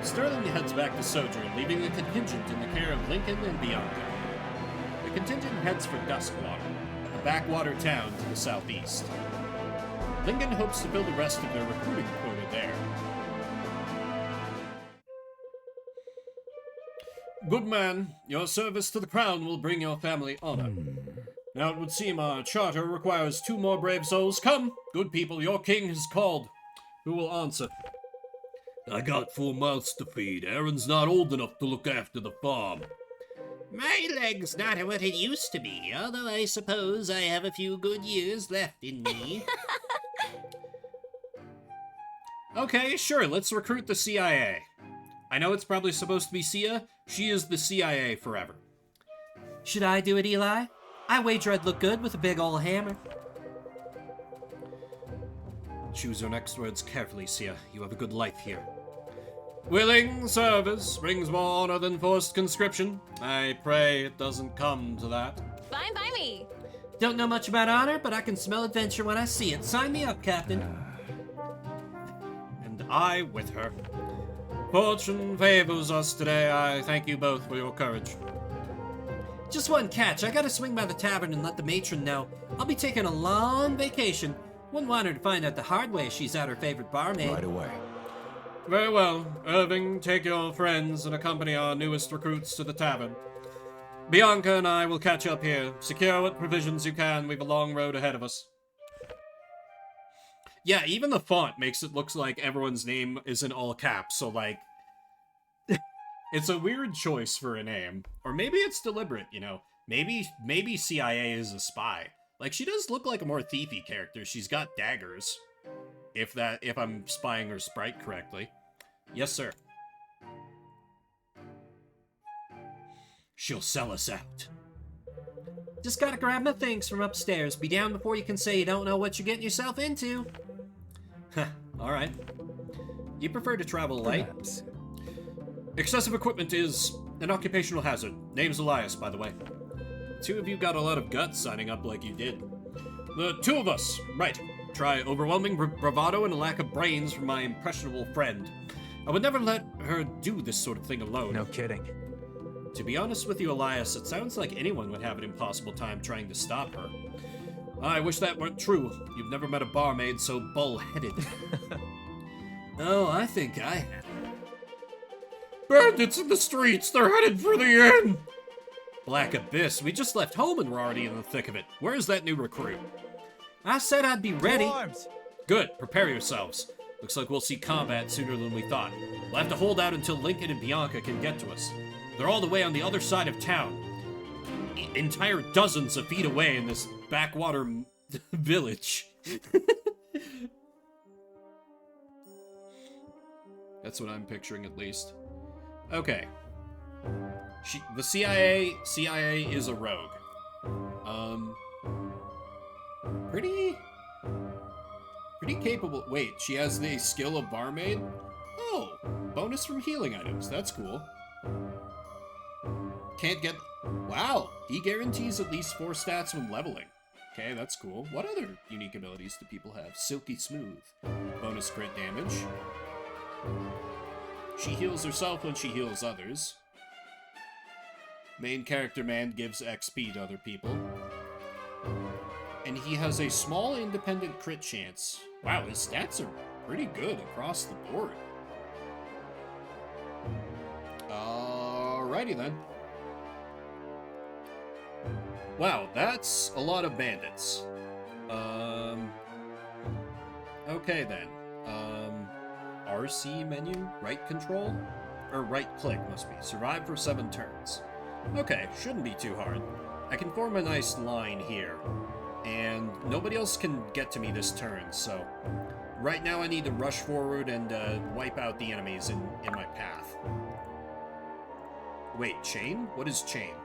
Sterling heads back to Sojourn, leaving the contingent in the care of Lincoln and Bianca. The contingent heads for Duskwater, a backwater town to the southeast. Lincoln hopes to fill the rest of their recruiting quota there. Good man, your service to the crown will bring your family honor. Now it would seem our charter requires 2 more brave souls. Come, good people, your king has called. Who will answer? I got 4 mouths to feed. Aaron's not old enough to look after the farm. My leg's not what it used to be, although I suppose I have a few good years left in me. Okay, sure, let's recruit the CIA. I know it's probably supposed to be Sia. She is the CIA forever. Should I do it, Eli? I wager I'd look good with a big ol' hammer. Choose your next words carefully, Sia. You have a good life here. Willing service brings more honor than forced conscription. I pray it doesn't come to that. Fine by me. Don't know much about honor, but I can smell adventure when I see it. Sign me up, Captain. And I with her. Fortune favors us today. I thank you both for your courage. Just one catch. I gotta swing by the tavern and let the matron know. I'll be taking a long vacation. Wouldn't want her to find out the hard way she's out her favorite barmaid. Right away. Very well. Irving, take your friends and accompany our newest recruits to the tavern. Bianca and I will catch up here. Secure what provisions you can. We've a long road ahead of us. Yeah, even the font makes it look like everyone's name is in all caps, so like... it's a weird choice for a name. Or maybe it's deliberate, you know. Maybe CIA is a spy. Like, she does look like a more thiefy character. She's got daggers. If I'm spying her sprite correctly. Yes, sir. She'll sell us out. Just gotta grab my things from upstairs. Be down before you can say you don't know what you're getting yourself into. Huh, alright. You prefer to travel light? Perhaps. Excessive equipment is an occupational hazard. Name's Elias, by the way. The 2 of you got a lot of guts signing up like you did. The 2 of us, right. Try overwhelming bravado and a lack of brains from my impressionable friend. I would never let her do this sort of thing alone. No kidding. To be honest with you, Elias, it sounds like anyone would have an impossible time trying to stop her. I wish that weren't true. You've never met a barmaid so bull-headed. Oh, I think I have. Bandits in the streets! They're headed for the inn! Black Abyss, we just left home and we're already in the thick of it. Where's that new recruit? I said I'd be ready. Good, prepare yourselves. Looks like we'll see combat sooner than we thought. We'll have to hold out until Lincoln and Bianca can get to us. They're all the way on the other side of town. Entire dozens of feet away in this backwater village. That's what I'm picturing, at least. Okay. The CIA is a rogue. Pretty capable. Wait, she has the skill of barmaid? Oh, bonus from healing items. That's cool. Can't get... Wow, he guarantees at least 4 stats when leveling. Okay, that's cool. What other unique abilities do people have? Silky Smooth. Bonus crit damage. She heals herself when she heals others. Main character man gives XP to other people. And he has a small independent crit chance. Wow, his stats are pretty good across the board. Alrighty then. Wow, that's a lot of bandits. Okay then. RC menu? Right control? Or right click must be. Survive for 7 turns. Okay, shouldn't be too hard. I can form a nice line here. And nobody else can get to me this turn, so... Right now I need to rush forward and wipe out the enemies in my path. Wait, chain? What is chain?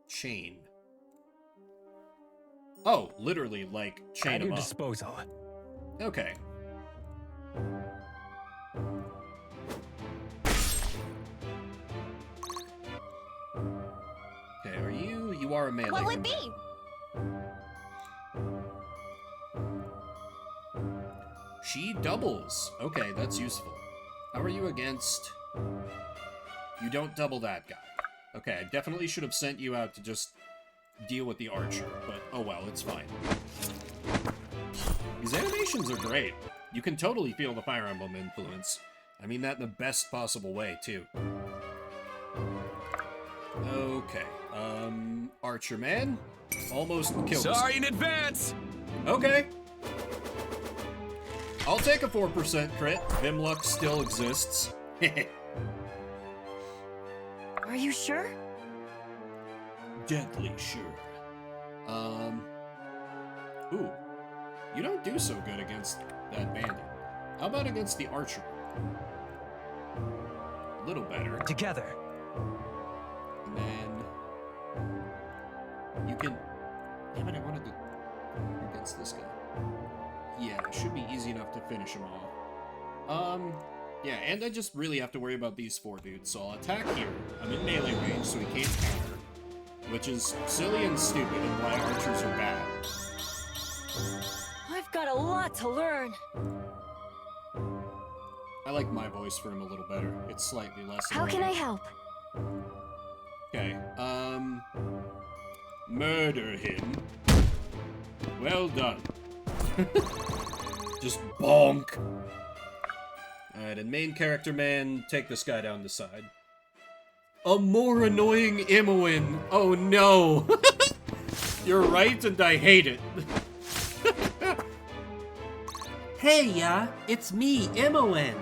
Chain. Oh, literally, like, chain them up. Disposal. Okay. Okay, are you? You are a melee. What would be? She doubles. Okay, that's useful. How are you against... You don't double that guy. Okay, I definitely should have sent you out to just deal with the archer, but oh well, it's fine. These animations are great. You can totally feel the Fire Emblem influence. I mean that in the best possible way, too. Okay, Archer Man. Almost killed us. Sorry in advance! Okay. I'll take a 4% crit. Vimluck still exists. Are you sure? Deadly sure. Ooh. You don't do so good against that bandit. How about against the archer? A little better. Together. And then... You can... Damn it, I wanted to... Against this guy. Yeah, it should be easy enough to finish him off. Yeah, and I just really have to worry about these 4 dudes, so I'll attack here. I'm in melee range, so he can't counter. Which is silly and stupid, and why archers are bad. I've got a lot to learn. I like my voice for him a little better. It's slightly less How can I annoying. help? Okay, murder him. Well done. Just bonk. Alright, and main character man, take this guy down the side. A more annoying Imoen. Oh no. You're right, and I hate it. Hey, it's me, Imoen.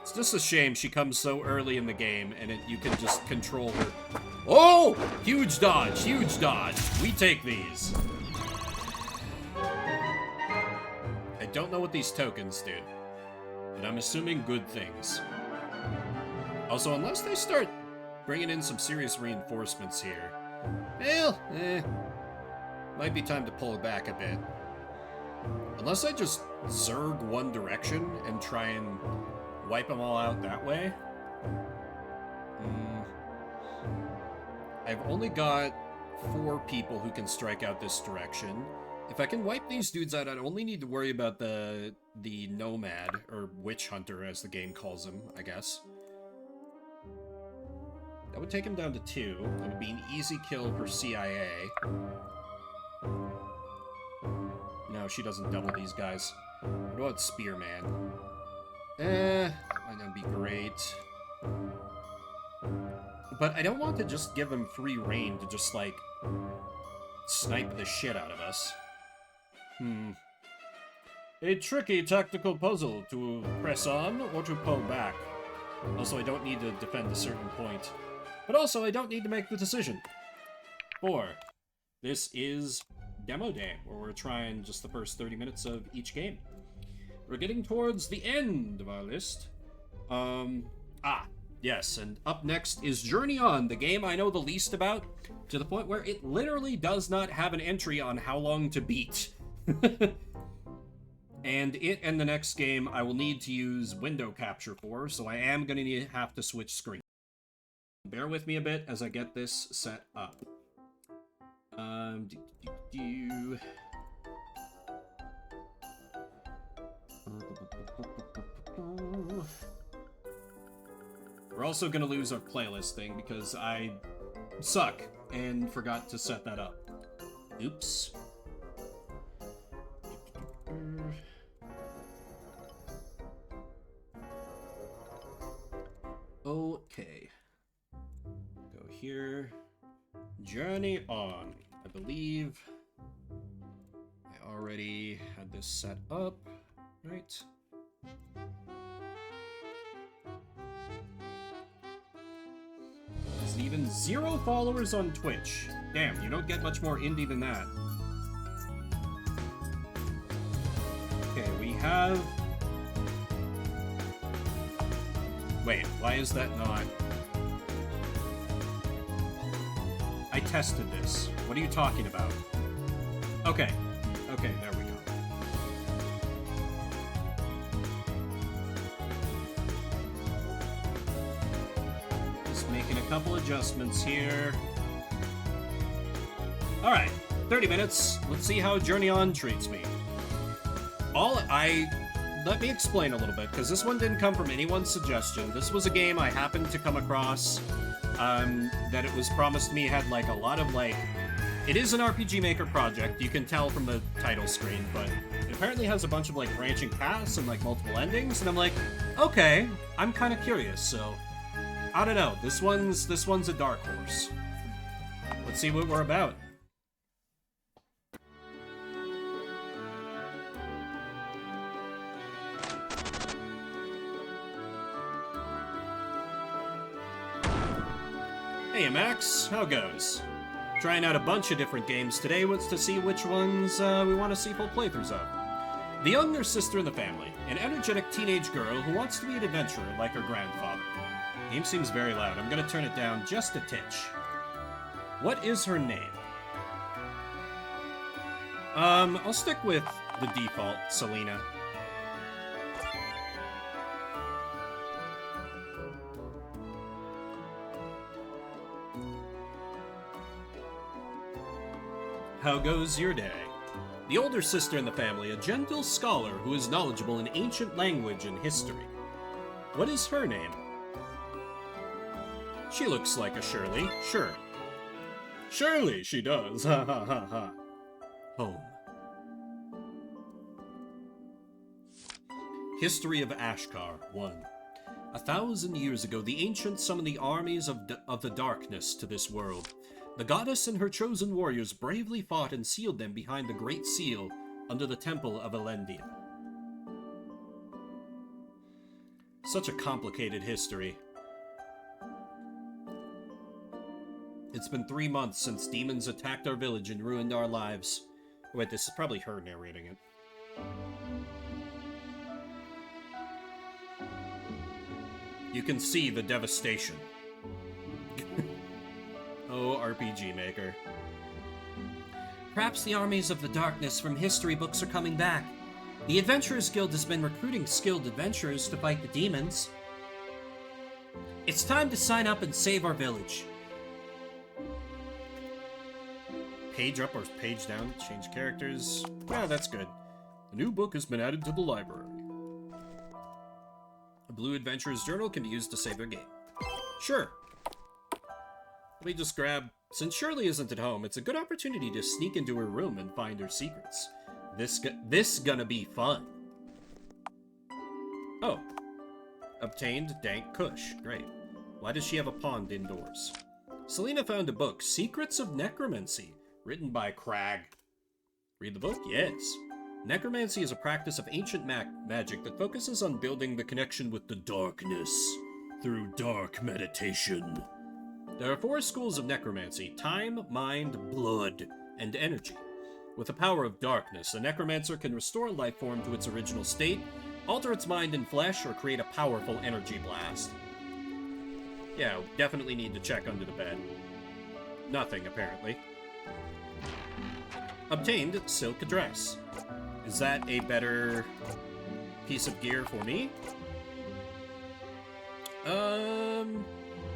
It's just a shame she comes so early in the game, and you can just control her. Oh! Huge dodge, huge dodge. We take these. I don't know what these tokens do, but I'm assuming good things. Also, unless they start bringing in some serious reinforcements here, well, might be time to pull it back a bit. Unless I just zerg one direction and try and wipe them all out that way. I've only got 4 people who can strike out this direction. If I can wipe these dudes out, I'd only need to worry about the nomad, or witch hunter as the game calls him, I guess. That would take him down to 2. That would be an easy kill for CIA. No, No, she doesn't double these guys. What about Spearman? Might not be great. But I don't want to just give him free reign to just, like, snipe the shit out of us. A tricky tactical puzzle to press on or to pull back. Also, I don't need to defend a certain point. But also, I don't need to make the decision. 4. This is Demo Day, where we're trying just the first 30 minutes of each game. We're getting towards the end of our list. Yes, and up next is Journey On, the game I know the least about, to the point where it literally does not have an entry on how long to beat. And it and the next game I will need to use window capture for, so I am going to have to switch screen. Bear with me a bit as I get this set up. We're also going to lose our playlist thing because I suck and forgot to set that up. Oops. Okay. Go here. Journey On. I believe I already had this set up, right? There's even 0 followers on Twitch. Damn, you don't get much more indie than that. Okay, we have... Wait, why is that not... I tested this. What are you talking about? Okay. Okay, there we go. Just making a couple adjustments here. Alright, 30 minutes. Let's see how Journey On treats me. Let me explain a little bit, because this one didn't come from anyone's suggestion. This was a game I happened to come across, that it was promised me had, like, a lot of, like... It is an RPG Maker project, you can tell from the title screen, but it apparently has a bunch of, like, branching paths and, like, multiple endings, and I'm like, okay, I'm kind of curious, so... I don't know, this one's a dark horse. Let's see what we're about. Hey Max, how goes? Trying out a bunch of different games today to see which ones we want to see full playthroughs of. The younger sister in the family, an energetic teenage girl who wants to be an adventurer like her grandfather. Game seems very loud. I'm gonna turn it down just a titch. What is her name? I'll stick with the default, Selena. How goes your day? The older sister in the family, a gentle scholar who is knowledgeable in ancient language and history. What is her name? She looks like a Shirley, sure. Surely she does, ha ha ha ha. Home. History of Ashkar, 1. 1,000 years ago, the ancients summoned the armies of the darkness to this world. The goddess and her chosen warriors bravely fought and sealed them behind the Great Seal under the Temple of Elendia. Such a complicated history. It's been 3 months since demons attacked our village and ruined our lives. Wait, this is probably her narrating it. You can see the devastation. Oh, RPG Maker. Perhaps the armies of the darkness from history books are coming back. The Adventurers Guild has been recruiting skilled adventurers to fight the demons. It's time to sign up and save our village. Page up or page down, change characters. Yeah, that's good. A new book has been added to the library. A blue adventurer's journal can be used to save their game. Sure. Let me just grab... Since Shirley isn't at home, it's a good opportunity to sneak into her room and find her secrets. This gonna be fun. Oh. Obtained dank kush. Great. Why does she have a pond indoors? Selena found a book, Secrets of Necromancy, written by Crag. Read the book? Yes. Necromancy is a practice of ancient magic that focuses on building the connection with the darkness through dark meditation. There are 4 schools of necromancy: time, mind, blood, and energy. With the power of darkness, a necromancer can restore a life form to its original state, alter its mind and flesh, or create a powerful energy blast. Yeah, definitely need to check under the bed. Nothing, apparently. Obtained silk dress. Is that a better piece of gear for me?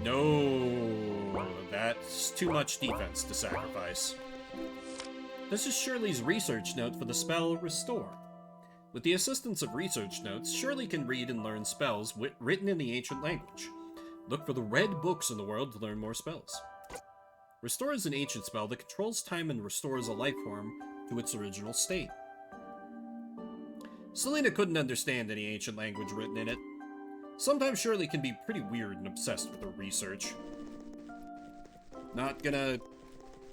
No. That's too much defense to sacrifice. This is Shirley's research note for the spell Restore. With the assistance of research notes, Shirley can read and learn spells written in the ancient language. Look for the red books in the world to learn more spells. Restore is an ancient spell that controls time and restores a life form to its original state. Selena couldn't understand any ancient language written in it. Sometimes Shirley can be pretty weird and obsessed with her research. Not gonna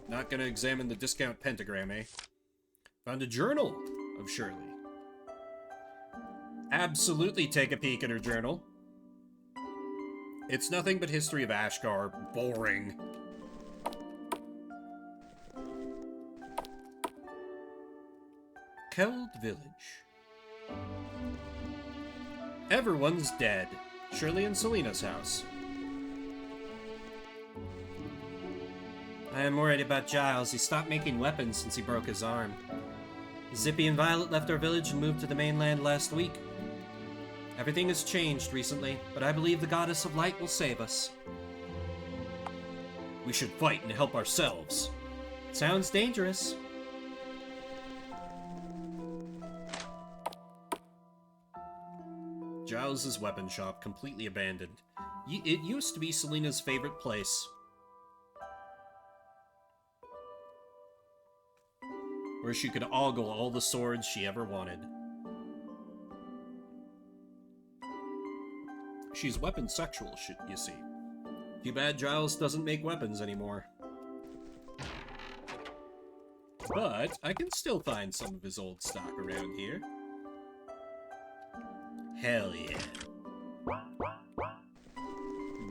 examine the discount pentagram, eh? Found a journal of Shirley. Absolutely take a peek at her journal. It's nothing but history of Ashgar. Boring. Keld Village. Everyone's dead. Shirley and Selena's house. I am worried about Giles. He stopped making weapons since he broke his arm. Zippy and Violet left our village and moved to the mainland last week. Everything has changed recently, but I believe the Goddess of Light will save us. We should fight and help ourselves. Sounds dangerous. Giles' weapon shop, completely abandoned. It used to be Selena's favorite place. Where she could ogle all the swords she ever wanted. She's weapon sexual, you see. Too bad Giles doesn't make weapons anymore. But I can still find some of his old stock around here. Hell yeah.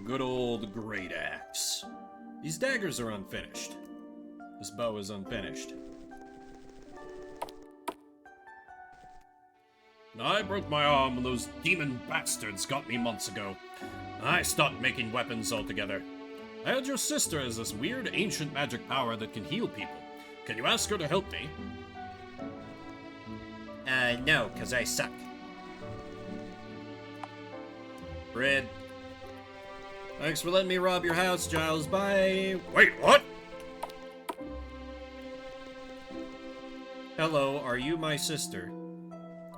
Good old great axe. These daggers are unfinished. This bow is unfinished. I broke my arm when those demon bastards got me months ago. I stopped making weapons altogether. I heard your sister has this weird ancient magic power that can heal people. Can you ask her to help me? No, 'cause I suck. Bread. Thanks for letting me rob your house, Giles. Bye. Wait, what? Hello, are you my sister?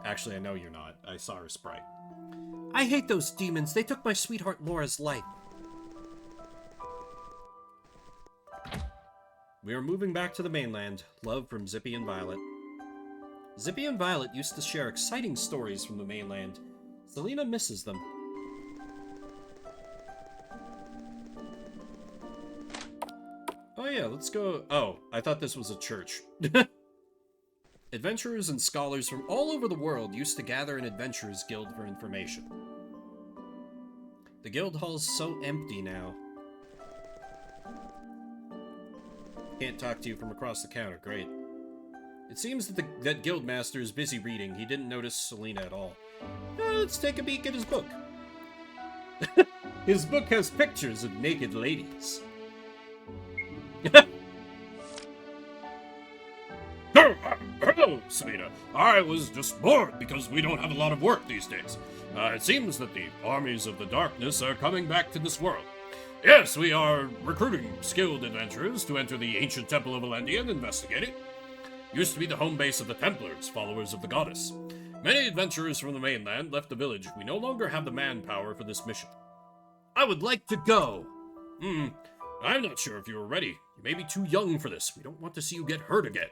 Actually, I know you're not. I saw her sprite. I hate those demons. They took my sweetheart Laura's life. We are moving back to the mainland. Love from Zippy and Violet. Zippy and Violet used to share exciting stories from the mainland. Selena misses them. Oh yeah, let's go. Oh, I thought this was a church. Adventurers and scholars from all over the world used to gather in Adventurers Guild for information. The guild hall's so empty now. Can't talk to you from across the counter. Great. It seems that that guild master is busy reading. He didn't notice Selena at all. Let's take a peek at his book. His book has pictures of naked ladies. Hello, Selena. I was just bored because we don't have a lot of work these days. It seems that the armies of the darkness are coming back to this world. Yes, we are recruiting skilled adventurers to enter the ancient temple of Valendia and investigate it. Used to be the home base of the Templars, followers of the goddess. Many adventurers from the mainland left the village. We no longer have the manpower for this mission. I would like to go. I'm not sure if you are ready. You may be too young for this. We don't want to see you get hurt again.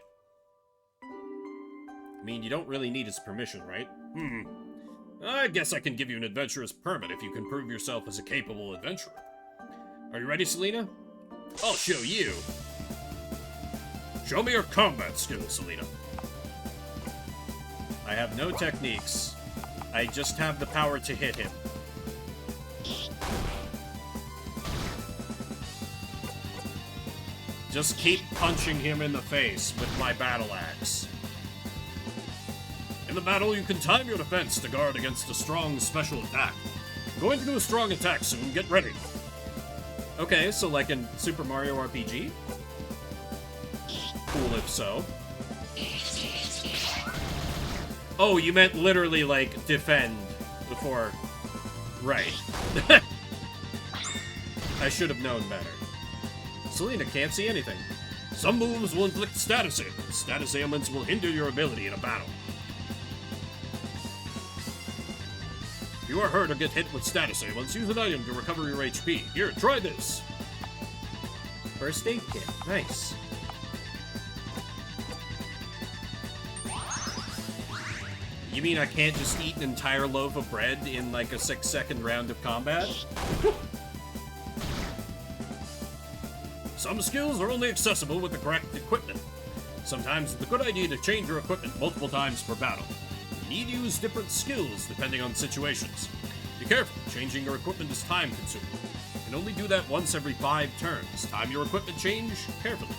I mean, you don't really need his permission, right? I guess I can give you an adventurer's permit if you can prove yourself as a capable adventurer. Are you ready, Selena? I'll show you. Show me your combat skills, Selena. I have no techniques. I just have the power to hit him. Just keep punching him in the face with my battle axe. In the battle, you can time your defense to guard against a strong special attack. I'm going to do a strong attack soon. Get ready. Okay, so like in Super Mario RPG? Cool if so. Oh, you meant literally, like, defend before... Right. I should have known better. Selena can't see anything. Some moves will inflict status ailments. Status ailments will hinder your ability in a battle. If you are hurt or get hit with status ailments, use an item to recover your HP. Here, try this. First aid kit. Nice. You mean I can't just eat an entire loaf of bread in like a 6-second round of combat? Some skills are only accessible with the correct equipment. Sometimes it's a good idea to change your equipment multiple times per battle. You need to use different skills depending on situations. Be careful, changing your equipment is time consuming. You can only do that once every 5 turns. Time your equipment change carefully.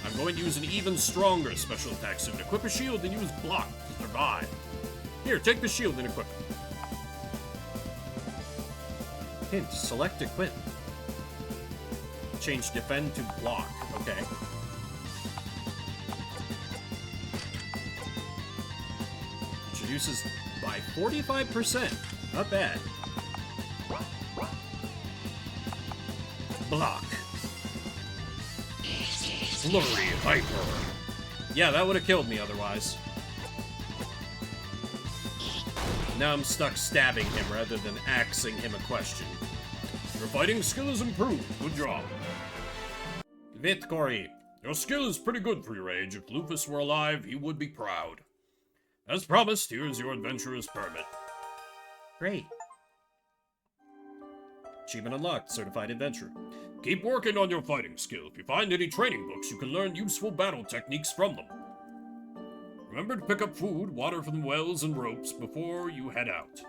I'm going to use an even stronger special attack soon. Equip a shield and use block to survive. Here, take the shield and equip it. Hint, select equip. Change defend to block. Okay. Reduces by 45%. Not bad. Block. Flurry Hyper. Yeah, that would have killed me otherwise. Now I'm stuck stabbing him rather than axing him a question. Your fighting skill is improved. Good job. Vitkory. Your skill is pretty good for your age. If Lufus were alive, he would be proud. As promised, here's your adventurer's permit. Great. Achievement unlocked. Certified adventurer. Keep working on your fighting skill. If you find any training books, you can learn useful battle techniques from them. Remember to pick up food, water from the wells, and ropes before you head out.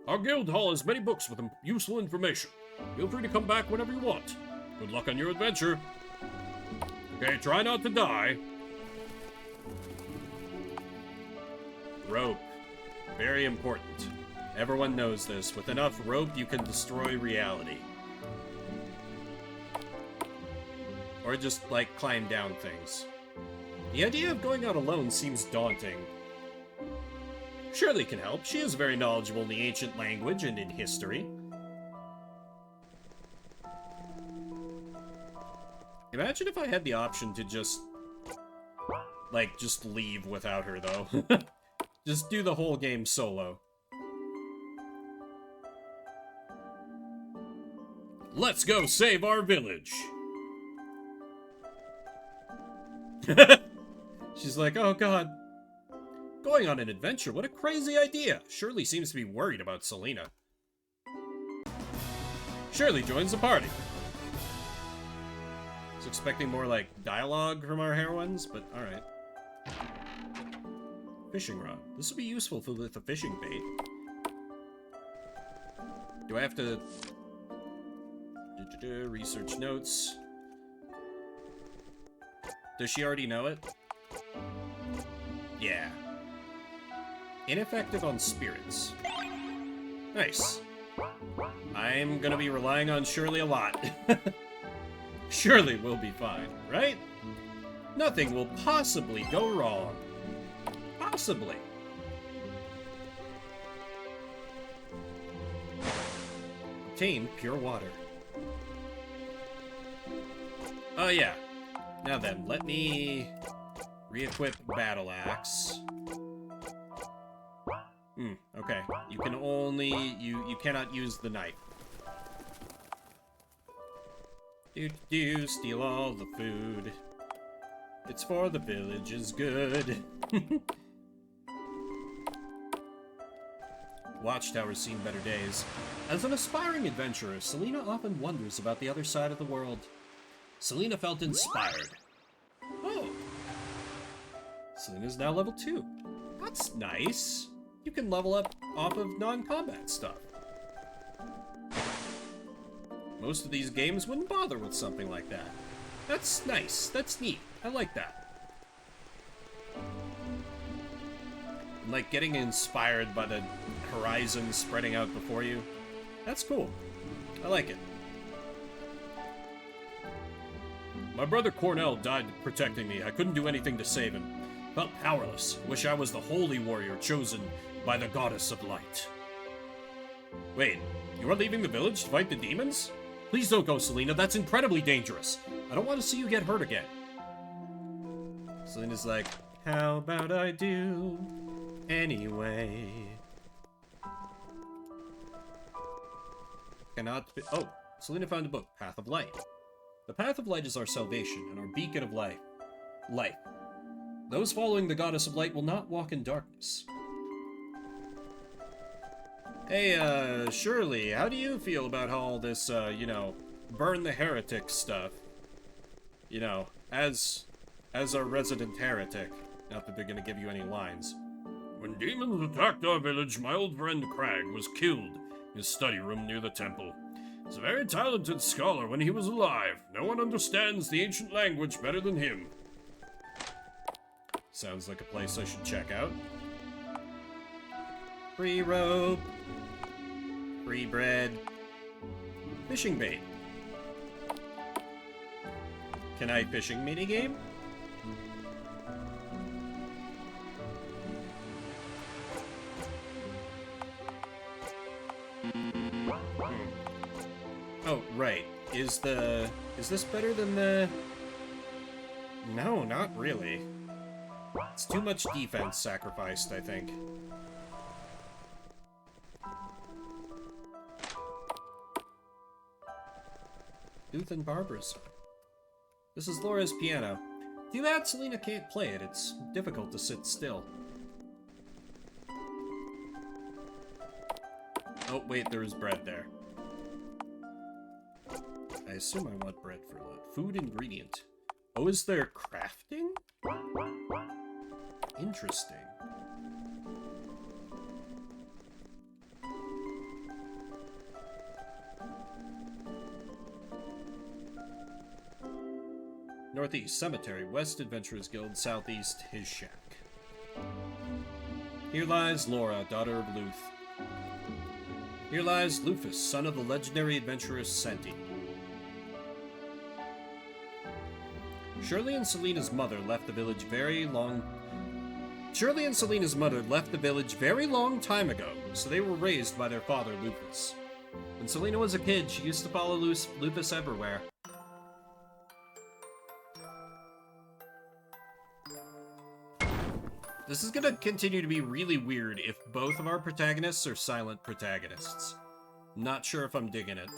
Our guild hall has many books with useful information. Feel free to come back whenever you want. Good luck on your adventure. Okay, try not to die. Rope. Very important. Everyone knows this. With enough rope, you can destroy reality. Or just, like, climb down things. The idea of going out alone seems daunting. Shirley can help. She is very knowledgeable in the ancient language and in history. Imagine if I had the option to just, like, just leave without her, though. Just do the whole game solo. Let's go save our village! She's like, oh god. Going on an adventure, what a crazy idea. Shirley seems to be worried about Selena. Shirley joins the party. I was expecting more, like, dialogue from our heroines, but alright. Fishing rod. This would be useful with a fishing bait. Do I have to... research notes. Does she already know it? Yeah. Ineffective on spirits. Nice. I'm gonna be relying on Shirley a lot. Shirley will be fine, right? Nothing will possibly go wrong. Possibly. Obtain pure water. Oh yeah. Now then, let me re-equip Battle Axe. Okay. You can only... You cannot use the knife. Steal all the food. It's for the village's good. Watchtower's seen better days. As an aspiring adventurer, Selena often wonders about the other side of the world. Selena felt inspired. Oh. Selena's now level 2. That's nice. You can level up off of non-combat stuff. Most of these games wouldn't bother with something like that. That's nice. That's neat. I like that. Like getting inspired by the horizon spreading out before you. That's cool. I like it. My brother Cornell died protecting me. I couldn't do anything to save him. Felt powerless. Wish I was the holy warrior chosen by the goddess of light. Wait, you are leaving the village to fight the demons? Please don't go, Selena. That's incredibly dangerous. I don't want to see you get hurt again. Selena's like, how about I do anyway? Cannot be— oh, Selena found a book, Path of Light. The Path of Light is our salvation and our beacon of life. Those following the Goddess of Light will not walk in darkness. Hey, Shirley, how do you feel about all this, you know, burn the heretic stuff? You know, as a resident heretic. Not that they're gonna give you any lines. When demons attacked our village, my old friend Crag was killed in his study room near the temple. He's a very talented scholar when he was alive. No one understands the ancient language better than him. Sounds like a place I should check out. Free rope. Free bread. Fishing bait. Can I fishing minigame? Oh, right. Is this better than the... No, not really. It's too much defense sacrificed, I think. Ruth and Barbara's. This is Laura's piano. Too bad Selena can't play it. It's difficult to sit still. Oh, wait, there is bread there. I assume I want bread for that. Food ingredient. Oh, is there crafting? Interesting. Northeast Cemetery, West Adventurers Guild, Southeast his shack. Here lies Laura, daughter of Luth. Here lies Lufus, son of the legendary adventurer Senti. Shirley and Selena's mother left the village very long time ago, so they were raised by their father, Lufus. When Selena was a kid, she used to follow Lufus everywhere. This is gonna continue to be really weird if both of our protagonists are silent protagonists. Not sure if I'm digging it.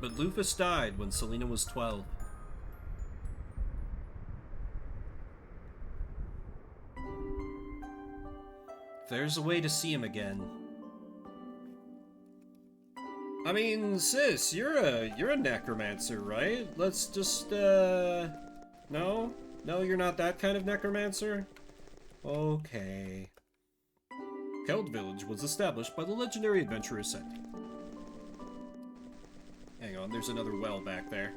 But Lufus died when Selena was 12. If there's a way to see him again. I mean, sis, you're a necromancer, right? Let's just, no? No, you're not that kind of necromancer? Okay. Keld Village was established by the legendary adventurer Senti. Hang on, there's another well back there.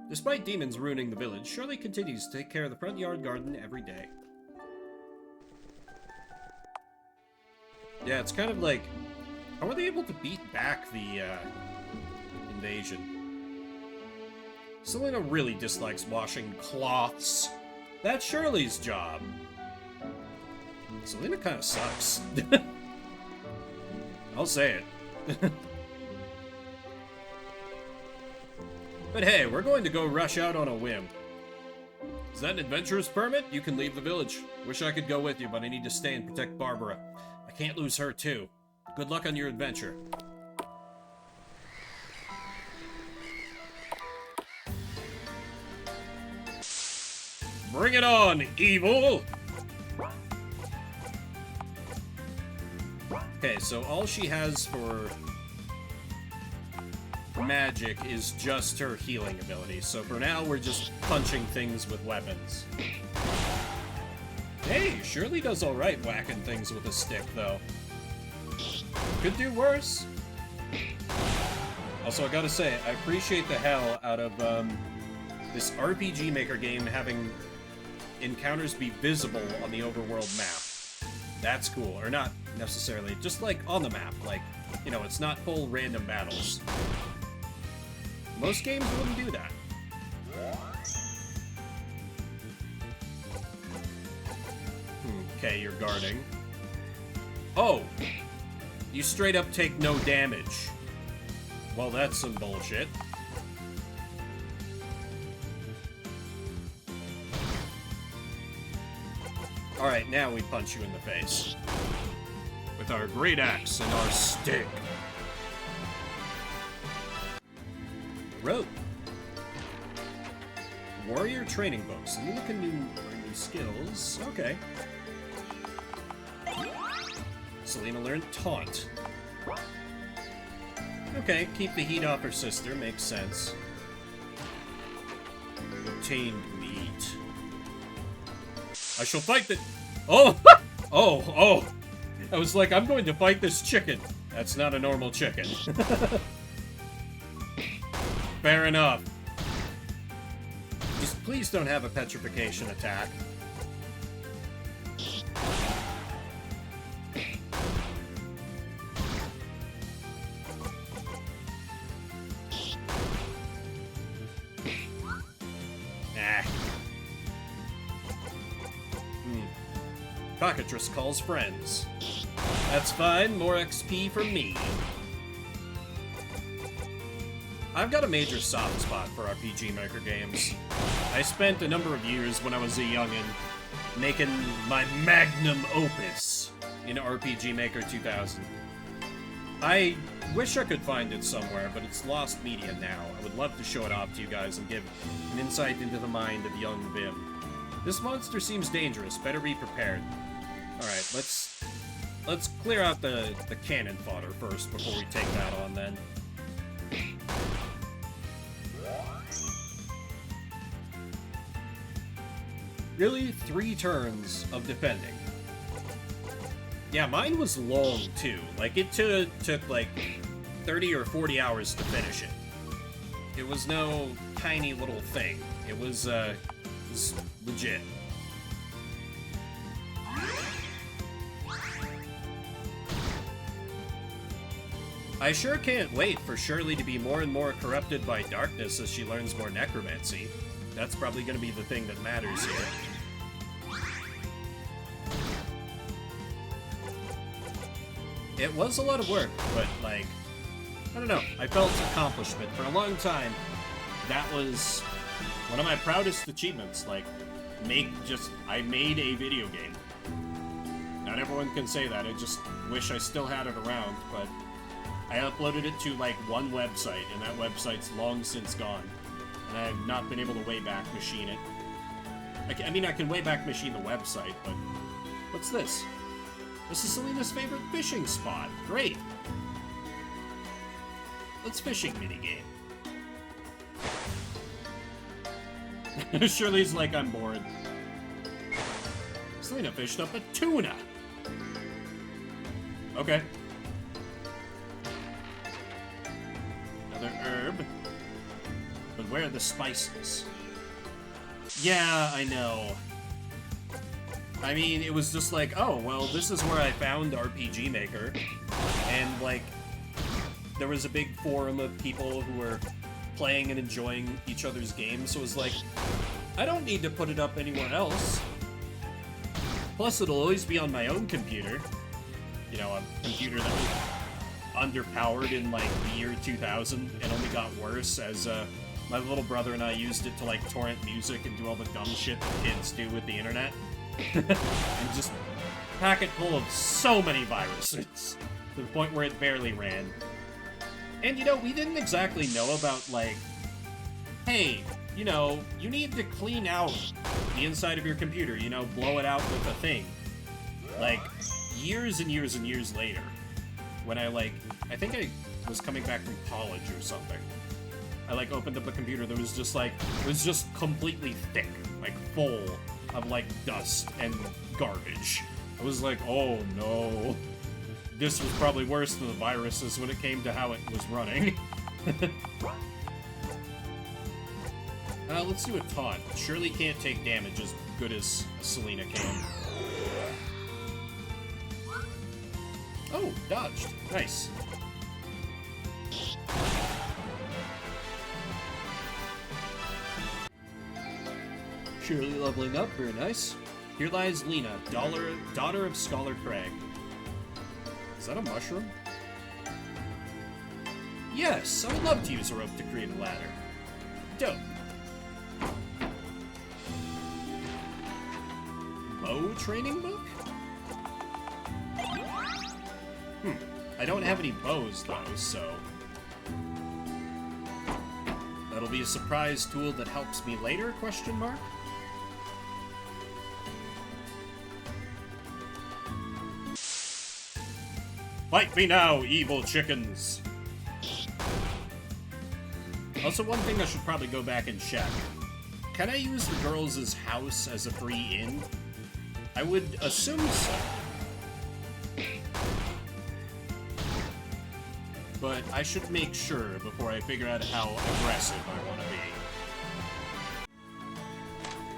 Despite demons ruining the village, Shirley continues to take care of the front yard garden every day. Yeah, it's kind of like, how were they able to beat back the, invasion? Selena really dislikes washing cloths. That's Shirley's job. Selena kind of sucks. I'll say it. But hey, we're going to go rush out on a whim. Is that an adventurer's permit? You can leave the village. Wish I could go with you, but I need to stay and protect Barbara. I can't lose her, too. Good luck on your adventure. Bring it on, evil! Okay, so all she has for magic is just her healing ability. So for now, we're just punching things with weapons. Hey, Shirley does alright whacking things with a stick, though. Could do worse. Also, I gotta say, I appreciate the hell out of this RPG Maker game having encounters be visible on the overworld map. That's cool. Or not necessarily, just like on the map. Like, you know, it's not full random battles. Most games wouldn't do that. Okay, you're guarding. Oh! You straight up take no damage. Well, that's some bullshit. Alright, now we punch you in the face. With our great axe and our stick. Rope. Warrior training books. Selena can learn new skills. Okay. Selena learned taunt. Okay, keep the heat off her sister. Makes sense. Obtained meat. I shall fight the... Oh! Oh! I was like, I'm going to fight this chicken. That's not a normal chicken. Fair enough. Just please don't have a petrification attack. Cockatrice calls friends. That's fine, more XP for me. I've got a major soft spot for RPG Maker games. I spent a number of years when I was a youngin' making my magnum opus in RPG Maker 2000. I wish I could find it somewhere, but it's lost media now. I would love to show it off to you guys and give an insight into the mind of young Vim. This monster seems dangerous. Better be prepared. Alright, let's clear out the cannon fodder first before we take that on, then. Really? 3 turns of defending. Yeah, mine was long, too. Like, it took like 30 or 40 hours to finish it. It was no tiny little thing. It was legit. I sure can't wait for Shirley to be more and more corrupted by darkness as she learns more necromancy. That's probably going to be the thing that matters here. It was a lot of work, but, like, I don't know. I felt accomplishment. For a long time, that was one of my proudest achievements. Like, I made a video game. Not everyone can say that. I just wish I still had it around, but I uploaded it to, like, one website, and that website's long since gone. And I have not been able to Wayback Machine it. I mean, I can Wayback Machine the website, but... What's this? This is Selena's favorite fishing spot. Great. Let's fishing minigame. Shirley's like, I'm bored. Selena fished up a tuna. Okay. Another herb. But where are the spices? Yeah, I know. I mean, it was just like, oh, well, this is where I found RPG Maker. And, like, there was a big forum of people who were playing and enjoying each other's games, so it was like, I don't need to put it up anywhere else. Plus, it'll always be on my own computer. You know, a computer that was underpowered in, like, the year 2000 and only got worse as, my little brother and I used it to, like, torrent music and do all the dumb shit that kids do with the internet. And just pack it full of so many viruses to the point where it barely ran. And, you know, we didn't exactly know about, like, hey, you know, you need to clean out the inside of your computer, you know, blow it out with a thing. Like, years and years and years later, when I think I was coming back from college or something, I, like, opened up a computer that was just, like, it was just completely thick, like, full of, like, dust and garbage. I was like, oh no. This was probably worse than the viruses when it came to how it was running. Let's do a taunt. Shirley can't take damage as good as Selena can. Oh, dodged. Nice. Shirley leveling up, very nice. Here lies Lena, daughter of Scholar Craig. Is that a mushroom? Yes, I would love to use a rope to create a ladder. Dope. Bow training book? I don't have any bows, though, so... That'll be a surprise tool that helps me later, question mark? Fight me now, evil chickens! Also, one thing I should probably go back and check. Can I use the girls' house as a free inn? I would assume so. But I should make sure before I figure out how aggressive I want to be.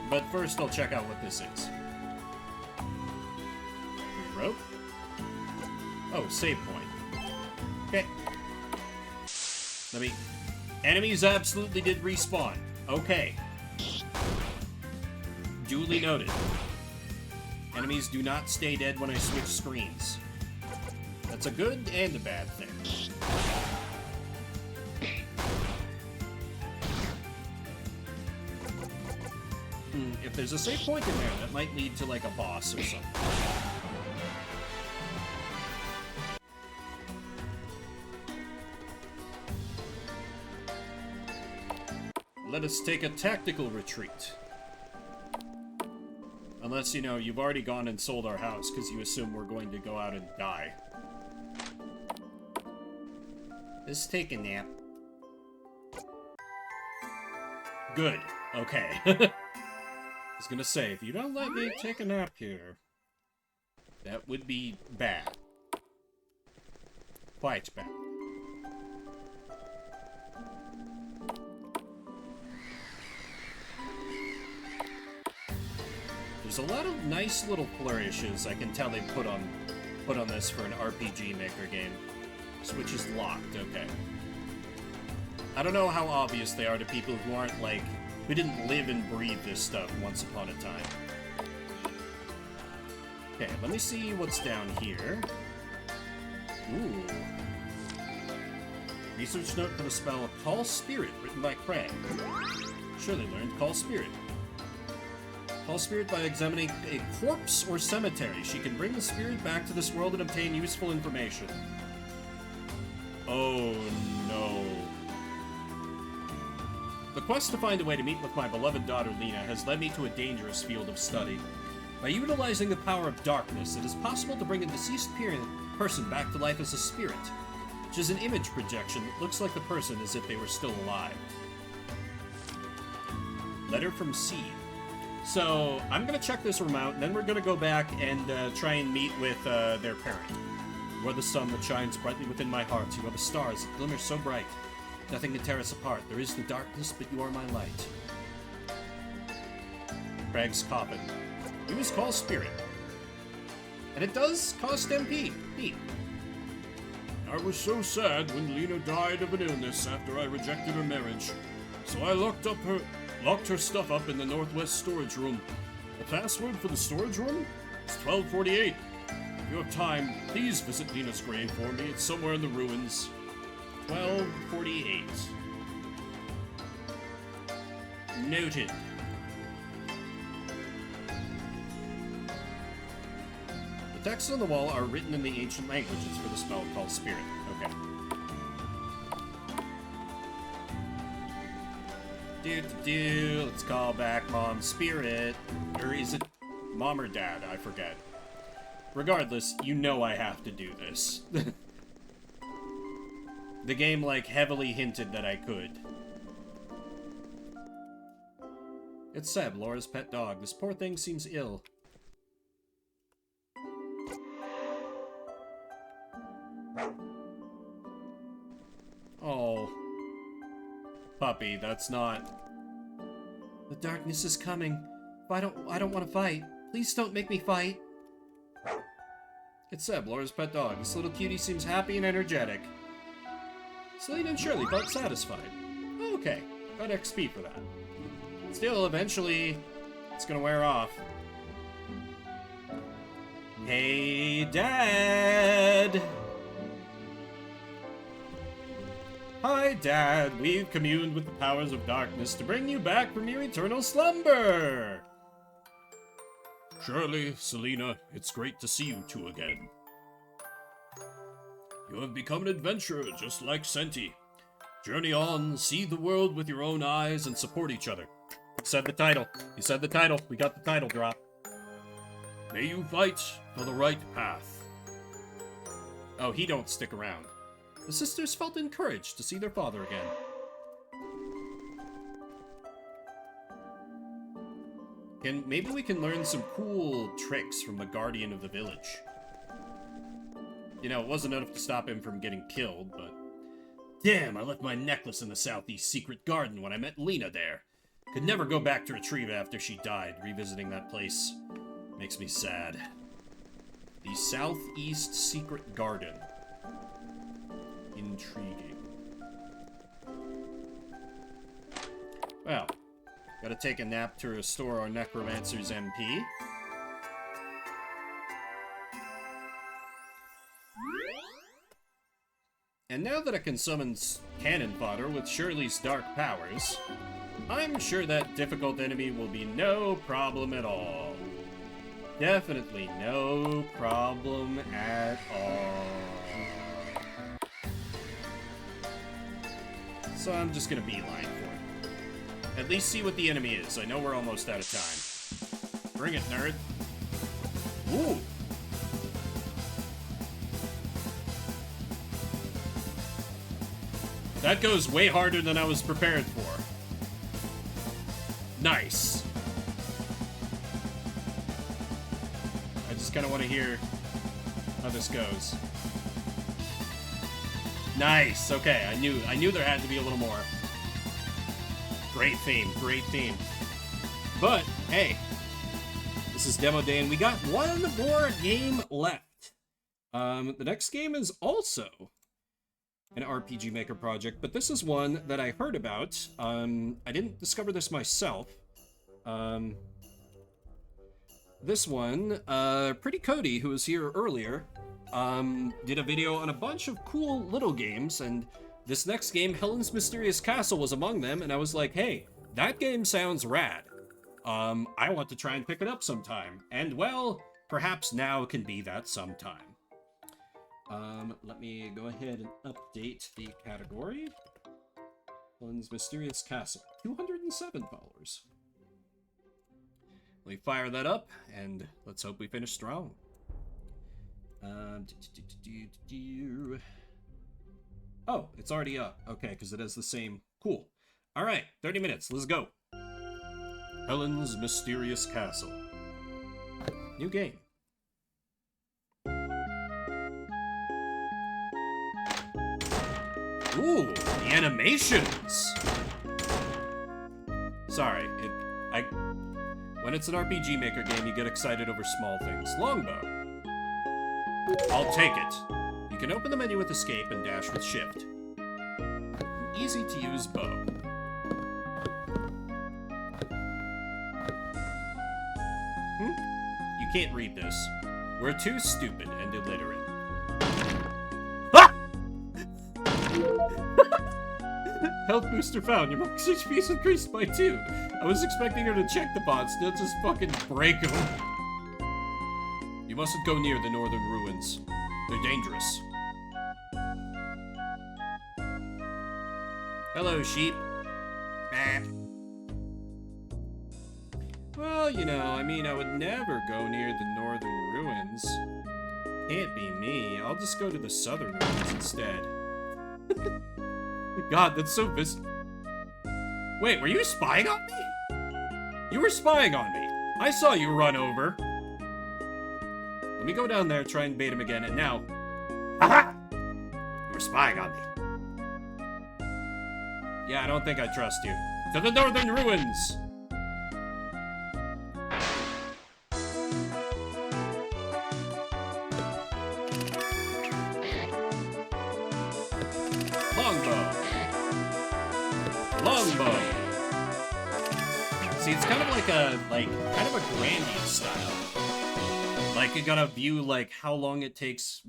But first, I'll check out what this is. Rope? Oh, save point. Okay. Let me... Enemies absolutely did respawn. Okay. Duly noted. Enemies do not stay dead when I switch screens. That's a good and a bad thing. If there's a save point in there, that might lead to, like, a boss or something. Let us take a tactical retreat. Unless, you know, you've already gone and sold our house because you assume we're going to go out and die. Let's take a nap. Good. Okay. I was gonna say, if you don't let me take a nap here, that would be bad. Quite bad. There's a lot of nice little flourishes I can tell they put on this for an RPG Maker game. Switch is locked, okay. I don't know how obvious they are to people who aren't, like, who didn't live and breathe this stuff once upon a time. Okay, let me see what's down here. Ooh. Research note for the spell Call Spirit, written by Craig. Surely learned Call Spirit. Call Spirit by examining a corpse or cemetery. She can bring the spirit back to this world and obtain useful information. Oh no. The quest to find a way to meet with my beloved daughter Lena has led me to a dangerous field of study. By utilizing the power of darkness, it is possible to bring a deceased person back to life as a spirit, which is an image projection that looks like the person as if they were still alive. Letter from Seed. So, I'm gonna check this room out, and then we're gonna go back and try and meet with their parent. You are the sun that shines brightly within my heart. You are the stars that glimmer so bright. Nothing can tear us apart. There is the darkness, but you are my light. Craig's coffin. You must call Spirit. And it does cost MP. Neat. I was so sad when Lena died of an illness after I rejected her marriage. So I locked her stuff up in the northwest storage room. The password for the storage room is 1248. If you have time, please visit Lena's grave for me. It's somewhere in the ruins. 1248. Noted. The texts on the wall are written in the ancient languages for the spell called Spirit. Okay. Let's call back Mom's spirit. Or is it Mom or Dad? I forget. Regardless, you know I have to do this. The game, like, heavily hinted that I could. It's Seb, Laura's pet dog. This poor thing seems ill. Oh. Puppy, that's not... The darkness is coming. I don't want to fight. Please don't make me fight. It's Seb, Laura's pet dog. This little cutie seems happy and energetic. Selena and Shirley felt satisfied. Oh, okay. Got XP for that. Still, eventually, it's gonna wear off. Hey, Dad! Hi, Dad. We've communed with the powers of darkness to bring you back from your eternal slumber. Shirley, Selena, it's great to see you two again. You have become an adventurer just like Senti. Journey on, see the world with your own eyes, and support each other. He said the title. He said the title. We got the title drop. May you fight for the right path. Oh, he don't stick around. The sisters felt encouraged to see their father again. Maybe we can learn some cool tricks from the guardian of the village. You know, it wasn't enough to stop him from getting killed, but... Damn, I left my necklace in the southeast secret garden when I met Lena there. Could never go back to retrieve it after she died. Revisiting that place makes me sad. The southeast secret garden. Intriguing. Well, gotta take a nap to restore our necromancer's MP. And now that I can summon cannon fodder with Shirley's dark powers, I'm sure that difficult enemy will be no problem at all. Definitely no problem at all. So I'm just gonna beeline for it. At least see what the enemy is. I know we're almost out of time. Bring it, nerd. Ooh! That goes way harder than I was prepared for. Nice. I just kind of want to hear how this goes. Nice. Okay, I knew there had to be a little more. Great theme, great theme. But hey, this is demo day, and we got one more game left. The next game is also an RPG Maker project, but this is one that I heard about. I didn't discover this myself. This one, Pretty Cody, who was here earlier, did a video on a bunch of cool little games, and this next game, Helen's Mysterious Castle, was among them, and I was like, hey, that game sounds rad. I want to try and pick it up sometime. And, well, perhaps now can be that sometime. Let me go ahead and update the category. Helen's Mysterious Castle. 207 followers. We fire that up, and let's hope we finish strong. Oh, it's already up. Okay, because it has the same... Cool. Alright, 30 minutes. Let's go. Helen's Mysterious Castle. New game. Ooh, the animations! Sorry, when it's an RPG Maker game, you get excited over small things. Longbow. I'll take it. You can open the menu with Escape and dash with Shift. An easy-to-use bow. You can't read this. We're too stupid and illiterate. Health booster found. Your max HP is increased by 2. I was expecting her to check the bots, not just fucking break them. You mustn't go near the northern ruins. They're dangerous. Hello, sheep. Well, you know, I mean, I would never go near the northern ruins. Can't be me. I'll just go to the southern ruins instead. God, that's so Wait, were you spying on me? You were spying on me. I saw you run over. Let me go down there, try and bait him again, and now... Haha! You were spying on me. Yeah, I don't think I trust you. To the northern ruins! Longbow. Longbow. See, it's kind of like kind of a Grandian style. Like, you gotta view, like, how long it takes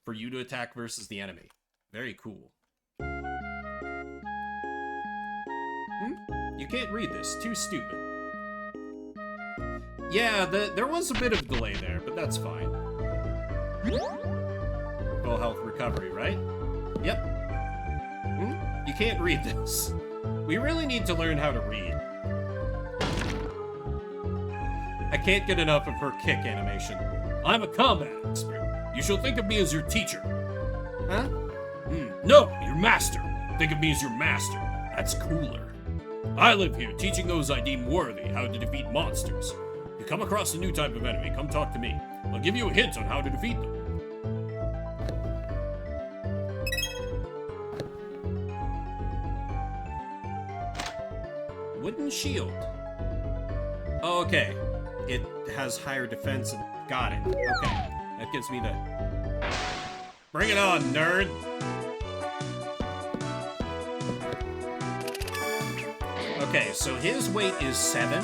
for you to attack versus the enemy. Very cool. You can't read this. Too stupid. Yeah, there was a bit of delay there, but that's fine. Full health recovery, right? Yep. You can't read this. We really need to learn how to read. I can't get enough of her kick animation. I'm a combat expert. You shall think of me as your teacher. Huh? No, your master. Think of me as your master. That's cooler. I live here, teaching those I deem worthy how to defeat monsters. If you come across a new type of enemy, come talk to me. I'll give you a hint on how to defeat them. Wooden shield. Oh, okay. It has higher defense. Got it. Okay. That gives me the... Bring it on, nerd! Okay, so his weight is 7,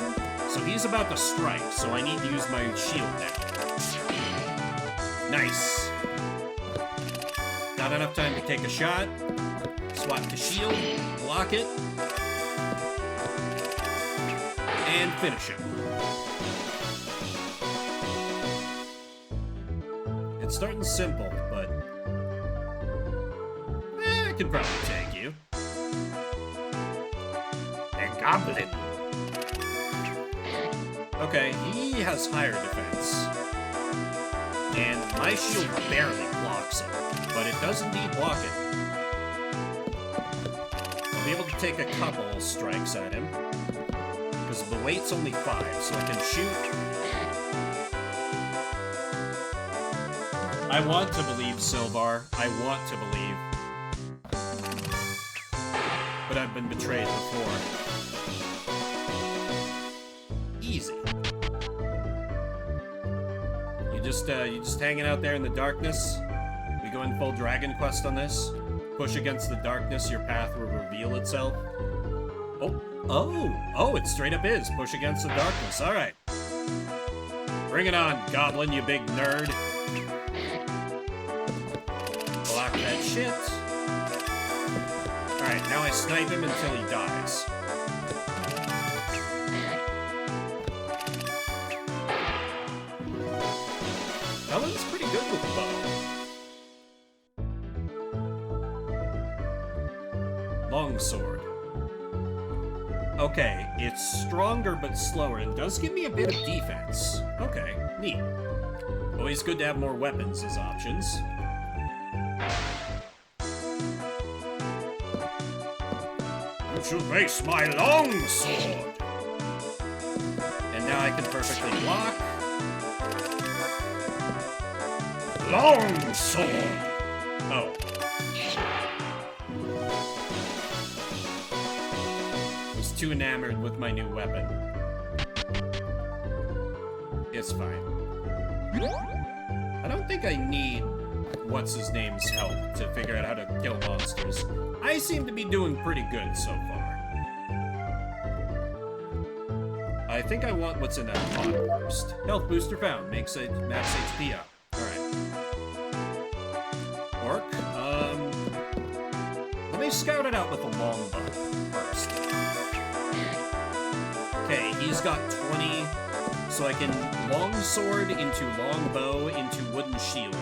so he's about to strike, so I need to use my shield now. Nice. Not enough time to take a shot. Swap to shield, block it, and finish him. It's starting simple, but I can probably take you. A goblin. Okay, he has higher defense. And my shield barely blocks it, but it does indeed block it. I'll be able to take a couple strikes at him, because the weight's only 5, so I can shoot. I want to believe, Silvar. I want to believe. But I've been betrayed before. Easy. You just hanging out there in the darkness? We go in full Dragon Quest on this? Push against the darkness, your path will reveal itself? Oh, it straight up is. Push against the darkness. Alright. Bring it on, Goblin, you big nerd. Block that shit. Alright, now I snipe him until he dies. Helen's pretty good with the bow. Longsword. Okay, it's stronger but slower and does give me a bit of defense. Okay, neat. Always good to have more weapons as options. You shall face my longsword! And now I can perfectly block. Longsword! Oh. Was too enamored with my new weapon. It's fine. I don't think I need what's-his-name's help to figure out how to kill monsters. I seem to be doing pretty good so far. I think I want what's in that pot first. Health booster found. Makes it max HP up. Alright. Orc, let me scout it out with a longbow first. Okay, he's got 20, so I can longsword into longbow into wooden shield.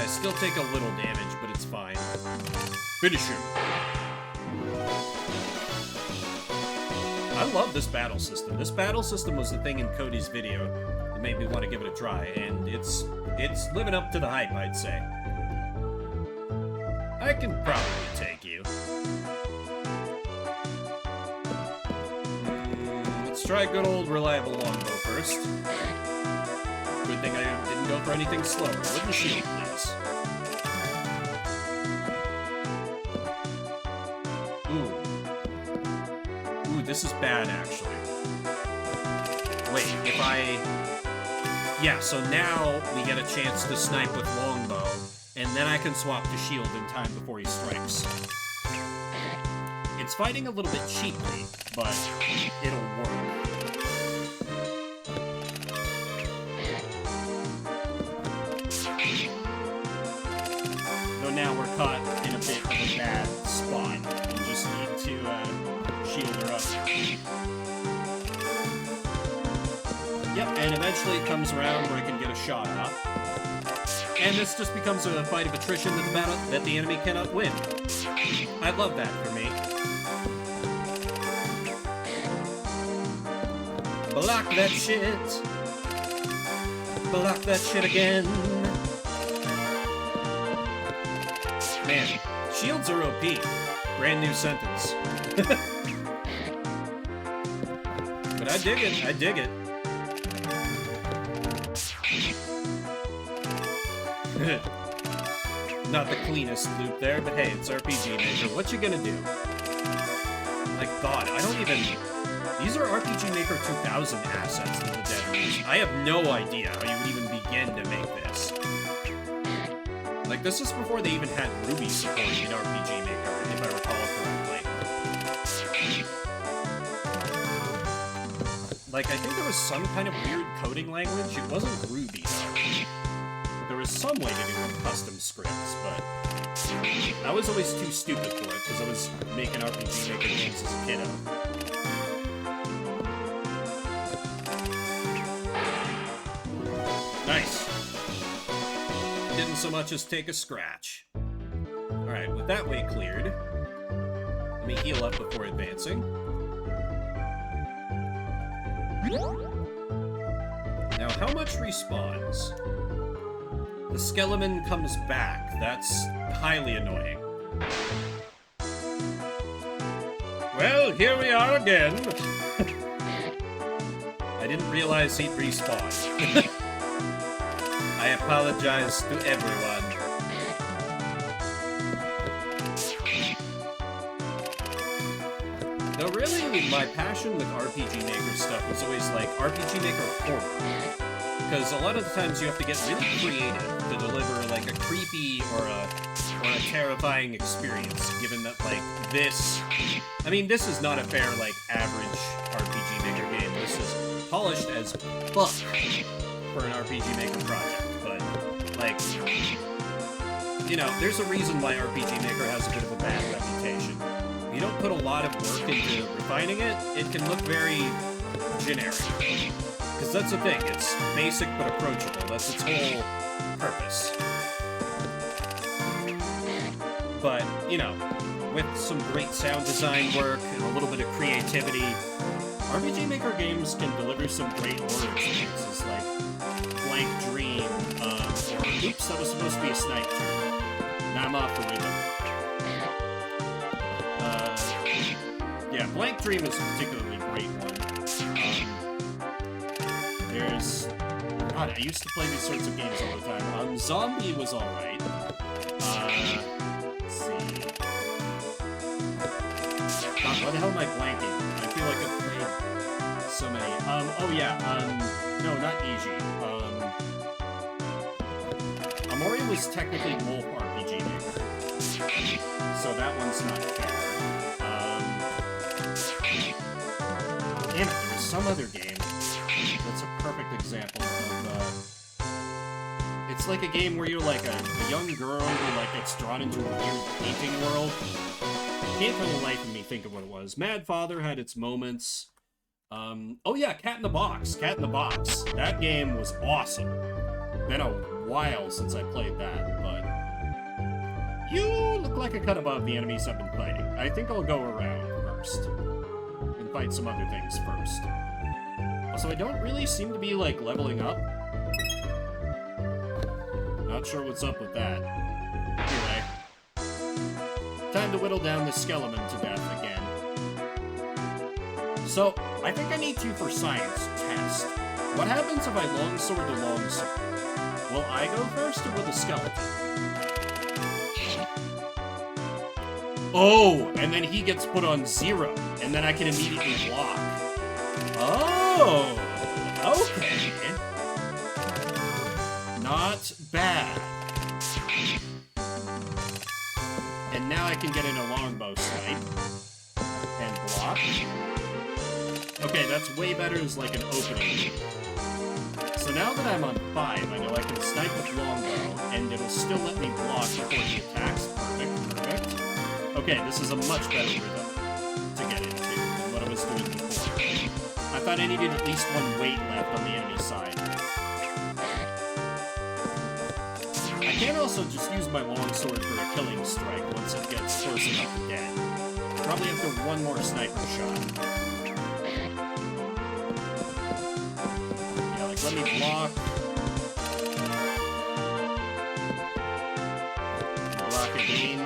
I still take a little damage, but it's fine. Finish him. I love this battle system. This battle system was the thing in Cody's video that made me want to give it a try, and it's living up to the hype, I'd say. I can probably take you. Let's try good old reliable longbow first. Good thing I didn't go for anything slower. Wooden shield, please. Ooh, this is bad, actually. Wait, if I... Yeah, so now we get a chance to snipe with longbow, and then I can swap to shield in time before he strikes. It's fighting a little bit cheaply, but it'll work. Though now we're caught in a bit of a bad spot and just need to shield her up. Yep, and eventually it comes around where I can get a shot off. And this just becomes a fight of attrition that the enemy cannot win. I love that for me. Block that shit. Block that shit again. Man, shields are OP. Brand new sentence. But I dig it, I dig it. Not the cleanest loop there, but hey, it's RPG Maker. What you gonna do? My god, I don't even... These are RPG Maker 2000 assets that the dev used. I have no idea how you would even begin to make this. Like, this is before they even had Ruby support in RPG Maker, if I recall correctly. Like, I think there was some kind of weird coding language. It wasn't Ruby, though. There was some way to do custom scripts, but I was always too stupid for it, because I was making RPG Maker games as a kiddo. Nice. Didn't so much as take a scratch. Alright, with that way cleared, let me heal up before advancing. Now, how much respawns? The skeleton comes back. That's highly annoying. Well, here we are again. I didn't realize he'd respawn. I apologize to everyone. No, really, my passion with RPG Maker stuff was always like RPG Maker horror. Because a lot of the times you have to get really creative to deliver like a creepy or a terrifying experience, given that like this... I mean, this is not a fair like average RPG Maker game. This is polished as fuck for an RPG Maker project, but like, you know, there's a reason why RPG Maker has a bit of a bad reputation. If you don't put a lot of work into refining it, it can look very generic. Because that's the thing, it's basic but approachable. That's its whole purpose. But, you know, with some great sound design work and a little bit of creativity, RPG Maker games can deliver some great horror experiences, like Blank Dream, or oops, that was supposed to be a snipe turn. Now I'm off the rhythm. Yeah, Blank Dream is a particularly great one. There's... God, I used to play these sorts of games all the time. Zombie was alright. Let's see... God, why the hell am I blanking? I feel like I've played so many. Oh yeah, no, not Eiji. Amori was technically Wolf RPG Maker. So that one's not fair. Damn it, there was some other game that's a perfect example of, it's like a game where you're like a young girl who like gets drawn into a weird painting world. Can't for the life of me think of what it was. Mad Father had its moments. Oh yeah, Cat in the Box. Cat in the Box. That game was awesome. Been a while since I played that, but you look like a cut above the enemies I've been fighting. I think I'll go around first and fight some other things first. Also, I don't really seem to be, like, leveling up. Not sure what's up with that. Anyway, time to whittle down the skeleton to death again. So, I think I need to for science test. What happens if I longsword to longsword? Will I go first or will the skeleton? Oh, and then he gets put on 0, and then I can immediately block. Oh, okay. Not bad. And now I can get in a longbow snipe and block. Okay, that's way better as like an opening. So now that I'm on 5, I know I can snipe with longbow, and it'll still let me block before he attacks. Perfect, perfect. Okay, this is a much better rhythm to get into than what I was doing before. I thought I needed at least 1 weight left on the enemy side. I can also just use my longsword for a killing strike once it gets close enough to dead. Probably after 1 more sniper shot. Yeah, like, let me block. Block again.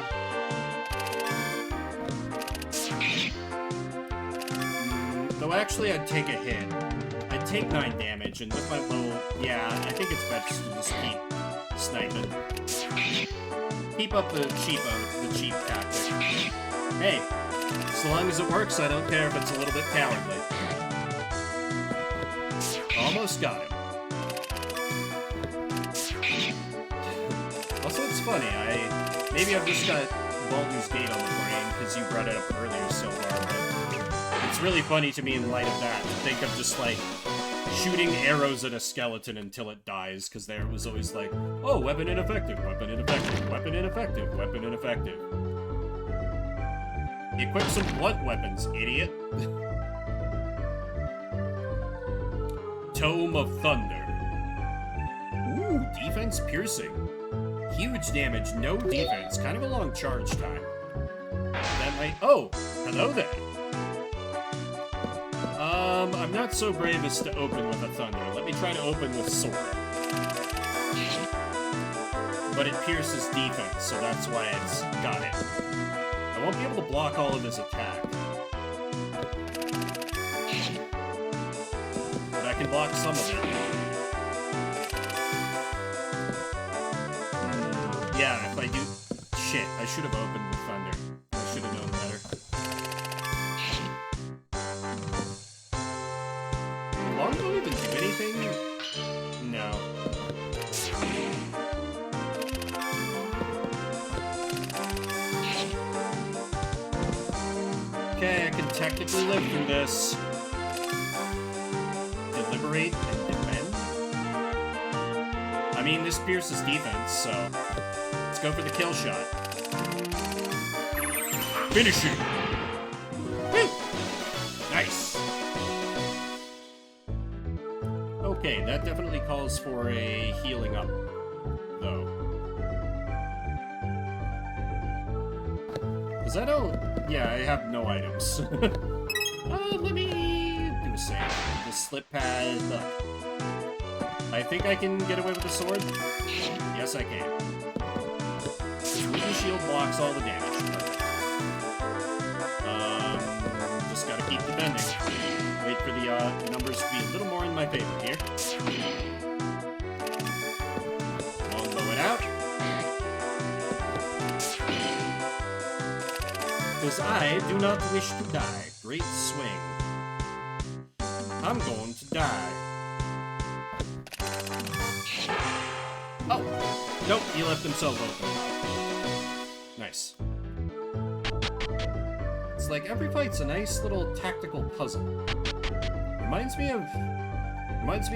Though actually I'd take a hit. I'd take 9 damage, and with my bow, yeah, I think it's best to just keep sniping. Keep up the cheap tactic. Hey, so long as it works, I don't care if it's a little bit cowardly. Almost got him. Also, it's funny, maybe I've just got Baldur's Gate on the brain, because you brought it up earlier so far, but it's really funny to me in light of that, to think of just, like, shooting arrows at a skeleton until it dies, because there it was always like, oh, weapon ineffective, weapon ineffective, weapon ineffective, weapon ineffective. Equip some blunt weapons, idiot. Tome of Thunder. Ooh, defense piercing. Huge damage, no defense, kind of a long charge time. That might... Oh, hello there. I'm not so brave as to open with a thunder. Let me try to open with sword. But it pierces defense, so that's why it's got it. I won't be able to block all of his attack. But I can block some of it. Yeah, if I do... Shit, I should have opened with thunder. I should have known better. Longbow even do anything? No. Okay, I can technically live through this. Deliberate and defend? I mean, this pierces defense, so... Let's go for the kill shot. Finish him! Woo! Nice! Okay, that definitely calls for a healing up, though. Because I don't... Yeah, I have no items. Let me do a save. The slip pad up. I think I can get away with the sword? Yes, I can. This wooden shield blocks all the damage. Just gotta keep defending. Wait for the numbers to be a little more in my favor here. Longbow it out. Because I do not wish to die. Great swing. I'm going to die. Oh! Nope, he left himself open. Nice. It's like every fight's a nice little tactical puzzle. Reminds me of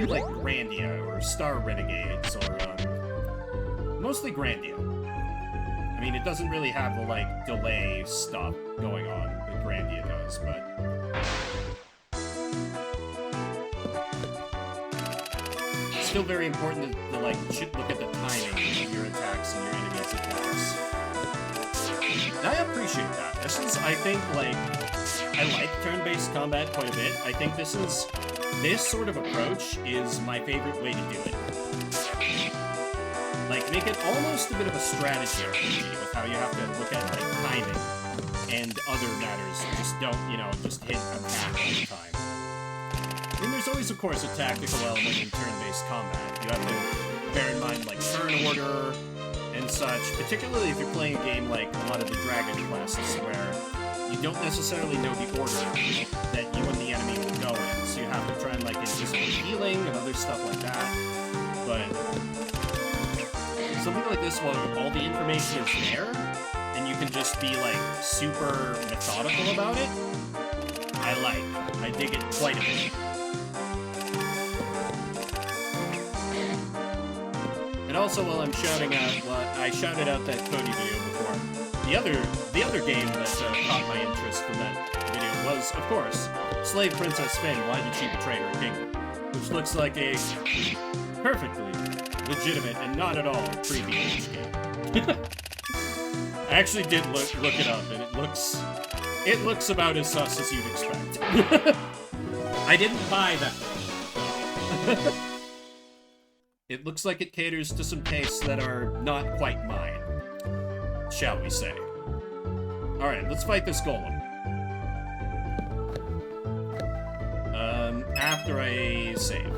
like Grandia or Star Renegades or mostly Grandia. I mean, it doesn't really have the like delay stuff going on that Grandia does, but still very important to like, look at the timing of your attacks and your enemies' attacks. And I appreciate that. This is, I think, like, I like turn-based combat quite a bit. I think this sort of approach is my favorite way to do it. Like, make it almost a bit of a strategy RPG with how you have to look at, like, timing and other matters. Just don't, you know, just hit attack all the time. I mean, there's always, of course, a tactical element in turn-based combat. You have to bear in mind, like, turn order and such, particularly if you're playing a game like a lot of the Dragon classes, where you don't necessarily know the order that you and the enemy will go in, so you have to try and, like, anticipate healing and other stuff like that. But something like this, where all the information is there, and you can just be, like, super methodical about it, I dig it quite a bit. And also, while I'm shouting out, I shouted out that Cody video before. The other game that caught my interest from that video was, of course, Slave Princess Finn, Why Did She Betray Her Kingdom? Which looks like a perfectly legitimate and not at all creepy H game. I actually did look it up, and it looks about as sus as you'd expect. I didn't buy that one. It looks like it caters to some tastes that are not quite mine, shall we say. Alright, let's fight this golem. After I save.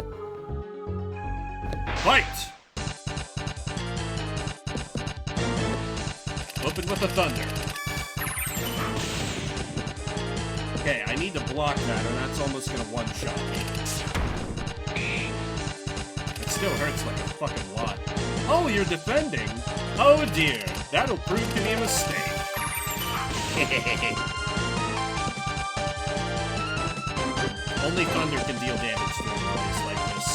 Fight! Open with the thunder. Okay, I need to block that, or that's almost gonna one-shot me. It still hurts like a fucking lot. Oh, you're defending? Oh dear, that'll prove to be a mistake. Only thunder can deal damage to enemies like this.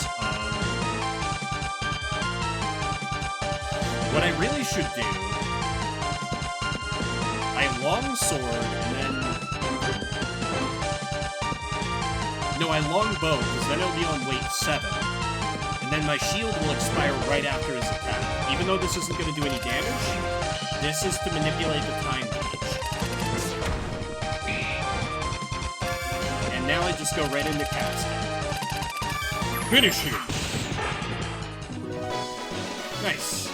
What I really should do... I longsword, and then... No, I longbow, because then it'll be on weight 7. And then my shield will expire right after his attack. Even though this isn't going to do any damage, this is to manipulate the time gauge. And now I just go right into casting. Finish him! Nice.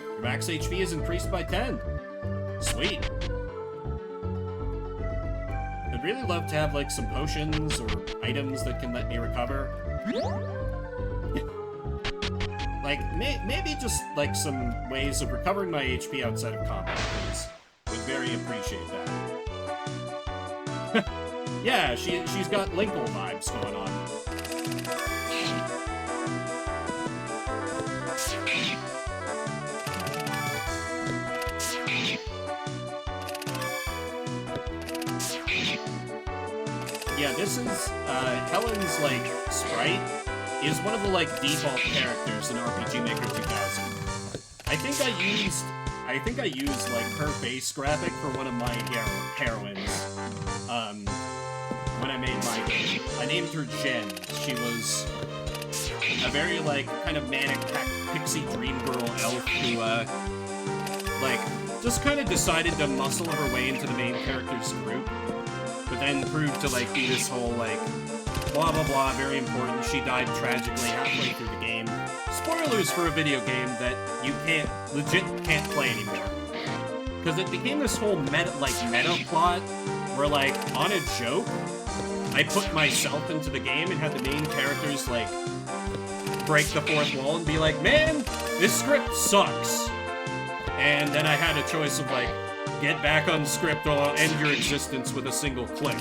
Your max HP is increased by 10. Sweet. I'd really love to have, like, some potions or items that can let me recover. Like, maybe just, like, some ways of recovering my HP outside of combat, please. Would very appreciate that. Yeah, she's got Linkle vibes going on. Yeah, this is, Helen's, like, sprite is one of the, like, default characters in RPG Maker 2000. I think I used, like, her base graphic for one of my heroines, when I made my game. I named her Jen. She was a very, like, kind of manic pixie dream girl elf who, like, just kind of decided to muscle her way into the main character's group, but then proved to, like, be this whole, like, blah blah blah, very important. She died tragically halfway through the game. Spoilers for a video game that you legit can't play anymore. Because it became this whole meta plot, where, like, on a joke, I put myself into the game and had the main characters, like, break the fourth wall and be like, man, this script sucks. And then I had a choice of, like, get back on script or I'll end your existence with a single click.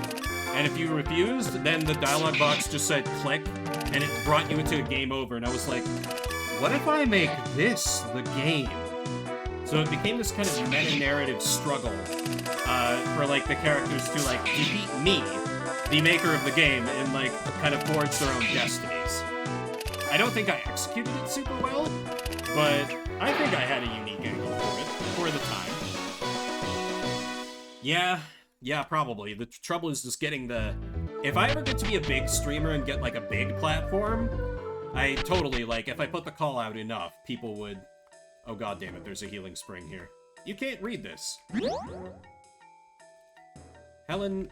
And if you refused, then the dialogue box just said click, and it brought you into a game over, and I was like, what if I make this the game? So it became this kind of meta-narrative struggle for, like, the characters to, like, defeat me, the maker of the game, and, like, kind of forge their own destinies. I don't think I executed it super well, but I think I had a unique angle for it, for the time. Yeah, probably. The trouble is just getting the if I ever get to be a big streamer and get, like, a big platform, I totally, like, if I put the call out enough, people would... Oh, god damn it, there's a healing spring here. You can't read this. Helen,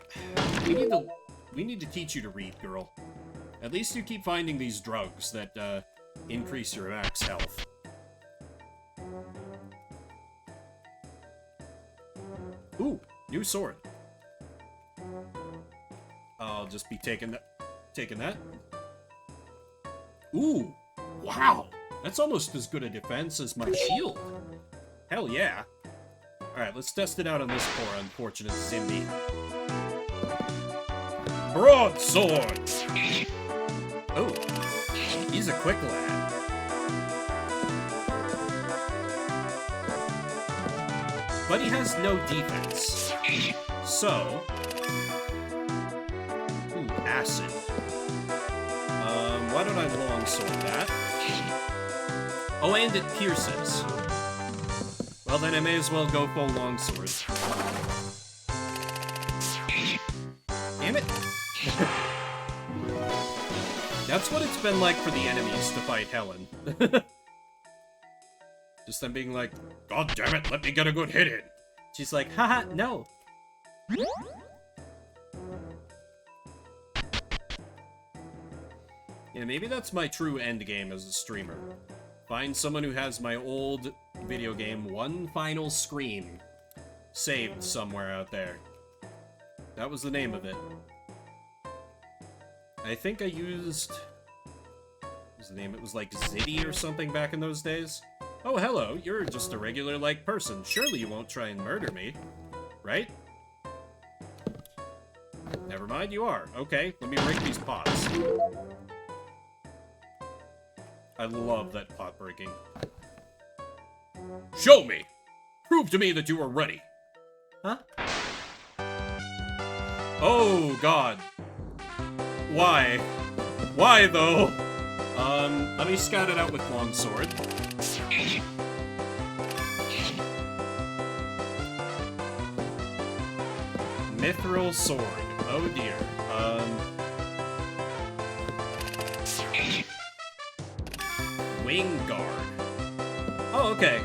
we need to teach you to read, girl. At least you keep finding these drugs that, increase your max health. Ooh, new sword. I'll just be taking that. Ooh, wow. That's almost as good a defense as my shield. Hell yeah. Alright, let's test it out on this poor unfortunate Zimby. Broadsword! Oh, he's a quick lad. But he has no defense. So... Ooh, acid. Why don't I longsword that? Oh, and it pierces. Well, then I may as well go full longsword. Damn it! That's what it's been like for the enemies to fight Helen. Just them being like, God damn it, let me get a good hit in. She's like, haha, no. Yeah, maybe that's my true end game as a streamer. Find someone who has my old video game One Final Scream saved somewhere out there. That was the name of it. I think I used... What was the name? It was like Zitty or something back in those days. Oh, hello, you're just a regular-like person. Surely you won't try and murder me, right? Never mind, you are. Okay, let me break these pots. I love that pot breaking. Show me! Prove to me that you are ready. Huh? Oh, God. Why? Why, though? Let me scout it out with longsword. Mithril sword. Oh, dear. Wing guard. Oh, okay.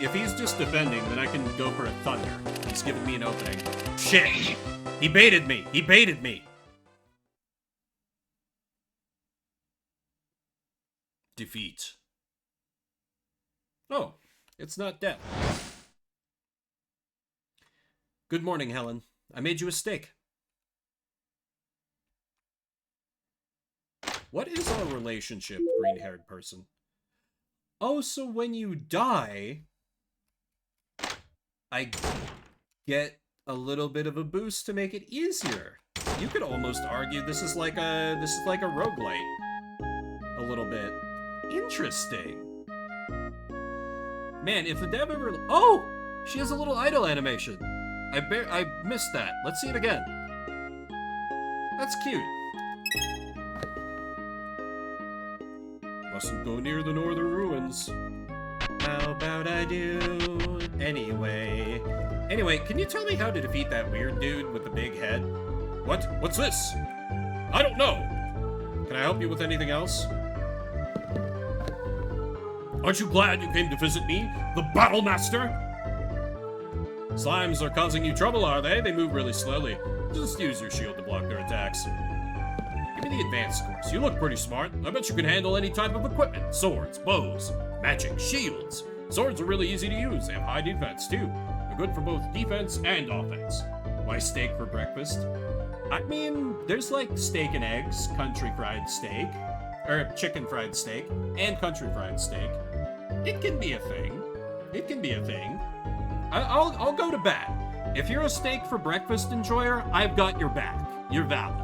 If he's just defending, then I can go for a thunder. He's giving me an opening. Shit! He baited me! He baited me! Defeat. Oh, it's not death. Good morning, Helen. I made you a steak. What is our relationship, green-haired person? Oh, so when you die, I get a little bit of a boost to make it easier. You could almost argue this is like a roguelite. A little bit. Interesting. Man, if the dev ever... Oh! She has a little idle animation. I missed that. Let's see it again. That's cute. Mustn't go near the northern ruins. How about I do anyway? Anyway, can you tell me how to defeat that weird dude with the big head? What? What's this? I don't know. Can I help you with anything else? Aren't you glad you came to visit me, the Battle Master? Slimes are causing you trouble, are they? They move really slowly. Just use your shield to block their attacks. Give me the advanced course. You look pretty smart. I bet you can handle any type of equipment. Swords, bows, magic, shields. Swords are really easy to use. They have high defense, too. They're good for both defense and offense. Why steak for breakfast? I mean, there's like steak and eggs, country fried steak, or chicken fried steak, and country fried steak. It can be a thing. It can be a thing. I'll go to bat. If you're a steak for breakfast enjoyer, I've got your back. You're valid.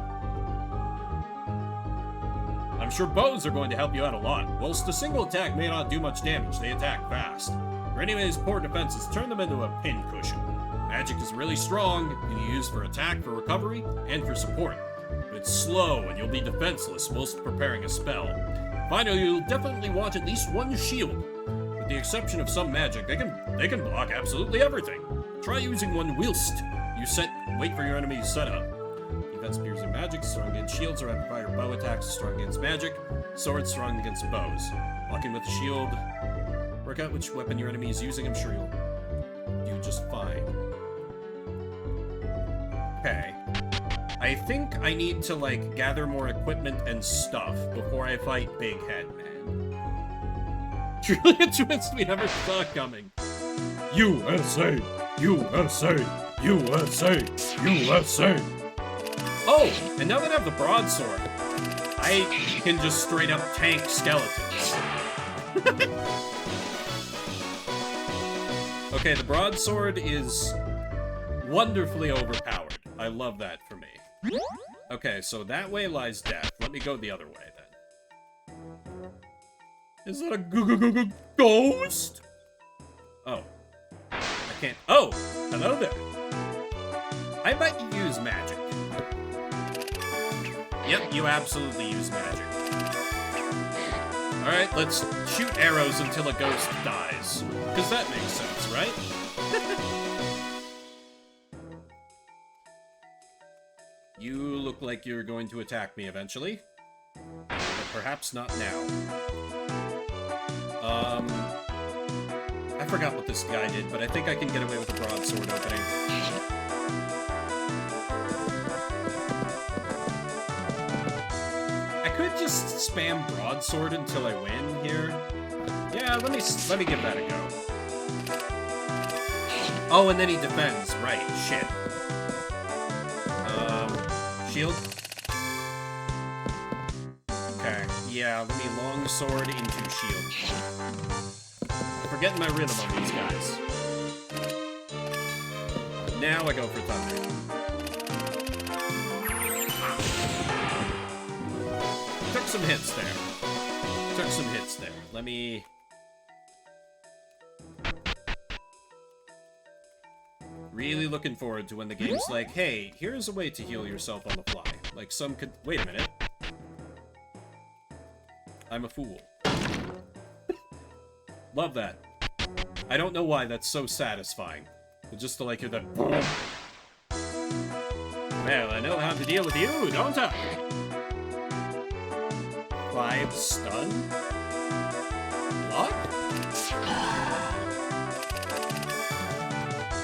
I'm sure bows are going to help you out a lot. Whilst a single attack may not do much damage, they attack fast. For anybody's poor defenses, turn them into a pincushion. Magic is really strong, and you use for attack, for recovery, and for support. But it's slow, and you'll be defenseless whilst preparing a spell. Finally, you'll definitely want at least one shield. With the exception of some magic, they can block absolutely everything. Try using one whilst you wait for your enemy's setup. You defense piercing magic, strong against shields or rapid fire bow attacks, strong against magic, swords strong against bows. Walking with the shield. Work out which weapon your enemy is using, I'm sure you'll do just fine. Okay. I think I need to, like, gather more equipment and stuff before I fight Big Head Man. Truly a twist we never saw coming. USA! USA! USA! USA! Oh, and now that I have the broadsword, I can just straight up tank skeletons. Okay, the broadsword is wonderfully overpowered. I love that for me. Okay, so that way lies death. Let me go the other way, then. Is that a ghost? Oh. I can't... Oh! Hello there. I bet you use magic. Yep, you absolutely use magic. Alright, let's shoot arrows until a ghost dies. Because that makes sense, right? You look like you're going to attack me eventually. But perhaps not now. I forgot what this guy did, but I think I can get away with a broadsword opening. I could just spam broadsword until I win here. Yeah, let me give that a go. Oh, and then he defends. Right, shit. Shield? Okay, yeah, let me longsword into shield. I'm forgetting my rhythm on these guys. Now I go for thunder. Took some hits there. Let me... Really looking forward to when the game's like, hey, here's a way to heal yourself on the fly. Like some could... Wait a minute. I'm a fool. Love that. I don't know why that's so satisfying. But just to like hear that... Well, I know how to deal with you, don't I? 5 stun? What?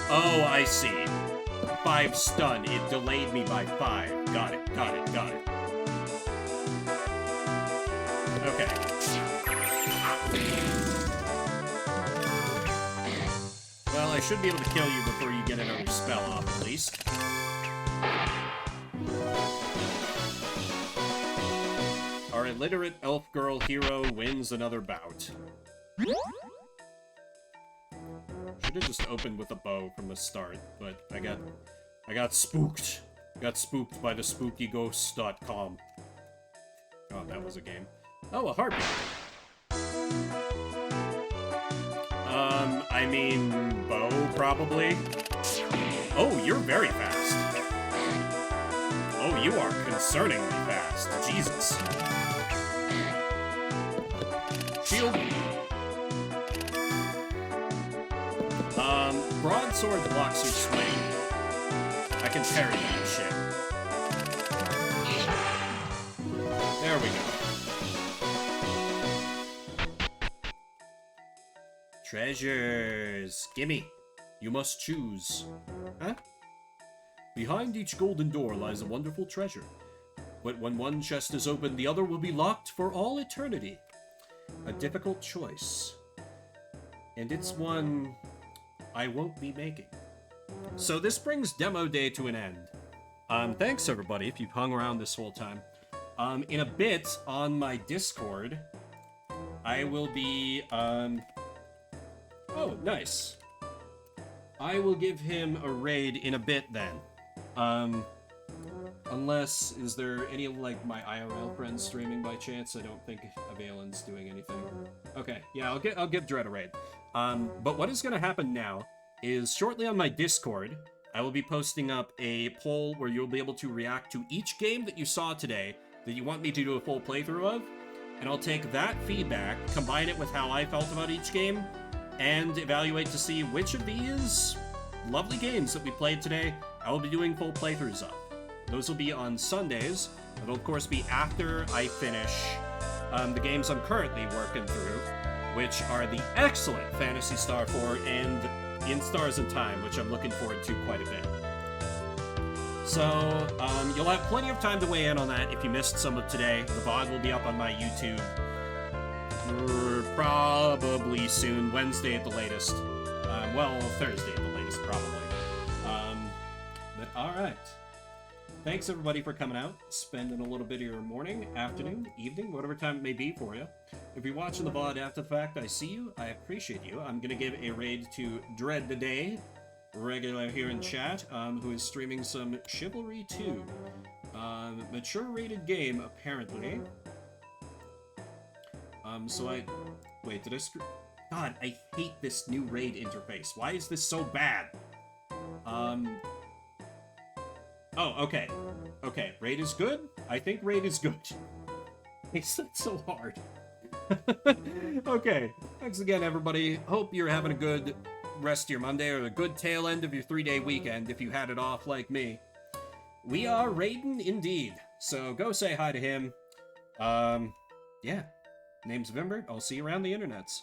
Oh, I see. 5 stun. It delayed me by 5. Got it. Okay. Well, I should be able to kill you before you get another spell off, at least. Our illiterate elf girl hero wins another bout. Should have just opened with a bow from the start, but I got spooked. Got spooked by the spookyghosts.com. Oh, that was a game. Oh, a heartbeat. I mean, bow, probably. Oh, you're very fast. Oh, you are concerningly fast. Jesus. Shield. Broadsword blocks your swing. I can parry that shit. There we go. Treasures. Gimme. You must choose. Huh? Behind each golden door lies a wonderful treasure. But when one chest is opened, the other will be locked for all eternity. A difficult choice. And it's one I won't be making. So this brings demo day to an end. Thanks everybody if you've hung around this whole time. In a bit on my Discord, I will be, oh, nice. I will give him a raid in a bit then. Unless, is there any, like, my IRL friends streaming by chance? I don't think Avalan's doing anything. Okay, yeah, I'll give Dread a raid. But what is gonna happen now is shortly on my Discord, I will be posting up a poll where you'll be able to react to each game that you saw today that you want me to do a full playthrough of, and I'll take that feedback, combine it with how I felt about each game, and evaluate to see which of these lovely games that we played today I will be doing full playthroughs of. Those will be on Sundays. It'll, of course, be after I finish the games I'm currently working through, which are the excellent Phantasy Star 4 and In Stars and Time, which I'm looking forward to quite a bit. So, you'll have plenty of time to weigh in on that if you missed some of today. The VOD will be up on my YouTube probably soon, Wednesday at the latest. Well, Thursday at the latest, probably. But alright. Thanks everybody for coming out, spending a little bit of your morning, afternoon, evening, whatever time it may be for you. If you're watching the VOD after the fact, I see you, I appreciate you. I'm gonna give a raid to Dread the Day, regular here in chat, who is streaming some Chivalry 2. Mature rated game, apparently. Wait, did I screw... God, I hate this new raid interface. Why is this so bad? Oh, okay. Okay, raid is good? I think raid is good. It's not so hard. Okay, thanks again, everybody. Hope you're having a good rest of your Monday, or a good tail end of your 3-day weekend, if you had it off like me. We are raiding indeed, so go say hi to him. Yeah. Name's Vimbert. I'll see you around the internets.